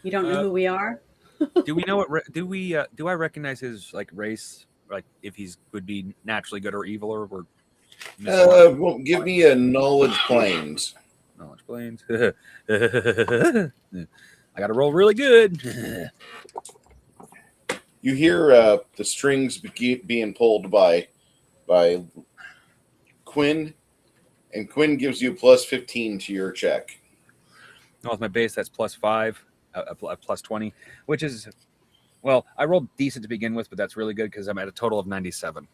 You don't know who we are? Do we know what? Do I recognize his like race? Like if he's would be naturally good or evil, or we're Well, give me a knowledge planes. knowledge planes. I got to roll really good. You hear the strings being pulled by Quinn, and Quinn gives you plus 15 to your check. With my base, that's +5, plus 20, which is, well, I rolled decent to begin with, but that's really good because I'm at a total of 97.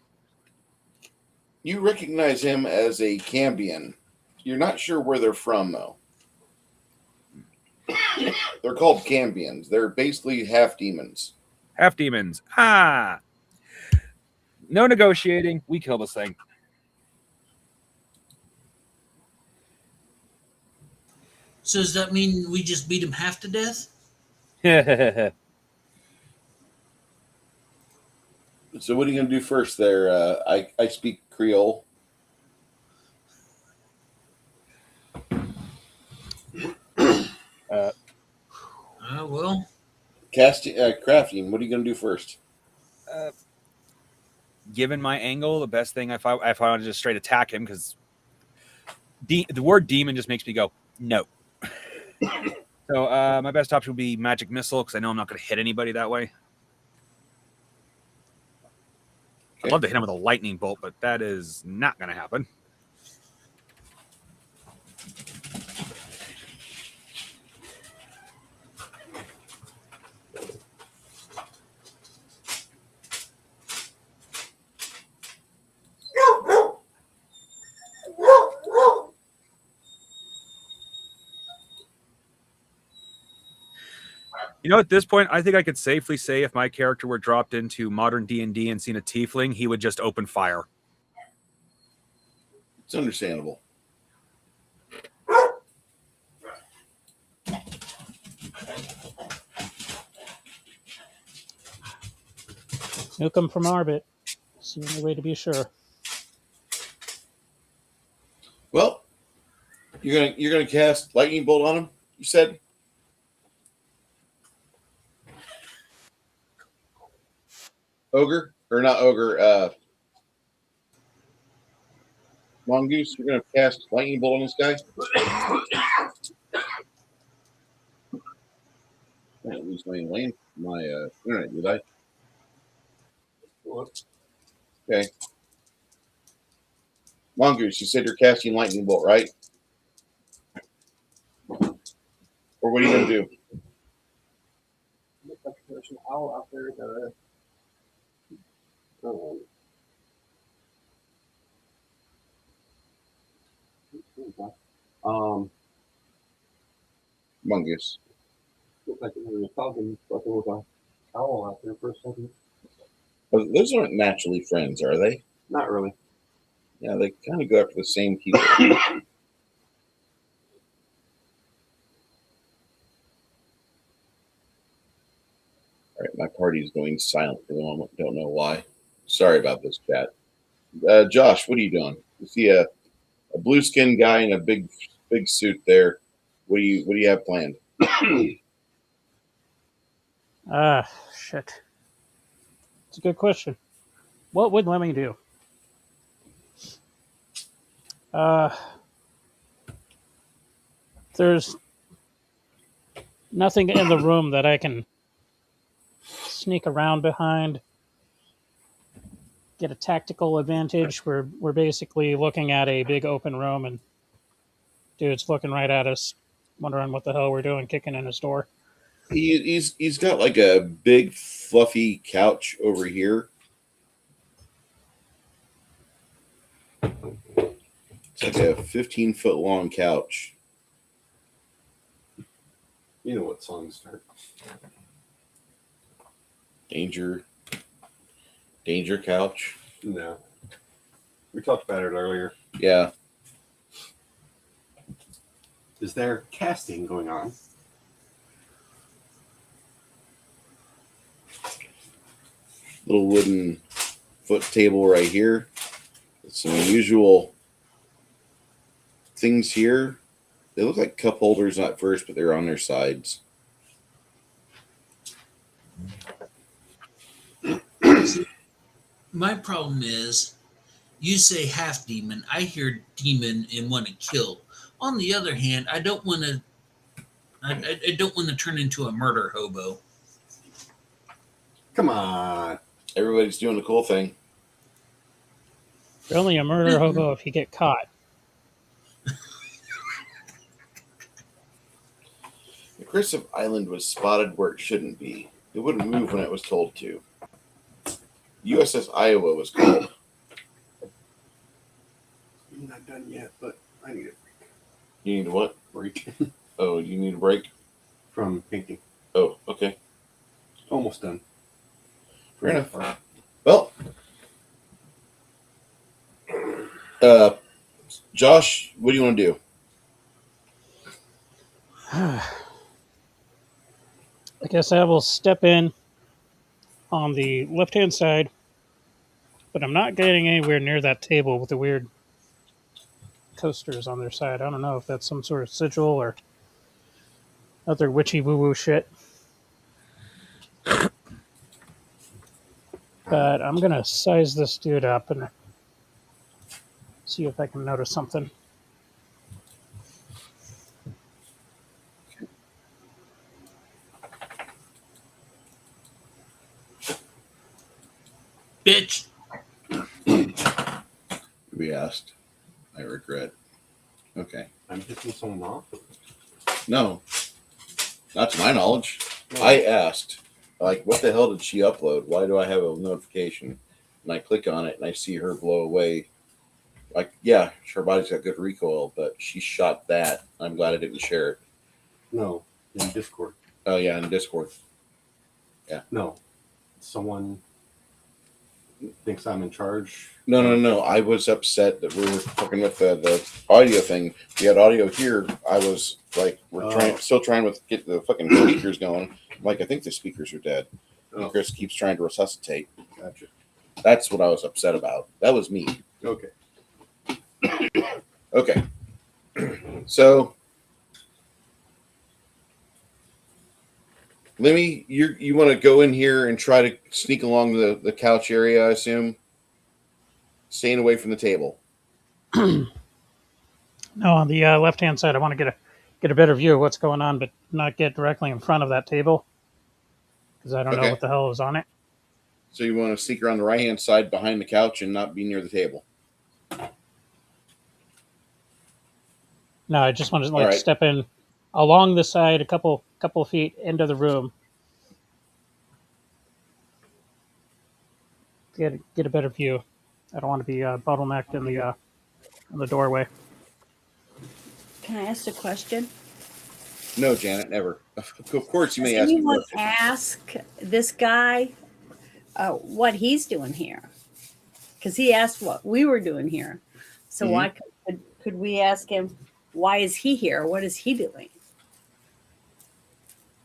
You recognize him as a Cambion. You're not sure where they're from, though. They're called Cambions. They're basically half demons. Half demons. Ah! No negotiating. We kill this thing. So does that mean we just beat him half to death? So what are you going to do first there? I speak Creole. Well, Crafting, what are you going to do first? Given my angle, the best thing if I wanted to just straight attack him, because the word demon just makes me go, no. So my best option would be magic missile, because I know I'm not going to hit anybody that way. I'd love to hit him with a lightning bolt, but that is not going to happen. You know, at this point, I think I could safely say if my character were dropped into modern D&D and seen a tiefling, he would just open fire. It's understandable. Nuke them from orbit. It's the only way to be sure. Well, you're gonna cast lightning bolt on him. You said. Ogre or not ogre? Mongoose. You're gonna cast lightning bolt on this guy. I didn't lose my internet, did I? Okay. Mongoose, you said you're casting lightning bolt, right? Or what are you gonna do? There's an owl out there that Mongoose. looked like we were talking, but there was a owl out there for a second. But those aren't naturally friends, are they? Not really. Yeah, they kind of go after the same people. All right, my party is going silent for the moment. Don't know why. Sorry about this, chat. Josh, what are you doing? You see a blue skinned guy in a big suit there. What do you have planned? Shit. It's a good question. What would Lemming do? There's nothing in the room that I can sneak around behind, get a tactical advantage. We're basically looking at a big open room, and dude's looking right at us, wondering what the hell we're doing, kicking in his door. He's got like a big fluffy couch over here. It's like a 15-foot long couch. You know what songs start. Danger couch. No. We talked about it earlier. Yeah. Is there casting going on? Little wooden foot table right here. Some unusual things here. They look like cup holders at first, but they're on their sides. My problem is, you say half demon, I hear demon and want to kill. On the other hand, I don't want to. I don't want to turn into a murder hobo. Come on. Everybody's doing the cool thing. You're only a murder hobo if you get caught. The Crisp Island was spotted where it shouldn't be. It wouldn't move when it was told to. USS Iowa was called. I'm not done yet, but I need a You need what? break Oh, you need a break? from painting. Oh, okay. Almost done. Fair enough. Well, Josh, what do you want to do? I guess I will step in on the left-hand side, but I'm not getting anywhere near that table with the weird coasters on their side. I don't know if that's some sort of sigil or other witchy woo-woo shit. But I'm going to size this dude up and see if I can notice something. Bitch. We asked. I regret. Okay. I'm pissing someone off. No. Not to my knowledge. I asked, like, what the hell did she upload? Why do I have a notification? And I click on it and I see her blow away. Like, yeah, her body's got good recoil, but she shot that. I'm glad I didn't share it. No, in Discord. Oh yeah, in Discord. No, someone thinks I'm in charge. No. I was upset that we were fucking with the audio thing. We had audio here. I was like, still trying to get the fucking speakers going. I'm like, I think the speakers are dead. And Chris keeps trying to resuscitate. Gotcha. That's what I was upset about. That was me. Okay. Okay. So, Lemmy, you want to go in here and try to sneak along the couch area, I assume? Staying away from the table. No, on the left-hand side, I want to get a better view of what's going on, but not get directly in front of that table because I don't know Okay. what the hell is on it. So you want to sneak around the right-hand side behind the couch and not be near the table. No, I just want to All right. step in along the side, a couple of feet into the room. Get a better view. I don't want to be bottlenecked in the doorway. Can I ask a question? No, Janet, never. Of course, you may Does ask me. anyone questions. ask this guy what he's doing here? Because he asked what we were doing here. So why could we ask him, why is he here? What is he doing?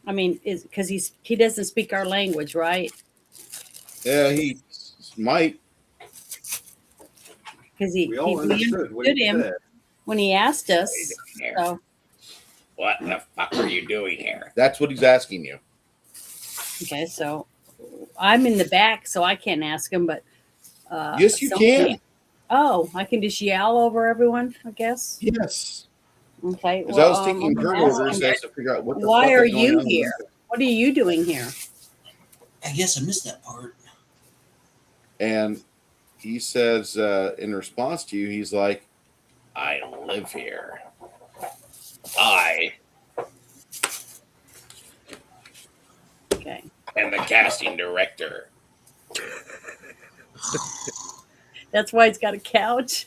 I mean, is because he doesn't speak our language, right? Yeah, he might. Because We all understood what he him said. when he asked us. So What the fuck are you doing here? That's what he's asking you. okay, so I'm in the back, so I can't ask him. But Yes, you can. Oh, I can just yell over everyone, I guess. Yes. Okay. Because I was taking I'm gonna turnovers ask him, to figure out what the why fuck are is going you on. here? What are you doing here? I guess I missed that part. And he says, in response to you, he's like, I live here. I Okay. am the casting director. That's why he's got a couch.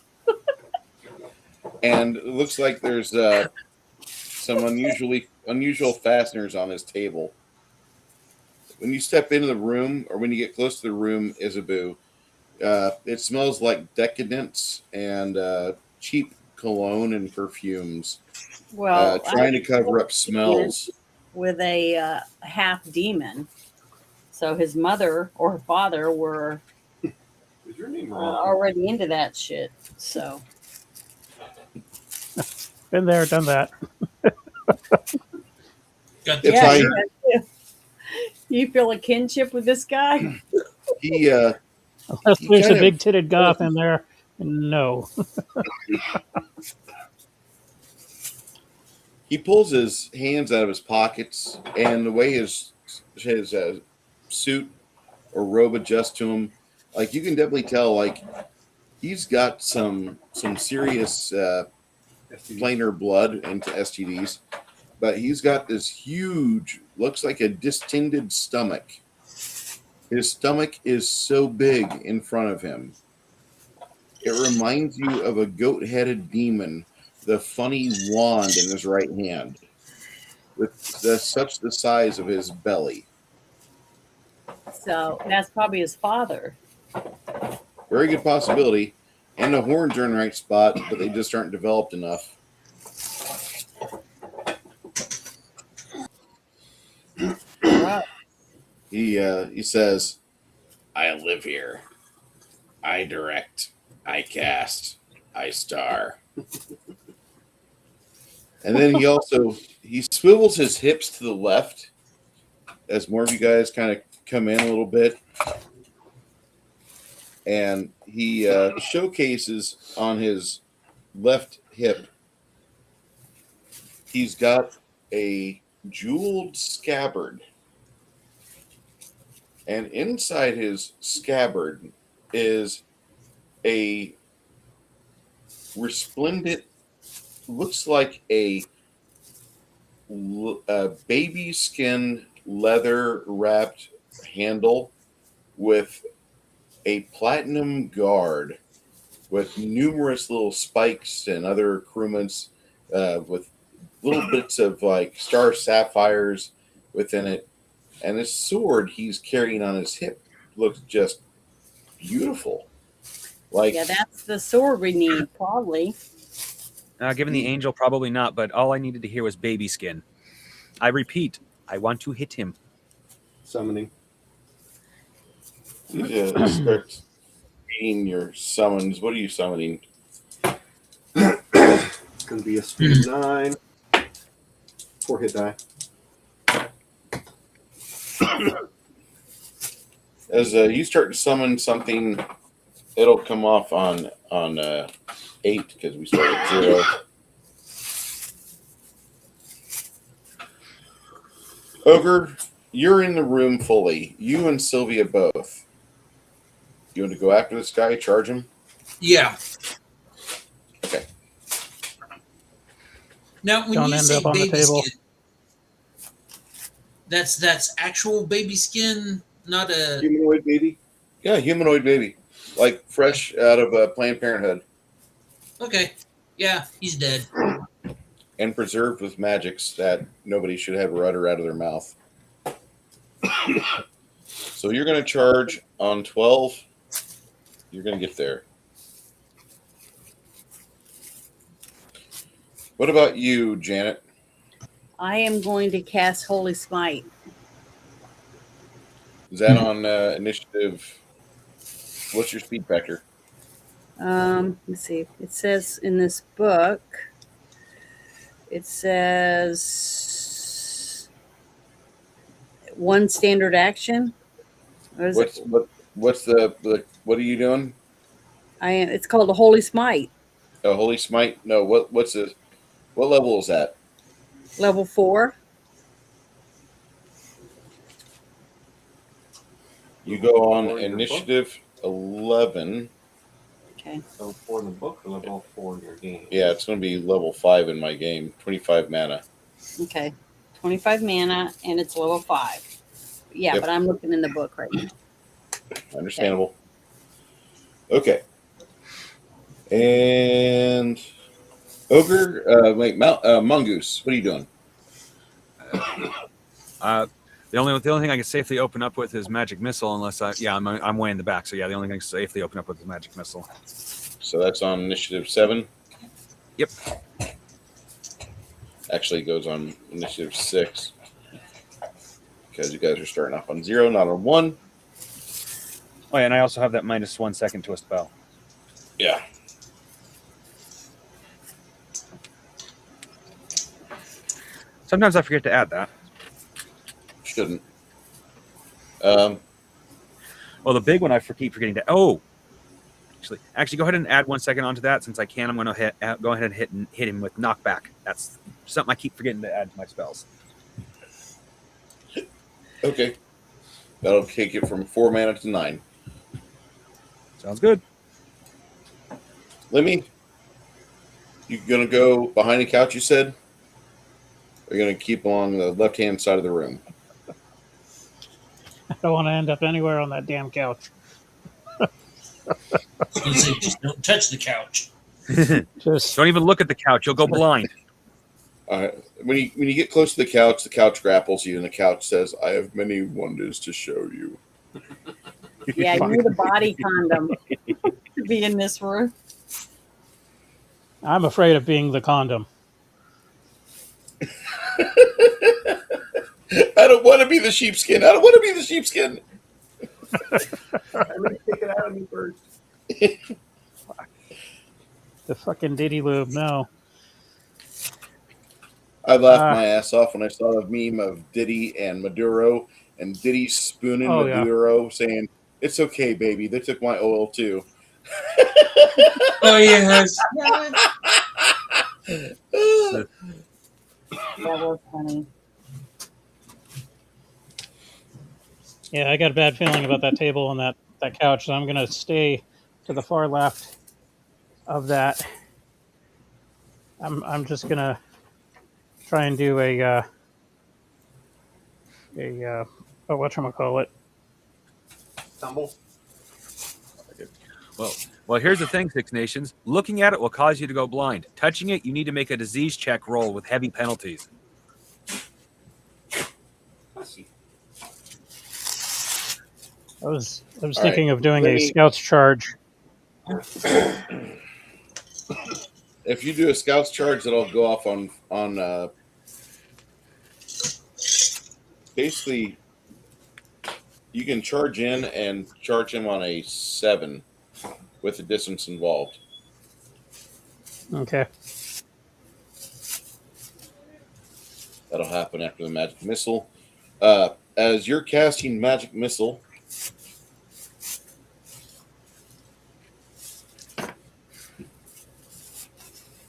And it looks like there's some unusual fasteners on his table. When you step into the room, or when you get close to the room, Isabu, it smells like decadence and cheap cologne and perfumes. Well, Trying to cover up smells. with a half demon. So his mother or father were Is your name wrong? already into that shit. So Been there, done that. Got If the I- yeah, you feel a kinship with this guy? He Unless He there's a kind of- big titted goth in there, no. he pulls his hands out of his pockets, and the way his suit or robe adjusts to him, like you can definitely tell, like he's got some serious planar blood into STDs, but he's got this huge, looks like a distended stomach. His stomach is so big in front of him. It reminds you of a goat-headed demon, the funny wand in his right hand, with such the size of his belly. So that's probably his father. Very good possibility. And the horns are in the right spot, but they just aren't developed enough. He says, I live here. I direct. I cast. I star. And then he swivels his hips to the left as more of you guys kind of come in a little bit. And he showcases on his left hip, he's got a jeweled scabbard. And inside his scabbard is a resplendent, looks like a baby skin leather wrapped handle with a platinum guard with numerous little spikes and other accoutrements with little bits of like star sapphires within it, and his sword he's carrying on his hip looks just beautiful. Like, Yeah, that's the sword we need, probably. Given the angel, probably not, but all I needed to hear was baby skin. I repeat, I want to hit him. Summoning. you start reading your summons. What are you summoning? It's going to be a speed 9. 4 hit die. As you start to summon something, it'll come off on 8 because we start at 0. Ogre, you're in the room fully. You and Sylvia both. You want to go after this guy, charge him? Yeah. Okay. Now, when Don't you end say up on the baby table. skin, that's actual baby skin, not a. Humanoid baby. Yeah, humanoid baby. Like fresh out of Planned Parenthood. Okay. Yeah, he's dead. And preserved with magics that nobody should have utter out of their mouth. So you're going to charge on 12. You're going to get there. What about you, Janet? I am going to cast Holy Smite. Is that on initiative? What's your speed factor? Let's see. It says in this book, it says 1 standard action. Or is it? What's the what are you doing? It's called a Holy Smite, A holy smite? No. What level is that? level 4. You go on Or in your initiative 11. Okay. Level 4 in the book or level 4 in your game? Yeah, it's going to be level 5 in my game. 25 mana. Okay. 25 mana, and it's level 5. Yeah, Yep. but I'm looking in the book right now. Understandable. Okay. And Ogre, Mongoose, what are you doing? The only thing I can safely open up with is magic missile, unless I'm way in the back. So yeah, the only thing I can safely open up with is magic missile. So that's on initiative 7. Yep. Actually, it goes on initiative 6 because you guys are starting off on 0, not on 1. Oh yeah, and I also have that -1 second to a spell. Yeah. Sometimes I forget to add that. Shouldn't. Well, the big one I keep forgetting to. Oh, actually, go ahead and add 1 second onto that. Since I can, I'm going to go ahead and hit him with knockback. That's something I keep forgetting to add to my spells. Okay. That'll take it from 4 mana to 9. Sounds good. Lemmy, you gonna go behind the couch? You said. Or are you gonna keep along the left-hand side of the room? I don't want to end up anywhere on that damn couch. I was gonna say, just don't touch the couch. Just Don't even look at the couch; you'll go blind. When you get close to the couch grapples you, and the couch says, "I have many wonders to show you." Yeah, you need a body condom to be in this room. I'm afraid of being the condom. I don't want to be the sheepskin. I don't want to be the sheepskin. Let me take it out of me first. The fucking Diddy lube, no. I laughed my ass off when I saw the meme of Diddy and Maduro, and Diddy spooning Maduro, saying, "It's okay, baby. They took my oil too." Oh yes. That was funny. Yeah, I got a bad feeling about that table and that couch, so I'm going to stay to the far left of that. I'm just going to try and do whatchamacallit. Tumble. Well, here's the thing, Six Nations. Looking at it will cause you to go blind. Touching it, you need to make a disease check roll with heavy penalties. I was All thinking right. of doing Let a me- scouts charge. If you do a scouts charge, that'll go off on basically. You can charge in and charge him on a 7 with the distance involved. Okay. That'll happen after the magic missile. As you're casting magic missile,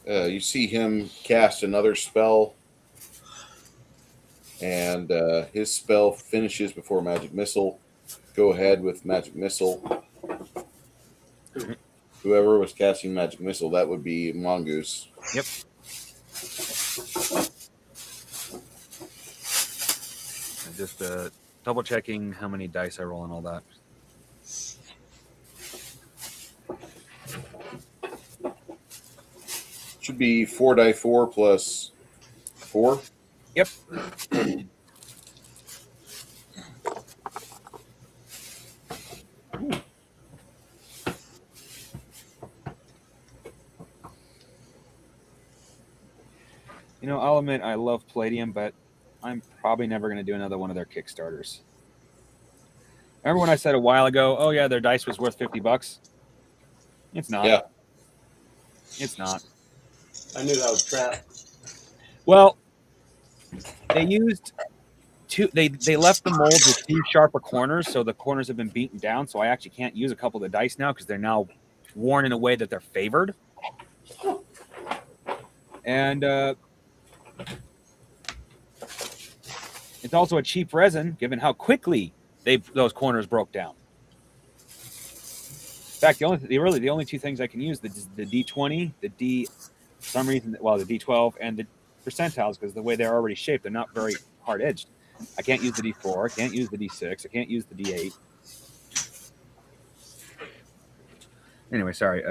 you see him cast another spell, and his spell finishes before magic missile. Go ahead with magic missile. Whoever was casting magic missile, that would be Mongoose. Yep. And just double checking how many dice I roll and all that. Should be 4 die 4 plus 4. Yep. You know, I'll admit I love Palladium, but I'm probably never going to do another one of their Kickstarters. Remember when I said a while ago, oh yeah, their dice was worth $50? It's not. Yeah. It's not. I knew that was a trap. Well, they used they left the molds with 2 sharper corners, so the corners have been beaten down, so I actually can't use a couple of the dice now because they're now worn in a way that they're favored. And it's also a cheap resin, given how quickly those corners broke down. In fact, the only 2 things I can use the D20, the D12, and the percentiles, because the way they're already shaped, they're not very hard edged. I can't use the D4, I can't use the D6, I can't use the D8. Anyway, sorry.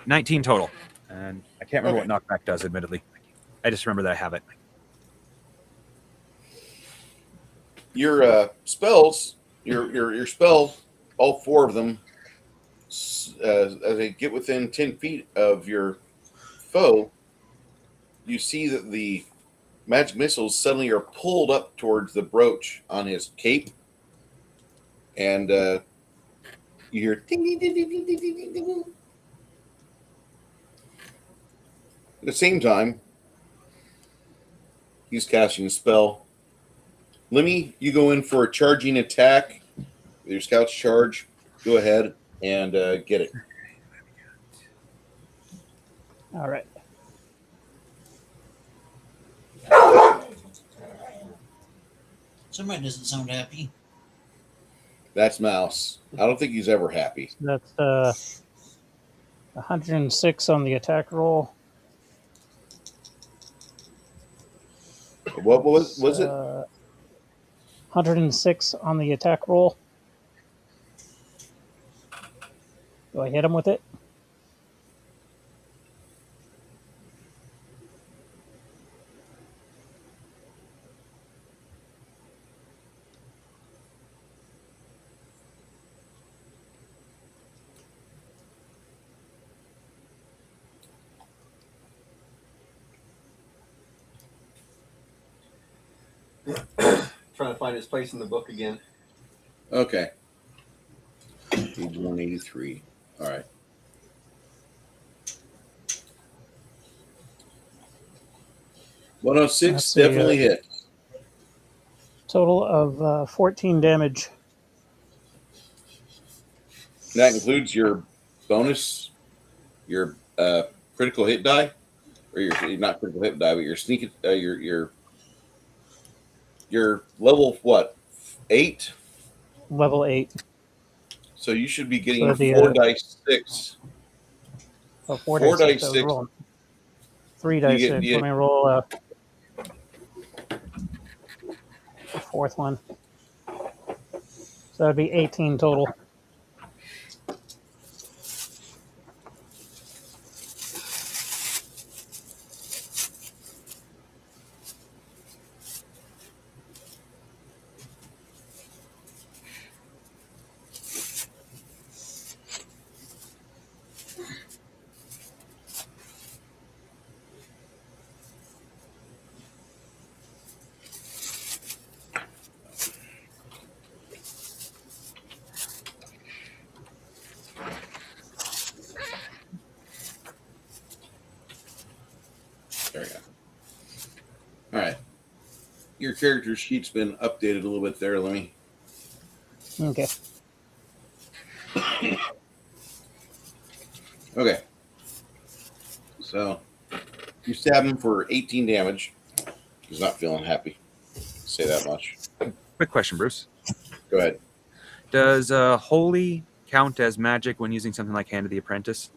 19 total. And I can't remember what knockback does, admittedly. I just remember that I have it. Your spells, your spell, all 4 of them, as they get within 10 feet of your foe, you see that the magic missiles suddenly are pulled up towards the brooch on his cape, and you hear ding, ding, ding, ding, ding, ding, ding, ding, ding. At the same time, he's casting a spell. Lemmy, you go in for a charging attack. Your scout's charge. Go ahead and get it. All right. Somebody doesn't sound happy. That's Mouse. I don't think he's ever happy. That's 106 on the attack roll. What was it? 106 on the attack roll. Do I hit him with it? Trying to find his place in the book again. Okay. Page 183. All right. Let's 106 see, definitely hit. Total of 14 damage. That includes your bonus, your critical hit die, or your not critical hit die, but your sneak, your level what, 8? Level 8. So you should be getting So the, 4 dice 6. Oh, 4 4 dice dice 6. 6. 3 dice get- 6. you Let get- me roll the 4th one. So that'd be 18 total. Your character sheet's been updated a little bit there. Let me. Okay. Okay. So you stab him for 18 damage. He's not feeling happy. Say that much. Quick question, Bruce. Go ahead. Does holy count as magic when using something like Hand of the Apprentice?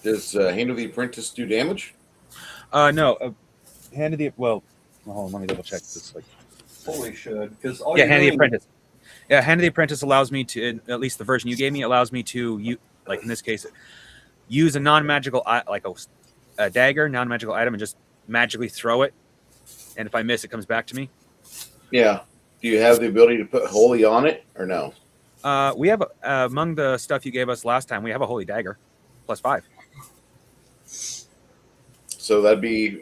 Does Hand of the Apprentice do damage? No. Hand of the hold on, let me double check this. Fully should, because Yeah, Hand of the Apprentice. Yeah, Hand of the Apprentice allows me to, at least the version you gave me, allows me to, like in this case, use a non-magical, like a dagger, non-magical item, and just magically throw it. And if I miss, it comes back to me. Yeah. Do you have the ability to put holy on it or no? We have, among the stuff you gave us last time, we have a holy dagger, +5. So that'd be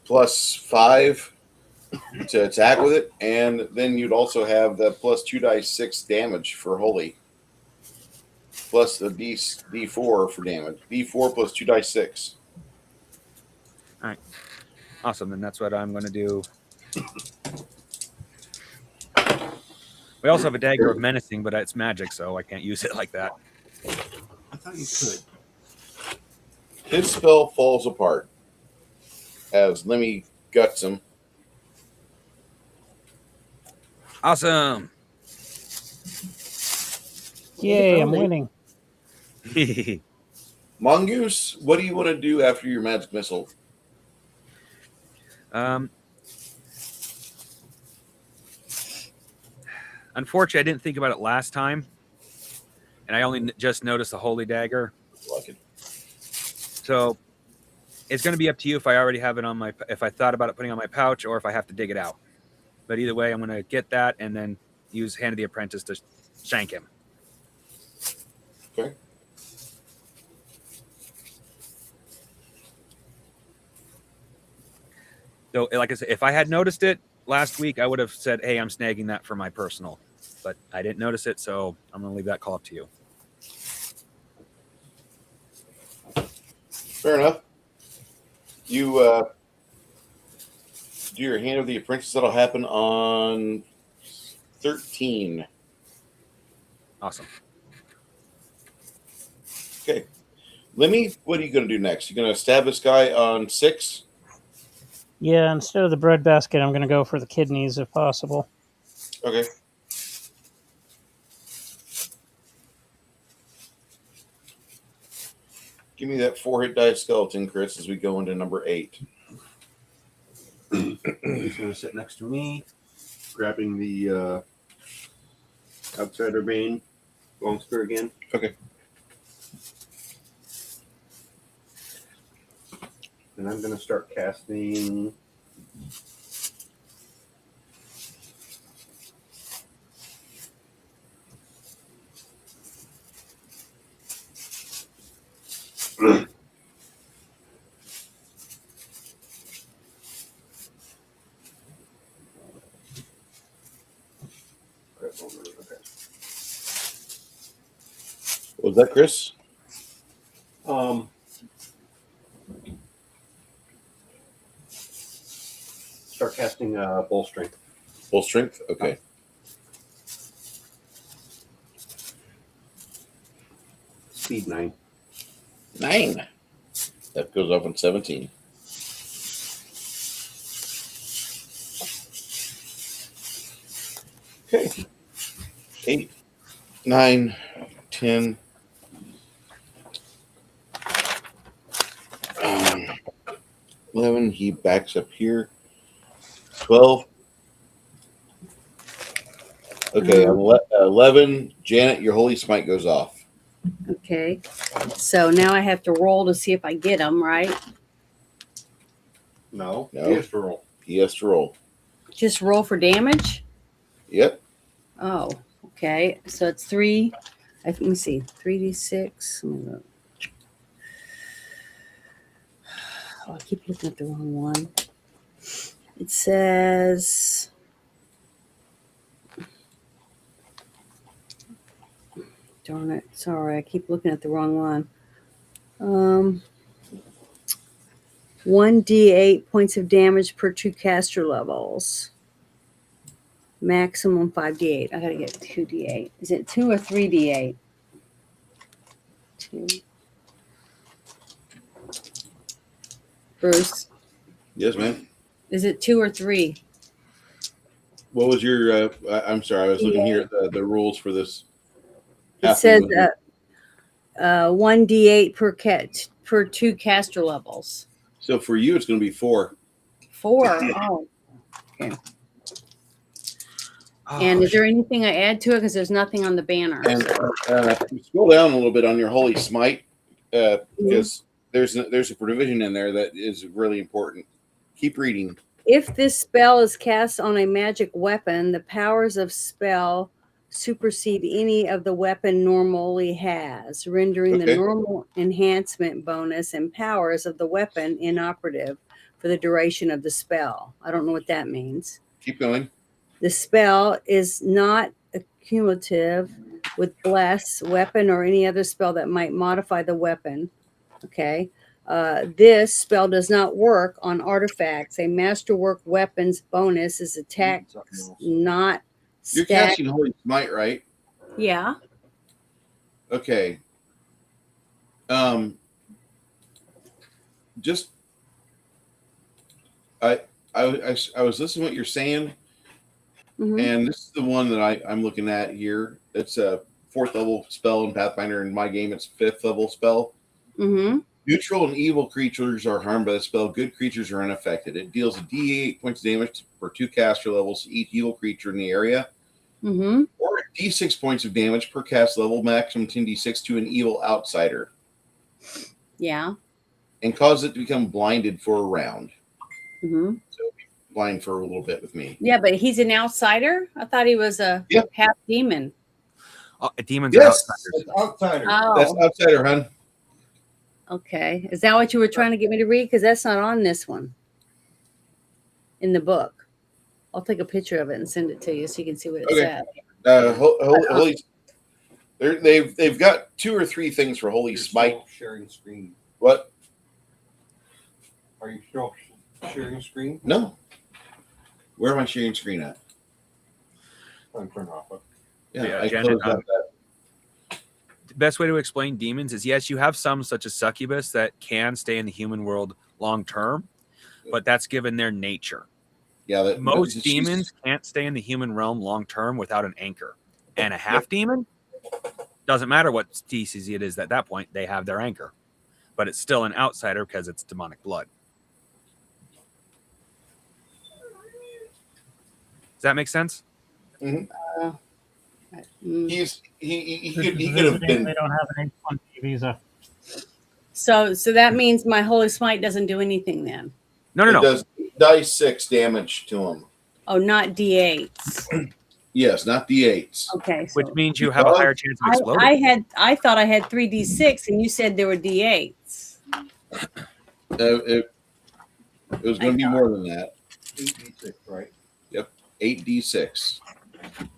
+5 to attack with it, and then you'd also have the +2d6 damage for holy, plus the D4 for damage. D4 plus 2d6. All right, awesome. Then that's what I'm going to do. We also have a dagger of menacing, but it's magic, so I can't use it like that. I thought you could. His spell falls apart as Lemmy guts him. Awesome. Yay, I'm winning. Mongoose, what do you want to do after your magic missile? Unfortunately, I didn't think about it last time, and I only just noticed the holy dagger. Like it. So it's going to be up to you if I already have it on my, if I thought about it putting it on my pouch, or if I have to dig it out. But either way, I'm going to get that and then use Hand of the Apprentice to shank him. Okay. So, like I said, if I had noticed it last week, I would have said, hey, I'm snagging that for my personal. But I didn't notice it, so I'm going to leave that call up to you. Fair enough. You do your Hand of the Apprentice. That'll happen on 13. Awesome. Okay. Lemmy, what are you going to do next? You going to stab this guy on 6? Yeah, instead of the bread basket, I'm going to go for the kidneys if possible. Okay. Give me that 4-hit die skeleton, Chris, as we go into number 8. He's going to sit next to me, grabbing the outsider vein, long spear again. Okay. And I'm going to start casting. Was that Chris? Start casting bull strength. Full strength? Okay. Speed 9. 9. That goes up on 17. Okay. 8, 9, 10. 11. He backs up here. 12. Okay, 11. Janet, your holy smite goes off. Okay. So now I have to roll to see if I get them, right? No. No. He has to roll. He has to roll. Just roll for damage? Yep. Oh, okay. So it's 3. Let me see. 3d6. Let me look. Oh, I keep looking at the wrong one. It says... Darn it. Sorry, I keep looking at the wrong one. Um, 1d8 points of damage per 2 caster levels. Maximum 5d8. I gotta get 2d8. Is it 2 or 3d8? 2. Bruce, Yes, man. is it 2 or 3? What was your? I'm sorry, I was looking here at the rules for this. It says 1d8 per 2 caster levels. So for you, it's going to be 4. 4. Oh. Okay. And is there anything I add to it? Because there's nothing on the banner. And So. scroll down a little bit on your holy smite, because there's a provision in there that is really important. Keep reading. If this spell is cast on a magic weapon, the powers of spell supersede any of the weapon normally has, rendering the normal enhancement bonus and powers of the weapon inoperative for the duration of the spell. I don't know what that means. Keep going. The spell is not accumulative with bless, weapon, or any other spell that might modify the weapon. Okay. This spell does not work on artifacts. A masterwork weapons bonus is attack, not You're stat. casting holy smite, right? Yeah. Okay. Just I was listening to what you're saying, and this is the one that I'm looking at here. It's a 4th level spell in Pathfinder. In my game, it's 5th level spell. Neutral and evil creatures are harmed by the spell. Good creatures are unaffected. It deals a D8 points of damage for 2 caster levels to each evil creature in the area. Or D6 points of damage per cast level, maximum 10d6 to an evil outsider. Yeah. And cause it to become blinded for a round. So blind for a little bit with me. Yeah, but he's an outsider? I thought he was a half demon. Demons are outsiders. It's outsider. Oh. That's outsider, hun. Okay. Is that what you were trying to get me to read? Because that's not on this one in the book. I'll take a picture of it and send it to you so you can see what it says. Holy, they've got 2 or 3 things for holy smite. Sharing screen. What? Are you still sharing screen? No. Where am I sharing screen at? I'm turning off. Yeah, I Janet, closed out that. The best way to explain demons is yes, you have some such as succubus that can stay in the human world long term, but that's given their nature. Yeah, Most demons can't stay in the human realm long term without an anchor. And a half demon doesn't matter what species it is at that point, they have their anchor. But it's still an outsider because it's demonic blood. Does that make sense? Mm-hmm. He This could is have visiting, been. They don't have an H-1B visa. So that means my holy smite doesn't do anything then. No. It does dice 6 damage to him. Oh, not D8s. Yes, not D8s. Okay. Which means you have a higher chance of exploding. I thought I had 3D6 and you said there were D8s. It was going to be more than that. 8d6, right? Yep, 8d6.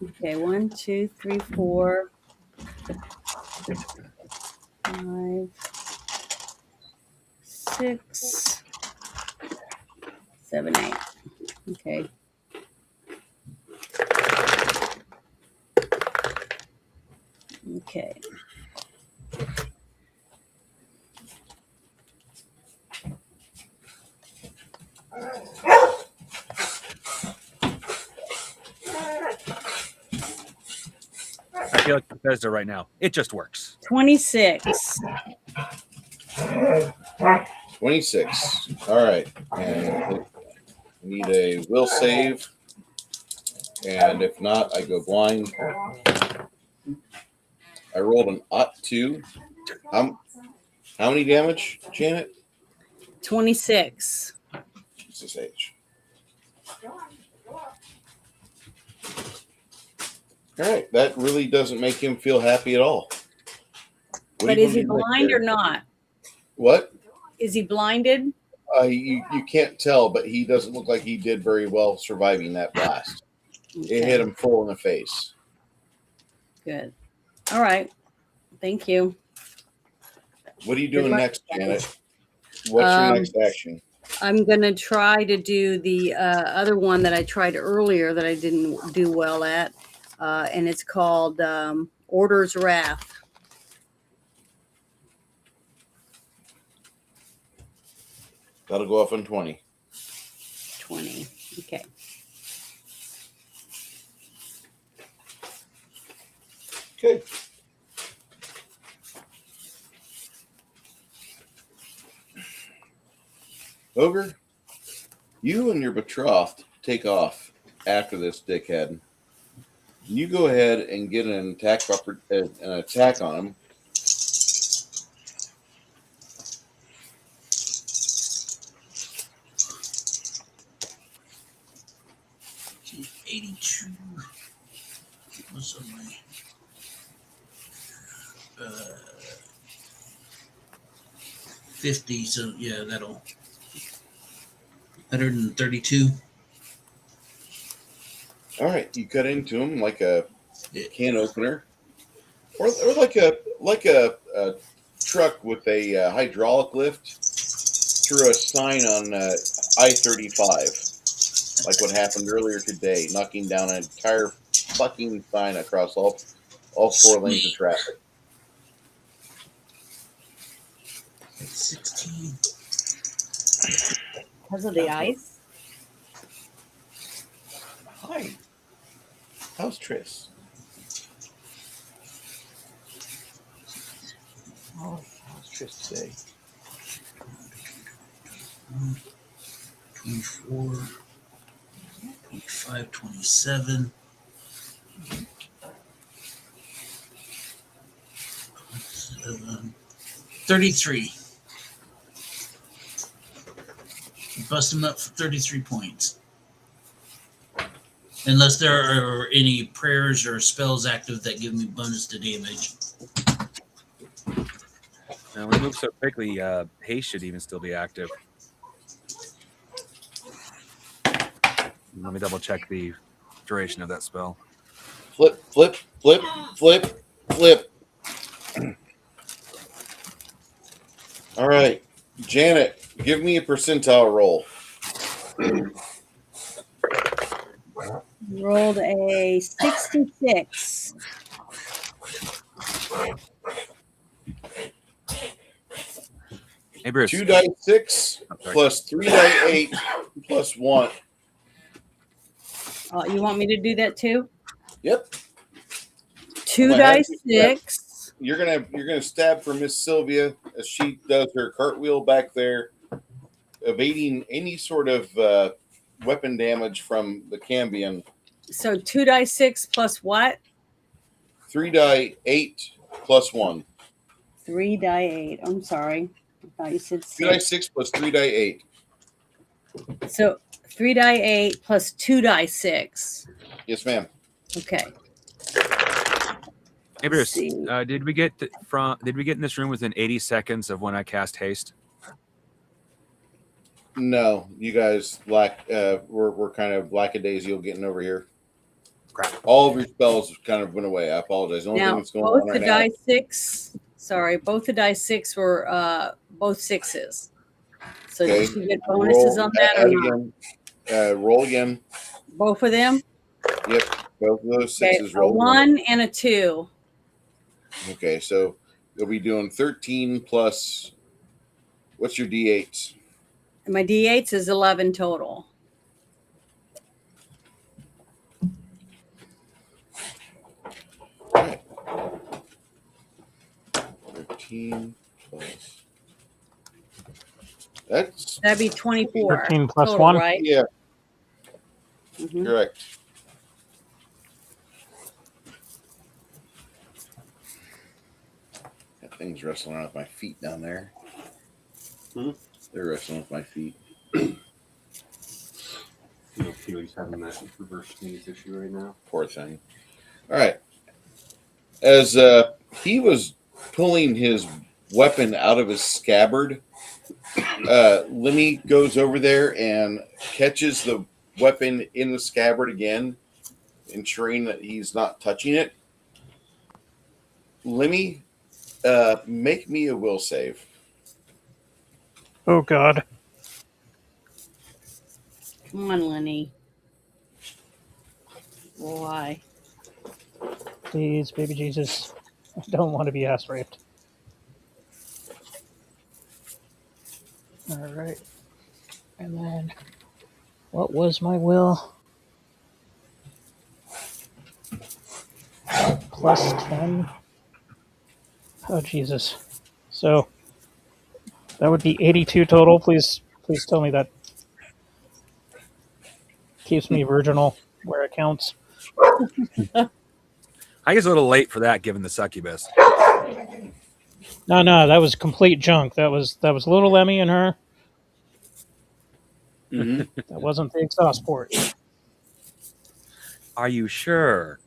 Okay, 1, 2, 3, 4, 5, 6, 7, 8. Okay. Okay. I feel like Bethesda right now. It just works. 26. 26. All right. And I need a will save. And if not, I go blind. I rolled an +2. How many damage, Janet? 26. Jesus H. All right. That really doesn't make him feel happy at all. What But do you is he want me to blind do? or not? What? Is he blinded? You can't tell, but he doesn't look like he did very well surviving that blast. It hit him full in the face. Good. All right. Thank you. What are you doing Good luck, next, guys. Janet? What's your next action? I'm going to try to do the other one that I tried earlier that I didn't do well at. And it's called Order's Wrath. That'll go off on 20. 20. Okay. Okay. Ogre, you and your betrothed take off after this dickhead. You go ahead and get an attack on him. 82. What's on my 50? So yeah, that'll 132. All right, you cut into him like a can opener, or like a truck with a hydraulic lift through a sign on I-35, like what happened earlier today, knocking down an entire fucking sign across all 4 lanes of traffic. 16. Because of the ice? Hi, how's Tris? Oh, how's Tris today? 24, 25, 27, 27, 33. Bust him up for 33 points. Unless there are any prayers or spells active that give me bonus to damage. Now we move so quickly, haste should even still be active. Let me double check the duration of that spell. Flip, flip, flip, flip, flip. All right, Janet, give me a percentile roll. Rolled a 66. Hey, Bruce. 2 die 6 plus 3 die 8 plus 1. You want me to do that too? Yep. 2 Well, die yeah. 6. You're gonna stab for Miss Sylvia as she does her cartwheel back there, evading any sort of weapon damage from the Cambion. So 2 die 6 plus what? 3 die 8 plus 1. 3 die 8. I'm sorry. I thought you said 2 die 6. 6 plus 3 die 8. So 3 die 8 plus 2 die 6. Yes, ma'am. Okay. Hey, Bruce. See. Did we get in this room within 80 seconds of when I cast haste? No, you guys we're kind of lackadaisical getting over here. Crap. All of your spells kind of went away. I apologize. The only thing Now, that's going both on the right now. die 6, both the die 6 were both 6s. So Okay. did you get bonuses on that or not? Again. Roll again. Both of them? Yep. Both of those 6s A roll. 1 and a 2. Okay, so you'll be doing 13 plus. What's your D8s? And my D8s is 11 total. All right. 13 plus. That'd be 24. 13 plus total, 1? right? Yeah, Mhm. correct. That thing's wrestling around with my feet down there. They're wrestling with my feet. He's having that reverse sneeze issue right now. Poor thing. All right. As he was pulling his weapon out of his scabbard, Lemmy goes over there and catches the weapon in the scabbard again, ensuring that he's not touching it. Lemmy Make me a will save. Oh God. Come on, Lenny. Why? Please, baby Jesus. I don't want to be ass raped. Alright. And then, what was my will? Plus 10. Oh, Jesus. So, that would be 82 total. Please tell me that keeps me virginal where it counts. I guess a little late for that, given the succubus. No, that was complete junk. That was little Emmy and her. Mm-hmm. That wasn't the exhaust port. Are you sure?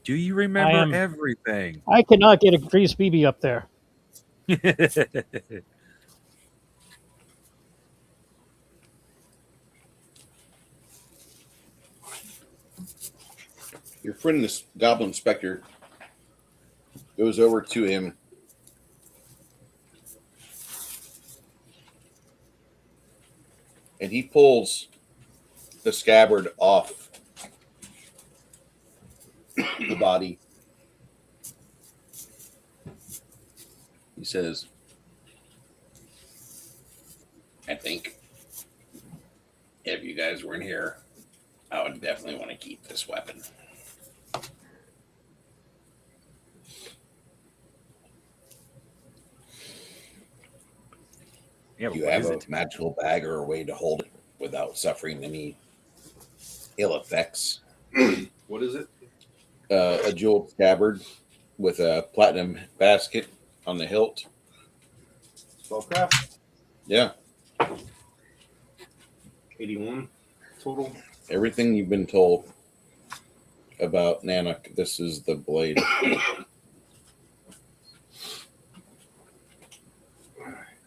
Do you remember am. everything? I could not get a grease BB up there. Your friend, this Goblin Inspector, goes over to him. And he pulls the scabbard off the body. He says, I think if you guys weren't here, I would definitely want to keep this weapon. Yeah, Do you what have is a it? magical bag or a way to hold it without suffering any ill effects? What is it? A jeweled scabbard with a platinum basket on the hilt. Spellcraft. Yeah, 81 total. everything you've been told about Nanak, this is the blade.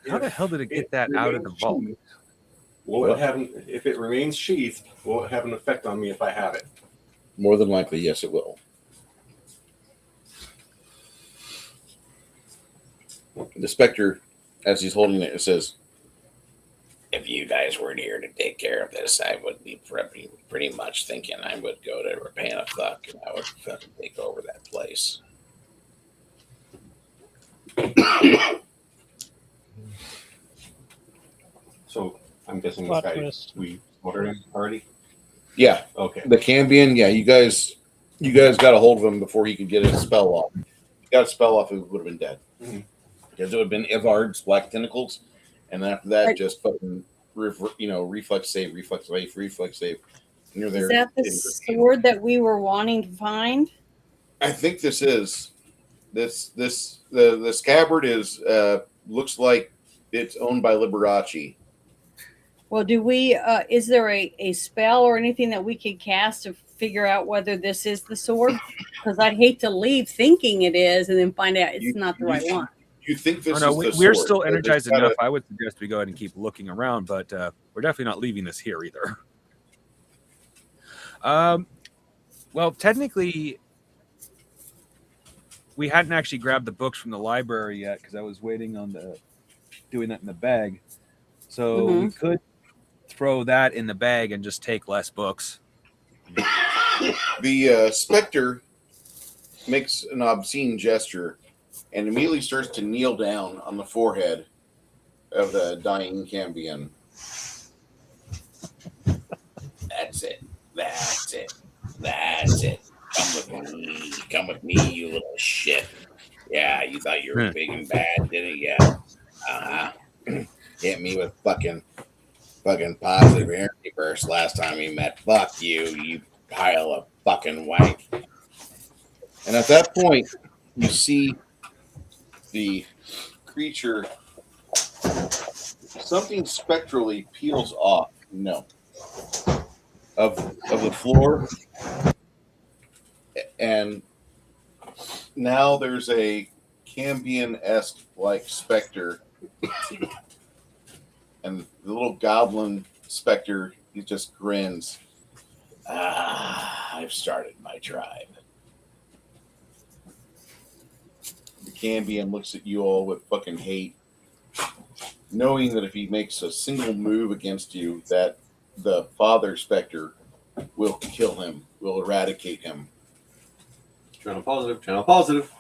How the hell did it get that out of the vault? Will it have, if it remains sheathed, will it have an effect on me if I have it? More than likely, yes, it will. The Spectre, as he's holding it, says, if you guys weren't here to take care of this, I would be pretty much thinking I would go to Rapanathuk and I would fucking take over that place. So I'm guessing Plot this guy, twist. we ordered him already? Yeah, Okay. the Cambion, yeah, you guys got a hold of him before he could get his spell off. If he got a spell off, he would have been dead. Mhm. Because it would have been Ivard's black tentacles, and after that, Right. just fucking reflex save, and you're there. Is that the sword that we were wanting to find? I think this is the scabbard is looks like it's owned by Liberace. Well, do we? Is there a spell or anything that we could cast to figure out whether this is the sword? Because I'd hate to leave thinking it is and then find out it's not the right one. You think this Oh, no, is the we're sword? still But energized there's enough. gotta- I would suggest we go ahead and keep looking around, but we're definitely not leaving this here either. Well, technically, we hadn't actually grabbed the books from the library yet because I was waiting on doing that in the bag. So we could throw that in the bag and just take less books. The Spectre makes an obscene gesture and immediately starts to kneel down on the forehead of the dying Cambion. That's it. That's it. That's it. Come with me, you little shit. Yeah, you thought you were big and bad, didn't you? Uh-huh. Hit me with fucking positive energy burst last time we met. Fuck you, you pile of fucking wank. And at that point, you see the creature, something spectrally peels off. No. Of the floor, and now there's a Cambion-esque like specter, and the little goblin specter, he just grins. I've started my tribe. The can be and looks at you all with fucking hate, knowing that if he makes a single move against you, that the Father Spectre will kill him, will eradicate him. Channel positive. Channel positive.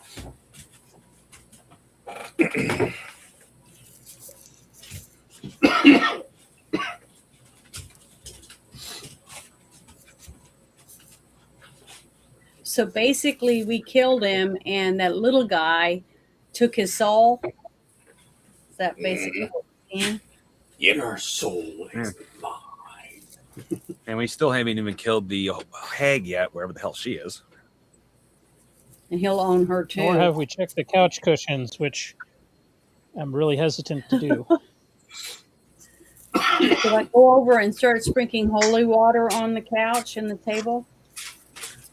So basically, we killed him, and that little guy took his soul. Is that basically what we're saying? Your soul is mine. And we still haven't even killed the hag yet, wherever the hell she is. And he'll own her too. Nor have we checked the couch cushions, which I'm really hesitant to do. Should I go over and start sprinkling holy water on the couch and the table?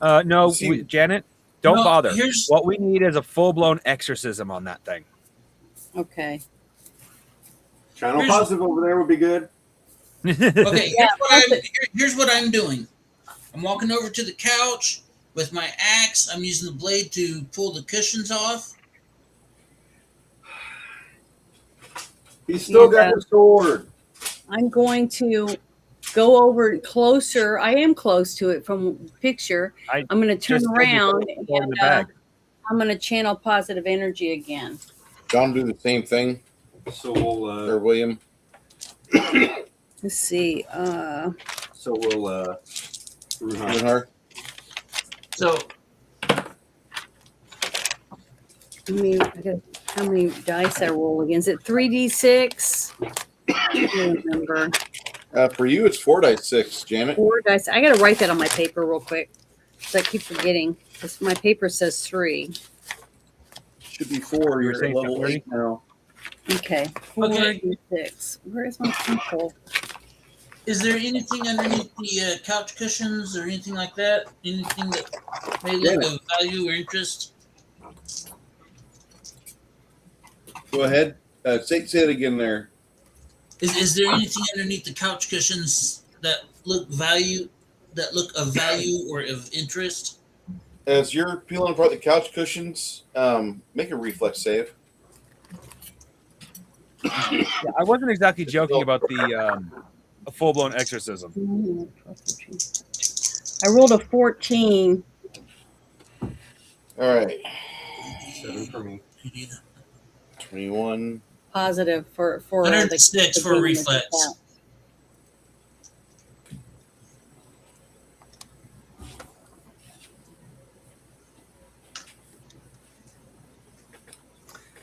No, See- Janet, don't No, bother. here's- What we need is a full-blown exorcism on that thing. Okay. Channel Here's- positive over there would be good. Okay, Yeah, here's what I'm doing. I'm walking over to the couch with my axe. I'm using the blade to pull the cushions off. He's still Yeah. got his sword. I'm going to go over closer. I am close to it from the picture. I I'm going to turn just told you around to go in and the bag. I'm going to channel positive energy again. John, do the same thing, So we'll or William. Let's see. Ruhan. Ruhan? So How many dice I roll against it? 3d6. I don't remember. For you, it's 4 dice 6, Janet. 4 dice. I got to write that on my paper real quick. So I keep forgetting. My paper says 3. Should be 4. You were You're saying at level 30? 8 now. Okay. Okay. 4d6. Where is my pencil? is there anything underneath the couch cushions or anything like that? Anything that may look of value or interest? Go ahead. Say it again there. Is there anything underneath the couch cushions that look of value or of interest? As you're peeling apart the couch cushions, make a reflex save. Yeah, I wasn't exactly joking about the a full-blown exorcism. I rolled a 14. All right. 7 for me. 21. Positive for 106 for demon reflex. attack.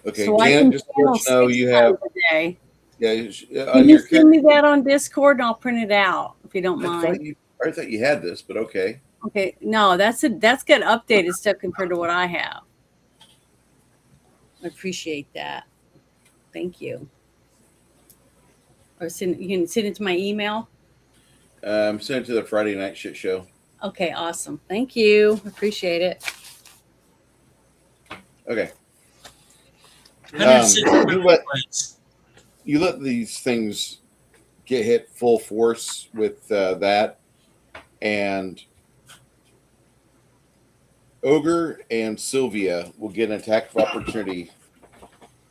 Okay, So I Janet, can just to channel let you know, 6 you have. times a day. Yeah, Can on you your send me that on Discord and I'll print it out if you don't mind? I thought you had this, but okay. Okay, no, that's got updated stuff compared to what I have. I appreciate that. Thank you. Or you can send it to my email. Send it to the Friday night shit show. Okay, awesome. Thank you. Appreciate it. Okay. 106 for you let- reflex. You let these things get hit full force with that, and Ogre and Sylvia will get an attack of opportunity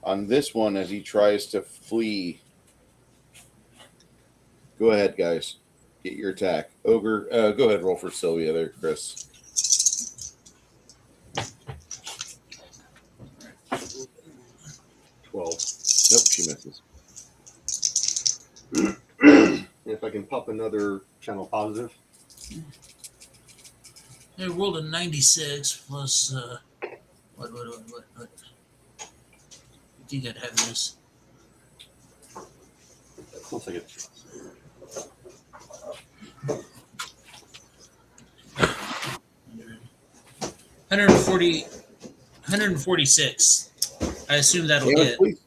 on this one as he tries to flee. Go ahead, guys. Get your attack. Ogre, go ahead, roll for Sylvia there, Chris. 12. Nope, she misses. If I can pop another channel positive. I rolled a 96 plus what? I think I'd have this. 1 second. 146. I assume that'll Damage, hit. please.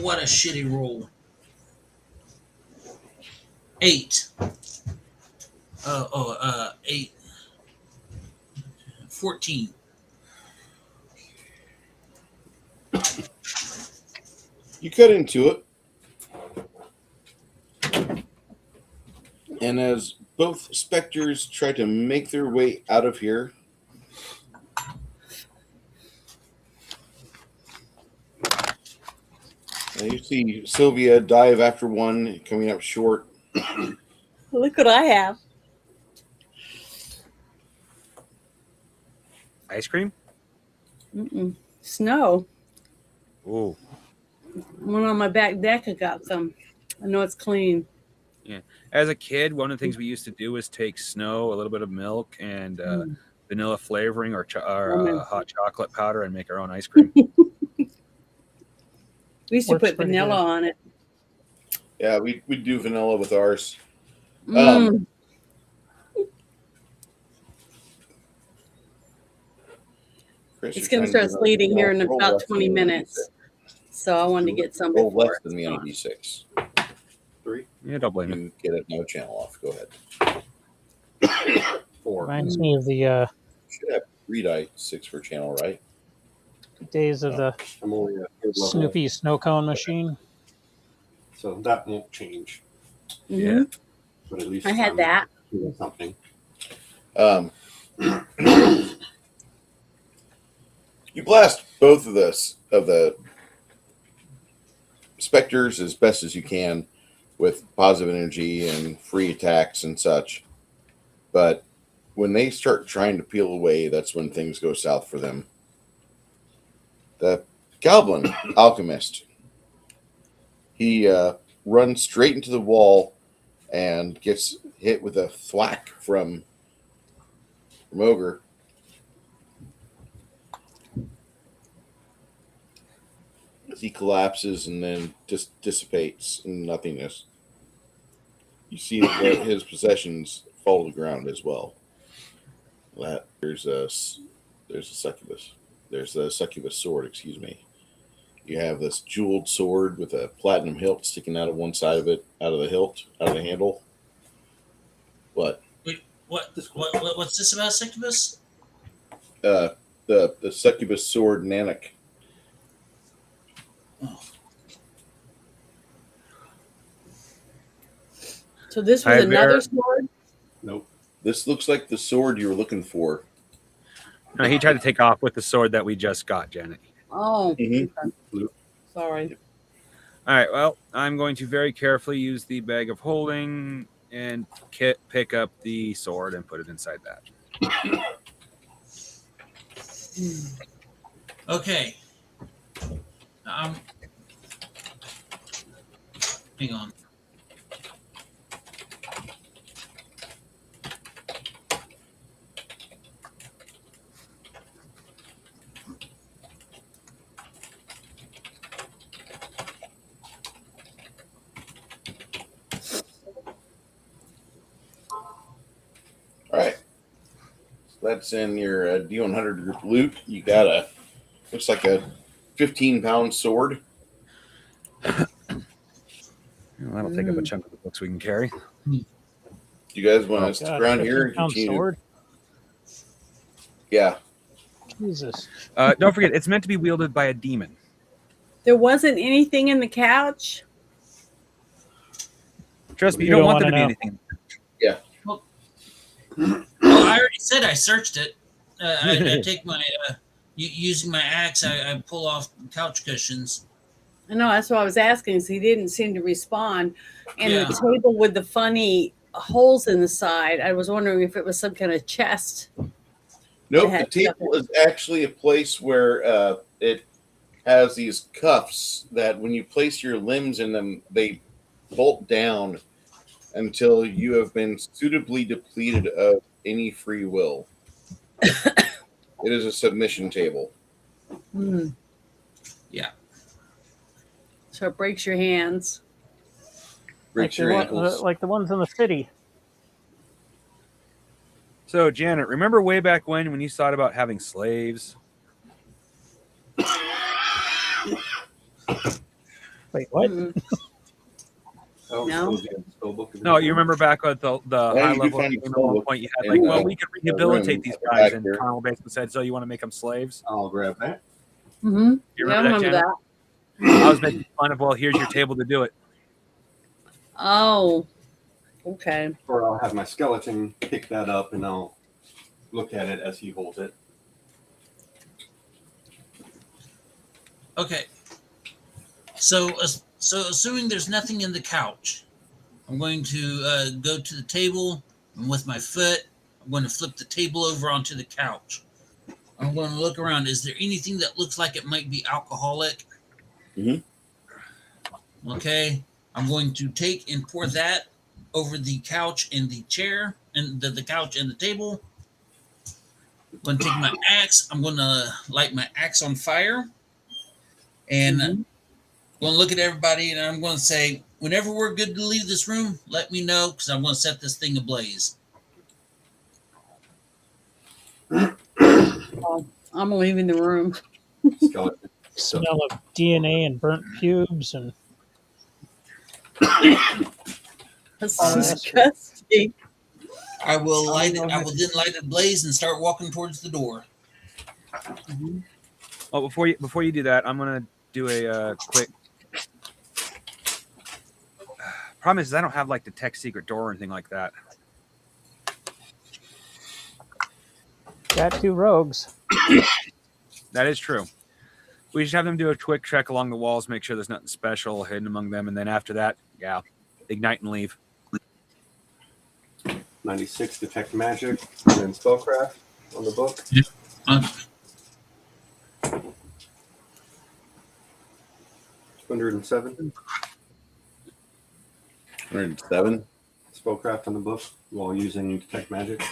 what a shitty roll. 8. 8. 14. You cut into it, and as both specters try to make their way out of here, you see Sylvia dive after one, coming up short. Look what I have. Ice cream? Snow. Ooh. One on my back deck. I got some. I know it's clean. Yeah. As a kid, one of the things we used to do was take snow, a little bit of milk, and vanilla flavoring or hot chocolate powder and make our own ice cream. We used to Works put pretty vanilla good. on it. Yeah, we do vanilla with ours. Chris, It's you're going to trying start do sleeting here in roll about less 20 than me on a minutes. So I wanted to get some roll before. less than me on a D6. 3, Yeah, don't blame me. You get it, no channel off. Go ahead. 4. Reminds me of the Should have 3 die 6 for channel, right? days of the I'm only a third level, Snoopy snow cone machine. so that won't change. Yeah. But at least I had I'm that. doing something. You blast both of the specters as best as you can with positive energy and free attacks and such. But when they start trying to peel away, that's when things go south for them. The goblin alchemist, he runs straight into the wall and gets hit with a thwack from Ogre. As he collapses and then just dissipates in nothingness. You see that his possessions fall to the ground as well. There's a succubus. There's a succubus sword, excuse me. You have this jeweled sword with a platinum hilt sticking out of one side of it, out of the hilt, out of the handle. What? Wait, what's this about, Succubus? The succubus sword Nanak. Oh. So this was another sword? Nope. This looks like the sword you were looking for. No, he tried to take off with the sword that we just got, Janet. Oh, Mhm. okay. Sorry. All right, well, I'm going to very carefully use the bag of holding and pick up the sword and put it inside that. Okay. Hang on. All right. That's in your D100 group loot. You got looks like a 15-pound sword. Well, that'll take up a chunk of the books we can carry. Do you guys want to stick around here and 15-pound continue? sword. Yeah. Jesus. Don't forget, it's meant to be wielded by a demon. There wasn't anything in the couch? Trust me, you You don't don't want there to wanna be anything. Oh, I already said I searched it. I take my using my axe. I pull off couch cushions. I know, that's what I was asking. So he didn't seem to respond. And Yeah. the table with the funny holes in the side, I was wondering if it was some kind of chest. Nope. It The had table is actually a place where it has these cuffs that when you place your limbs in them, they bolt down until you have been suitably depleted of any free will. It is a submission table. Yeah. So it breaks your hands. Breaks your ankles. Like the ones in the city. So, Janet, remember way back when you thought about having slaves? Wait, what? Mm-mm. Oh, No. suppose you have the spell book. No, you remember back at the Yeah, high you level find game the at spell one book point you had in like, the- well, we could the rehabilitate room these at the guys, back and here. Connell basically said, so you want to make them slaves? I'll grab that. Mm-hmm. You Yeah, I remember that, remember Janet? that. I was making fun of, well, here's your table to do it. Oh, okay. Or I'll have my skeleton pick that up and I'll look at it as he holds it. Okay. So assuming there's nothing in the couch, I'm going to go to the table, and with my foot, I'm going to flip the table over onto the couch. I'm going to look around. Is there anything that looks like it might be alcoholic? Mhm. Okay. I'm going to take and pour that over the couch and the chair, and the couch and the table. I'm going to take my axe. I'm going to light my axe on fire. And Mhm. I'm going to look at everybody and I'm going to say, whenever we're good to leave this room, let me know because I'm going to set this thing ablaze. Oh, I'm leaving the room. Skeleton. Smell of DNA and burnt pubes and That's Oh, disgusting. I will light it. go I ahead. will then light it ablaze and start walking towards the door. Mhm. Oh, before you do that, I'm gonna do a quick. Problem is, I don't have like the tech secret door or anything like that. got 2 rogues. That is true. We just have them do a quick check along the walls, make sure there's nothing special hidden among them, and then after that, yeah, ignite and leave. 96 detect magic and then spellcraft on the book. Uh, 107 107. spellcraft on the book while using detect magic.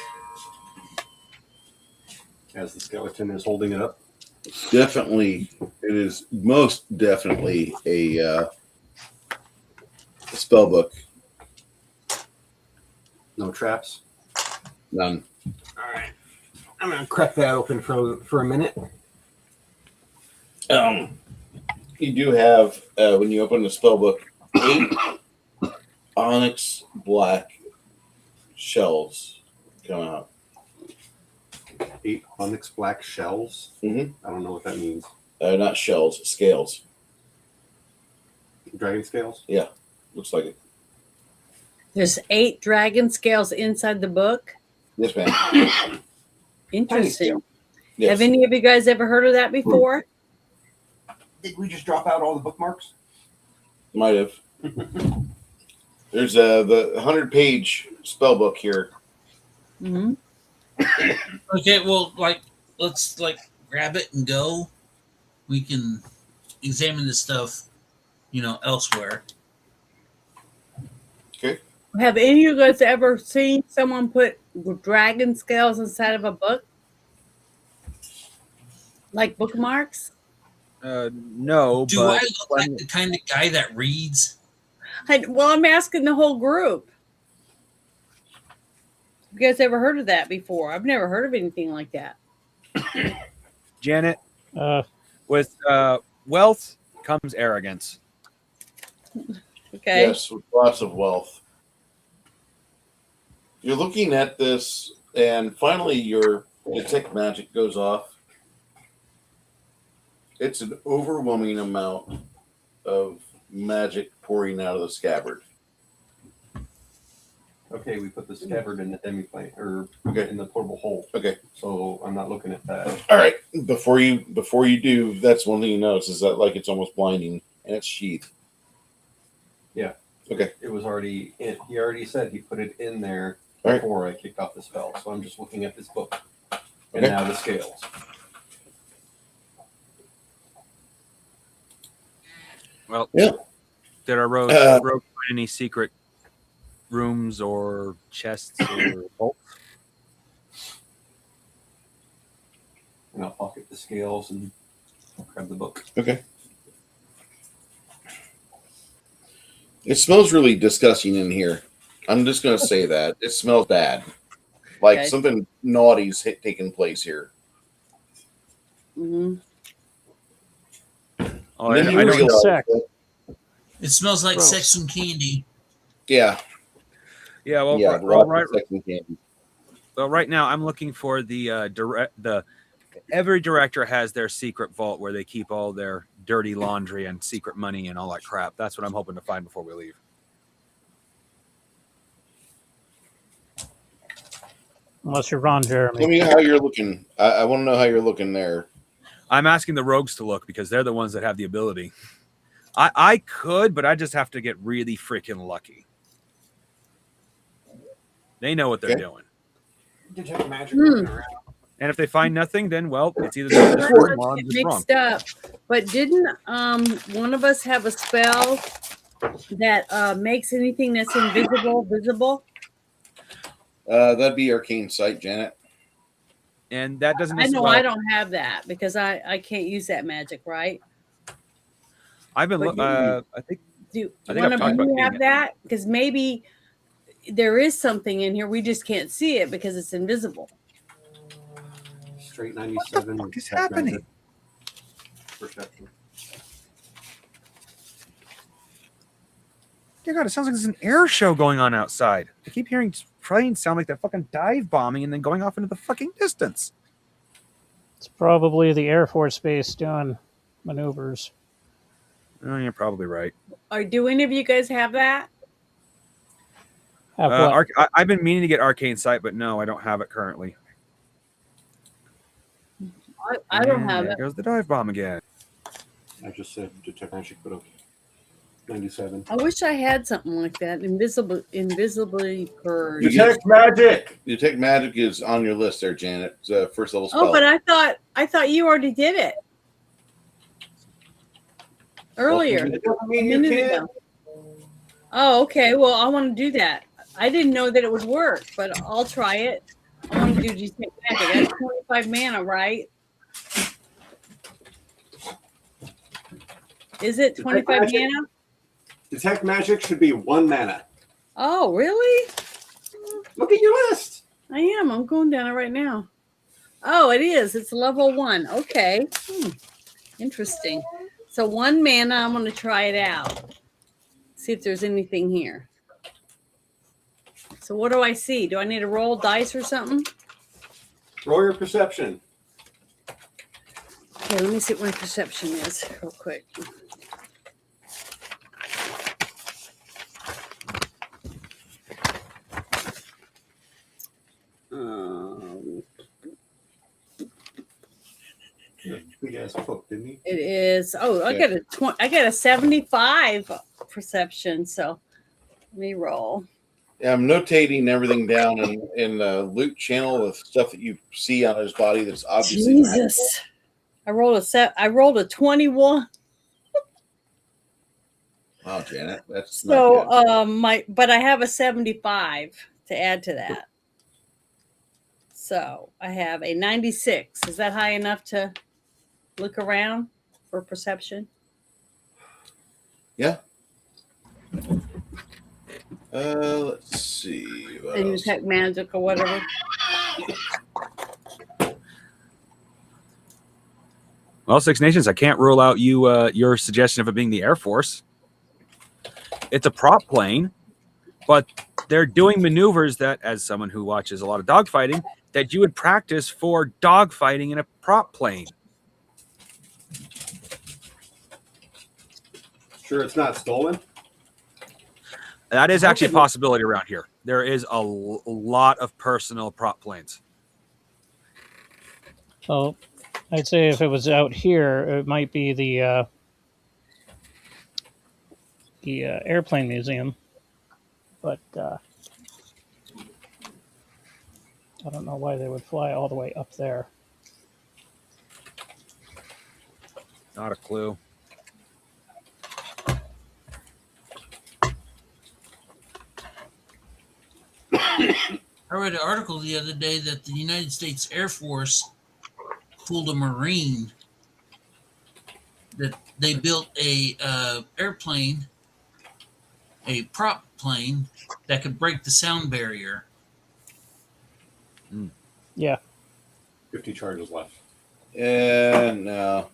As the skeleton is holding it up. Definitely, it is most definitely a spell book. No traps. None. All right. I'm going to crack that open for a minute. You do have when you open the spell book 8 onyx black shells come out. 8 onyx black shells. Mhm. I don't know what that means. Not shells, scales. Dragon scales? Looks like it. There's 8 dragon scales inside the book. Yes, ma'am. Interesting. Yes. Have any of you guys ever heard of that before? Did we just drop out all the bookmarks? Might have. There's the 100-page spell book here. Mm-hmm. okay, well, let's grab it and go. We can examine this stuff, elsewhere. Okay. Have any of you guys ever seen someone put dragon scales inside of a book? Like bookmarks? No, Do but I look like the kind of guy that reads? Well, I'm asking the whole group. You guys ever heard of that before? I've never heard of anything like that. Janet, Uh, with wealth comes arrogance. Okay. Yes, with lots of wealth. You're looking at this, and finally your detect magic goes off. It's an overwhelming amount of magic pouring out of the scabbard. Okay, we put the scabbard in the demiplane or Okay. in the portable hole. Okay. So I'm not looking at that. All right. Before you do, that's one thing you notice is that it's almost blinding, and it's sheathed. Yeah. Okay. It was already in. He already said he put it in there All right. before I kicked off the spell. So I'm just looking at this book. And Okay. now the scales. Well, Yeah. Did our rogue find any secret rooms or chests or vaults? And I'll pocket the scales and grab the book. Okay. It smells really disgusting in here. I'm just going to say that. It smells bad. Like Okay. something naughty's taking place here. Mm-hmm. Oh, And then I you don't realize Sec. that It smells like Gross. sex and candy. Yeah, Yeah, well, yeah. right, Lots right, of sex and candy. well, right now I'm looking for every director has their secret vault where they keep all their dirty laundry and secret money and all that crap. That's what I'm hoping to find before we leave. Unless you're Ron Tell Jeremy. me how you're looking. I want to know how you're looking there. I'm asking the rogues to look because they're the ones that have the ability. I could, but I just have to get really freaking lucky. They know what they're Okay. doing. Detect magic looking around. And if they find nothing, then well, it's either Not this to or I'm get just wrong. mixed up, but didn't one of us have a spell that makes anything that's invisible visible? That'd be arcane sight, Janet. And that doesn't. I know well, I don't have that because I can't use that magic, right? I've been. But I think. Do I think one I've of talked about you getting have it. that? Because maybe there is something in here we just can't see it because it's invisible. Straight 97. What is detect happening? magic. Perception. Dear God, it sounds like there's an air show going on outside. I keep hearing planes sound like they're fucking dive bombing and then going off into the fucking distance. It's probably the Air Force Base doing maneuvers. Oh, you're probably right. Do any of you guys have that? Have what? I've been meaning to get arcane sight, but no, I don't have it currently. I don't And have there it. goes the dive bomb again. I just said detect magic, but okay. 97. I wish I had something like that. Invisibly purged. Detect magic. Detect magic is on your list there, Janet. It's a first level spell. Oh, but I thought you already did it earlier. It doesn't A mean you minute can't. ago. Oh, okay. Well, I want to do that. I didn't know that it would work, but I'll try it. I want to do detect magic. That's 25 mana, right? Is it 25 magic? mana? Detect magic should be 1 mana. Oh, really? Look at your list. I am. I'm going down it right now. Oh, it is. It's level 1. Okay. Interesting. So 1 mana. I'm going to try it out. See if there's anything here. So what do I see? Do I need to roll dice or something? Roll your perception. Okay, let me see what my perception is real quick. Big ass book, didn't he? It is. Oh, I got a 75 perception. So let me roll. Yeah, I'm notating everything down in the loot channel with stuff that you see on his body that's obviously Jesus. I rolled a 21. Wow, Janet, that's not So but I have a 75 to add to that. So I have a 96. Is that high enough to look around for perception? good. Yeah. Let's see. What And else? detect magic or whatever. Well, Six Nations, I can't rule out your suggestion of it being the Air Force. It's a prop plane, but they're doing maneuvers that, as someone who watches a lot of dogfighting, that you would practice for dogfighting in a prop plane. Sure, it's not stolen. That is actually a possibility around here. There is a lot of personal prop planes. So I'd say if it was out here, it might be the airplane museum, but I don't know why they would fly all the way up there. Not a clue. I read an article the other day that the United States Air Force fooled a Marine, that they built a airplane, a prop plane that could break the sound barrier. Yeah. 50 charges left. And no,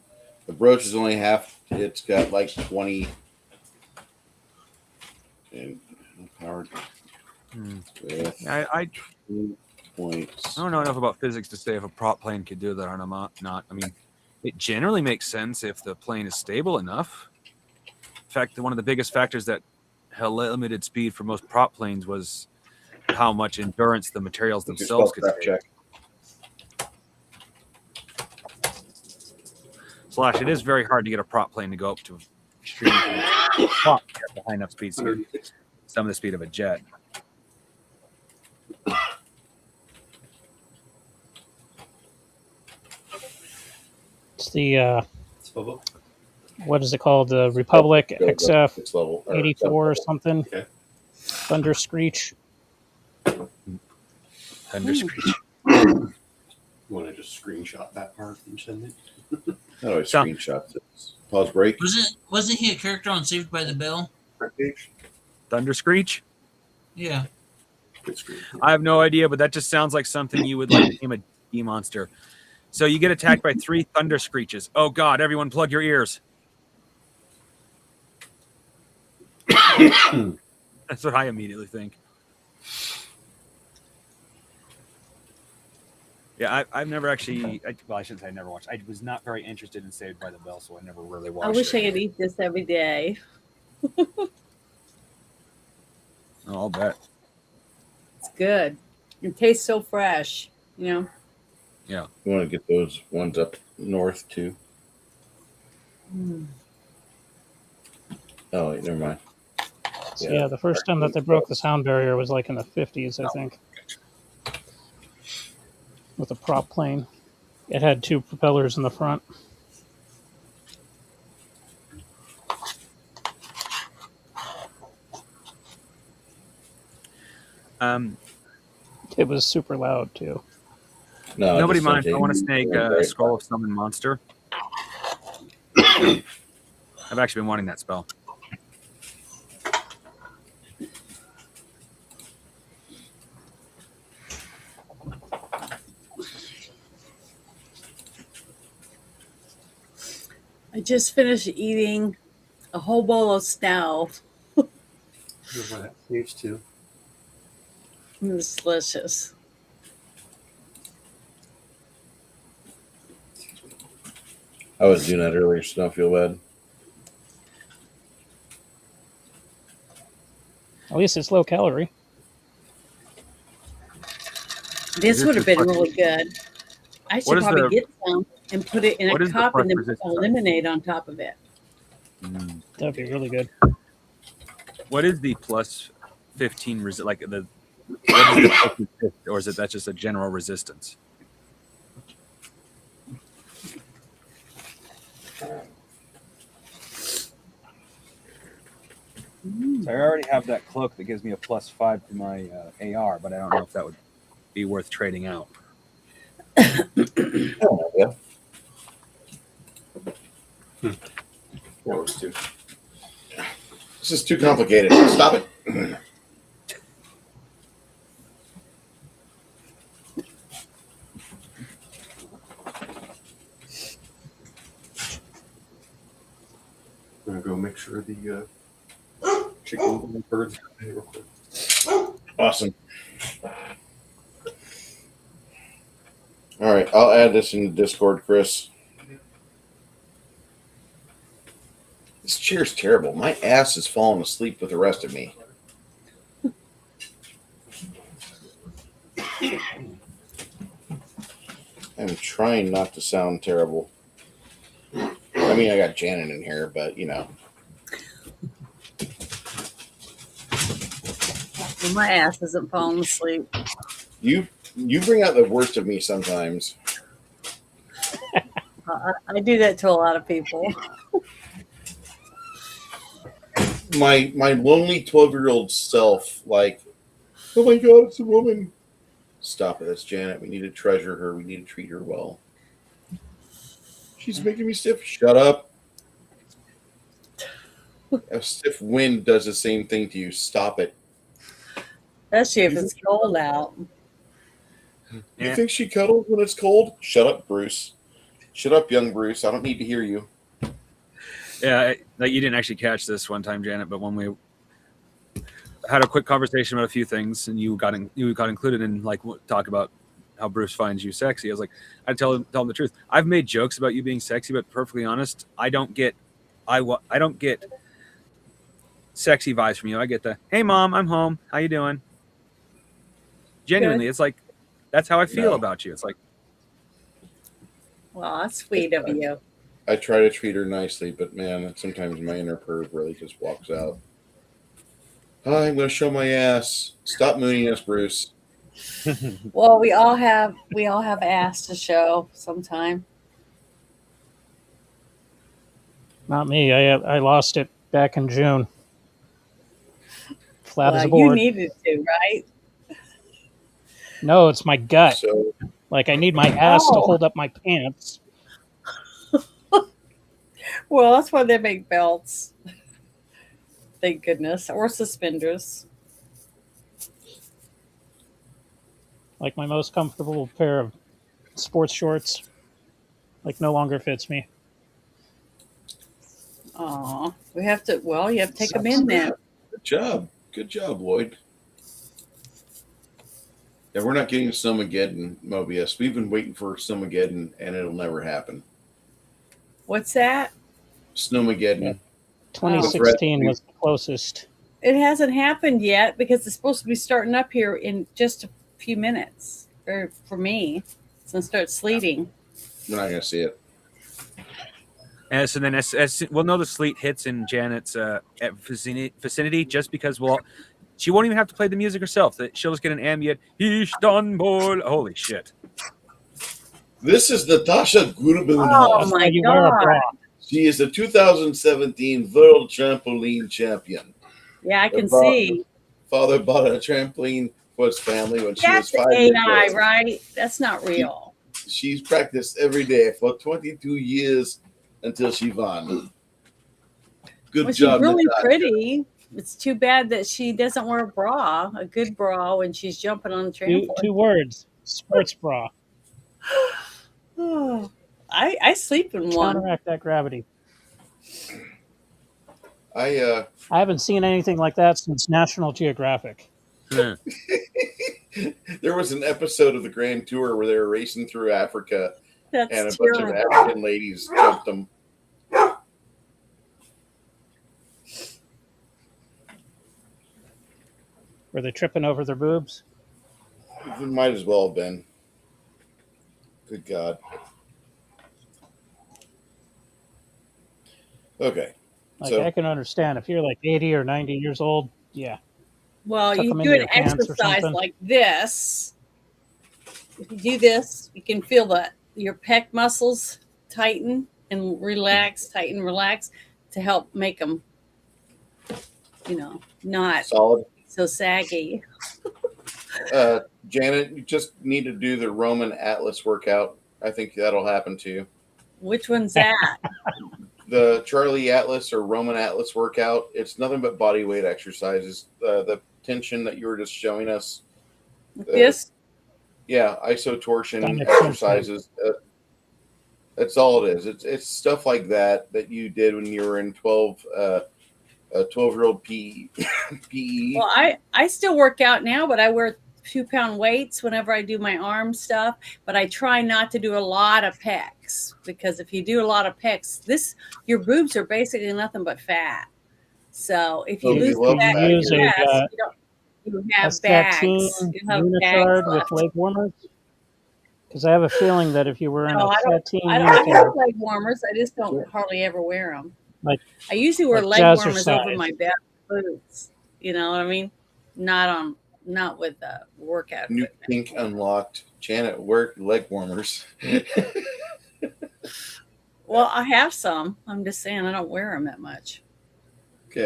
the brooch is only half. It's got like 20 And powered Hmm. with I 2 points. don't know enough about physics to say if a prop plane could do that or not. I mean, it generally makes sense if the plane is stable enough. In fact, one of the biggest factors that held limited speed for most prop planes was how much endurance the materials What's your themselves could spellcraft take. check? Slash, it is very hard to get a prop plane to go up to extreme prop at high enough speeds to get some of the speed of a jet. It's the Swivel. what is it called? The Republic Go to XF 6 level, or 84 or something. Okay. Thunder Screech. Thunder Screech. You want to just screenshot that part and send it? How do I So- screenshot this? Pause break. Wasn't he a character on Saved by the Bell? Thunder Screech? Yeah. Good screen. I have no idea, but that just sounds like something you would like name a D monster. So you get attacked by 3 Thunder Screeches. Oh God, everyone plug your ears. That's what I immediately think. Yeah, I've never actually, well, I shouldn't say I never watched. I was not very interested in Saved by the Bell, so I never really watched I wish it. I could eat this every day. Oh, I'll bet. It's good. It tastes so fresh, you know. You want to get those ones up north too. Oh, wait, never mind. So, yeah, the first time that they broke the sound barrier was like in the 50s, I think. With a prop plane. It had 2 propellers in the front. It was super loud too. No, Nobody just mind if I something- want to snag Very Scroll of Summon Monster. I've actually been wanting that spell. I just finished eating a whole bowl of snow. That saves too. It was delicious. I was doing that earlier, so don't feel bad. At least it's low calorie. This This would have is been fucking- really good. I What should is probably the- get some and put it in what a is the cup and then plus put resistance? lemonade on top of it. That'd be really good. What is the plus 15 like the what is the plus resist, or is it that's just a general resistance? So I already have that cloak that gives me a +5 to my AR, but I don't know if that would be worth trading out. Oh, yeah. That was too. This is too complicated. Stop it. I'm gonna go make sure the chicken and birds are ready real quick. Awesome. All right, I'll add this in the Discord, Chris. This chair's terrible. My ass is falling asleep with the rest of me. I'm trying not to sound terrible. I mean, I got Janet in here, but you know. Well, my ass isn't falling asleep. You bring out the worst of me sometimes. I do that to a lot of people. My lonely 12-year-old self, like, oh my god, it's a woman. Stop it, that's Janet. We need to treasure her. We need to treat her well. She's making me stiff. Shut up. A stiff wind does the same thing to you. Stop it. Especially if it's cold out. You Yeah. think she cuddles when it's cold? Shut up, Bruce. Shut up, young Bruce. I don't need to hear you. Yeah, like you didn't actually catch this one time, Janet, but when had a quick conversation about a few things, and you got included in like talk about how Bruce finds you sexy. I was like, I tell him the truth. I've made jokes about you being sexy, but perfectly honest, I don't get sexy vibes from you. I get the hey mom, I'm home. How you doing? Genuinely, Good. it's like that's how I feel No. about you. It's like Well, that's sweet of you. I try to treat her nicely, but man, sometimes my inner perv really just walks out. Hi, I'm going to show my ass. Stop mooning us, Bruce. Well, we all have ass to show sometime. Not me. I lost it back in June. Flat as a Well, you board. needed to, right? No, it's my gut. So Like I need my ass to Oh. hold up my pants. Well, that's why they make belts. Thank goodness, or suspenders. Like my most comfortable pair of sports shorts. Like no longer fits me. Oh, we have to. Well, you have to take them in then. good job, Lloyd. Yeah, we're not getting Snowmageddon, Mobius. We've been waiting for Snowmageddon, and it'll never happen. What's that? Snowmageddon. 2016 was the closest. It hasn't happened yet because it's supposed to be starting up here in just a few minutes. Or for me, it's gonna start sleeting. We're not going to see it. and so then as we'll know the sleet hits in Janet's vicinity just because she won't even have to play the music herself. She'll just get an ambient Istanbul. Holy shit. This is Natasha Gurbanov. Oh my You wear a god! bra. She is the 2017 World Trampoline Champion. Yeah, I can Her see. father bought a trampoline for his family when she That's was 5 years AI, old. right? That's not real. She's practiced every day for 22 years until she won. Good Well, she's job, really Natasha. pretty. It's too bad that she doesn't wear a good bra, when she's jumping on the trampoline. Two words. Sports bra. I sleep in one. Counteract that gravity. I haven't seen anything like that since National Geographic. there was an episode of the Grand Tour where they were racing through Africa, and That's a bunch of terrible. African ladies jumped them. Were they tripping over their boobs? It might as well have been. Good God. Okay. Like So I can understand if you're like 80 or 90 years old. Yeah. Well, Tuck you them do into an your pants or exercise something. like this. If you do this, you can feel your pec muscles tighten and relax, tighten, relax, to help make them, not solid. so saggy. Janet, you just need to do the Roman Atlas workout. I think that'll happen to you. Which one's that? The Charlie Atlas or Roman Atlas workout. It's nothing but body weight exercises. The tension that you were just showing us. This? Yeah, isotorsion Stomach exercises. That's all it is. It's stuff like that you did when you were in 12-year-old PE. Well, I still work out now, but I wear 2-pound weights whenever I do my arm stuff. But I try not to do a lot of pecs, because if you do a lot of pecs, your boobs are basically nothing but fat. So if you Oh, you lose love fat fat. in Use your a, chest, you have bags. Statin You have bags unitard with left. leg warmers. Because I have a feeling that if you were in No, a Statin I have unitard, leg warmers. I just don't hardly ever wear them. Like- I usually wear like leg warmers jazzercise. over my boots. You know what I mean? Not with the workout. New equipment. pink unlocked. Janet, wear leg warmers. Well, I have some. I'm just saying I don't wear them that much. Okay.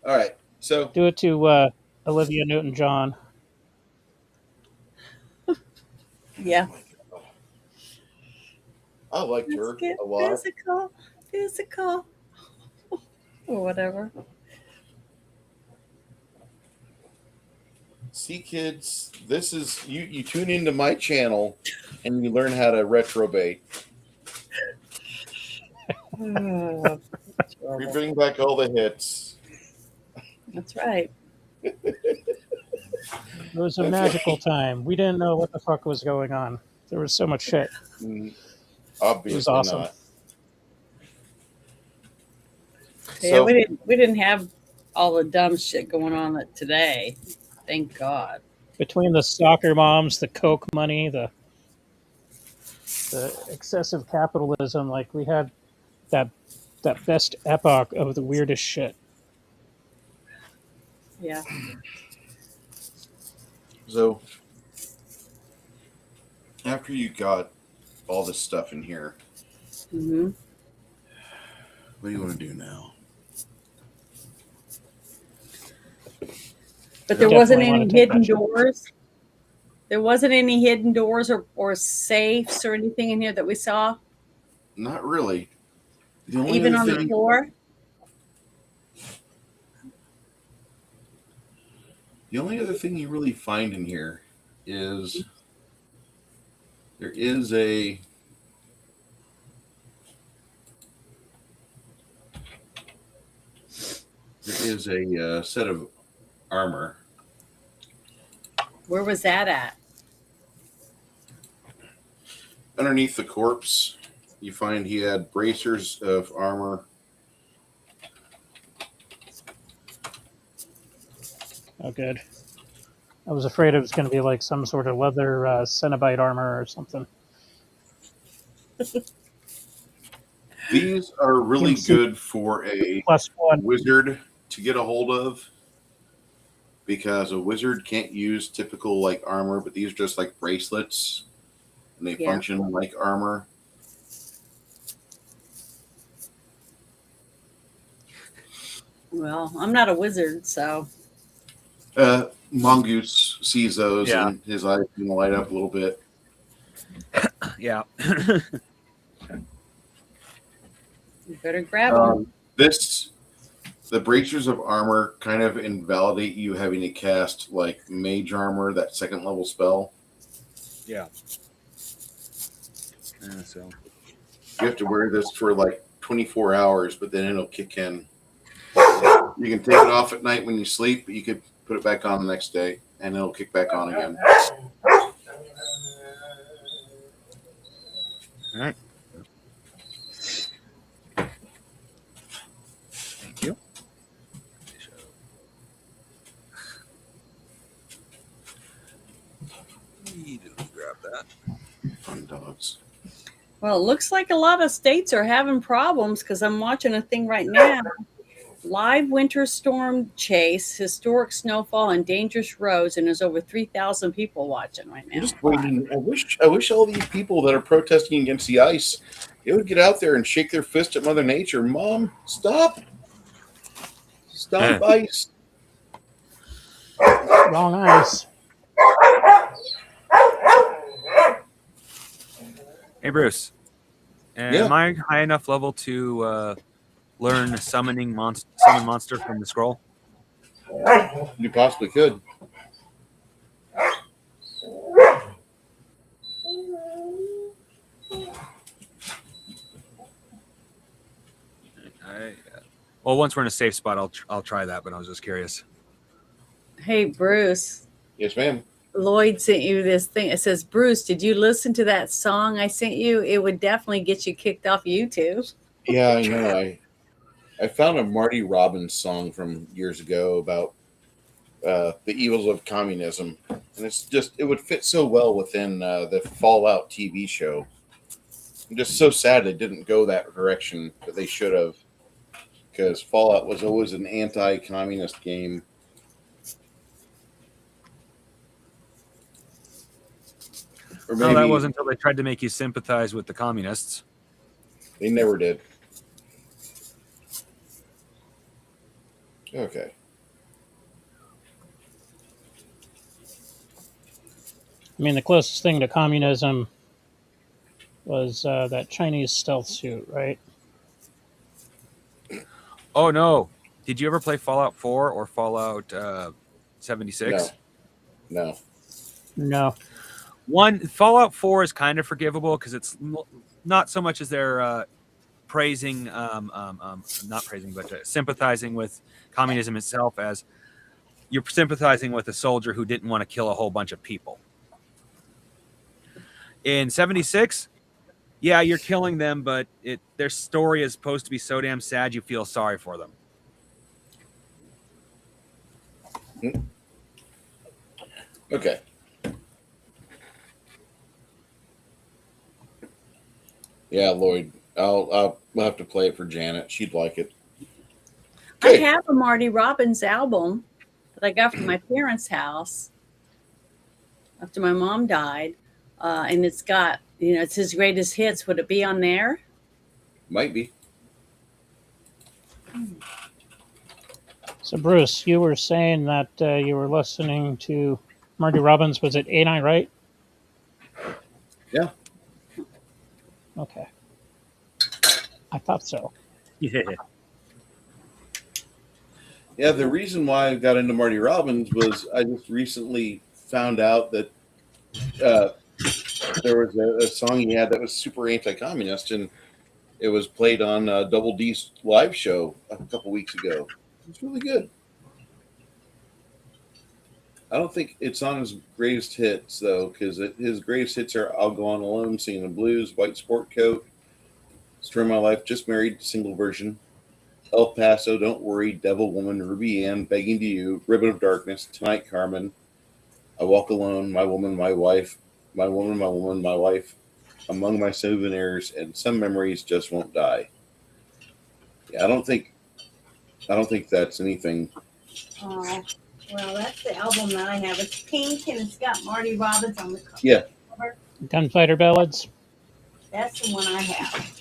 All right. So do it to Olivia Newton-John. Yeah. I liked her Let's get a lot. physical, or whatever. See, kids, this is you tune into my channel and you learn how to retrobate. We bring back all the hits. That's right. It was a magical time. We didn't know what the fuck was going on. There was so much shit. Mm, It was obviously awesome. not. Yeah, So we didn't have all the dumb shit going on today. Thank God. Between the soccer moms, the coke money, the excessive capitalism, like we had that best epoch of the weirdest shit. Yeah. so after you got all this stuff in here, Hmm. what do you want to do now? But there Definitely wasn't wanna any take that hidden shit. doors. There wasn't any hidden doors or safes or anything in here that we saw, Not really. The only even other on the thing, floor. you really find in here is there is a set of armor Where was that at? underneath the corpse. You find he had bracers of armor. Oh, good. I was afraid it was going to be like some sort of leather Cenobite armor or something. These are really MC good for a +1. wizard to get a hold of, because a wizard can't use typical like armor, but these are just like bracelets and they Yeah. function like armor. Well, I'm not a wizard, so Mongoose sees those Yeah. and his eyes can light up a little bit. Yeah. you better grab them. The bracers of armor kind of invalidate you having to cast like mage armor, that second level spell. Yeah. So You have to wear this for like 24 hours, but then it'll kick in. You can take it off at night when you sleep, but you could put it back on the next day and it'll kick back on again. all right. Thank you. Grab that. Fun dogs. Well, it looks like a lot of states are having problems because I'm watching a thing right now. Live winter storm chase, historic snowfall, and dangerous roads, and there's over 3,000 people watching right I'm now. just waiting. I wish all these people that are protesting against the ice, they would get out there and shake their fist at Mother Nature. Mom, stop! Stop ice! Wrong ice. Hey, Bruce. Yeah. Am I high enough level to learn summon monster from the scroll? You possibly could. Well, once we're in a safe spot, I'll try that. But I was just curious. Hey, Bruce. Yes, ma'am. Lloyd sent you this thing. It says, Bruce, did you listen to that song I sent you? It would definitely get you kicked off YouTube. Yeah, I know. I found a Marty Robbins song from years ago about the evils of communism, and it would fit so well within the Fallout TV show. I'm just so sad it didn't go that direction, but they should have, because Fallout was always an anti-communist game. Or No, that wasn't until they tried to make you sympathize with the communists. They never did. Okay. I mean, the closest thing to communism was that Chinese stealth suit, right? Oh no! Did you ever play Fallout 4 or Fallout 76? No. Fallout 4 is kind of forgivable because it's not so much as their praising, not praising, but sympathizing with communism itself, as you're sympathizing with a soldier who didn't want to kill a whole bunch of people. In 76, yeah, you're killing them, but their story is supposed to be so damn sad you feel sorry for them. Okay. Yeah, Lloyd. I'll have to play it for Janet. She'd like it. I have a Marty Robbins album that I got from my parents' house after my mom died, and it's got, it's his greatest hits. Would it be on there? Might be. So, Bruce, you were saying that you were listening to Marty Robbins. Was it Ain't I Right? Yeah. Okay. I thought so. Yeah. Yeah, the reason why I got into Marty Robbins was I just recently found out that there was a song he had that was super anti-communist, and it was played on Double D's live show a couple weeks ago. It's really good. I don't think it's on his greatest hits, though, because his greatest hits are I'll Go On Alone, Singing the Blues, White Sport Coat, Story of My Life, Just Married, single version, El Paso, Don't Worry, Devil Woman, Ruby Ann, Begging to You, Ribbon of Darkness, Tonight Carmen, I Walk Alone, My Woman, My Wife, My Woman, My Woman, My Wife, Among My Souvenirs, and Some Memories Just Won't Die. Yeah, I don't think that's anything. Oh, well, that's the album that I have. It's pink and it's got Marty Robbins on the cover. Yeah. Gunfighter Ballads. That's the one I have.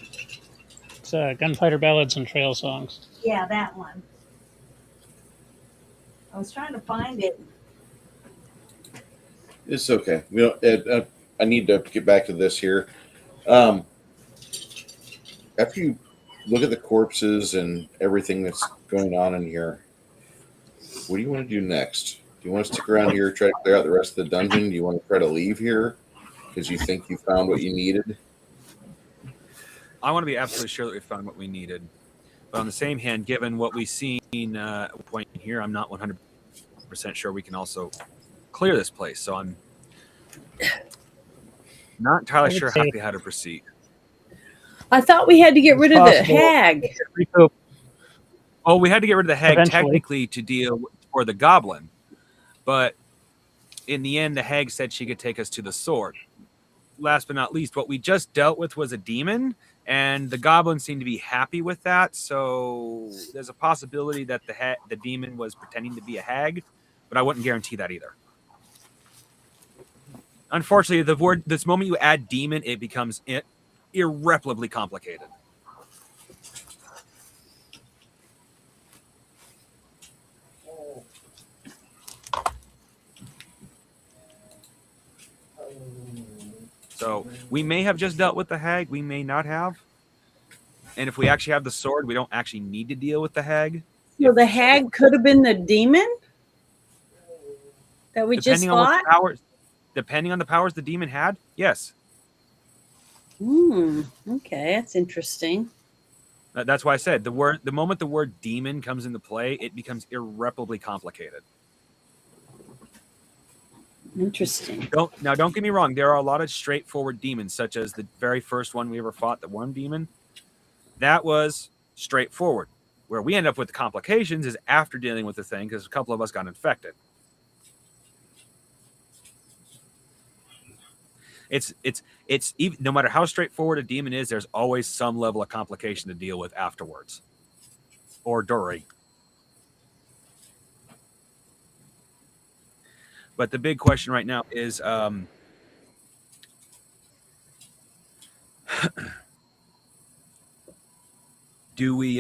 It's Gunfighter Ballads and Trail Songs. Yeah, that one. I was trying to find it. It's okay. We don't. I need to get back to this here. After you look at the corpses and everything that's going on in here, what do you want to do next? Do you want to stick around here, try to clear out the rest of the dungeon? Do you want to try to leave here because you think you found what you needed? I want to be absolutely sure that we found what we needed. But on the same hand, given what we've seen point here, I'm not 100% sure we can also clear this place. So I'm not entirely sure how to proceed. I thought we had to get rid of the hag. Oh, we had to get rid of the hag Eventually. technically to deal for the goblin. But in the end, the hag said she could take us to the sword. Last but not least, what we just dealt with was a demon, and the goblin seemed to be happy with that. So there's a possibility that the demon was pretending to be a hag, but I wouldn't guarantee that either. Unfortunately, this moment you add demon, it becomes irreparably complicated. So we may have just dealt with the hag. We may not have. And if we actually have the sword, we don't actually need to deal with the hag. So the hag could have been the demon that we just fought? Depending on the powers the demon had, yes. Okay, that's interesting. That's why I said the moment the word demon comes into play, it becomes irreparably complicated. Interesting. Don't get me wrong. There are a lot of straightforward demons, such as the very first one we ever fought, the worm demon. That was straightforward. Where we end up with the complications is after dealing with the thing, because a couple of us got infected. It's even, no matter how straightforward a demon is, there's always some level of complication to deal with afterwards, or during. But the big question right now is, do we?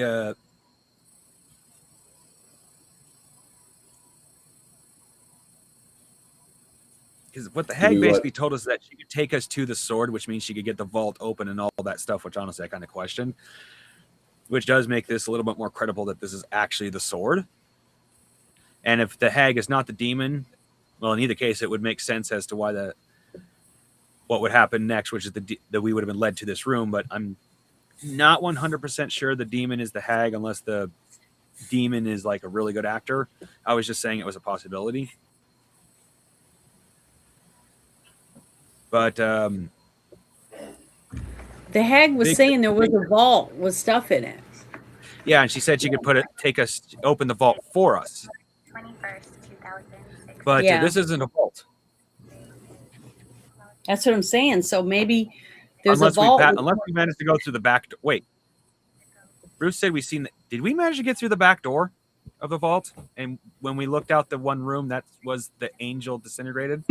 Because what the hag basically told us that she could take us to the sword, which means she could get the vault open and all that stuff, which honestly I kind of question. Which does make this a little bit more credible that this is actually the sword. And if the hag is not the demon, well, in either case, it would make sense as to why what would happen next, which is that we would have been led to this room. But I'm not 100% sure the demon is the hag unless the demon is like a really good actor. I was just saying it was a possibility. But The hag was saying there was a vault with stuff in it. yeah, and she said she could open the vault for us. 21st, 2006. But Yeah. this isn't a vault. That's what I'm saying. So maybe there's Unless a vault. we managed to go through the back door. Wait. Bruce said we seen. Did we manage to get through the back door of the vault? And when we looked out the one room, that was the angel disintegrated.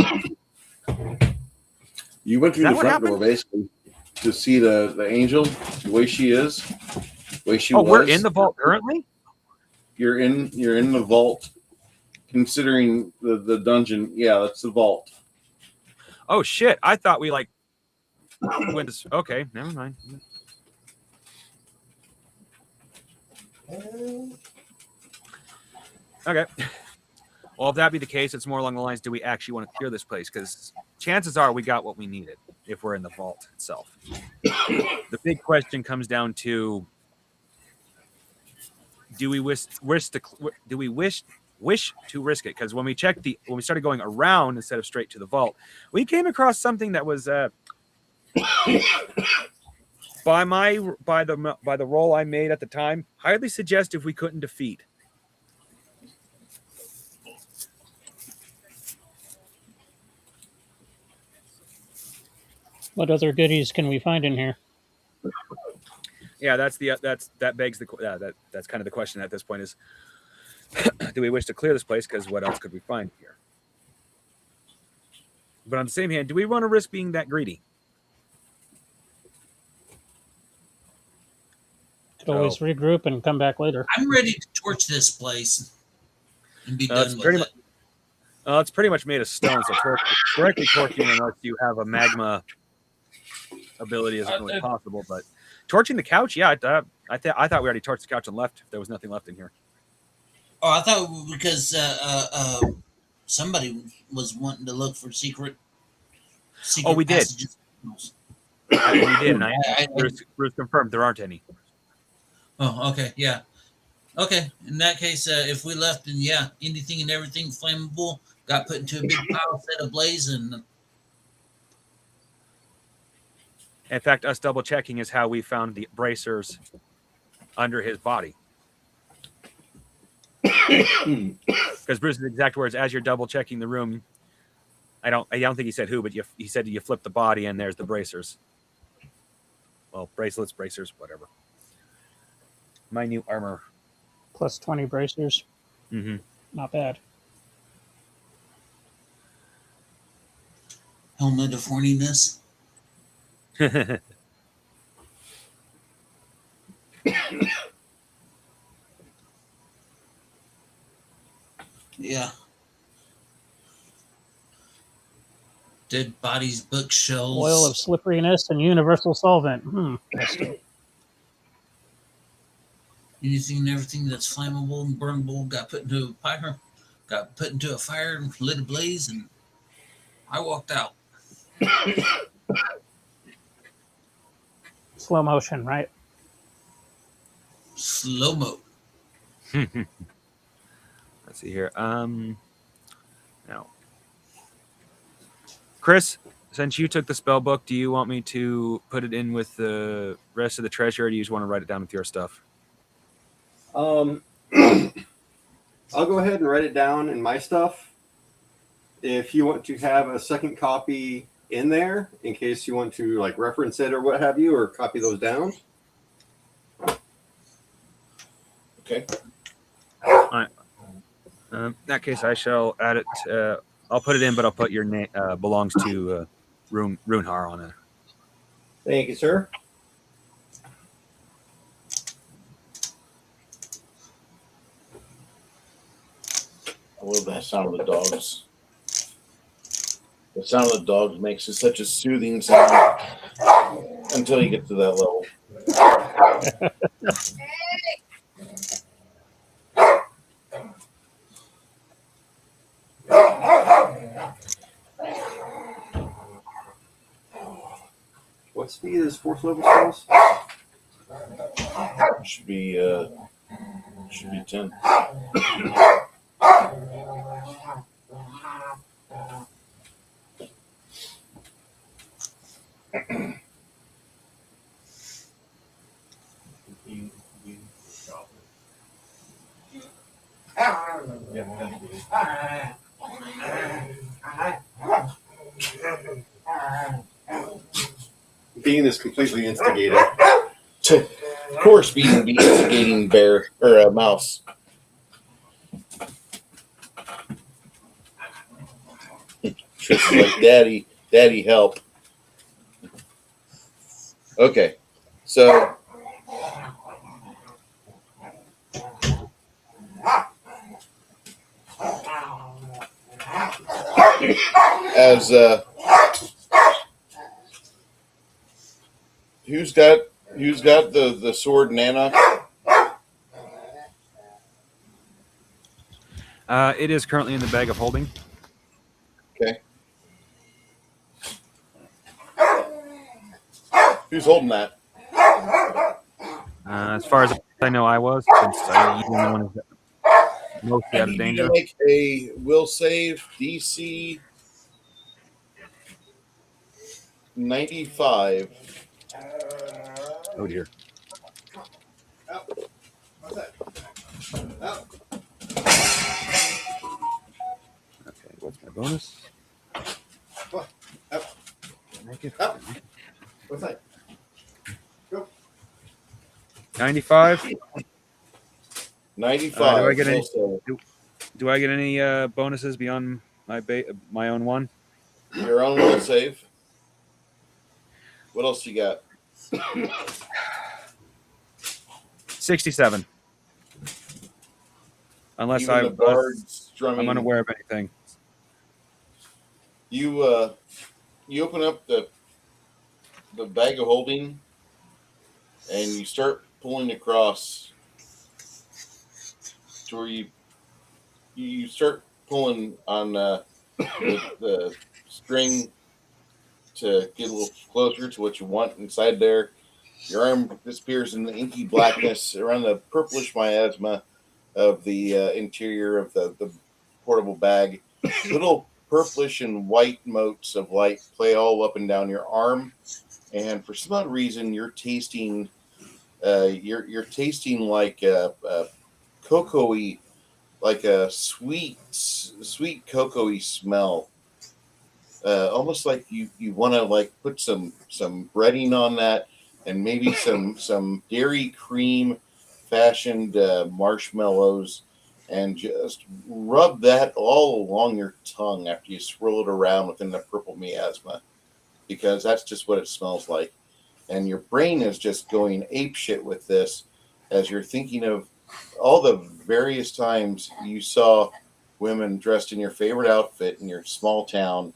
You went through Is that the what front door happened? basically to see the angel, the way she is, the way she Oh, was. we're in the vault currently? You're in the vault. Considering the dungeon, yeah, that's the vault. Oh shit! I thought we like went. Okay, never mind. Okay. Well, if that be the case, it's more along the lines: do we actually want to clear this place? Because chances are we got what we needed if we're in the vault itself. The big question comes down to: do we wish to risk it? Because when we started going around instead of straight to the vault, we came across something that was by the roll I made at the time, highly suggestive we couldn't defeat. What other goodies can we find in here? Yeah, that's kind of the question at this point is, do we wish to clear this place? Because what else could we find here? But on the same hand, do we want to risk being that greedy? Could always regroup and come back later. I'm ready to torch this place and be done with it. It's pretty much made of stone, so directly torching unless you have a magma ability isn't really possible. But torching the couch, yeah, I thought we already torched the couch and left. If there was nothing left in here. Oh, I thought because somebody was wanting to look for secret Oh, we did. passages. We did, and Bruce confirmed there aren't any. Oh, okay, yeah. Okay, in that case, if we left, then yeah, anything and everything flammable got put into a big pile, set ablaze, and In fact, us double checking is how we found the bracers under his body. Because Bruce's exact words, as you're double checking the room, I don't think he said who, but he said you flip the body and there's the bracers. Well, bracelets, bracers, whatever. My new armor. Plus 20 bracers. Mm-hmm. Not bad. helmet of horniness. Yeah. Dead bodies, bookshelves. Oil of slipperiness and universal solvent. Anything and everything that's flammable and burnable got put into a fire and lit ablaze, and I walked out. Slow motion, right? Slow mo. Let's see here. Now, Chris, since you took the spell book, do you want me to put it in with the rest of the treasure, or do you just want to write it down with your stuff? I'll go ahead and write it down in my stuff. If you want to have a second copy in there, in case you want to like reference it or what have you, or copy those down. Okay. All right. In that case, I shall add it. I'll put it in, but I'll put your name belongs to Runehar on it. Thank you, sir. I love that sound of the dogs. The sound of the dogs makes it such a soothing sound until you get to that level. What speed is fourth level spells? Should be 10. Bean is completely instigated. Of course, being the instigating bear or a mouse. Just like daddy, help. Okay, so as who's got the sword, Nana? It is currently in the bag of holding. Okay, who's holding that? As far as I know, I was, since I'm the one who's mostly I out of need you danger. to make a will save DC 95. Oh dear. Okay, what's my bonus? Make it. What's that? 95. 95. Do I get any? will save. Do I get any bonuses beyond my own one? Your own will save. What else you got? 67. Unless Even the bard's drumming. I'm unaware of anything. You open up the bag of holding, and you start pulling across to where you start pulling on the string to get a little closer to what you want inside there. Your arm disappears in the inky blackness around the purplish miasma of the interior of the portable bag. Little purplish and white motes of light play all up and down your arm, and for some odd reason, you're tasting like a cocoa-y, like a sweet cocoa-y smell. Almost like you want to like put some breading on that, and maybe some dairy cream fashioned marshmallows, and just rub that all along your tongue after you swirl it around within the purple miasma, because that's just what it smells like. And your brain is just going apeshit with this as you're thinking of all the various times you saw women dressed in your favorite outfit in your small town,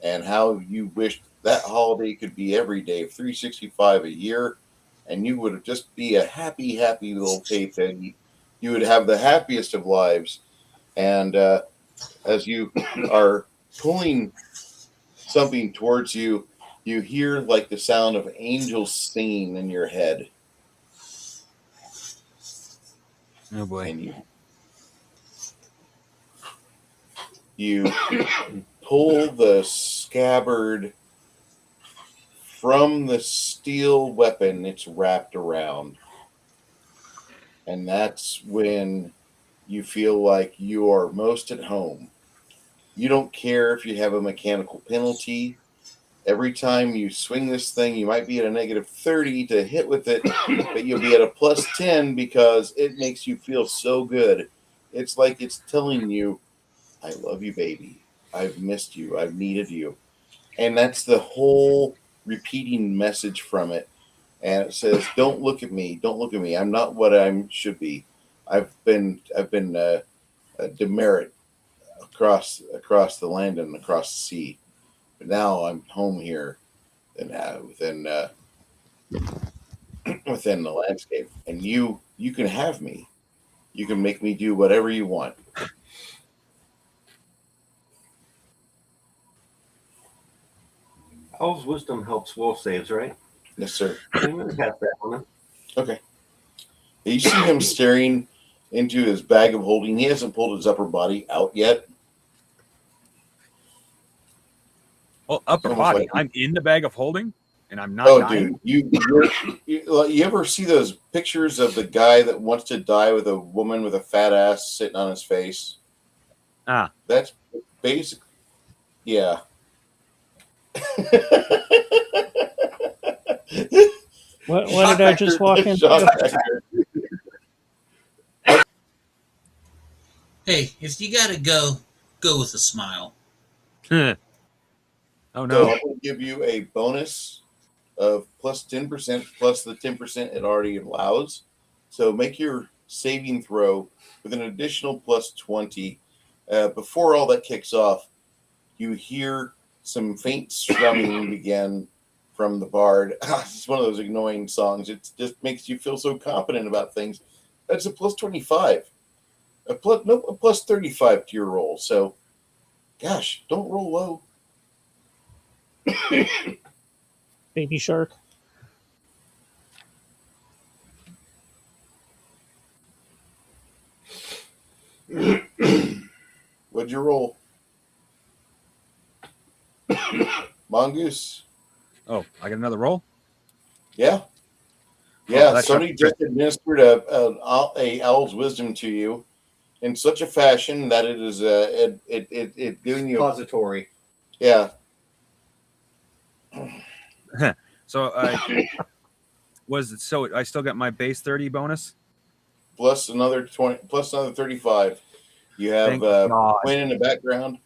and how you wished that holiday could be every day of 365 a year, and you would just be a happy little pig. You would have the happiest of lives. And as you are pulling something towards you, you hear like the sound of angels singing in your head. Oh boy. And you pull the scabbard from the steel weapon it's wrapped around. And that's when you feel like you are most at home. You don't care if you have a mechanical penalty. Every time you swing this thing, you might be at a negative 30 to hit with it, but you'll be at a plus 10 because it makes you feel so good. It's like it's telling you, I love you, baby. I've missed you. I've needed you. And that's the whole repeating message from it. And it says, "Don't look at me. Don't look at me. I'm not what I should be. I've been a demerit across the land and across the sea. But now I'm home here, and within the landscape. And you can have me. You can make me do whatever you want." Hell's wisdom helps will saves, right? Yes, sir. I'm gonna cast that one. Okay. You see him staring into his bag of holding. He hasn't pulled his upper body out yet. Well, upper Almost body. like- I'm in the bag of holding, and I'm not Oh, dying. dude, you ever see those pictures of the guy that wants to die with a woman with a fat ass sitting on his face? Ah. That's basic. Yeah. What did I just walk into? Shock factor. Hey, if you gotta go with a smile. Oh So no. I'm going to give you a bonus of plus 10% plus the 10% it already allows. So make your saving throw with an additional plus 20. Before all that kicks off, you hear some faint strumming begin from the bard. It's one of those annoying songs. It just makes you feel so confident about things. That's a plus 25. A plus 35 to your roll. So, gosh, don't roll low. Baby shark. What'd you roll? Mongoose? Oh, I got another roll. Yeah. Yeah, that's somebody not- just administered a owl's wisdom to you in such a fashion that it is it giving you Repository. yeah. So I I still got my base 30 bonus. Plus another 20 plus another 35. You have Thank God. Quinn in the background,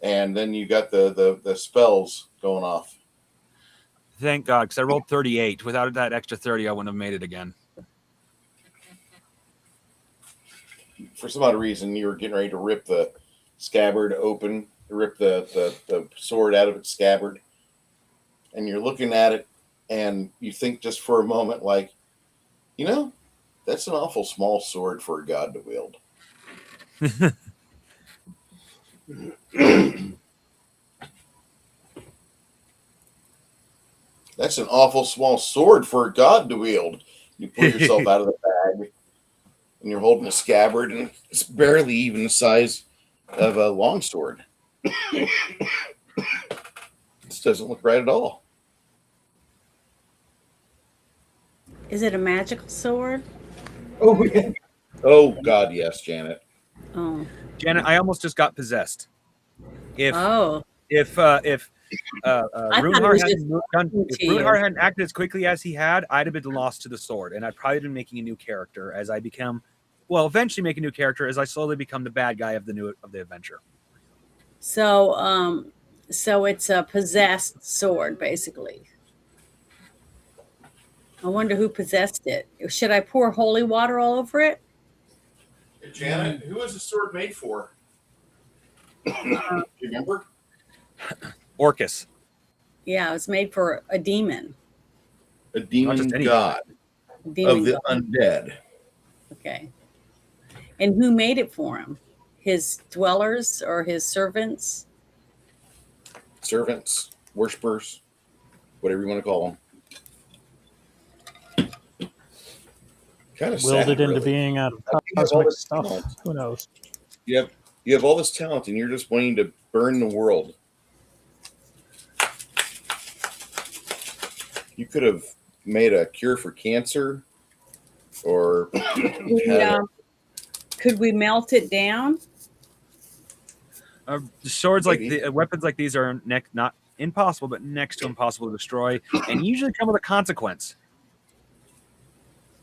and then you got the spells going off. Thank God, because I rolled 38. Without that extra 30, I wouldn't have made it again. For some odd reason, you were getting ready to rip the scabbard open, rip the sword out of its scabbard, and you're looking at it, and you think just for a moment, like, that's an awful small sword for a god to wield. That's an awful small sword for a god to wield. You pull yourself out of the bag, and you're holding a scabbard, and it's barely even the size of a longsword. This doesn't look right at all. Is it a magical sword? Oh, yeah. Oh God, yes, Janet. Oh. Janet, I almost just got possessed. If Oh. Runehar was hadn't just done, talking if to you. Runehar hadn't acted as quickly as he had, I'd have been lost to the sword, and I'd probably been making a new character as I become, eventually make a new character as I slowly become the bad guy of the adventure. So so it's a possessed sword, basically. I wonder who possessed it. Should I pour holy water all over it? Janet, who was the sword made for? Do you remember? Orcus. Yeah, it was made for a demon. A demon just any god Demon of the god. undead. Okay. And who made it for him? His dwellers or his servants? Servants, worshippers, whatever you want to call them. Kind of Willed sad, it into really. being a You have all cosmic this stuff. talent. Who knows? You have all this talent, and you're just wanting to burn the world. You could have made a cure for cancer, or Could we melt it down? Swords Maybe. weapons like these are not impossible, but next to impossible to destroy, and usually come with a consequence.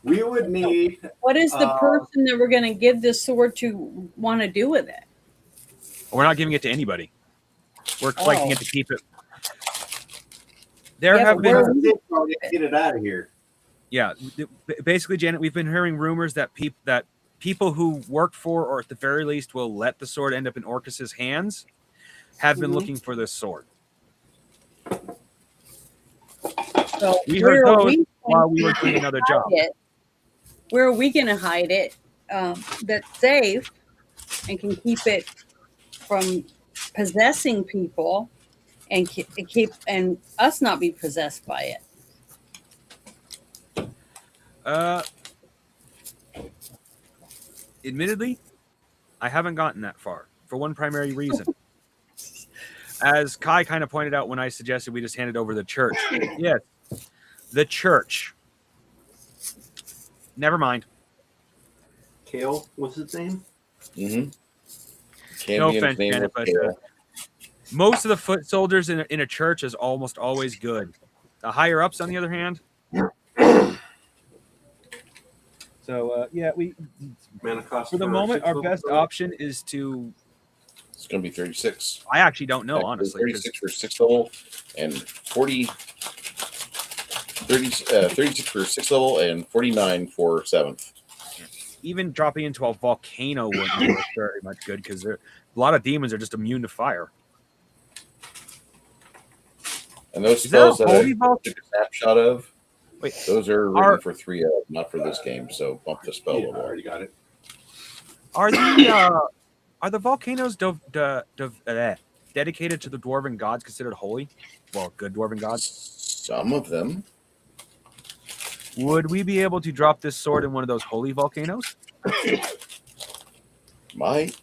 We would need. What is the person that we're going to give this sword to want to do with it? We're not giving it to anybody. We're collecting it to keep it. There Yeah, have but been, where- Get it out of here. yeah. Basically, Janet, we've been hearing rumors that people who work for, or at the very least, will let the sword end up in Orcus's hands, have been looking for this sword. So We where heard are those we while we were doing another job. Where are we going to hide it that's safe and can keep it from possessing people and keep and us not be possessed by it? Admittedly, I haven't gotten that far for one primary reason. As Kai kind of pointed out when I suggested we just hand it over to the church. Yes, the church. Never mind. Kale, what's his name? Mm-hmm. No Cambian's offense, name Janet, was but Kale. most of the foot soldiers in a church is almost always good. The higher ups, on the other hand. So yeah, Mana cost for the for moment, 6 our level best bird? option is to. It's going to be 36. I actually don't know, Actually, honestly. 36 for 6 level and 36 for 6 level and 49 for 7th. Even dropping into a volcano wouldn't be very much good because a lot of demons are just immune to fire. And those Is that a spells that I holy volcano? took a snapshot of, Wait, those are written for 3 of, not for this game. So bump the spell Yeah, I level. already got it. are the volcanoes dedicated to the dwarven gods considered holy? Well, good dwarven gods. Some of them. Would we be able to drop this sword in one of those holy volcanoes? Might.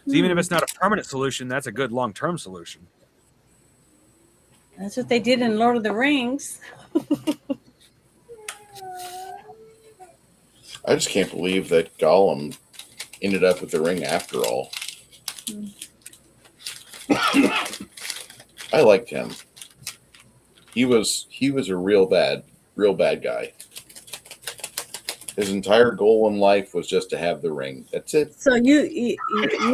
So even if it's not a permanent solution, that's a good long-term solution. That's what they did in Lord of the Rings. I just can't believe that Gollum ended up with the ring after all. I liked him. He was a real bad guy. His entire goal in life was just to have the ring. That's it. So you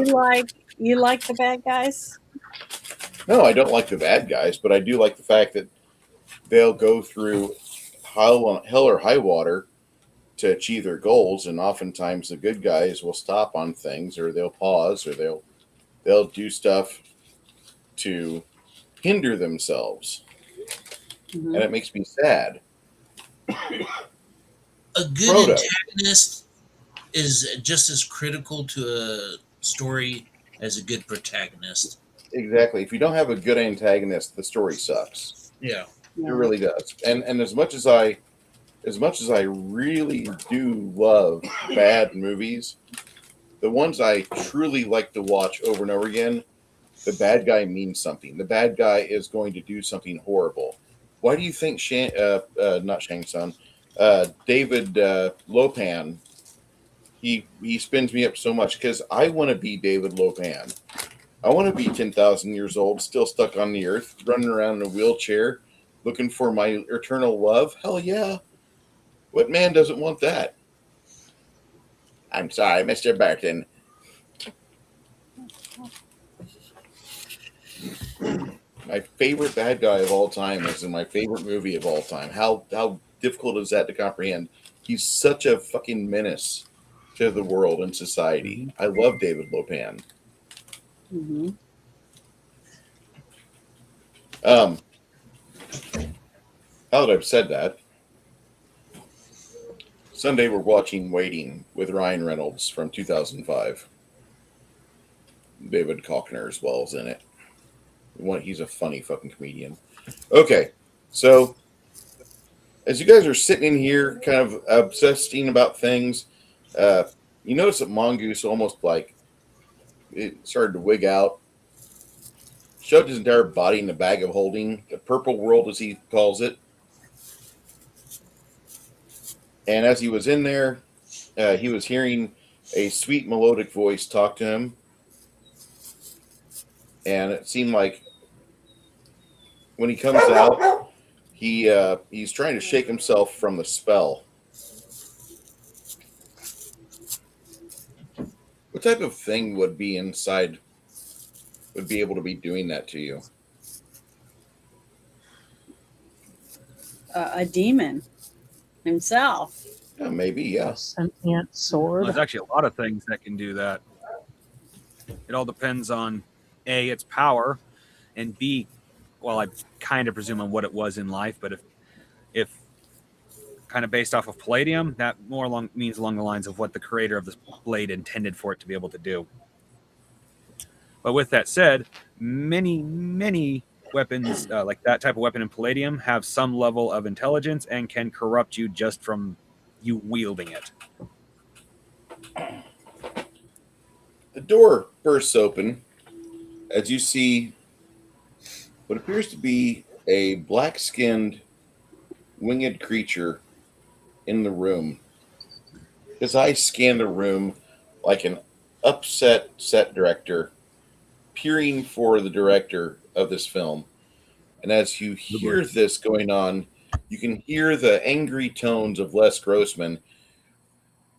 like the bad guys? No, I don't like the bad guys, but I do like the fact that they'll go through hell or high water to achieve their goals, and oftentimes the good guys will stop on things, or they'll pause, or they'll do stuff to hinder themselves, and it makes me sad. A good antagonist is just as critical to a story as a good protagonist. Exactly. If you don't have a good antagonist, the story sucks. Yeah. It really does. And as much as I really do love bad movies, the ones I truly like to watch over and over again, the bad guy means something. The bad guy is going to do something horrible. Why do you think not Shang Tsung, David Lopan, he spins me up so much? Because I want to be David Lopan. I want to be 10,000 years old, still stuck on the earth, running around in a wheelchair, looking for my eternal love. Hell yeah. What man doesn't want that? I'm sorry, Mr. Burton. My favorite bad guy of all time is in my favorite movie of all time. How difficult is that to comprehend? He's such a fucking menace to the world and society. I love David Lopan. Mm-hmm. Now that I've said that, Sunday we're watching Waiting with Ryan Reynolds from 2005. David Cockner as well is in it. He's a funny fucking comedian. Okay, so as you guys are sitting in here kind of obsessing about things, you notice that Mongoose almost like it started to wig out, shoved his entire body in the bag of holding, the purple world as he calls it. And as he was in there, he was hearing a sweet melodic voice talk to him. And it seemed like when he comes out, he's trying to shake himself from the spell. What type of thing would be inside, would be able to be doing that to you? A demon himself. Yeah, maybe, yeah. Sentient sword. Well, there's actually a lot of things that can do that. It all depends on A, its power, and B, well, I kind of presume on what it was in life, but if kind of based off of Palladium, that means along the lines of what the creator of this blade intended for it to be able to do. But with that said, many weapons, like that type of weapon in Palladium, have some level of intelligence and can corrupt you just from you wielding it. The door bursts open as you see what appears to be a black-skinned winged creature in the room. His eyes scan the room like an upset set director peering for the director of this film. And as you hear this going on, you can hear the angry tones of Les Grossman.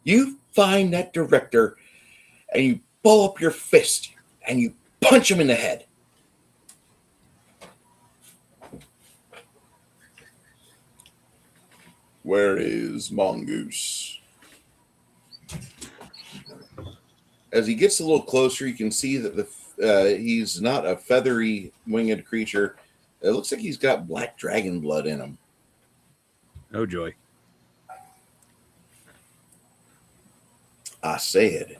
You find that director and you pull up your fist and you punch him in the head. Where is Mongoose? As he gets a little closer, you can see that he's not a feathery winged creature. It looks like he's got black dragon blood in him. Oh joy! I said,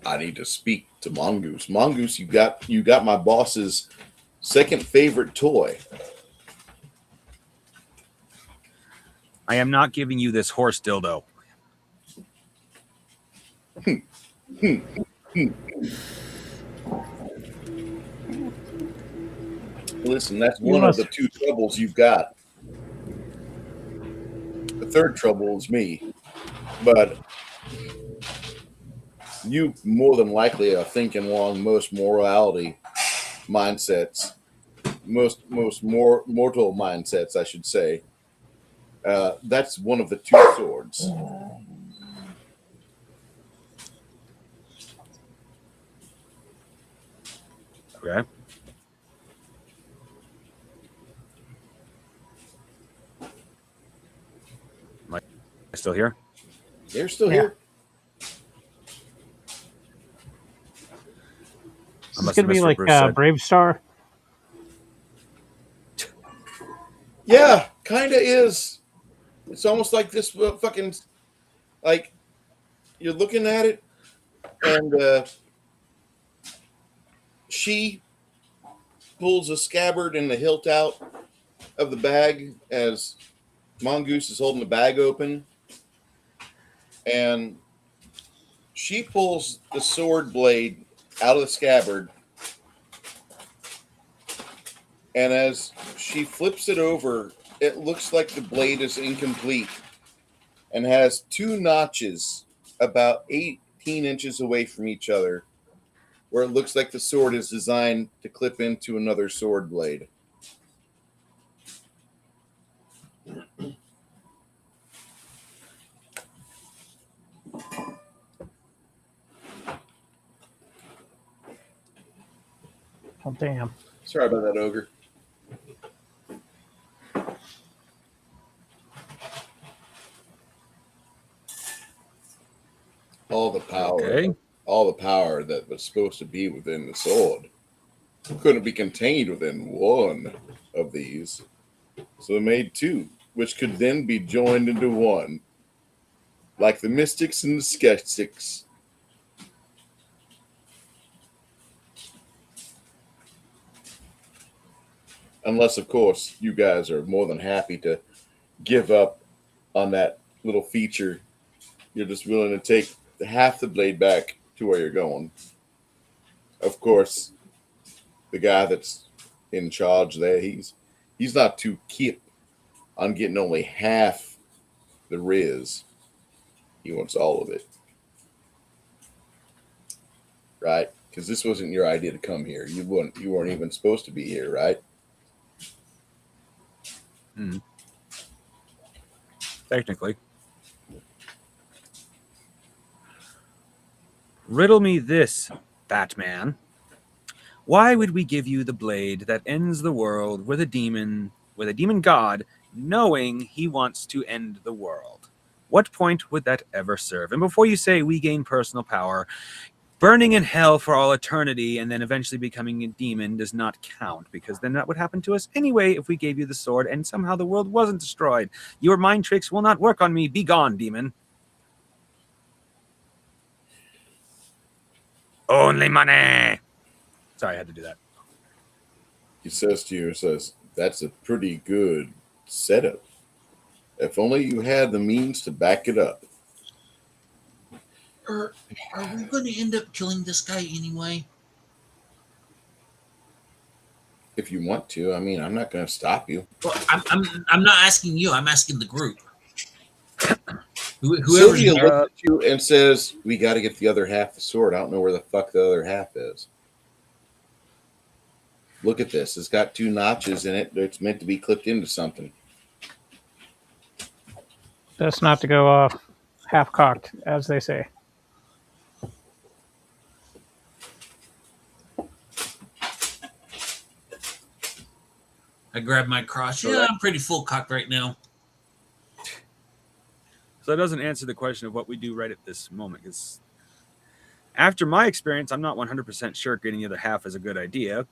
I need to speak to Mongoose. Mongoose, you got my boss's second favorite toy. I am not giving you this horse dildo. Listen, that's one of the two troubles you've got. The third trouble is me. But you more than likely are thinking along most morality mindsets. Most mortal mindsets, I should say. That's one of the two swords. Okay. Am I still here? They're still here. It's going to be like Brave Star. Yeah, kind of is. It's almost like this fucking, like, you're looking at it, and she pulls a scabbard and the hilt out of the bag as Mongoose is holding the bag open, and she pulls the sword blade out of the scabbard, and as she flips it over, it looks like the blade is incomplete and has two notches about 18 inches away from each other, where it looks like the sword is designed to clip into another sword blade. Oh, damn. Sorry about that, Ogre. All the power that was supposed to be within the sword couldn't be contained within one of these. So they made two, which could then be joined into one, like the mystics and the skeptics. Unless, of course, you guys are more than happy to give up on that little feature. You're just willing to take half the blade back to where you're going. Of course, the guy that's in charge there, he's not too keen on getting only half the riz. He wants all of it. Right? Because this wasn't your idea to come here. You weren't even supposed to be here, right? Technically. Riddle me this, Batman. Why would we give you the blade that ends the world with a demon god, knowing he wants to end the world? What point would that ever serve? And before you say we gain personal power, burning in hell for all eternity and then eventually becoming a demon does not count, because then that would happen to us anyway if we gave you the sword and somehow the world wasn't destroyed. Your mind tricks will not work on me. Be gone, demon. Only money. Sorry, I had to do that. He says to you, that's a pretty good setup. If only you had the means to back it up. Are we going to end up killing this guy anyway? If you want to, I mean, I'm not going to stop you. Well, I'm not asking you. I'm asking the group. Whoever's Sylvia looks at you and says, "We got to get the other half of the sword. I don't know where the fuck the other half is. Look at this. It's got 2 notches in it. It's meant to be clipped into something." Best not to go off half-cocked, as they say. I grabbed my cross. Yeah, I'm pretty full cocked right now. So that doesn't answer the question of what we do right at this moment. Because after my experience, I'm not 100% sure getting the other half is a good idea.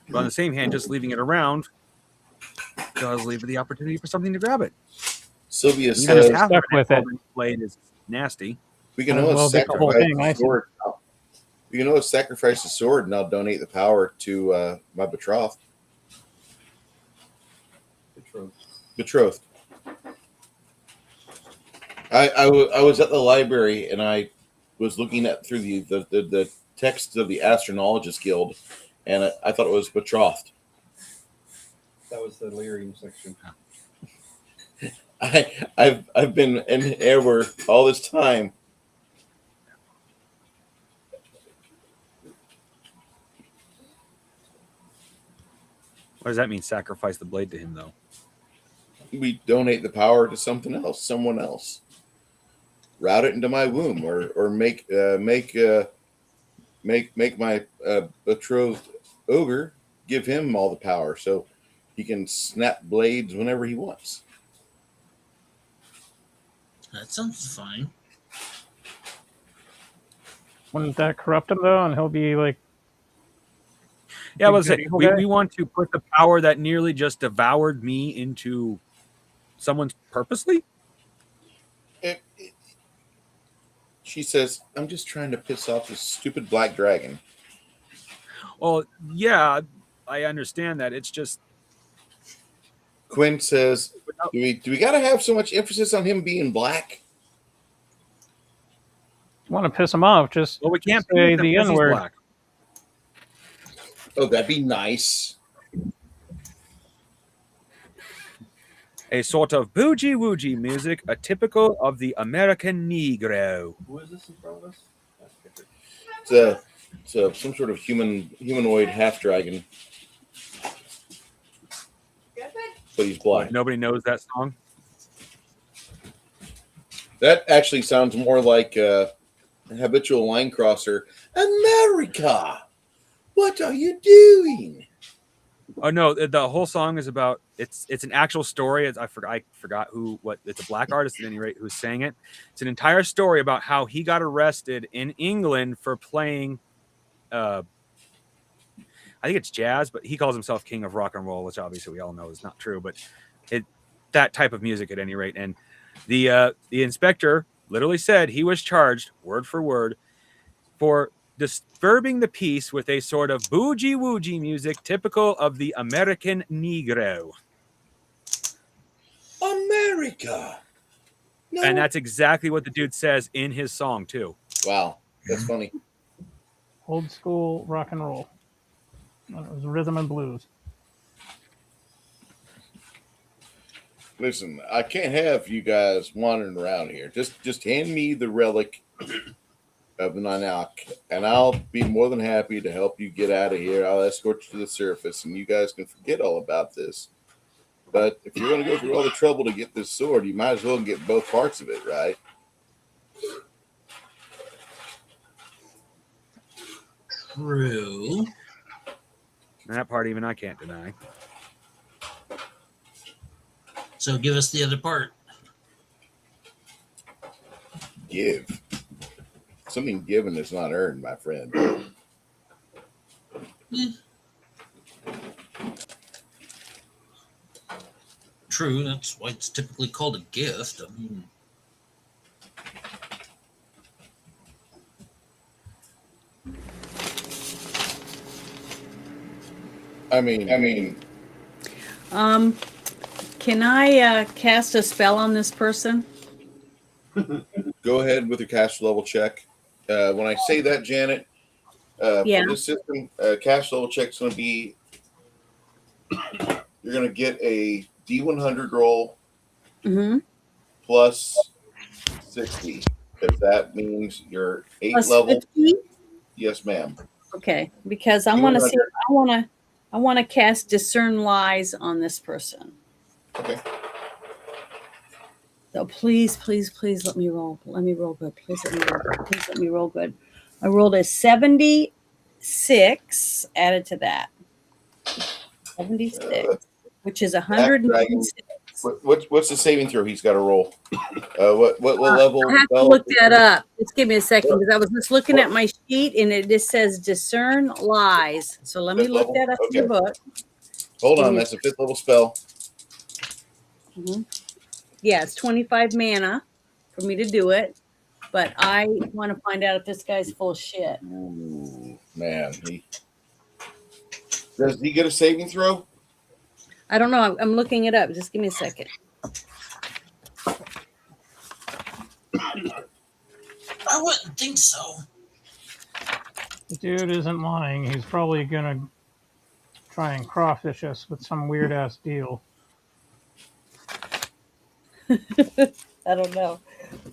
But on the same hand, just leaving it around does leave the opportunity for something to grab it. Sylvia Even says, if half stuck with it. blade is nasty. "We can Might as always well get the whole sacrifice thing, the I see. sword. We can always sacrifice the sword, and I'll donate the power to my betrothed." Betrothed. I was at the library and I was looking at through the texts of the Astronologist Guild, and I thought it was betrothed. That was the Lyrium section. I've been in error all this time. What does that mean? Sacrifice the blade to him, though. We donate the power to something else, someone else. Route it into my womb, or make my betrothed ogre, give him all the power so he can snap blades whenever he wants. That sounds fine. Wouldn't that corrupt him though, and he'll be like, Yeah, well, good evil guy? we want to put the power that nearly just devoured me into someone's purposely? She says, "I'm just trying to piss off this stupid black dragon." Well, yeah, I understand that. It's just Quinn says, do we got to have so much emphasis on him being black? want to piss him off, just we can't say the the N-word. black. Oh, that'd be nice. A sort of boogie-woogie music, a typical of the American Negro. Who is this in front of us? It's some sort of humanoid half dragon, but he's black. Nobody knows that song? That actually sounds more like a habitual line crosser. America, what are you doing? Oh no, the whole song is about it's an actual story. I forgot it's a black artist at any rate who sang it. It's an entire story about how he got arrested in England for playing I think it's jazz, but he calls himself king of rock and roll, which obviously we all know is not true, but that type of music at any rate. And the inspector literally said he was charged word for word for disturbing the peace with a sort of boogie-woogie music typical of the American Negro. America. No. And that's exactly what the dude says in his song, too. Wow, that's funny. Old school rock and roll. It was rhythm and blues. Listen, I can't have you guys wandering around here. Just hand me the relic of the Nanak, and I'll be more than happy to help you get out of here. I'll escort you to the surface, and you guys can forget all about this. But if you're going to go through all the trouble to get this sword, you might as well get both parts of it, right? True. That part even I can't deny. So give us the other part. Give. Something given is not earned, my friend. True, that's why it's typically called a gift. I mean, Can I cast a spell on this person? Go ahead with your caster level check. When I say that, Janet, Yeah. for this system, caster level check is going to be, you're going to get a D100 roll Mm-hmm. plus 60, because that means you're 8th Plus level. 50? Yes, ma'am. Okay, because I want to see. I want to cast discern lies on this person. Okay. So please, please, please let me roll. Let me roll good. Please let me roll good. Please let me roll good. I rolled a 76 added to that. 76, which is 106. What's the saving throw he's got to roll? What level? I have to look that up. Just give me a second because I was just looking at my sheet and it just says discern lies. So let me Fifth look level? that up in the Okay. book. Hold on, that's a 5th level spell. Mm-hmm. Yeah, it's 25 mana for me to do it, but I want to find out if this guy's full of shit. Ooh, man, does he get a saving throw? I don't know. I'm looking it up. Just give me a second. I wouldn't think so. The dude isn't lying. He's probably gonna try and crawfish us with some weird ass deal. I don't know.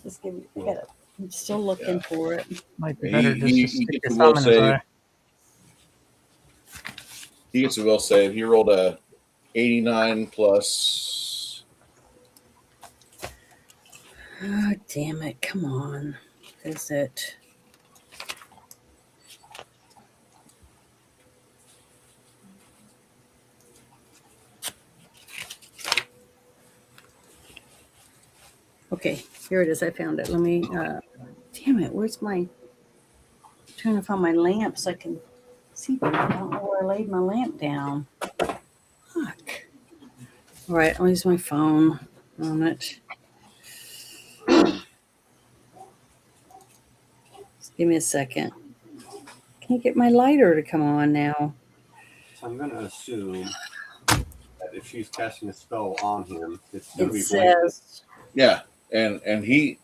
Just give me. I'm still looking for it. Might be better just to He stick gets your a will thumb in his save. eye. He gets a will save. He rolled a 89 plus. Oh, damn it. Come on. Is it? Okay, here it is. I found it. Let me. Damn it. Where's my? I'm trying to find my lamp so I can see. I don't know where I laid my lamp down. Fuck. All right, I'll use my phone on it. Just give me a second. Can't get my lighter to come on now. So I'm going to assume that if she's casting a spell on him, it's going It to be blanket. says. Yeah, and he,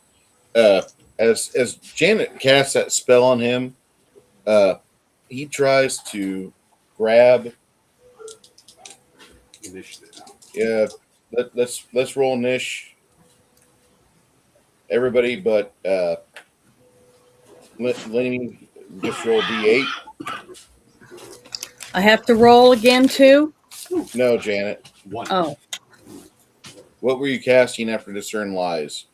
as Janet casts that spell on him, he tries to grab. Initiative. Yeah, let's roll Nish. Everybody, but Lenny, just roll D8. I have to roll again too. No, Janet. 1. Oh, What were you casting after discern lies?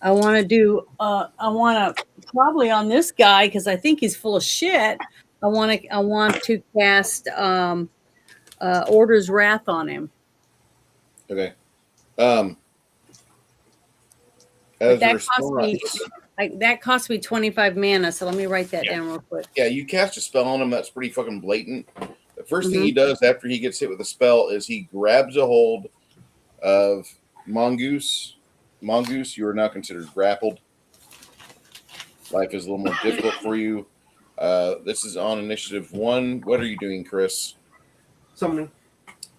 I want to do. I want to probably on this guy because I think he's full of shit. I want to cast Order's Wrath on him. Okay. But As a that cost me. response, That cost me 25 mana. So let me write that down real quick. yeah, you cast a spell on him that's pretty fucking blatant. The first thing he does after he gets hit with a spell is he grabs a hold of Mongoose. Mongoose, you are now considered grappled. Life is a little more difficult for you. This is on initiative 1. What are you doing, Chris? Summoning.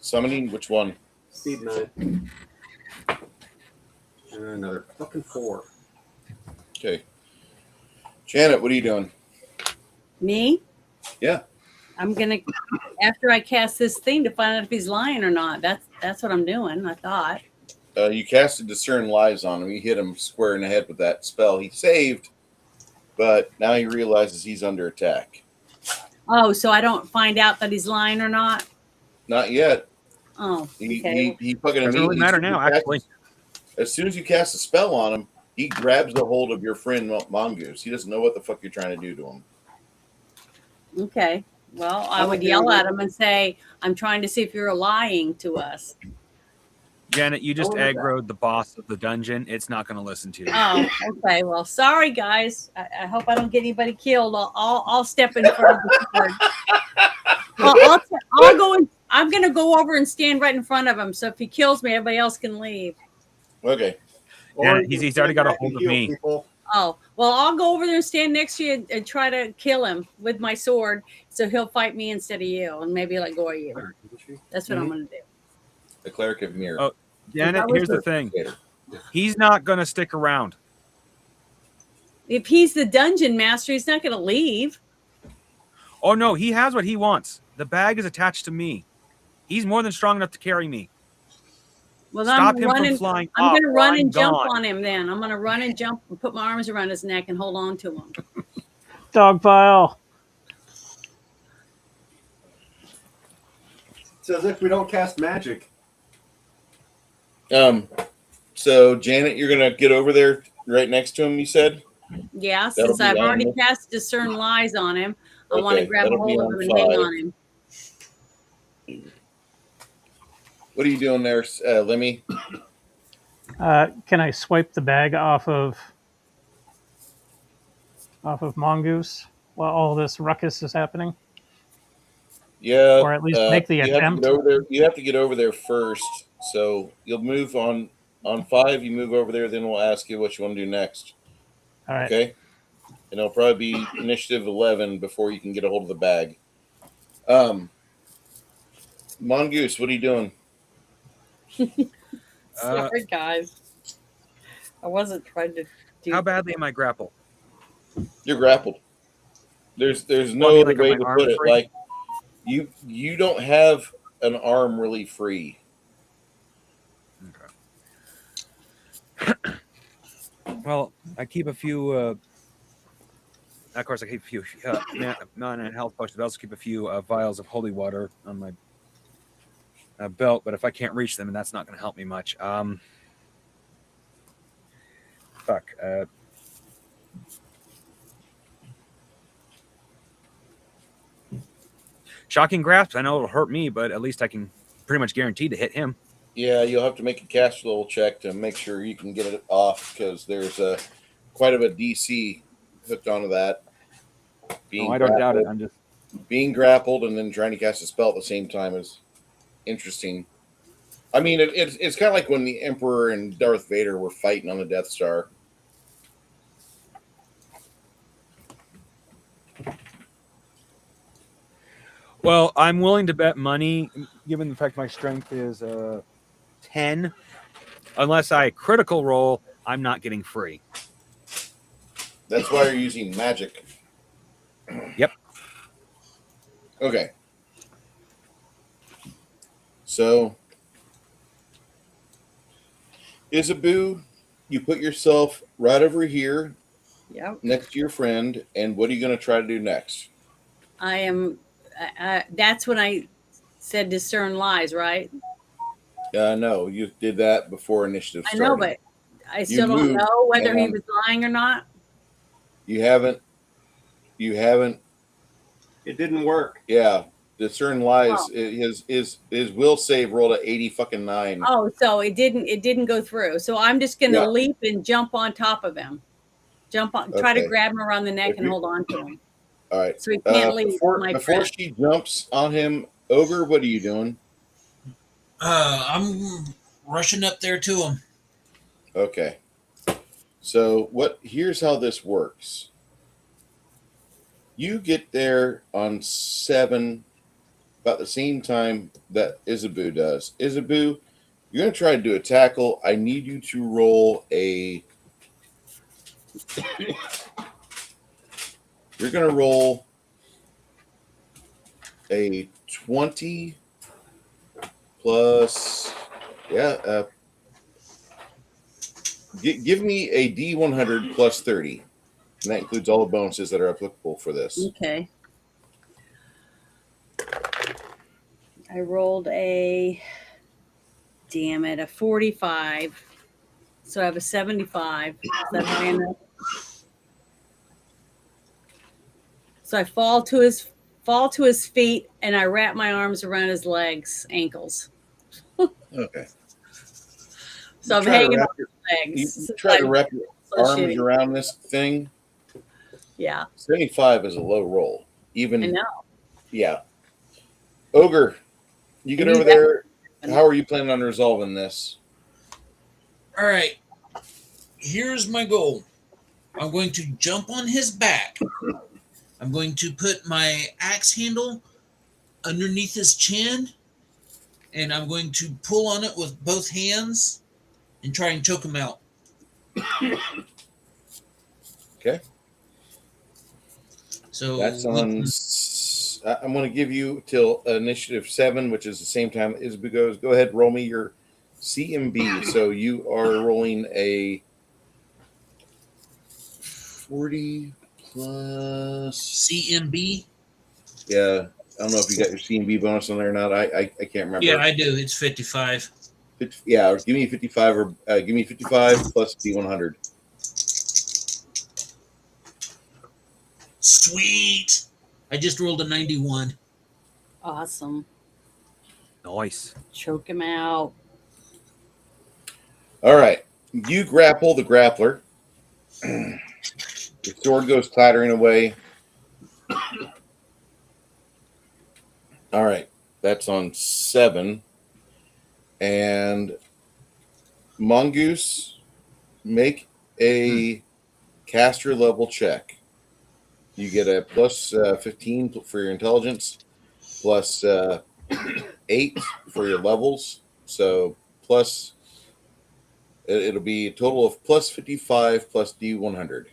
Summoning? Which one? Speed 9. And another fucking 4. Okay. Janet, what are you doing? Me? Yeah. I'm gonna after I cast this thing to find out if he's lying or not. That's what I'm doing. I thought. You casted Discern Lies on him. You hit him square in the head with that spell. He saved, but now he realizes he's under attack. Oh, so I don't find out that he's lying or not? Not yet. Oh, He fucking Doesn't really matter now, actually. As soon as you cast a spell on him, he grabs the hold of your friend Mongoose. He doesn't know what the fuck you're trying to do to him. Okay. Well, I would yell at him and say, I'm trying to see if you're lying to us. Janet, you just aggroed the boss of the dungeon. It's not going to listen to you. Oh, okay. Well, sorry, guys. I hope I don't get anybody killed. I'll step in front of the sword. I'll go in. I'm going to go over and stand right in front of him. So if he kills me, everybody else can leave. Okay. Janet, he's already got a hold of me. People. Oh, well, I'll go over there and stand next to you and try to kill him with my sword. So he'll fight me instead of you and maybe let go of you. That's what I'm going to do. The cleric of mirror. Oh, Janet, That was here's the the- thing. He's not going to stick around. If he's the dungeon master, he's not going to leave. Oh, no, he has what he wants. The bag is attached to me. He's more than strong enough to carry me. Well, Stop I'm him running. from flying I'm off going to while run I'm and jump gone. on him. Then I'm going to run and jump and put my arms around his neck and hold on to him. Dog pile. It's as if we don't cast magic. So Janet, you're gonna get over there right next to him. You said. Yeah, That'll since be I've on already the- cast Discern Lies on him, I want to Okay, grab a that'll be hold of on him and hang 5. on him. What are you doing there, Lemmy? Can I swipe the bag off of Mongoose while all this ruckus is happening? Yeah, Or at least make the you have to attempt? get over there. You have to get over there first. So you'll move on 5. You move over there, then we'll ask you what you want to do next. All right. Okay. And it'll probably be initiative 11 before you can get a hold of the bag. Mongoose, what are you doing? Sorry, guys. I wasn't trying to do. How badly am I grappled? You're grappled. There's no Well, I mean, other like, are way my to arms put it. free? Like you don't have an arm really free. Well, I keep a few. Of course, I keep a few non health potions. But I also keep a few vials of holy water on my belt. But if I can't reach them, and that's not going to help me much. Fuck. Shocking grasp. I know it'll hurt me, but at least I can pretty much guarantee to hit him. Yeah, you'll have to make a caster level check to make sure you can get it off because there's quite of a DC hooked onto that. I don't doubt it. I'm just being grappled and then trying to cast a spell at the same time is interesting. I mean, it's kind of like when the Emperor and Darth Vader were fighting on the Death Star. Well, I'm willing to bet money, given the fact my strength is 10. Unless I critical roll, I'm not getting free. That's why you're using magic. Yep. Okay. So, Isabu, you put yourself right over here Yep. next to your friend, and what are you going to try to do next? I am. That's when I said discern lies, right? No, you did that before initiative I started. know, but I still don't moved, know whether he and was lying or not. You haven't. It didn't work. Yeah, discern lies. Oh. His will save rolled at 80 fucking 9. Oh, so it didn't go through. So I'm just gonna Yeah. leap and jump on top of him. Jump on, try to Okay. grab him around the neck If and you- hold on to him. All right. So he can't leave. Before my friend. she jumps on him, Ogre, what are you doing? I'm rushing up there to him. Okay. So here's how this works. You get there on 7 about the same time that Isabu does. Isabu, you're going to try to do a tackle. I need you to roll a... You're going to roll a 20 plus... Yeah, give me a D100 plus 30. And that includes all the bonuses that are applicable for this. Okay. I rolled a 45. So I have a 75. Is that high enough? So I fall to his feet and I wrap my arms around his ankles. Okay. So I'm Try to hanging on wrap his legs. You try to wrap your arms shooting. around this thing. Yeah, 75 is a low roll. Even I know. Yeah. Ogre, you get I knew over that. there. How are you planning on resolving this? All right. Here's my goal. I'm going to jump on his back. I'm going to put my axe handle underneath his chin, and I'm going to pull on it with both hands and try and choke him out. Okay. So That's on. I'm going to give you till initiative 7, which is the same time as it goes. Go ahead, roll me your CMB. So you are rolling a 40 plus CMB. Yeah, I don't know if you got your CMB bonus on there or not. I can't remember. Yeah, I do. It's 55. Yeah, give me 55 or give me 55 plus D100. Sweet. I just rolled a 91. Awesome. Nice. Choke him out. All right, you grapple the grappler. The sword goes clattering away. All right, that's on 7. And Mongoose, make a caster level check. You get a plus 15 for your intelligence, plus 8 for your levels. So plus, it'll be a total of plus 55 plus D100.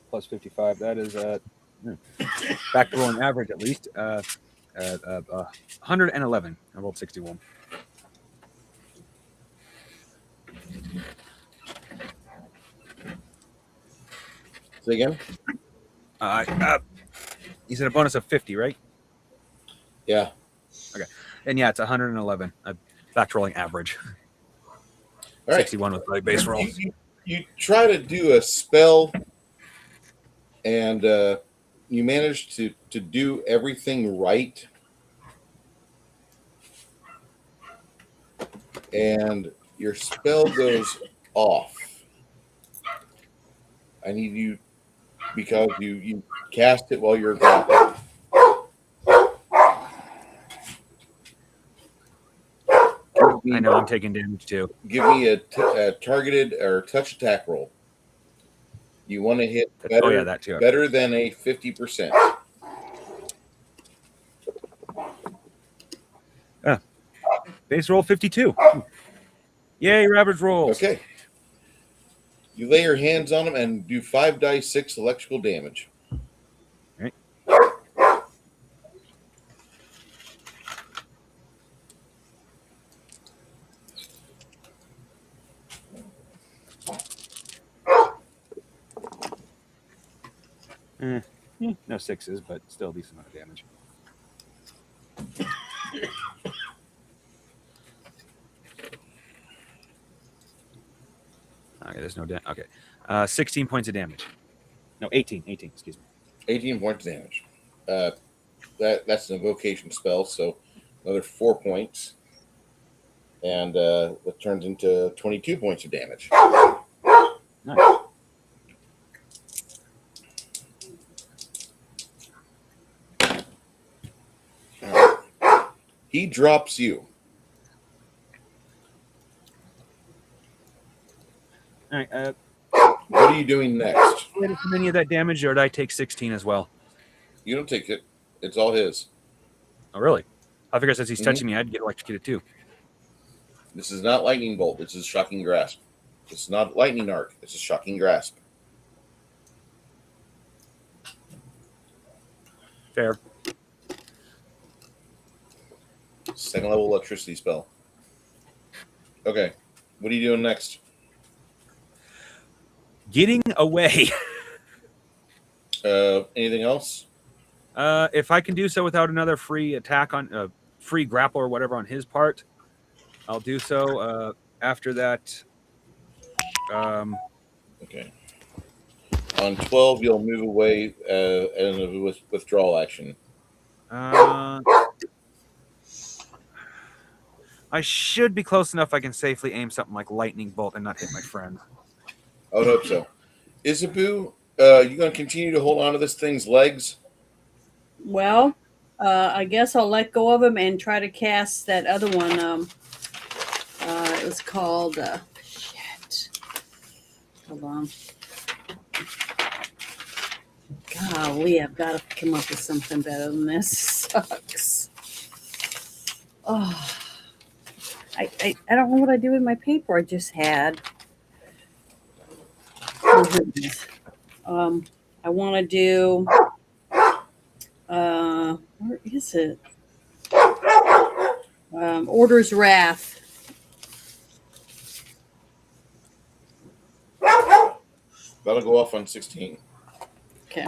Plus 55. That is back to rolling average at least. 111. I rolled 61. Say again? You said a bonus of 50, right? Yeah. Okay. And yeah, it's 111. Back to rolling average. All right. 61 with my base rolls. You try to do a spell, and you manage to do everything right. And your spell goes off. I need you, because you cast it while you're grappled. I know I'm taking damage too. Give me a targeted or touch attack roll. You want to hit better, that too. better than a 50%. Base roll 52. Yay, average rolls. Okay. You lay your hands on them and do 5d6 electrical damage. Right. No 6s, but still a decent amount of damage. Okay, there's no damage. Okay. 16 points of damage. No, 18, excuse me. 18 points of damage. That's an evocation spell, so another 4 points. And that turns into 22 points of damage. Nice. He drops you. All right. What are you doing next? From any of that damage, or did I take 16 as well? You don't take it. It's all his. Oh, really? I figured since he's touching me, I'd get electrocuted too. This is not lightning bolt. This is shocking grasp. This is not lightning arc. This is shocking grasp. Fair. Second level electricity spell. Okay. What are you doing next? Getting away. Anything else? If I can do so without another free attack on free grapple or whatever on his part, I'll do so. After that, Okay. On 12, you'll move away and with withdrawal action. I should be close enough I can safely aim something like lightning bolt and not hit my friend. I would hope so. Isabu, you going to continue to hold on to this thing's legs? Well, I guess I'll let go of him and try to cast that other one. It was called shit. Hold on. Golly, I've got to come up with something better than this. Sucks. Oh, I don't know what I do with my paper I just had. Oh, goodness. I want to do. Where is it? Order's Wrath. That'll go off on 16. Okay.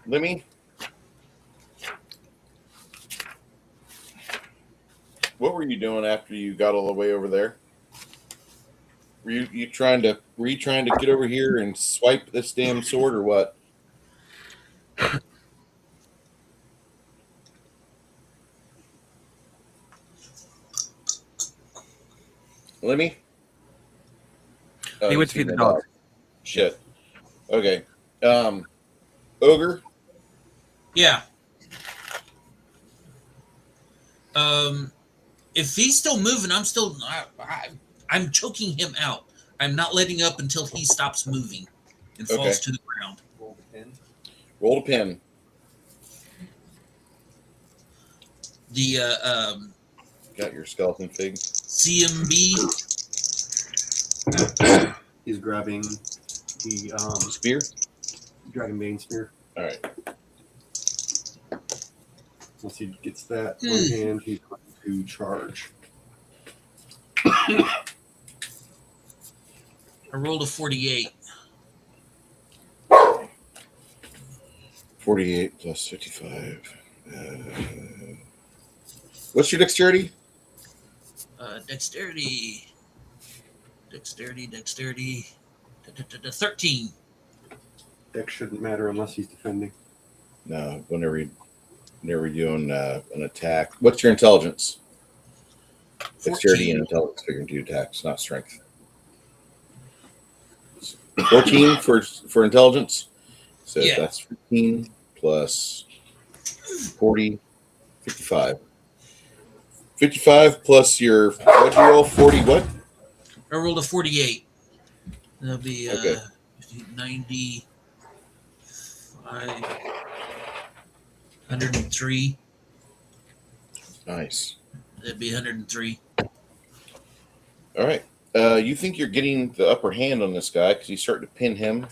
Lemmy, what were you doing after you got all the way over there? Were you trying to get over here and swipe this damn sword or what? Lemmy? He went to feed the dog. Shit. Okay. Ogre? Yeah. If he's still moving, I'm choking him out. I'm not letting up until he stops moving and falls to the ground. Roll the pin. Roll a pin. The Got your skeleton fig. CMB. He's grabbing the Spear? Dragonbane spear. All right. Once he gets that one hand, he's going to charge. I rolled a 48. 48 plus 55. What's your dexterity? Dexterity. 13. Dex shouldn't matter unless he's defending. No, whenever you're doing an attack. What's your intelligence? 14. Dexterity and intelligence figuring do attacks, not strength. 14 for intelligence. So Yeah. that's 15 plus 40, 55. 55 plus your, what'd you roll? 40 what? I rolled a 48. That'll be Okay. 95, 103. Nice. That'd be 103. All right. You think you're getting the upper hand on this guy because he's starting to pin him.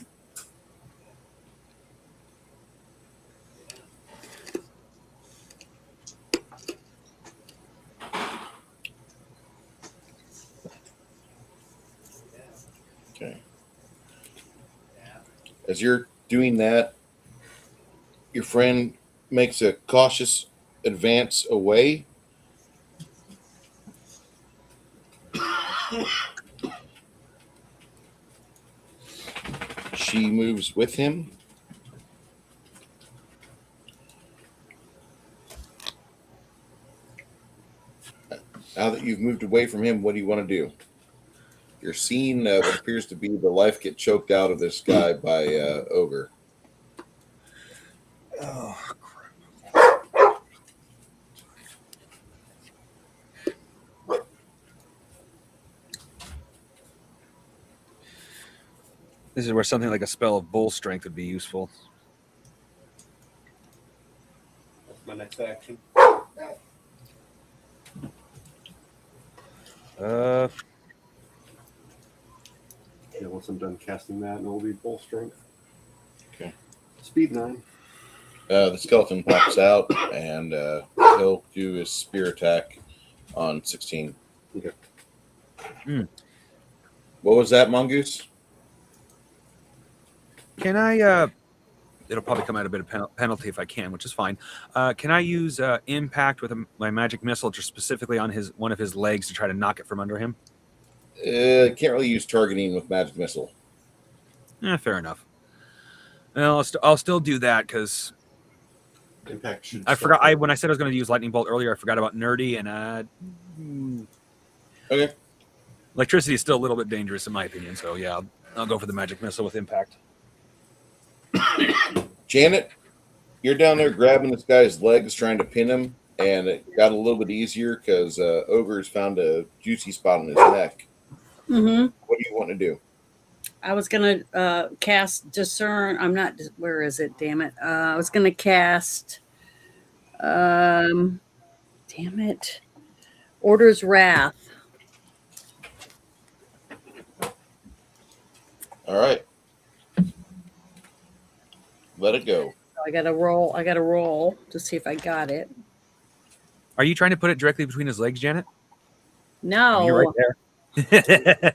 Okay. As you're doing that, your friend makes a cautious advance away. She moves with him. Now that you've moved away from him, what do you want to do? You're seeing what appears to be the life get choked out of this guy by Ogre. Oh, this is where something like a spell of bull strength would be useful. That's my next action. Yeah, once I'm done casting that, and it'll be bull strength. Okay. Speed 9. The skeleton pops out, and he'll do his spear attack on 16. Okay. What was that, Mongoose? Can I? It'll probably come at a bit of penalty if I can, which is fine. Can I use impact with my magic missile, just specifically on one of his legs to try to knock it from under him? Can't really use targeting with magic missile. Fair enough. Well, I'll still do that because Impact should. I forgot. When I said I was going to use lightning bolt earlier, I forgot about nerdy and Okay. electricity is still a little bit dangerous in my opinion. So yeah, I'll go for the magic missile with impact. Janet, you're down there grabbing this guy's legs, trying to pin him, and it got a little bit easier because Ogre's found a juicy spot on his neck. Mm-hmm. What do you want to do? I was gonna cast discern. I'm not. Where is it? Damn it! I was gonna cast. Damn it! Order's Wrath. All right. Let it go. I got to roll. I got to roll to see if I got it. Are you trying to put it directly between his legs, Janet? No, You're right there.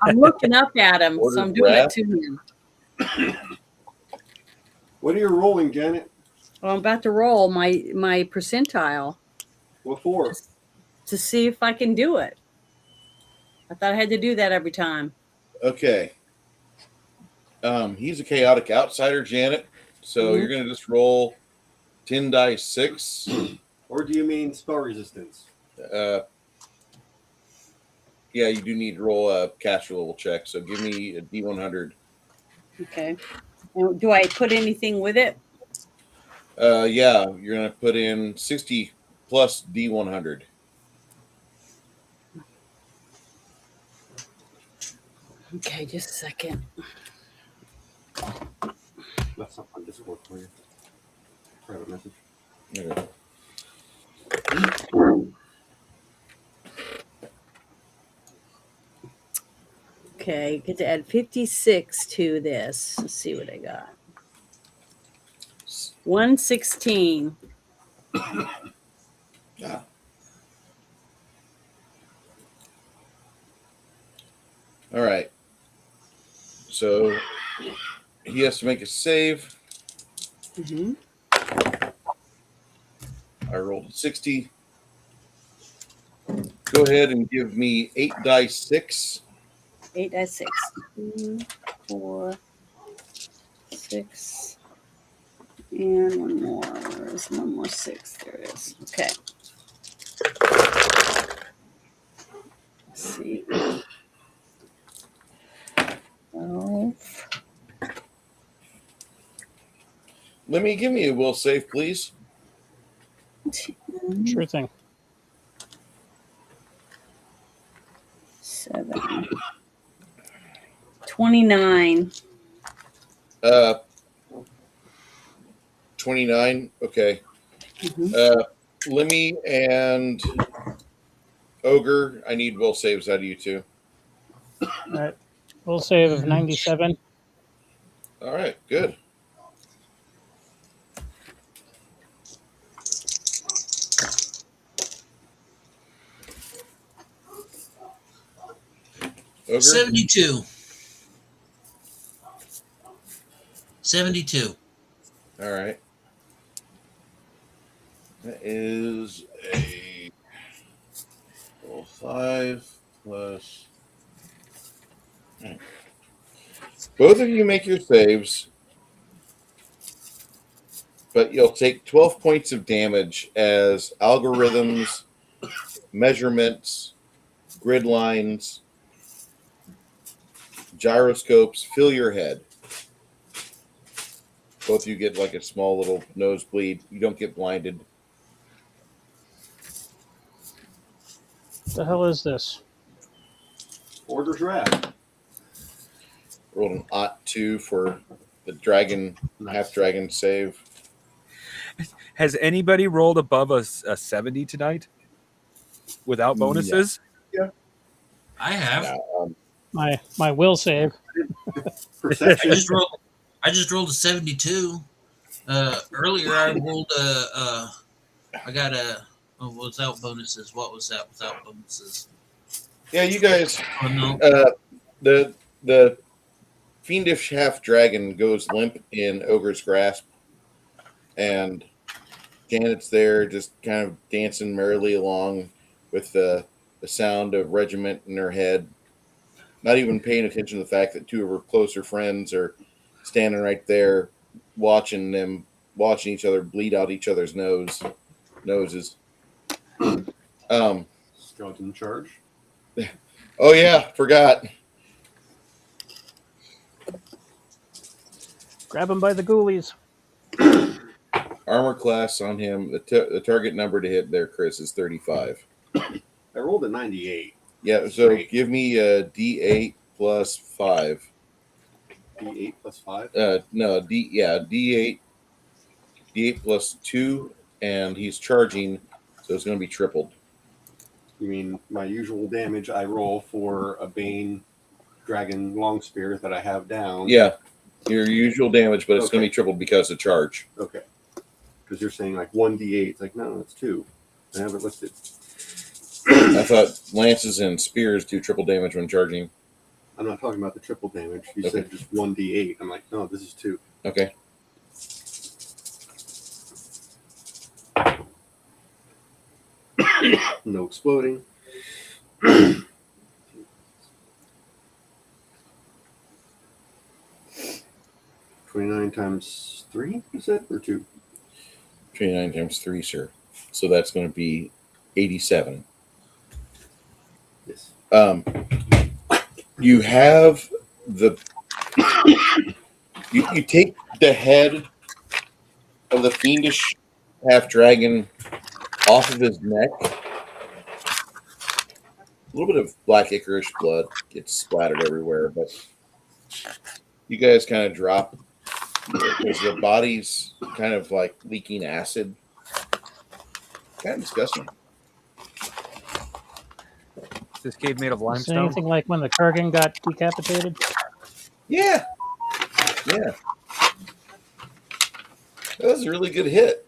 I'm looking up at him, so I'm Order's doing Wrath? it to him. What are you rolling, Janet? Well, I'm about to roll my percentile What for? to see if I can do it. I thought I had to do that every time. Okay. He's a chaotic outsider, Janet. So Mhm. you're gonna just roll 10 dice 6. Or do you mean spell resistance? Yeah, you do need to roll a caster level check. So give me a D100. Okay. And do I put anything with it? Yeah, you're gonna put in 60 plus D100. Okay, just a second. That's up on Discord for you. Private message. Okay. Okay, get to add 56 to this. Let's see what I got. 116. Yeah. All right. So he has to make a save. Mm-hmm. I rolled a 60. Go ahead and give me 8 dice 6. 8 dice 6. 2, 4, 6. And one more. Where's one more 6? There it is. Okay. Let's see. 12. Let me give me a will save, please. 10, Sure thing. 7. 29. 29. Okay. Mhm. Lemmy and Ogre, I need will saves out of you two. All right. We'll save of 97. All right, good. Ogre? 72. 72. All right. That is a roll 5 plus. Both of you make your saves, but you'll take 12 points of damage as algorithms, measurements, grid lines, gyroscopes fill your head. Both of you get like a small little nosebleed. You don't get blinded. What the hell is this? Order's Wrath. Rolled an +2 for the dragon, half dragon save. Has anybody rolled above a 70 tonight without bonuses? I have. No, My will save. Perception. I just rolled a 72. Earlier I rolled I got a without bonuses. What was that without bonuses? yeah, you guys. Oh no. The fiendish half dragon goes limp in Ogre's grasp, and Janet's there, just kind of dancing merrily along with the sound of regiment in her head, not even paying attention to the fact that two of her closer friends are standing right there, watching each other bleed out each other's noses. Skeleton charge. Oh yeah, forgot. Grab him by the ghoulies. Armor class on him. The target number to hit there, Chris, is 35. I rolled a 98. Yeah, so Great. give me a D8 plus 5. D8 plus 5? No, D8 plus 2, and he's charging, so it's going to be tripled. You mean my usual damage I roll for a Bane Dragon Long Spear that I have down? Yeah, your usual damage, but it's going to Okay. be tripled because of charge. Okay. Because you're saying like 1d8. It's like, no, it's 2. I have it listed. I thought lances and spears do triple damage when charging. I'm not talking about the triple damage. You Okay. said just 1d8. I'm like, no, this is 2. Okay. No exploding. 29 times 3, you said? Or 2? 29 times 3, sir. So that's going to be 87. Yes. You have the... You take the head of the fiendish half-dragon off of his neck. A little bit of black licorice blood gets splattered everywhere, but you guys kind of drop because the body's kind of like leaking acid. Kind of disgusting. Is this cave made of Is it limestone? anything like when the Kurgan got decapitated? Yeah. Yeah. That was a really good hit.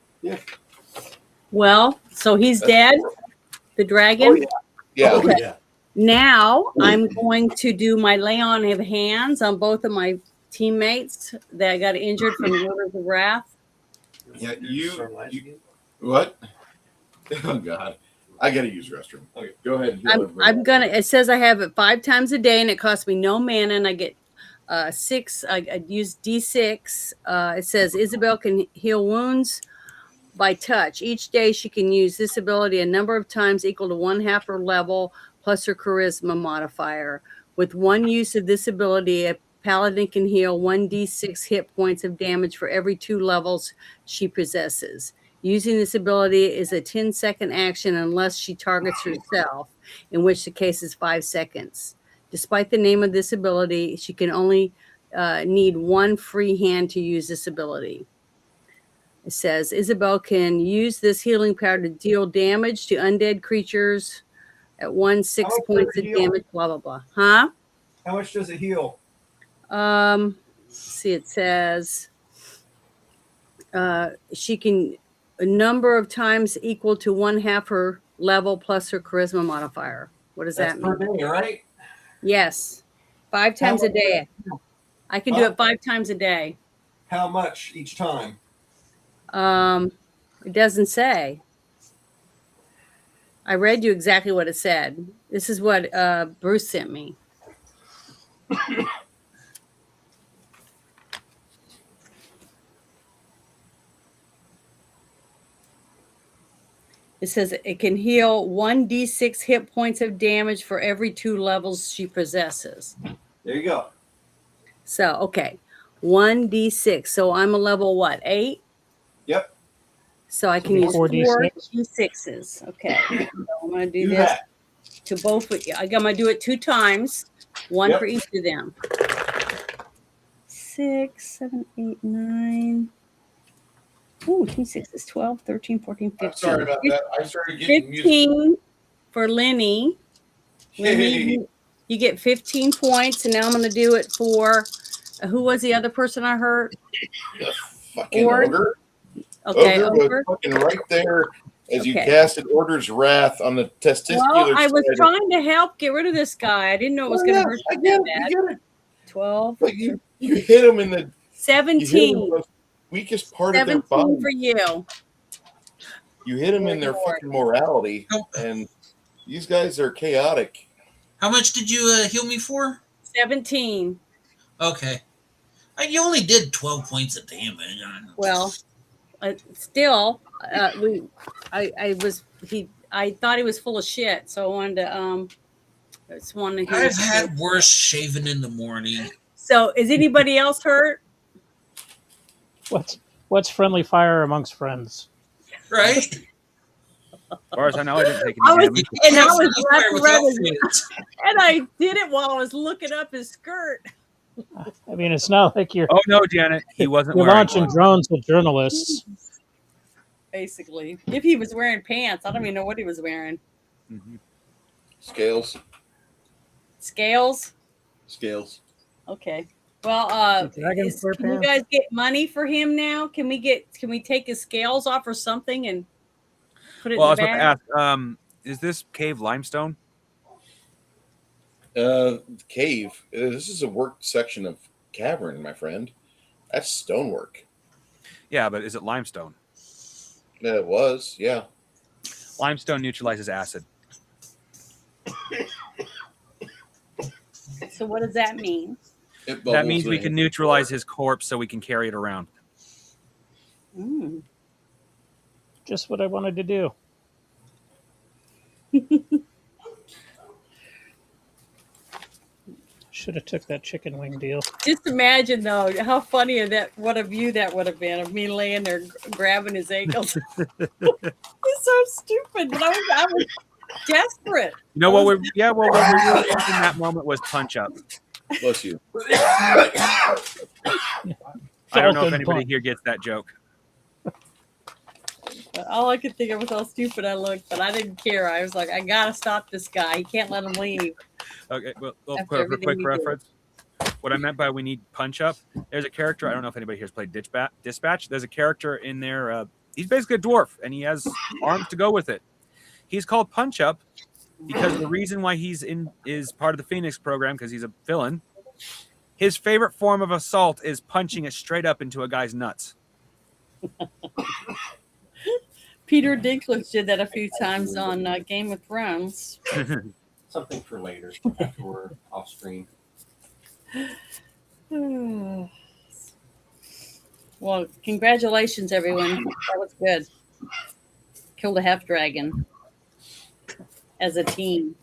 Well, so he's dead, the dragon. Oh, yeah. Yeah. Oh, Okay. yeah. Now I'm going to do my lay on of hands on both of my teammates that got injured from Rivers of Wrath. Yeah, you what? Oh God, I gotta use the restroom. Okay, go ahead. And heal I'm gonna. It says I have it 5 times a day, and it costs me no mana, and I get 6. I use D6. It says Isabel can heal wounds by touch. Each day she can use this ability a number of times equal to 1/2 her level plus her charisma modifier. With one use of this ability, a paladin can heal 1d6 hit points of damage for every 2 levels she possesses. Using this ability is a 10-second action unless she targets herself, in which the case is 5 seconds. Despite the name of this ability, she can only need 1 free hand to use this ability. It says Isabel can use this healing power to deal damage to undead creatures at 6 How much points does of it heal? damage, blah, blah, blah. Huh? How much does it heal? See, it says she can a number of times equal to 1/2 her level plus her charisma modifier. What does That's that per mean? day, right? Yes. 5 times a much- day. I can do it 5 times a day. How much each time? It doesn't say. I read you exactly what it said. This is what Bruce sent me. It says it can heal 1d6 hit points of damage for every 2 levels she possesses. There you go. So, okay. 1d6. So I'm a level what? 8? Yep. So I So can use 4 4d6. d6s. Okay. So I'm going to do Do this that. to both. I'm going to do it 2 times, 1 Yep. for each of them. 6, 7, 8, 9. Ooh, 2 6s, 12, 13, 14, 15. I'm sorry about that. I started getting music. 15 for Lenny. Lenny, Hey. you get 15 points, and now I'm going to do it for who was the other person I heard? Fucking Ord. ogre. Okay, Ogre was over. fucking right there as you Okay. casted Order's Wrath on the testicular Well, I was side. trying to help get rid of this guy. I didn't know it was Oh, going to yeah, hurt I you get that it. bad. I get it. 12, But you hit him in the you hit him in 17. the weakest part of their 17 body. for you. You hit them in their fucking morality, and these guys are chaotic. How much did you heal me for? 17. Okay. You only did 12 points of damage. Well, still, I thought he was full of shit, so I wanted to just wanted to hear I've his had story. worse shaving in the morning. So is anybody else hurt? What's friendly fire amongst friends? Right? As far as I know, I didn't take I any was, damage. and I Have was friendly fire wrapped around without his, friends. and I did it while I was looking up his skirt. I mean, it's not like you're Oh no, Janet, he wasn't you're wearing launching one. drones with journalists. Basically, if he was wearing pants, I don't even know what he was wearing. Mhm. Scales. Scales. Scales. Okay. Well, Dragons wear can you pants? guys get money for him now? Can we take his scales off or something and put it Well, I in was the about to bag? ask, is this cave limestone? Cave. This is a worked section of cavern, my friend. That's stonework. Yeah, but is it limestone? It was, yeah. Limestone neutralizes acid. So what does that mean? It That bubbles means we in can it. neutralize his corpse so we can carry it around. Mm. Just what I wanted to do. Should have took that chicken wing deal. Just imagine though how funny what a view that would have been of me laying there grabbing his ankles. It's so stupid, but I was desperate. You know what what we really did in that moment was punch up. Bless you. I don't know if Falcon anybody punch. here gets that joke. But all I could think of was how stupid I looked, but I didn't care. I was like, I gotta stop this guy. He can't let him leave. Okay, well, After for everything quick we did. reference, what I meant by we need punch up, there's a character, I don't know if anybody here's played Dispatch. There's a character in there, he's basically a dwarf, and he has arms to go with it. He's called Punch Up because the reason why is part of the Phoenix program, because he's a villain. His favorite form of assault is punching it straight up into a guy's nuts. Peter Dinklage did that a few times on Game of Thrones. Something for later after we're off stream. Well, congratulations, everyone. That was good. Killed a half dragon as a team.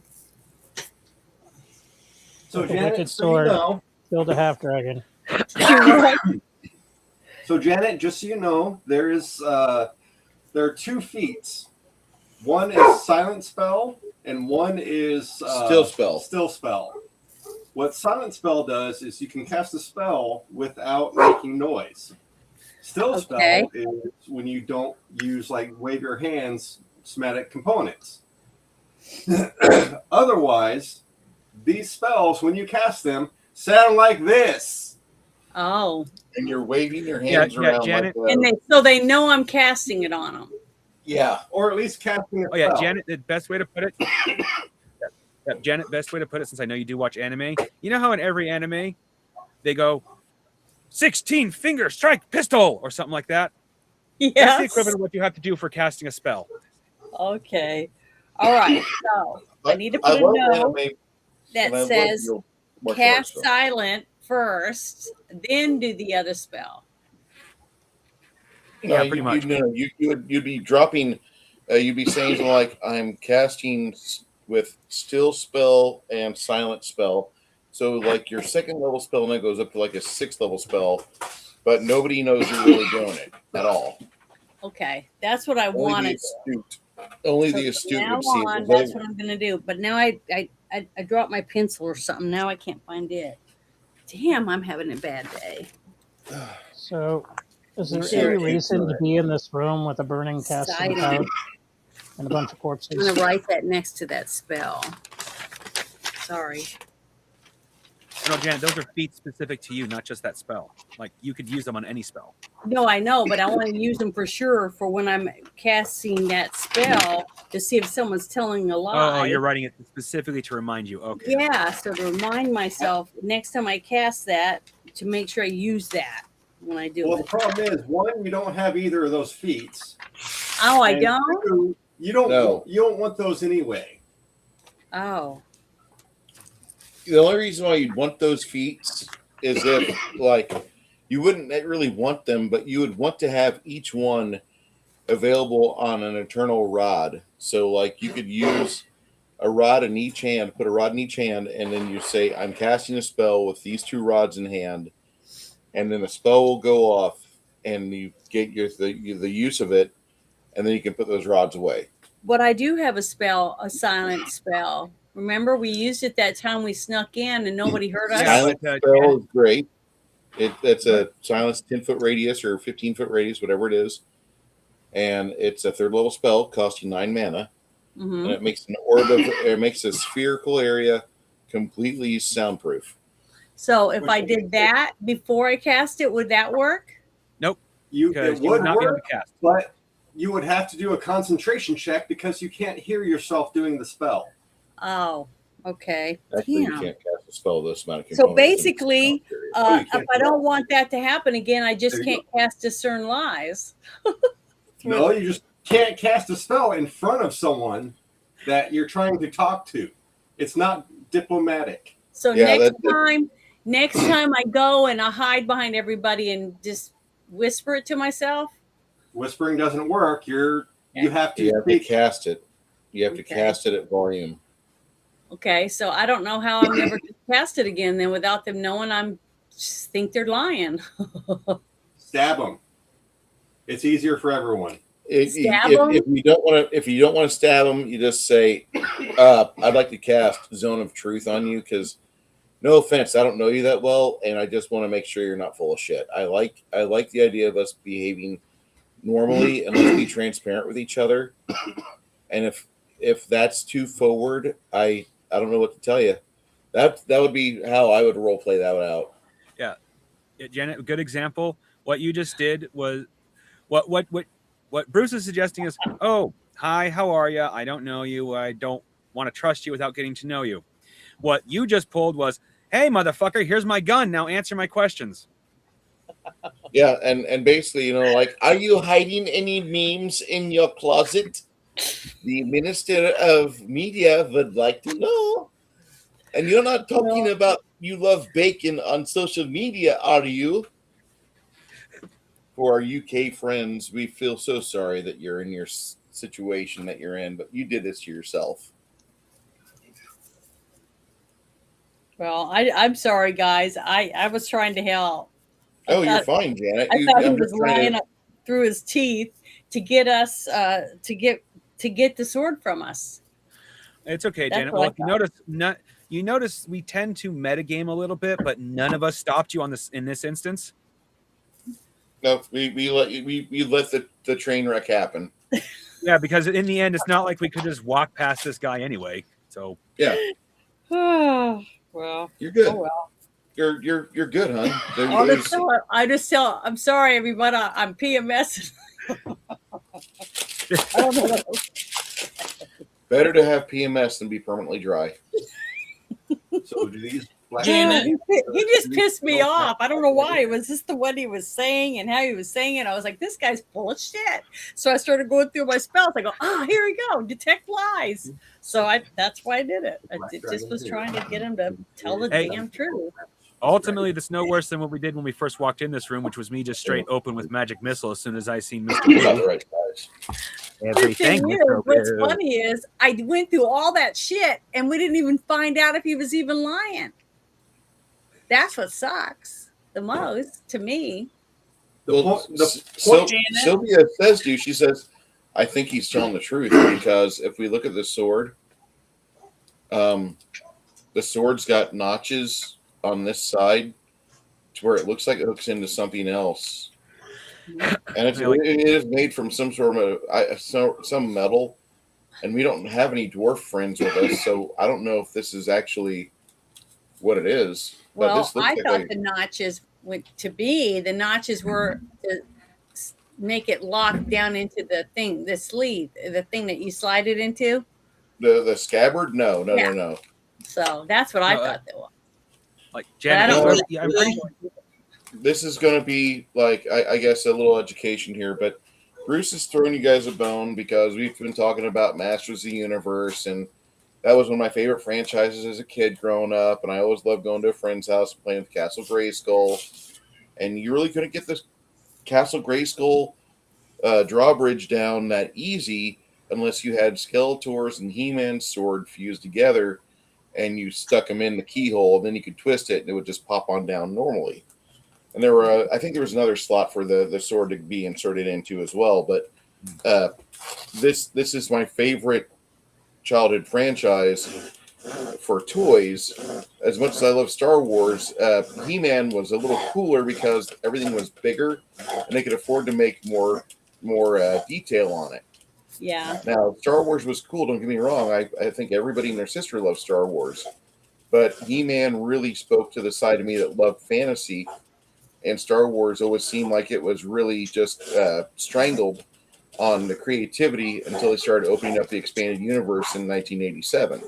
So With a Janet, wicked so you sword. know, Killed a half dragon. so Janet, just so you know, there are 2 feats. One is silent spell, and one is Still spell. Still spell. What silent spell does is you can cast a spell without making noise. Still Okay. spell is when you don't use wave your hands somatic components. Otherwise, these spells, when you cast them, sound like this. Oh, And you're waving your hands Yeah, around Janet. like and they know I'm casting it on them. yeah. Or at least casting a Oh yeah, spell. Janet, the best way to put it. Yeah, Janet, best way to put it, since I know you do watch anime. You know how in every anime they go 16 finger strike pistol or something like that? That's the Yes. equivalent of what you have to do for casting a spell. Okay. All right. So I need to put a love note anime, that and I love says your martial arts cast stuff. silent first, then do the other spell. Yeah, pretty much. You'd be dropping. You'd be saying something like, "I'm casting with still spell and silent spell." So like your second level spell now goes up to like a 6th level spell, but nobody knows you're really doing it at all. Okay, that's what I wanted. Only So the from astute now would see it. on, that's what I'm going to do. But now I dropped my pencil or something. Now I can't find it. Damn, I'm having a bad day. So, is there There any it reason to be in this room with a burning casting Silent. couch and a bunch of I'm corpses? going to write that next to that spell. Sorry. No, Janet, those are feats specific to you, not just that spell. Like you could use them on any spell. No, I know, but I want to use them for sure for when I'm casting that spell to see if someone's telling a lie. Oh, you're writing it specifically to remind you. Okay. Yeah, so to remind myself next time I cast that to make sure I use that when I do Well, the it. problem is, one, you don't have either of those feats. Oh, I And don't? two, you don't. No. You don't want those anyway. Oh. The only reason why you'd want those feats is if, like, you wouldn't really want them, but you would want to have each one available on an eternal rod. So, like, you could use a rod in each hand, put a rod in each hand, and then you say, "I'm casting a spell with these 2 rods in hand," and then the spell will go off, and you get the use of it, and then you can put those rods away. But I do have a spell, a silent spell Remember, we used it that time we snuck in and nobody heard us. Yeah, Silence but, spell is great. That's a silence 10-foot radius or 15-foot radius, whatever it is. And it's a 3rd level spell, costing 9 mana. Hmm. And it makes an orb of it makes a spherical area completely soundproof. So if I did that before I cast it, would that work? because It you would would not be able work, to cast. but you would have to do a concentration check because you can't hear yourself doing the spell. Oh, okay. Actually, you Damn. can't cast a spell this amount of So components in basically, a period. you can't if I do don't that. want that to happen again, I just There you can't cast Discern Lies. No, you just can't cast a spell in front of someone that you're trying to talk to. It's not diplomatic. So Yeah, next time I go and I hide behind everybody and just whisper it to myself. Whispering doesn't work. You have to you have to speak. cast it. You have to Okay. cast it at volume. Okay, so I don't know how I'm never gonna cast it again then without them knowing I'm just think they're lying. Stab them. It's easier for everyone. Stab 'em? If you don't want to stab them, you just say, "I'd like to cast Zone of Truth on you," because no offense, I don't know you that well, and I just want to make sure you're not full of shit. I like the idea of us behaving normally and let's be transparent with each other. And if that's too forward, I don't know what to tell you. That would be how I would role play that out. Yeah, Janet, a good example. What you just did was what Bruce is suggesting is, oh, hi, how are you? I don't know you. I don't want to trust you without getting to know you. What you just pulled was, hey, motherfucker, here's my gun. Now answer my questions. Yeah, and basically, like, are you hiding any memes in your closet? The Minister of Media would like to know. And you're not talking about you love bacon on social media, are you? For our UK friends, we feel so sorry that you're in your situation that you're in, but you did this to yourself. Well, I'm sorry, guys. I was trying to help. You're fine, Janet. I thought he I'm was just trying lying through his teeth to get us to get the sword from us. It's okay, That's Janet. what Well, I if you notice we tend to metagame a little bit, but none of us stopped you on this in this instance. No, we let the train wreck happen. Yeah, because in the end, it's not like we could just walk past this guy anyway. So yeah. Oh, well, You're good. Oh well. You're good, hon. I just tell. I'm sorry, everybody. I'm PMS. I don't know. Better to have PMS than be permanently dry. So do these black Janet. He just pissed me off. I don't know why. It was just what he was saying and how he was saying it. I was like, this guy's full of shit. So I started going through my spells. I go, here we go. Detect lies. So that's why I did it. I just was trying to get him to tell the damn truth. ultimately, that's no worse than what we did when we first walked in this room, which was me just straight open with magic missile as soon as I seen Mr. Blue. Right, guys. Everything. The thing is, what's funny is I went through all that shit and we didn't even find out if he was even lying. That's what sucks the most to me. Sylvia says to you, she says, I think he's telling the truth because if we look at the sword, the sword's got notches on this side to where it looks like it hooks into something else. And it is made from some sort of some metal, and we don't have any dwarf friends with us, so I don't know if this is actually what it is. But Well, this looks I like thought the notches the notches were to make it lock down into the sleeve, the thing that you slide it into. the scabbard. No. So that's what I thought they were. Like Janet, I'm pretty sure. This is going to be like, I guess, a little education here, but Bruce is throwing you guys a bone because we've been talking about Masters of the Universe, and that was one of my favorite franchises as a kid growing up, and I always loved going to a friend's house and playing with Castle Grayskull, and you really couldn't get this Castle Grayskull drawbridge down that easy unless you had Skeletor's and He-Man's sword fused together, and you stuck them in the keyhole, and then you could twist it, and it would just pop on down normally. And there were, I think there was another slot for the sword to be inserted into as well. But this is my favorite childhood franchise, for toys, as much as I love Star Wars, He-Man was a little cooler because everything was bigger and they could afford to make more detail on it. Yeah. Now, Star Wars was cool, don't get me wrong. I think everybody and their sister loves Star Wars. But He-Man really spoke to the side of me that loved fantasy, and Star Wars always seemed like it was really just strangled on the creativity until they started opening up the expanded universe in 1987.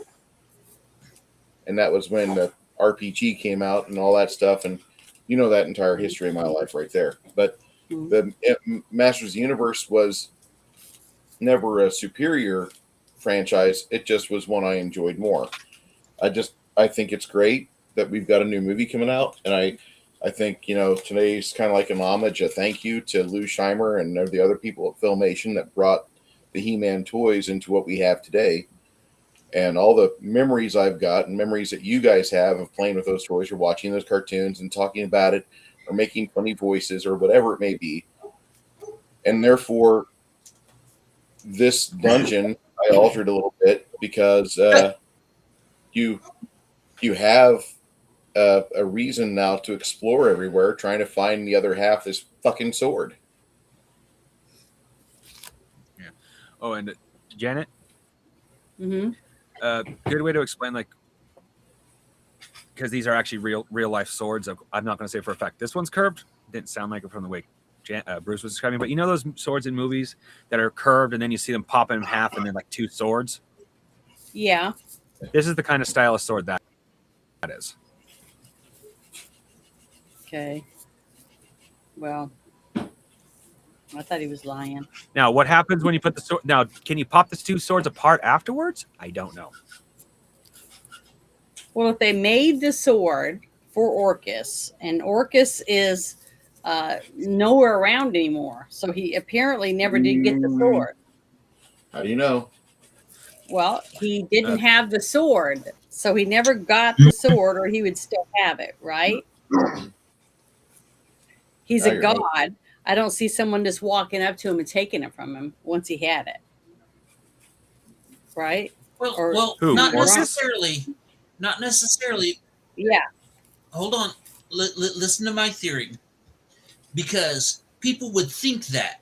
And that was when the RPG came out and all that stuff, and you know that entire history of my life right there. But the Masters of the Universe was never a superior franchise. It just was one I enjoyed more. I think it's great that we've got a new movie coming out, and I think, today's kind of like an homage, a thank you to Lou Scheimer and the other people at Filmation that brought the He-Man toys into what we have today. And all the memories I've got and memories that you guys have of playing with those toys or watching those cartoons and talking about it or making funny voices or whatever it may be. And therefore, this dungeon I altered a little bit because you have a reason now to explore everywhere, trying to find the other half of this fucking sword. Yeah. Oh, and Janet, Mm-hmm. good way to explain, like, because these are actually real life swords. I'm not going to say for a fact this one's curved. Didn't sound like it from the way Bruce was describing, but you know those swords in movies that are curved and then you see them pop in half and then like two swords? Yeah. This is the kind of style of sword that is. Okay. Well, I thought he was lying. Now, what happens when you put the sword? Now, can you pop the two swords apart afterwards? I don't know. Well, if they made the sword for Orcus, and Orcus is nowhere around anymore, so he apparently never did get the sword. How do you know? Well, he didn't have the sword, so he never got the sword, or he would still have it, right? He's a god. I don't see someone just walking up to him and taking it from him once he had it, right? Well, who? not Orcus? necessarily. Not necessarily. Yeah. Hold on. Listen to my theory. Because people would think that.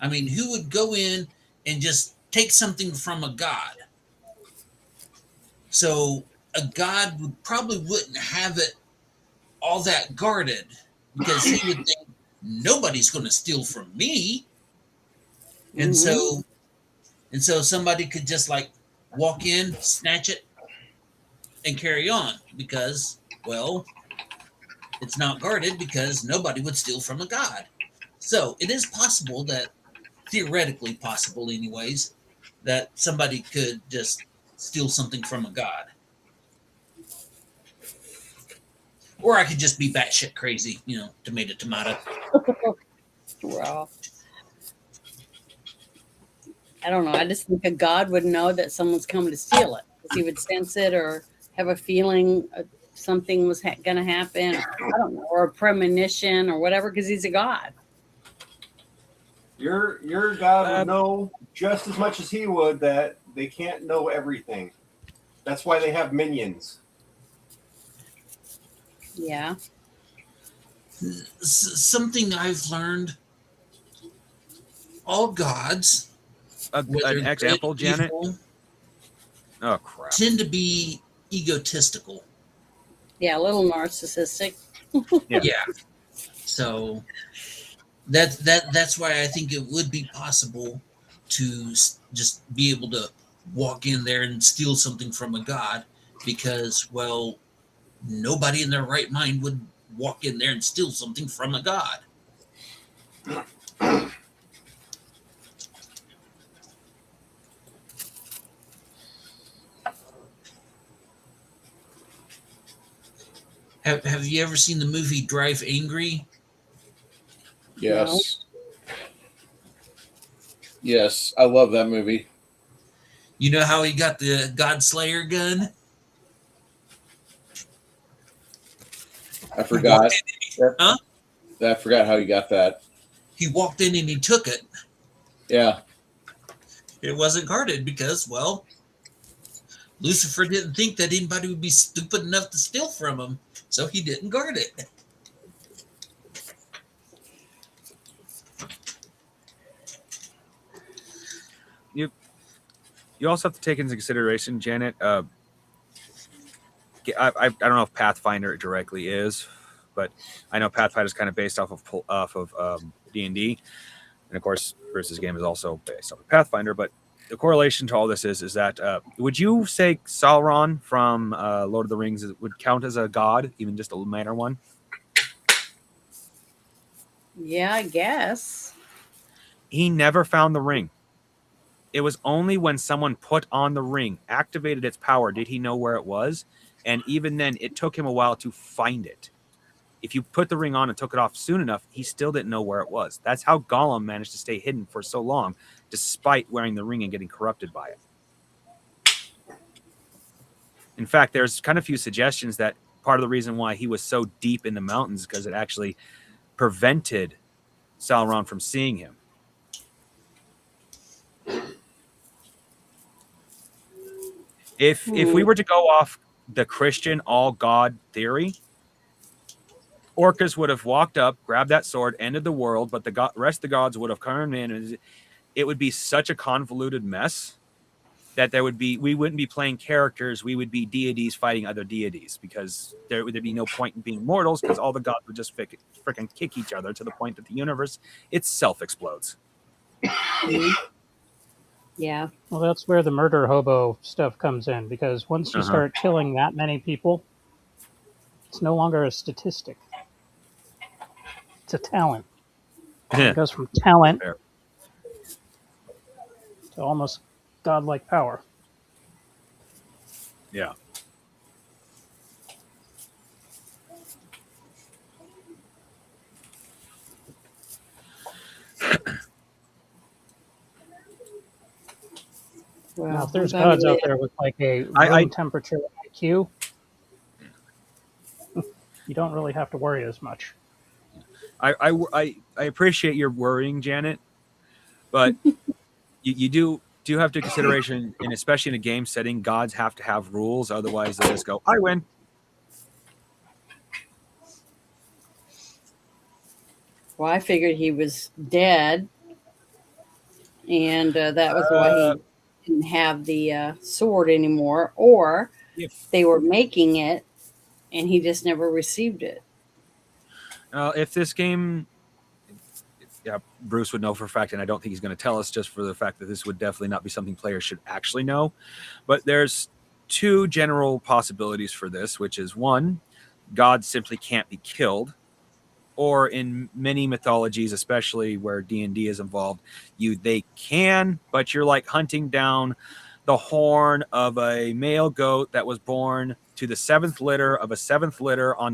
I mean, who would go in and just take something from a god? So a god probably wouldn't have it all that guarded because he would think nobody's going to steal from me. And so somebody could just like walk in, snatch it, and carry on because, well, it's not guarded because nobody would steal from a god. So it is possible that, theoretically possible anyways, that somebody could just steal something from a god. Or I could just be batshit crazy, tomato. Well, I don't know. I just think a god would know that someone's coming to steal it because he would sense it or have a feeling something was going to happen. I don't know, or a premonition or whatever, because he's a god. Your god would know just as much as he would that they can't know everything. That's why they have minions. Yeah. Something I've learned, all gods, An example, Janet? evil, Oh, crap. tend to be egotistical. Yeah, a little narcissistic. Yeah. So that's why I think it would be possible to just be able to walk in there and steal something from a god because, well, nobody in their right mind would walk in there and steal something from a god. Have you ever seen the movie Drive Angry? Yes. No. Yes, I love that movie. You know how he got the God Slayer gun? I forgot. Huh? I forgot how he got that. He walked in and he took it. Yeah. It wasn't guarded because, well, Lucifer didn't think that anybody would be stupid enough to steal from him, so he didn't guard it. You also have to take into consideration, Janet. I don't know if Pathfinder directly is, but I know Pathfinder is kind of based off of D&D, and of course, Bruce's game is also based off of Pathfinder. But the correlation to all this is that would you say Sauron from Lord of the Rings would count as a god, even just a minor one? Yeah, I guess. He never found the ring. It was only when someone put on the ring, activated its power, did he know where it was. And even then, it took him a while to find it. If you put the ring on and took it off soon enough, he still didn't know where it was. That's how Gollum managed to stay hidden for so long, despite wearing the ring and getting corrupted by it. In fact, there's kind of few suggestions that part of the reason why he was so deep in the mountains because it actually prevented Sauron from seeing him. If we were to go off the Christian all God theory, Orcus would have walked up, grabbed that sword, ended the world, but the rest of the gods would have come in, and it would be such a convoluted mess that we wouldn't be playing characters. We would be deities fighting other deities because there would be no point in being mortals because all the gods would just freaking kick each other to the point that the universe itself explodes. Yeah. Well, that's where the murder hobo stuff comes in, because once you start killing that many people, it's no longer a statistic. It's a talent. It goes from talent to almost godlike power. Yeah. Well, now, if there's gods out there with like a room temperature IQ, you don't really have to worry as much. I appreciate your worrying, Janet, but you do have to consideration, and especially in a game setting, gods have to have rules. Otherwise, they'll just go, I win. Well, I figured he was dead, and that was why he didn't have the sword anymore, or they were making it, and he just never received it. If this game, Bruce would know for a fact, and I don't think he's going to tell us just for the fact that this would definitely not be something players should actually know. But there's two general possibilities for this, which is one, gods simply can't be killed. Or in many mythologies, especially where D&D is involved, they can, but you're like hunting down the horn of a male goat that was born to the seventh litter of a seventh litter on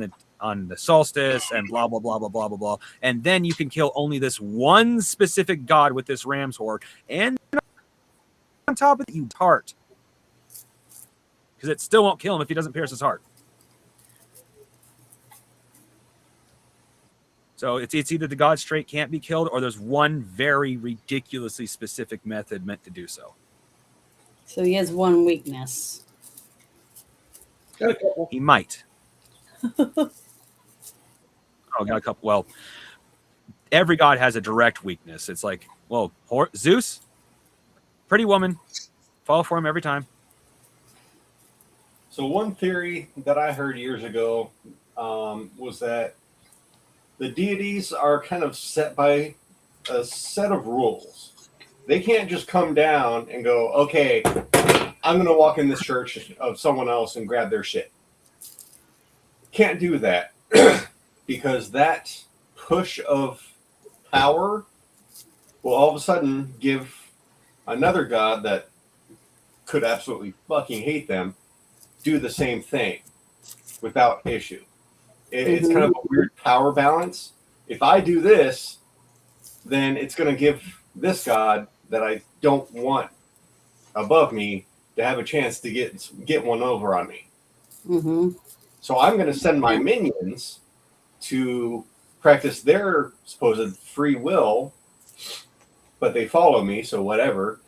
the solstice, and blah blah blah blah blah blah blah. And then you can kill only this one specific god with this ram's horn, and on top of it, you heart, because it still won't kill him if he doesn't pierce his heart. So it's either the god straight can't be killed, or there's one very ridiculously specific method meant to do so. So he has one weakness. Got a couple. He might. Got a couple. Well, every god has a direct weakness. It's like, well, Zeus, pretty woman, fall for him every time. So one theory that I heard years ago was that the deities are kind of set by a set of rules. They can't just come down and go, okay, I'm going to walk in this church of someone else and grab their shit. Can't do that because that push of power will all of a sudden give another god that could absolutely fucking hate them do the same thing without issue. It's kind of a weird power balance. If I do this, then it's going to give this god that I don't want above me to have a chance to get one over on me. Mm-hmm. So I'm going to send my minions to practice their supposed free will, but they follow me, so whatever.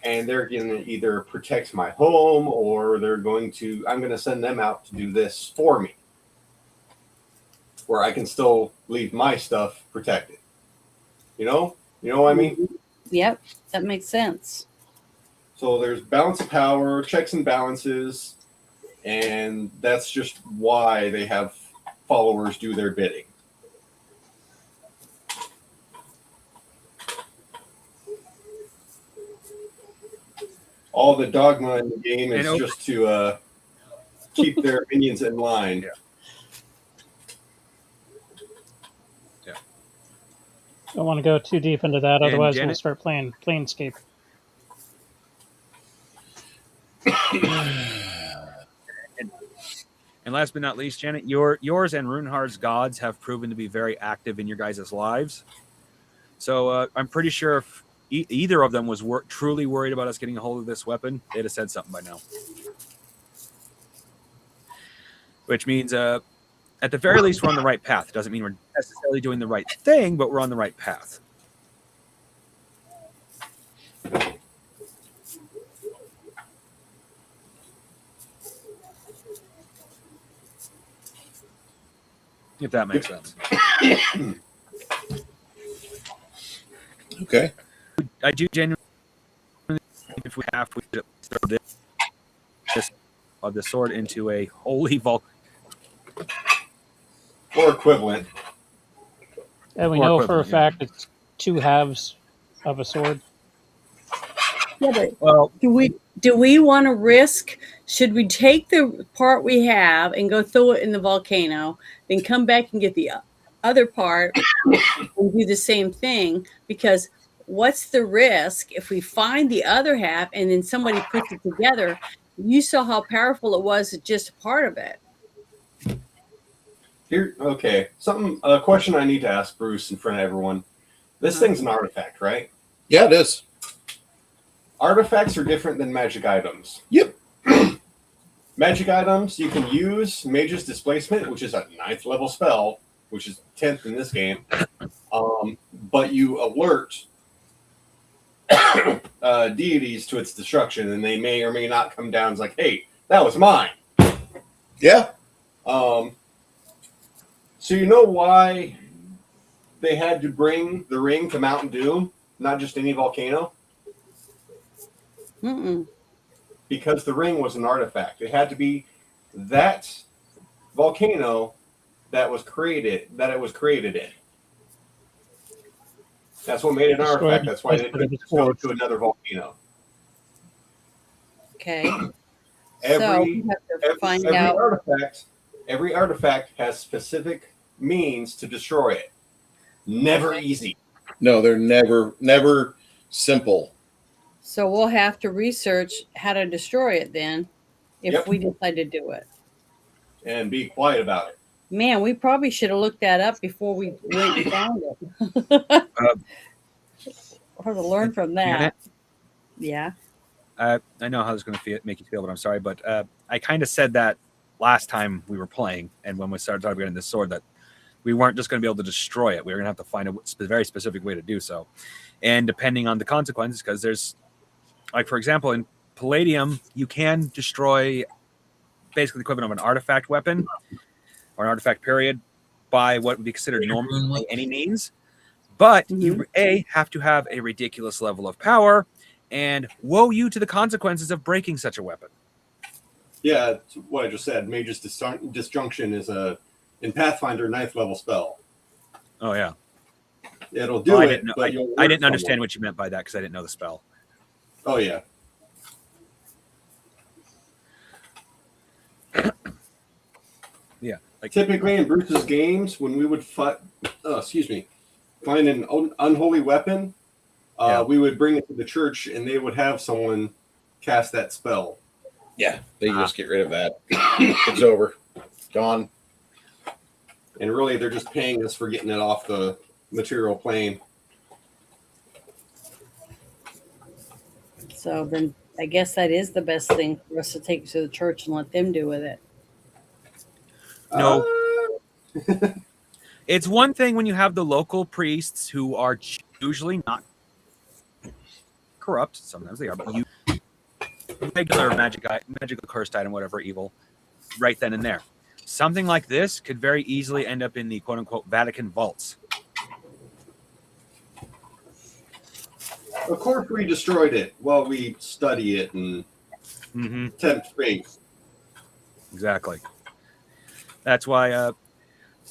and they're going to either protect my home or I'm going to send them out to do this for me, where I can still leave my stuff protected. You know what I mean? Yep, that makes sense. So there's balance of power, checks and balances, and that's just why they have followers do their bidding. All the dogma in the game is just to keep their minions in line. Yeah. Don't want to go too deep into that, otherwise we'll Janet? start playing Planescape. And last but not least, Janet, yours and Runehard's gods have proven to be very active in your guys' lives. So I'm pretty sure if either of them was truly worried about us getting a hold of this weapon, they'd have said something by now. Which means, at the very least, we're on the right path. Doesn't mean we're necessarily doing the right thing, but we're on the right path. If that makes sense. Okay. I do genuinely, if we have to, throw this of the sword into a holy vault or equivalent. And we know for a fact it's 2 halves of a sword. Yeah, but well, do we want to risk? Should we take the part we have and go throw it in the volcano, then come back and get the other part and do the same thing? Because what's the risk if we find the other half and then somebody puts it together? You saw how powerful it was, just a part of it. Here, okay. A question I need to ask Bruce in front of everyone. This thing's an artifact, right? Yeah, it is. Artifacts are different than magic items. Yep. Magic items, you can use Mage's Displacement, which is a 9th level spell, which is 10th in this game. But you alert deities to its destruction, and they may or may not come down. It's like, hey, that was mine. Yeah. So you know why they had to bring the ring to Mountain Doom, not just any volcano? Mm-mm. Because the ring was an artifact. It had to be that volcano that it was created in. That's what made it an artifact. That's why they couldn't just go to another volcano. Okay. So we have to find out. Every artifact has specific means to destroy it. Never easy. No, they're never simple. So we'll have to research how to destroy it then, if we decide to do it. And be quiet about it. Man, we probably should have looked that up before we went and found it. Or to learn from that. Yeah. I know how this is going to make you feel, but I'm sorry. But I kind of said that last time we were playing, and when we started talking about this sword, that we weren't just going to be able to destroy it. We were going to have to find a very specific way to do so. And depending on the consequences, because there's, like, for example, in Palladium, you can destroy basically the equivalent of an artifact weapon or an artifact period by what would be considered normal by any means. But you have to have a ridiculous level of power, and woe you to the consequences of breaking such a weapon. Yeah, it's what I just said. Mage's Disjunction is in Pathfinder 9th level spell. Oh yeah, it'll do I it. Didn't know, but I didn't understand what you meant by that because I didn't know the spell. Oh yeah. Yeah. Like, typically in Bruce's games, when we would find an unholy weapon, we would bring it to the church, and they would have someone cast that spell. Yeah, they just get rid of that. It's over, gone. And really, they're just paying us for getting it off the material plane. So then I guess that is the best thing for us to take to the church and let them do with it. No. It's one thing when you have the local priests who are usually not corrupt. Sometimes they are, but you regular magical cursed item, whatever evil, right then and there. Something like this could very easily end up in the quote unquote Vatican vaults. Of course, we destroyed it while we study it and tempt fate. Exactly. That's why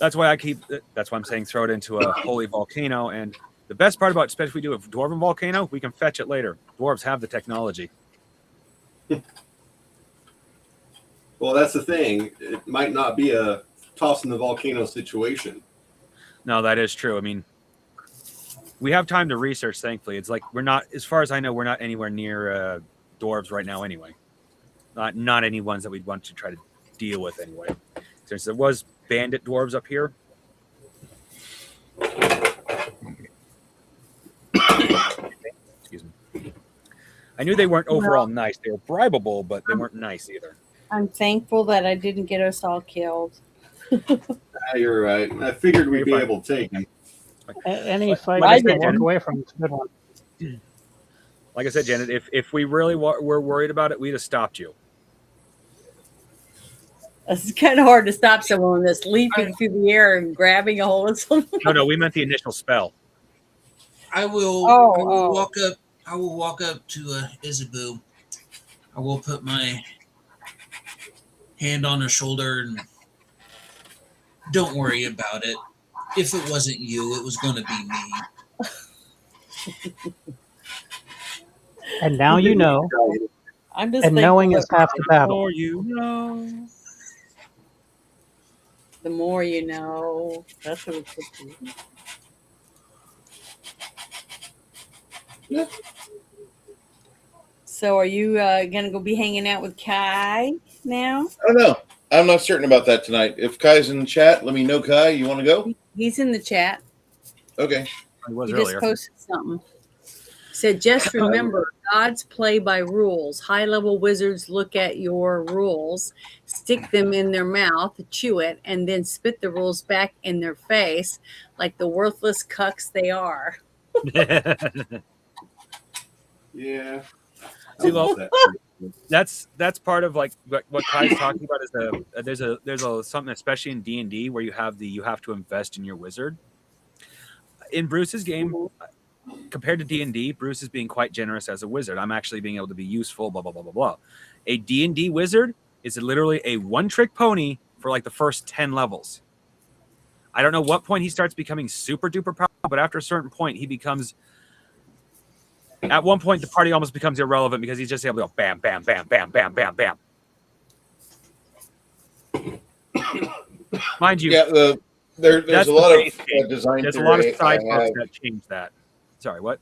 I'm saying throw it into a holy volcano. And the best part about, especially if we do a dwarven volcano, we can fetch it later. Dwarves have the technology. Well, that's the thing. It might not be a toss in the volcano situation. No, that is true. I mean, we have time to research, thankfully. It's like we're not, as far as I know, we're not anywhere near dwarves right now anyway. Not any ones that we'd want to try to deal with anyway. Since there was bandit dwarves up here. Excuse me. I knew they weren't overall nice. They were bribable, but they weren't nice either. I'm thankful that I didn't get us all killed. You're right. I figured we'd be able to take them. Any fight Like I you said, can walk Janet. away from is a good one. Like I said, Janet, if we really were worried about it, we'd have stopped you. It's kind of hard to stop someone that's leaping through the air and grabbing a hold of someone. No, we meant the initial spell. I will. Oh, I will oh. walk up. I will walk up to Isabu. I will put my hand on her shoulder and don't worry about it. If it wasn't you, it was going to be me. And now you know. I'm just And knowing is half the battle. Or you know. The more you know. That's what it's supposed to be. Yeah. So are you going to go be hanging out with Kai now? I don't know. I'm not certain about that tonight. If Kai's in the chat, let me know, Kai. You want to go? He's in the chat. Okay. He was He earlier. just posted something. Said, just remember, gods play by rules. High-level wizards look at your rules, stick them in their mouth, chew it, and then spit the rules back in their face like the worthless cucks they are. Yeah. See, well, that's part of like what Kai's talking about is there's a something especially in D&D where you have to invest in your wizard. In Bruce's game, compared to D&D, Bruce is being quite generous as a wizard. I'm actually being able to be useful, blah, blah, blah, blah, blah. A D&D wizard is literally a one-trick pony for like the first 10 levels. I don't know what point he starts becoming super duper powerful, but after a certain point, he becomes... At one point, the party almost becomes irrelevant because he's just able to go bam, bam, bam, bam, bam, bam, bam. Mind you, Yeah, there's a lot of design there's a theory. lot of side I folks have. that change that. Sorry, what?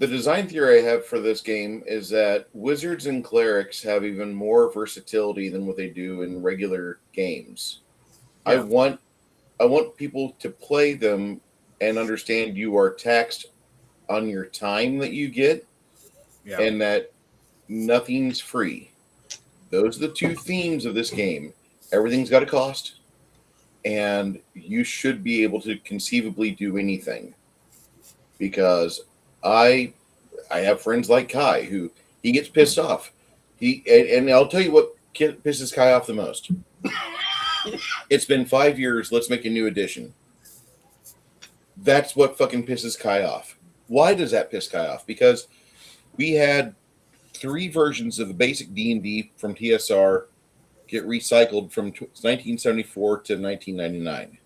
The design theory I have for this game is that wizards and clerics have even more versatility than what they do in regular games. Yeah. I want people to play them and understand you are taxed on your time that you get, and that nothing's free. Those are the two themes of this game. Everything's got a cost, and you should be able to conceivably do anything. Because I have friends like Kai who he gets pissed off. And I'll tell you what pisses Kai off the most. It's been 5 years. Let's make a new edition. That's what fucking pisses Kai off. Why does that piss Kai off? Because we had 3 versions of the basic D&D from TSR get recycled from 1974 to 1999.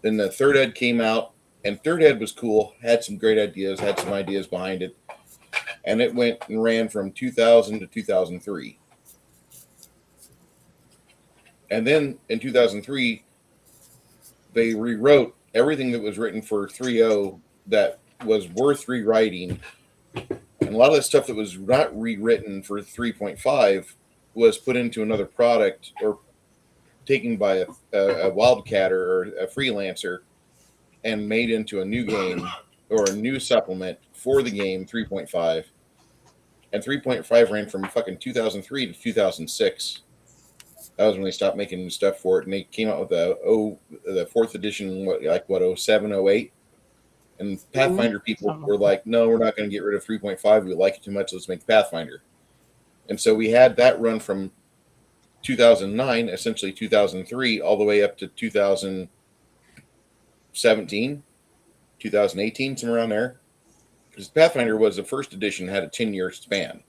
Then the third ed came out, and third ed was cool, had some great ideas, had some ideas behind it, and it went and ran from 2000 to 2003. And then in 2003, they rewrote everything that was written for 3.0 that was worth rewriting. And a lot of the stuff that was not rewritten for 3.5 was put into another product or taken by a wildcatter or a freelancer and made into a new game or a new supplement for the game 3.5. And 3.5 ran from fucking 2003 to 2006. That was when they stopped making stuff for it, and they came out with the 4th edition, 07, 08. And Pathfinder people were like, no, we're not going to get rid of 3.5. We like it too much. Let's make Pathfinder. And so we had that run from 2009, essentially 2003, all the way up to 2017, 2018, somewhere around there. Because Pathfinder was the first edition, had a 10-year span.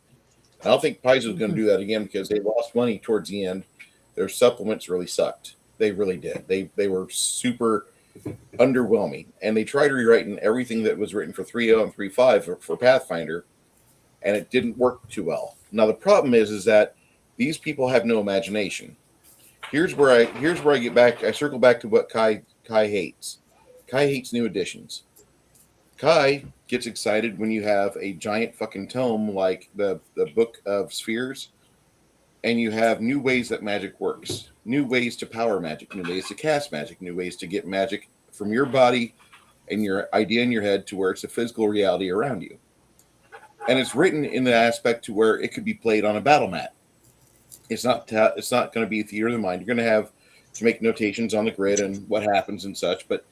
I don't think Paizo is going to do that again because they lost money towards the end. Their supplements really sucked. They really did. They were super underwhelming. And they tried rewriting everything that was written for 3.0 and 3.5 for Pathfinder, and it didn't work too well. Now the problem is that these people have no imagination. Here's where I get back. I circle back to what Kai hates. Kai hates new editions. Kai gets excited when you have a giant fucking tome like the Book of Spheres, and you have new ways that magic works, new ways to power magic, new ways to cast magic, new ways to get magic from your body and your idea in your head to where it's a physical reality around you. And it's written in the aspect to where it could be played on a battle mat. It's not going to be theater of the mind. You're going to have to make notations on the grid and what happens and such, but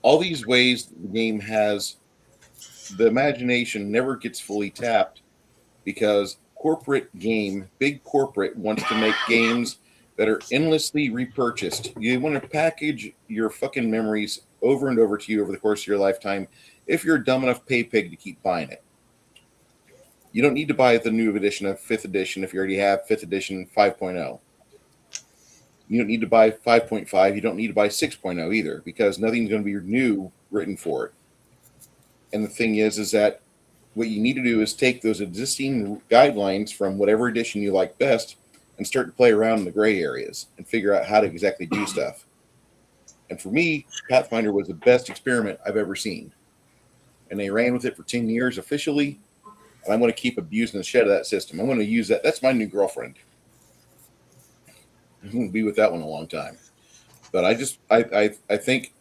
all these ways the game has, the imagination never gets fully tapped because big corporate wants to make games that are endlessly repurchased. You want to package your fucking memories over and over to you over the course of your lifetime if you're a dumb enough pay pig to keep buying it. You don't need to buy the new edition of 5th edition if you already have 5th edition 5.0. You don't need to buy 5.5. You don't need to buy 6.0 either because nothing's going to be new written for it. And the thing is that what you need to do is take those existing guidelines from whatever edition you like best and start to play around in the gray areas and figure out how to exactly do stuff. And for me, Pathfinder was the best experiment I've ever seen. And they ran with it for 10 years officially. And I'm going to keep abusing the shit of that system. I'm going to use that. That's my new girlfriend. I'm going to be with that one a long time. But I think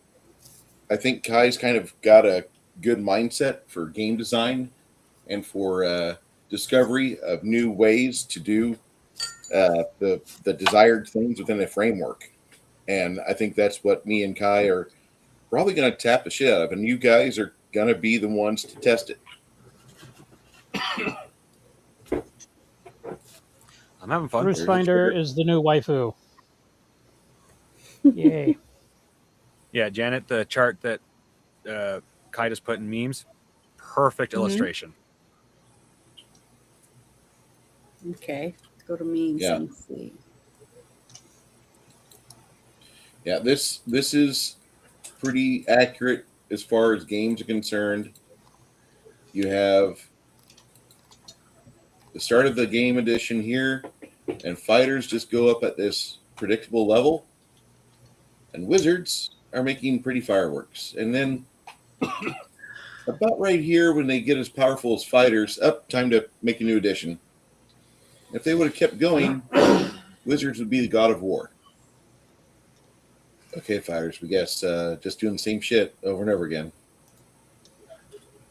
Kai's kind of got a good mindset for game design and for discovery of new ways to do the desired things within a framework. And I think that's what me and Kai are probably going to tap the shit out of. And you guys are going to be the ones to test it. I'm having fun. Bruce Finder is the new waifu. Yay. Yeah, Janet, the chart that Kai just put in memes, perfect illustration. Okay, let's go to memes and see. Yeah, this is pretty accurate as far as games are concerned. You have the start of the game edition here, and fighters just go up at this predictable level, and wizards are making pretty fireworks. And then about right here, when they get as powerful as fighters, time to make a new edition. If they would have kept going, wizards would be the god of war. Okay, fighters, we guess just doing the same shit over and over again.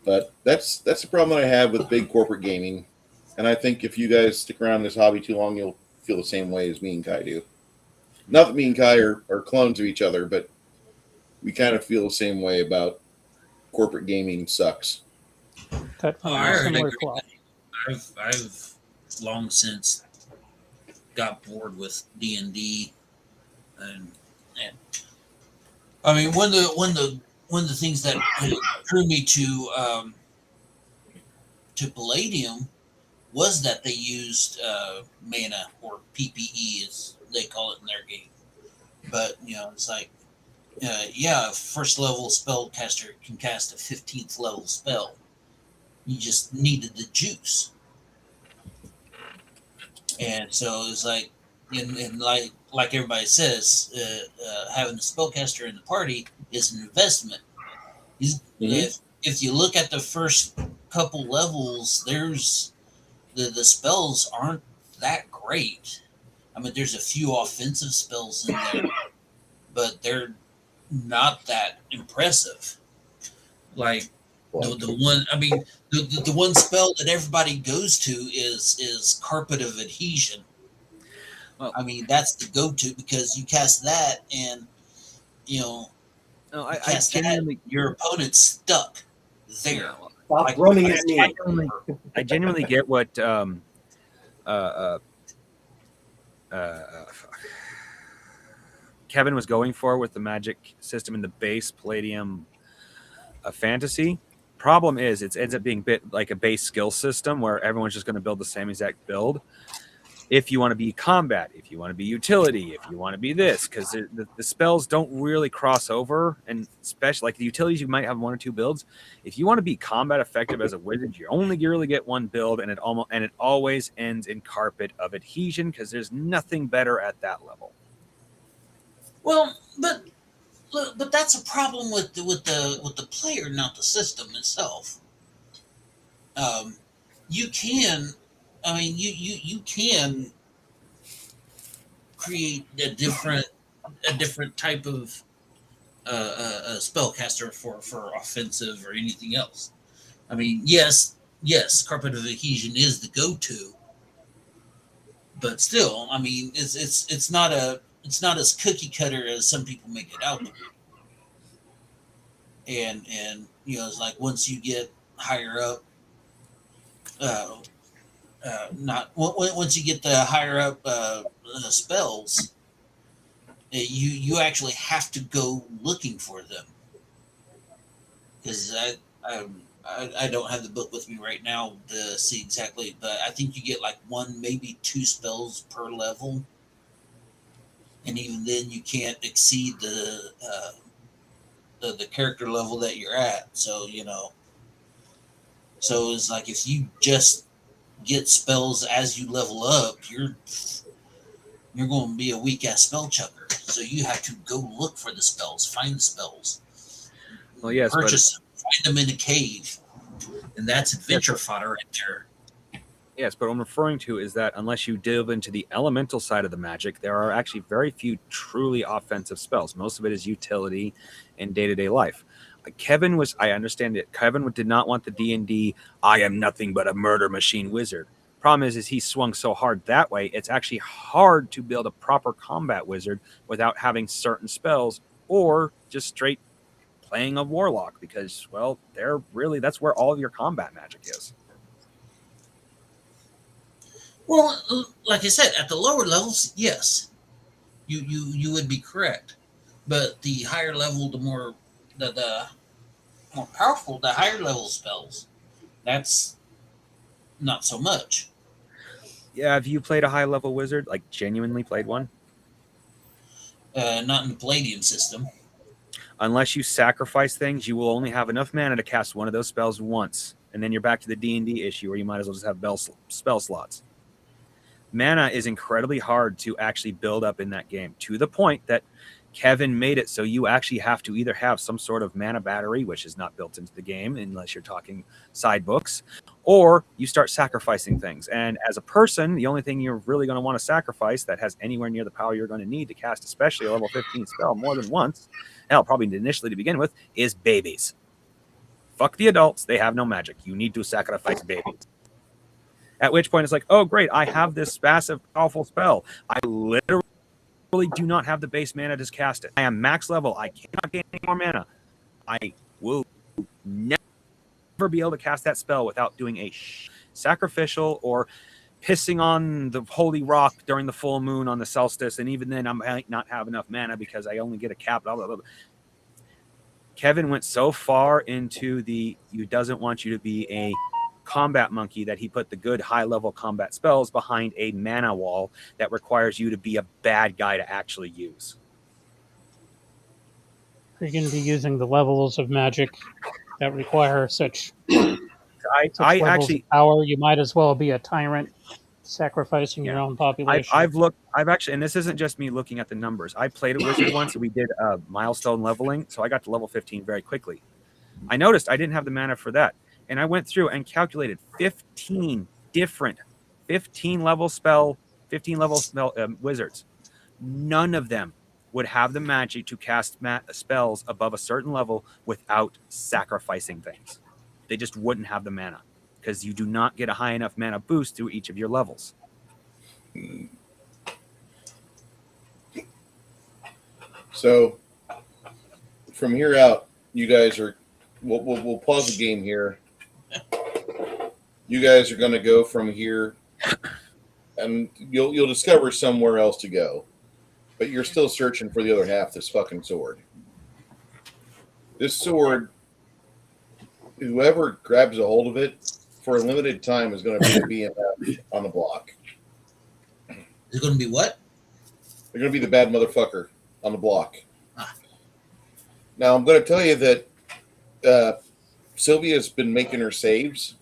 But that's the problem that I have with big corporate gaming. And I think if you guys stick around in this hobby too long, you'll feel the same way as me and Kai do. Not that me and Kai are clones of each other, but we kind of feel the same way about corporate gaming sucks. Cut from I a already similar agree. cloth. I've long since got bored with D&D, and I mean one of the things that drew me to Palladium was that they used mana, or PPE as they call it in their game. But it's like a first level spellcaster can cast a 15th level spell. You just needed the juice. And so it's like, and like everybody says, having a spellcaster in the party is an investment. If you look at the first couple levels, there's the spells aren't that great. I mean, there's a few offensive spells in there, but they're not that impressive. Like the one, I mean, the one spell that everybody goes to is Carpet of Adhesion. Well, I mean, that's the go-to because you cast that, and No, You I cast that, genuinely, your opponent's stuck there. Stop Like, running I at me. genuinely get what Kevin was going for with the magic system in the base Palladium fantasy. Problem is, it ends up being bit like a base skill system where everyone's just going to build the same exact build. If you want to be combat, if you want to be utility, if you want to be this, because the spells don't really cross over, and especially like the utilities, you might have one or two builds. If you want to be combat effective as a wizard, you only really get one build, and it always ends in Carpet of Adhesion because there's nothing better at that level. Well, but that's a problem with the player, not the system itself. You can, I mean, you can create a different type of spellcaster for offensive or anything else. I mean, yes, Carpet of Adhesion is the go-to, but still, I mean, it's not as cookie cutter as some people make it out to be. And it's like once you get higher up, not once you get the higher up spells, you actually have to go looking for them. Because I don't have the book with me right now to see exactly, but I think you get like one, maybe two spells per level, and even then you can't exceed the character level that you're at. So so it's like if you just get spells as you level up, you're going to be a weak ass spell chucker. So you have to go look for the spells, find the spells. Well, yes, purchase them, find them in a cave, and that's adventure fodder right there. Yes, but what I'm referring to is that unless you delve into the elemental side of the magic, there are actually very few truly offensive spells. Most of it is utility in day-to-day life. I understand that Kevin did not want the D&D, I am nothing but a murder machine wizard. Problem is he swung so hard that way, it's actually hard to build a proper combat wizard without having certain spells or just straight playing a warlock because, well, that's where all of your combat magic is. Well, like I said, at the lower levels, yes, you would be correct, but the higher level, the more powerful, the higher level spells, that's not so much. Yeah, have you played a high level wizard? Like genuinely played one? Not in the Palladium system. Unless you sacrifice things, you will only have enough mana to cast one of those spells once, and then you're back to the D&D issue where you might as well just have spell slots. Mana is incredibly hard to actually build up in that game, to the point that Kevin made it so you actually have to either have some sort of mana battery, which is not built into the game unless you're talking side books, or you start sacrificing things. And as a person, the only thing you're really going to want to sacrifice that has anywhere near the power you're going to need to cast, especially a level 15 spell more than once, hell, probably initially to begin with, is babies. Fuck the adults. They have no magic. You need to sacrifice babies. At which point it's like, oh, great, I have this passive, powerful spell. I literally do not have the base mana to cast it. I am max level. I cannot gain any more mana. I will never be able to cast that spell without doing a sacrificial or pissing on the holy rock during the full moon on the solstice. And even then, I might not have enough mana because I only get a cap. Blah, blah, blah. Kevin went so far into he doesn't want you to be a combat monkey that he put the good high-level combat spells behind a mana wall that requires you to be a bad guy to actually use. Are you going to be using the levels of magic that require such I levels actually of power? You might as well be a tyrant sacrificing your own population. I've actually, and this isn't just me looking at the numbers. I played a wizard once and we did milestone leveling, so I got to level 15 very quickly. I noticed I didn't have the mana for that. And I went through and calculated 15 different 15 level wizards. None of them would have the magic to cast spells above a certain level without sacrificing things. They just wouldn't have the mana because you do not get a high enough mana boost through each of your levels. So from here out, you guys are. We'll pause the game here. You guys are going to go from here, and you'll discover somewhere else to go, but you're still searching for the other half of this fucking sword. This sword, whoever grabs a hold of it for a limited time is going to be on the block. Is it going to be what? They're going to be the bad motherfucker on the block. Now, I'm going to tell you that Sylvia's been making her saves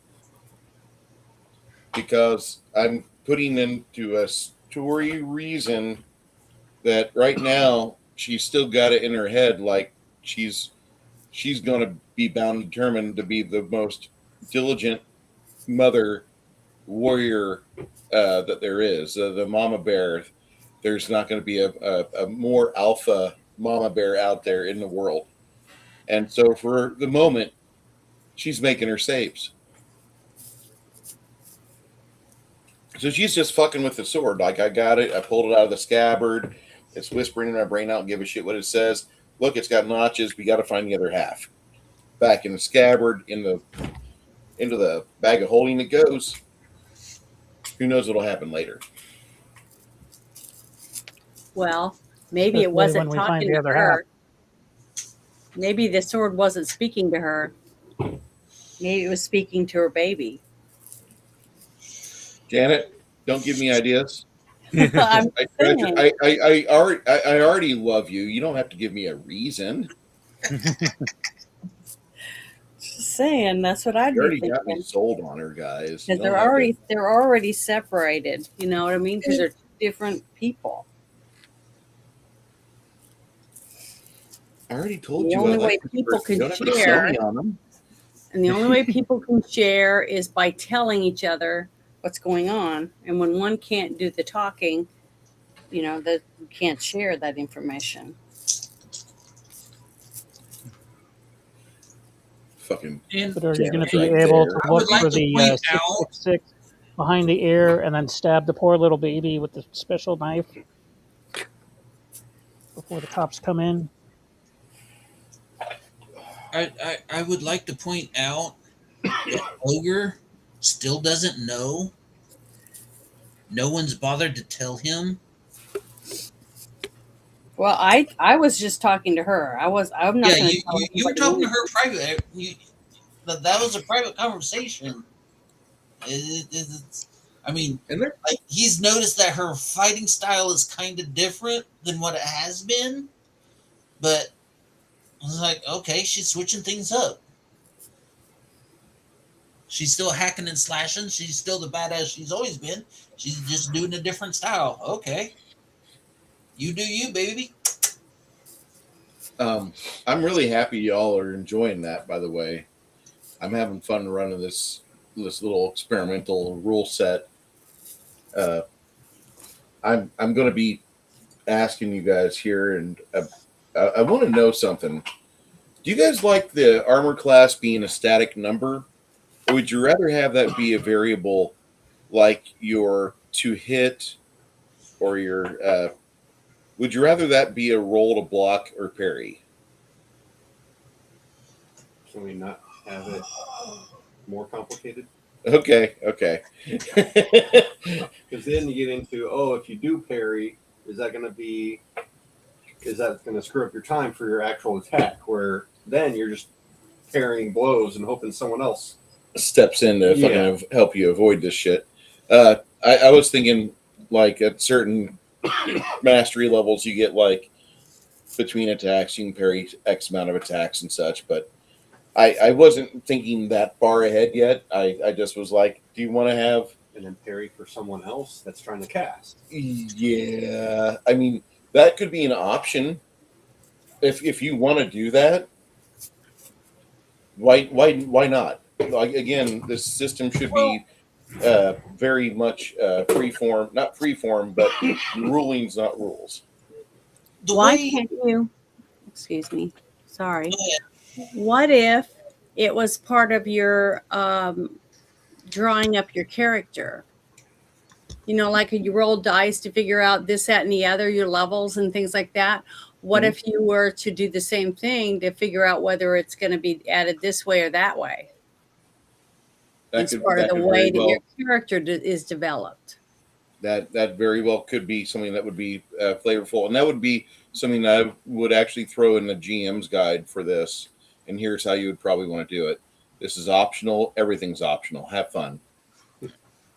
because I'm putting into a story reason that right now she's still got it in her head like she's going to be bound and determined to be the most diligent mother warrior that there is. The mama bear. There's not going to be a more alpha mama bear out there in the world. And so for the moment, she's making her saves. So she's just fucking with the sword. Like, I got it. I pulled it out of the scabbard. It's whispering in my brain. I don't give a shit what it says. Look, it's got notches. We got to find the other half. Back in the scabbard, into the bag of holding it goes. Who knows what'll happen later? Well, maybe it Hopefully wasn't when we find talking the to other her. Maybe the sword wasn't speaking to her. Maybe it was speaking to her baby. Janet, don't give me ideas. I'm saying. I already love you. You don't have to give me a reason. Just saying, that's what I'd You already be got me thinking. sold on her, guys. Because they're already separated. You know what I mean? Because they're different people. I already told The you. only I way like this people person. You can don't have to share, sell me on them. and the only way people can share is by telling each other what's going on. And when one can't do the talking, you know, that you can't share that information. Fucking. And But are you going Janet's to be right able there. to I would look like for to the point out- 666 behind the ear and then stab the poor little baby with the special knife before the cops come in? I would like to point out that Ogre still doesn't know. No one's bothered to tell him. Well, I was just talking to her. I'm not Yeah, going to tell you were anybody talking to anything. her private. That was a private conversation. I mean, And they're- like, he's noticed that her fighting style is kind of different than what it has been, but I was like, okay, she's switching things up. She's still hacking and slashing. She's still the badass she's always been. She's just doing a different style. Okay, you do you, baby. I'm really happy y'all are enjoying that. By the way, I'm having fun running this little experimental rule set. I'm going to be asking you guys here, and I want to know something. Do you guys like the armor class being a static number, or would you rather have that be a variable, like your to hit, or your? Would you rather that be a roll to block or parry? Can we not have it more complicated? Okay. Because then you get into, if you do parry, is that going to screw up your time for your actual attack? Where then you're just parrying blows and hoping someone else Steps in to fucking help you avoid this shit. I was thinking, like, at certain mastery levels, you get like between attacks, you can parry X amount of attacks and such, but I wasn't thinking that far ahead yet. I just was like, do you want to have and then parry for someone else that's trying to cast? Yeah, I mean, that could be an option if you want to do that. Why not? Like, again, this system should be very much freeform, not freeform, but rulings, not rules. Why can't you? Excuse me. Sorry. What if it was part of your drawing up your character? You know, like you roll dice to figure out this, that, and the other, your levels and things like that. What Mhm. if you were to do the same thing to figure out whether it's going to be added this way or that way? It's part of That the could very way that your well character is developed. that very well could be something that would be flavorful, and that would be something that I would actually throw in the GM's guide for this. And here's how you would probably want to do it. This is optional. Everything's optional. Have fun.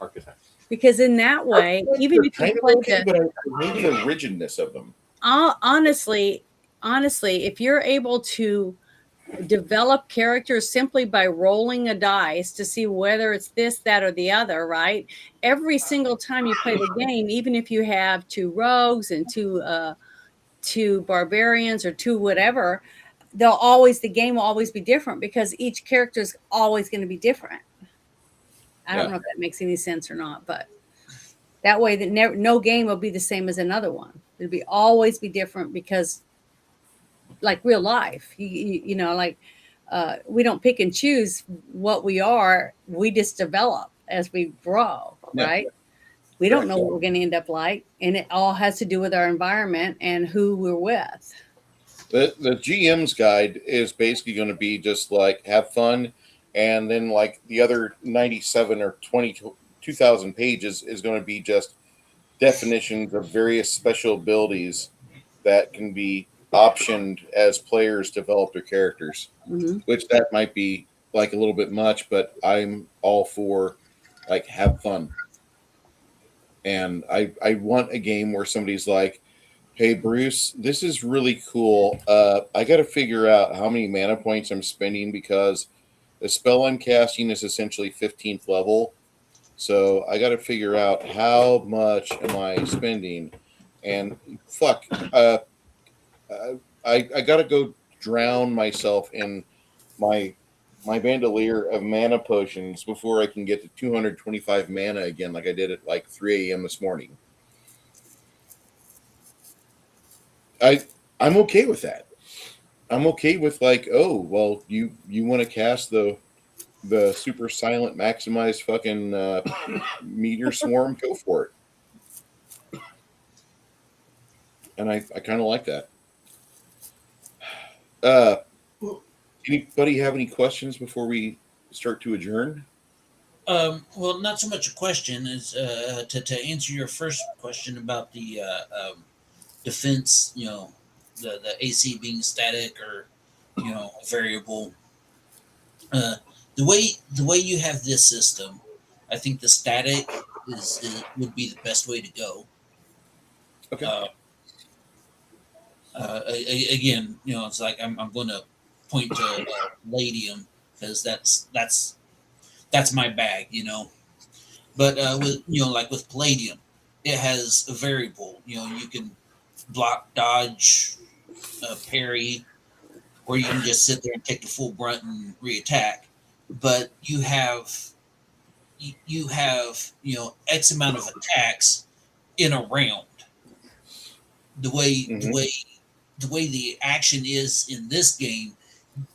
Archetypes. Because in that way, even They're if you kind of play okay, the but I hate the rigidness of them. honestly, if you're able to develop characters simply by rolling a dice to see whether it's this, that, or the other, right? Every single time you play the game, even if you have two rogues and two barbarians or two whatever, the game will always be different because each character is always going to be different. I don't know if that makes any sense or not, but that way that no game will be the same as another one. It'll be always be different because, like real life, you know, like we don't pick and choose what we are. We just develop as we grow, right? We don't know what we're going to end up like, and it all has to do with our environment and who we're with. The GM's guide is basically going to be just like have fun, and then like the other 97 or 2,000 pages is going to be just definitions of various special abilities that can be optioned as players develop their characters. Mm-hmm. Which that might be like a little bit much, but I'm all for like have fun. And I want a game where somebody's like, hey Bruce, this is really cool. I got to figure out how many mana points I'm spending because the spell I'm casting is essentially 15th level. So I got to figure out how much am I spending. And fuck, I got to go drown myself in my bandolier of mana potions before I can get to 225 mana again, like I did at like 3 a.m. this morning. I'm okay with that. I'm okay with like, oh well, you want to cast the super silent maximized fucking meteor swarm, go for it. And I kind of like that. Anybody have any questions before we start to adjourn? Well, not so much a question as to answer your first question about the defense. You know, the AC being static or a variable. The way you have this system, I think the static would be the best way to go. Okay. Again, it's like I'm going to point to Palladium because that's my bag, But with like with Palladium, it has a variable. You can block, dodge, parry, or you can just sit there and take the full brunt and reattack. But you have X amount of attacks in a round. The way the action is in this game,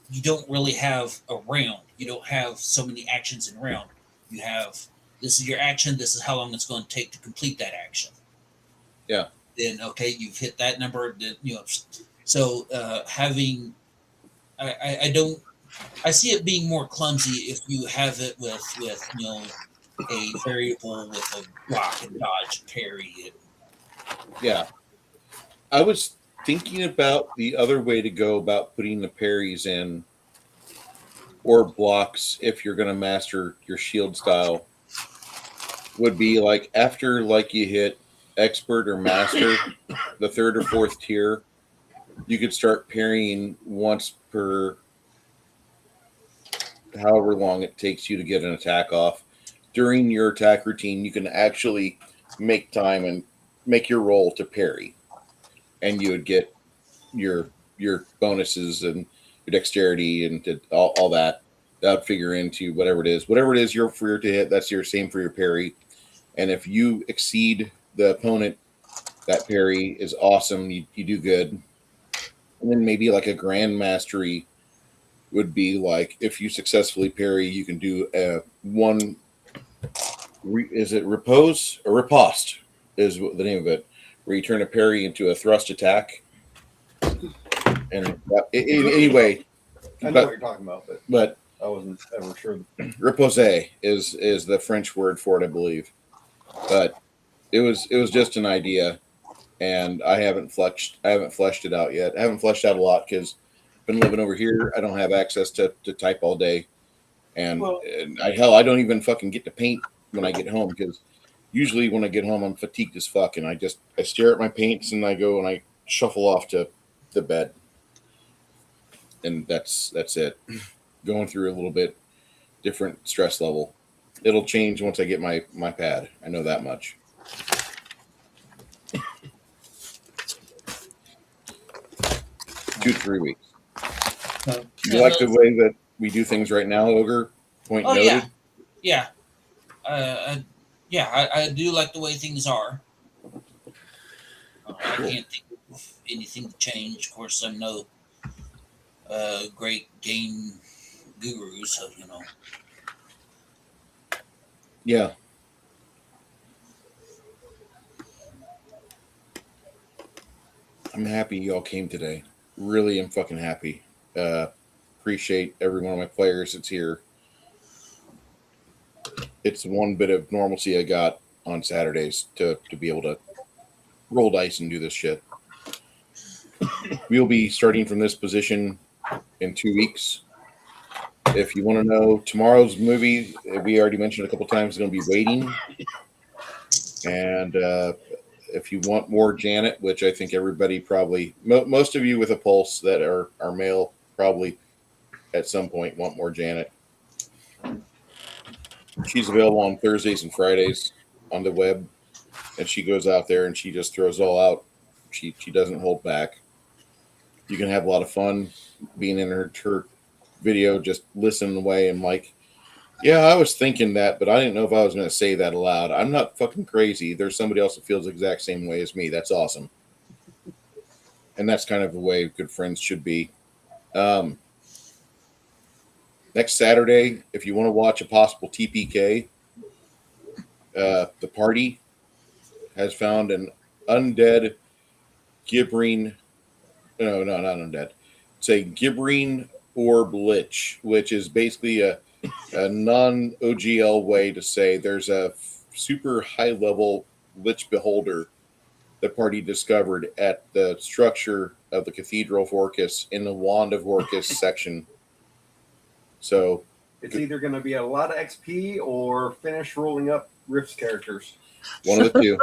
you don't really have a round. You don't have so many actions in a round. You have this is your action. This is how long it's going to take to complete that action. Yeah. Then okay, you've hit that number. So having, I don't. I see it being more clumsy if you have it with a variable with a block and dodge and parry. Yeah. I was thinking about the other way to go about putting the parries in or blocks if you're going to master your shield style would be like after like you hit expert or master, the third or fourth tier, you could start parrying once per however long it takes you to get an attack off. During your attack routine, you can actually make time and make your roll to parry. And you would get your bonuses and your dexterity and all that. That would figure into whatever it is. Whatever it is you're for your to hit, that's your same for your parry. And if you exceed the opponent, that parry is awesome. You do good. And then maybe like a grand mastery would be like if you successfully parry, you can do one. Is it repose or riposte? Is the name of it, where you turn a parry into a thrust attack. And anyway, I know but- what you're talking about, but but I wasn't ever sure. repose is the French word for it, I believe. But it was just an idea, and I haven't fleshed it out yet. I haven't fleshed out a lot because I've been living over here. I don't have access to type all day, and, Well- I don't even fucking get to paint when I get home because usually when I get home I'm fatigued as fuck, and I stare at my paints and I go and I shuffle off to the bed, and that's it. Going through a little bit different stress level. It'll change once I get my pad. I know that much. 2 to 3 weeks. You like the way that we do things right now, Ogre? Point Oh noted. yeah, I do like the way things are. I can't think of anything to change. Of course, I'm no great game guru, so you know. Yeah. I'm happy you all came today. Really am fucking happy. Appreciate every one of my players that's here. It's one bit of normalcy I got on Saturdays to be able to roll dice and do this shit. We'll be starting from this position in 2 weeks. If you want to know tomorrow's movie, we already mentioned a couple times, is going to be Waiting. And if you want more Janet, which I think everybody probably, most of you with a pulse that are male, probably at some point want more Janet. She's available on Thursdays and Fridays on the web, and she goes out there and she just throws it all out. She doesn't hold back. You can have a lot of fun being in her video, just listening away and like, yeah, I was thinking that, but I didn't know if I was going to say that aloud. I'm not fucking crazy. There's somebody else that feels the exact same way as me. That's awesome. And that's kind of the way good friends should be. Next Saturday, if you want to watch a possible TPK, the party has found an undead gibbering. No, not undead. It's a gibbering orb lich, which is basically a non-OGL way to say there's a super high-level lich beholder the party discovered at the structure of the Cathedral of Orcus in the Wand of Orcus section. So It's either going to be a lot of XP or finish rolling up Rift's characters. one of the two.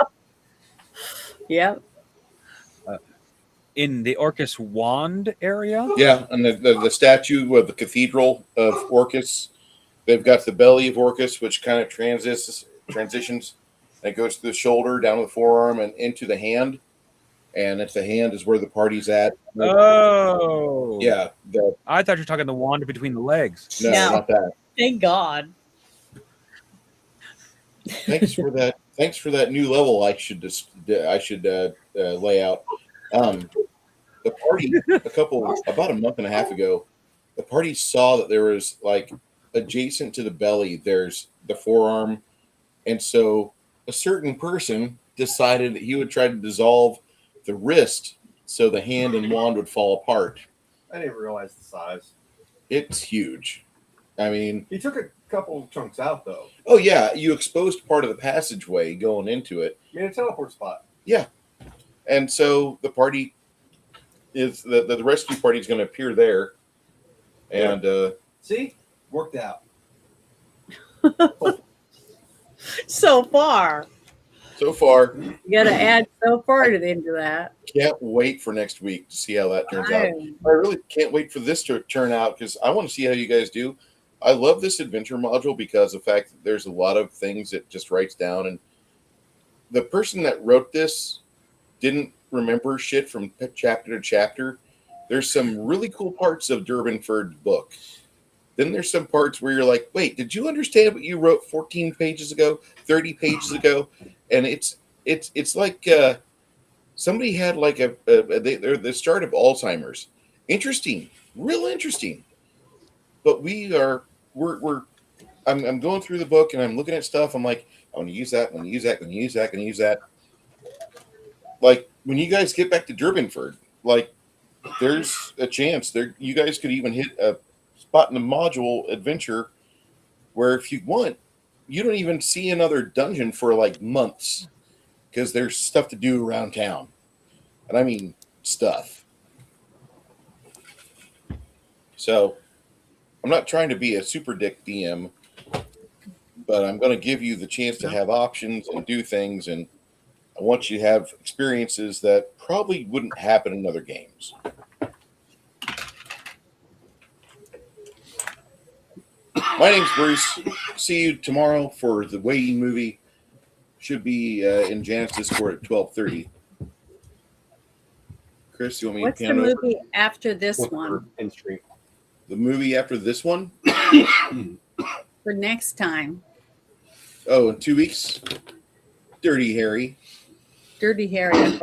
Yep. In the Orcus wand area? Yeah, and the statue of the Cathedral of Orcus, they've got the belly of Orcus, which kind of transitions, and it goes to the shoulder, down to the forearm, and into the hand. And at the hand is where the party's at. Oh. Yeah. I thought you were talking the wand between the legs. No, No. not that. Thank God. Thanks for that. Thanks for that new level. I should lay out. The party about a month and a half ago, the party saw that there was like adjacent to the belly, there's the forearm, and so a certain person decided that he would try to dissolve the wrist so the hand and wand would fall apart. I didn't realize the size. It's huge. I mean, He took a couple chunks out, though. oh yeah, you exposed part of the passageway going into it. Made a teleport spot. Yeah. And so the party is the rescue party is going to appear there. And See? Worked out. So far. so far, You got to add so far into that. can't wait for next week to see how that turns out. I really can't wait for this to turn out because I want to see how you guys do. I love this adventure module because of the fact that there's a lot of things it just writes down. And the person that wrote this didn't remember shit from chapter to chapter. There's some really cool parts of Durbanford's book. Then there's some parts where you're like, wait, did you understand what you wrote 14 pages ago, 30 pages ago? And it's like somebody had like they're the start of Alzheimer's. Interesting, real interesting. But I'm going through the book and I'm looking at stuff. I'm like, I want to use that. I'm going to use that. I'm going to use that. I'm going to use that. Like when you guys get back to Durbanford, like there's a chance there you guys could even hit a spot in the module adventure where if you want, you don't even see another dungeon for like months because there's stuff to do around town. And I mean stuff. So I'm not trying to be a super dick DM, but I'm going to give you the chance to have options and do things, and I want you to have experiences that probably wouldn't happen in other games. My name's Bruce. See you tomorrow for the Waiting movie. Should be in Janet's Discord at 12:30. Chris, you want me What's to the pan over? movie after this one? In stream. The movie after this one? For next time. Oh, in 2 weeks? Dirty Harry. Dirty Harry. Okay.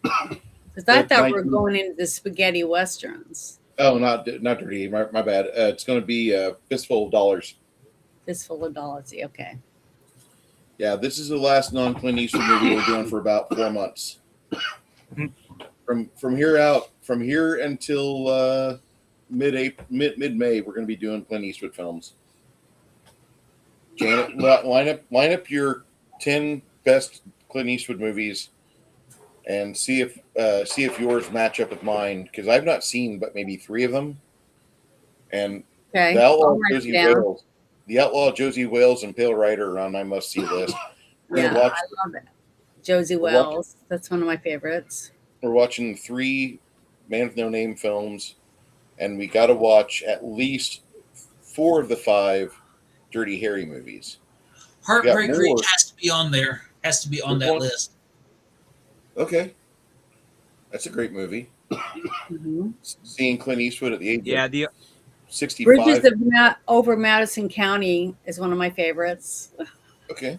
Because I That thought might we were be- going into the spaghetti westerns. Oh, not Dirty. My bad. It's going to be Fistful of Dollars. Fistful of Dollars. Okay. Yeah, this is the last non-Clint Eastwood movie we're doing for about 4 months. From here until mid-May, we're going to be doing Clint Eastwood films. Janet, line up your 10 best Clint Eastwood movies, and see if yours match up with mine, because I've not seen but maybe 3 of them. And Okay. the Outlaw I'll write it Josie down. Wales, Josie Wales, and Pale Rider are on my must-see list. We're Yeah, gonna watch. I love it. Josie We're watching- Wells. That's one of my favorites. We're watching 3 Man with No Name films, and we got to watch at least 4 of the 5 Dirty Harry movies. Heartbreak more. Ridge has to be on there. Has to be on Which that one? list. Okay, that's a great movie. Mhm. Seeing Clint Eastwood at the age Yeah, of the 65. Bridges of over Madison County is one of my favorites. Okay,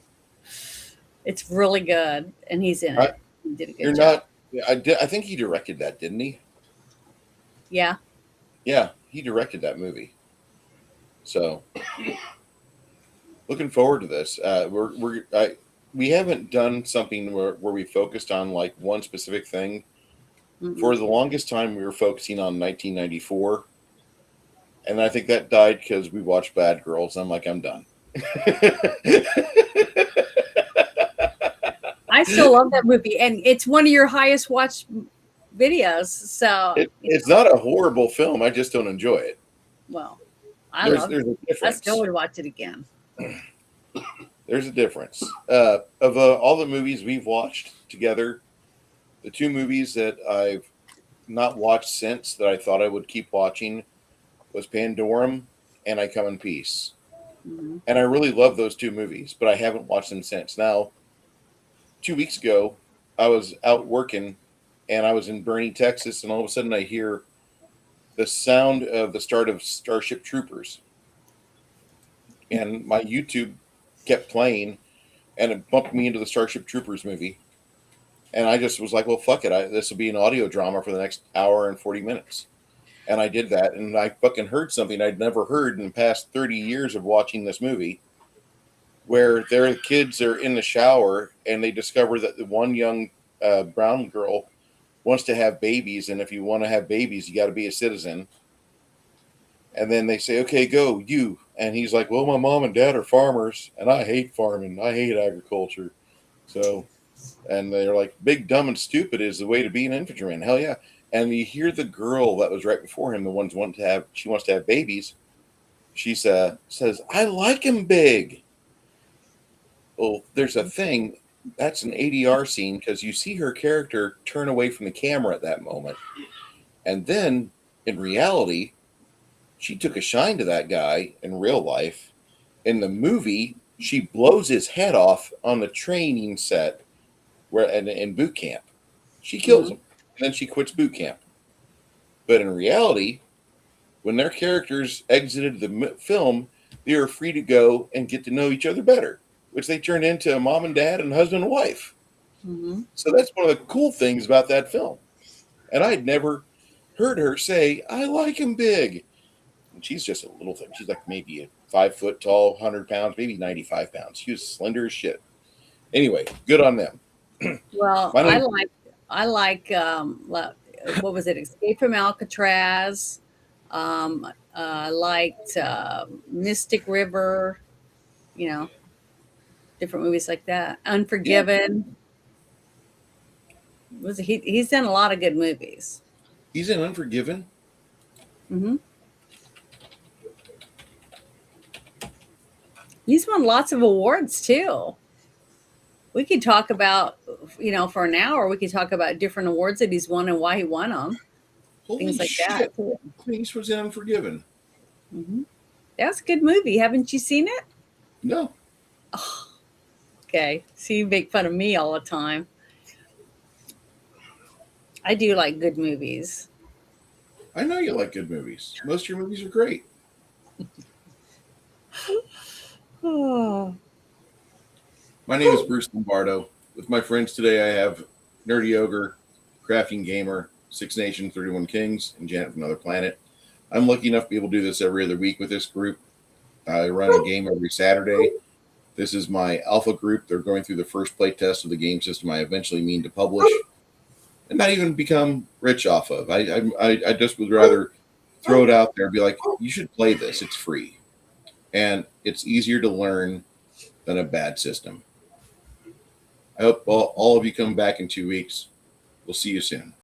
It's really good, and he's in it. He did a good you're job. not. I think he directed that, didn't he? Yeah. Yeah, he directed that movie. So, looking forward to this. We haven't done something where we focused on like one specific thing. Mhm. For the longest time, we were focusing on 1994, and I think that died because we watched Bad Girls. I'm like, I'm done. I still love that movie, and it's one of your highest watched videos. So It's not a horrible film. I just don't enjoy it. well, I love There's it. a I difference. still would watch it again. There's a difference. Of all the movies we've watched together, the 2 movies that I've not watched since that I thought I would keep watching was Pandorum and I Come in Peace. Mhm. And I really love those 2 movies, but I haven't watched them since. Now, 2 weeks ago, I was out working and I was in Bernie, Texas, and all of a sudden I hear the sound of the start of Starship Troopers. And my YouTube kept playing and it bumped me into the Starship Troopers movie. And I just was like, well, fuck it. This will be an audio drama for the next hour and 40 minutes. And I did that. And I fucking heard something I'd never heard in the past 30 years of watching this movie, where their kids are in the shower and they discover that the one young brown girl wants to have babies. And if you want to have babies, you got to be a citizen. And then they say, okay, go, you. And he's like, well, my mom and dad are farmers and I hate farming. I hate agriculture. So, and they're like, big, dumb, and stupid is the way to be an infantryman. Hell yeah. And you hear the girl that was right before him, the ones she wants to have babies. She says, I like him big. Well, there's a thing. That's an ADR scene because you see her character turn away from the camera at that moment. And then in reality, she took a shine to that guy in real life. In the movie, she blows his head off on the training set in boot camp. She kills him, and then she quits boot camp. But in reality, when their characters exited the film, they were free to go and get to know each other better, which they turned into a mom and dad and husband and wife. Mhm. So that's one of the cool things about that film. And I'd never heard her say, I like him big. And she's just a little thing. She's like maybe a 5 foot tall, 100 pounds, maybe 95 pounds. She was slender as shit. Anyway, good on them. Well, My name- I like what was it? Escape from Alcatraz. I liked Mystic River. You know, different movies like that. Unforgiven. He's done a lot of good movies. He's in Unforgiven. Hmm. He's won lots of awards too. We could talk about, for an hour, we could talk about different awards that he's won and why he won them. Holy Things like shit. that. Clint Eastwood's in Unforgiven. Hmm. That's a good movie. Haven't you seen it? No. Oh, okay. So you make fun of me all the time. I do like good movies. I know you like good movies. Most of your movies are great. Oh. My name is Bruce Lombardo. With my friends today, I have Nerdy Ogre, Crafting Gamer, Six Nations, 31 Kings, and Janet from Another Planet. I'm lucky enough to be able to do this every other week with this group. I run a game every Saturday. This is my alpha group. They're going through the first play test of the game system I eventually mean to publish and not even become rich off of. I just would rather throw it out there and be like, you should play this. It's free. And it's easier to learn than a bad system. I hope all of you come back in 2 weeks. We'll see you soon.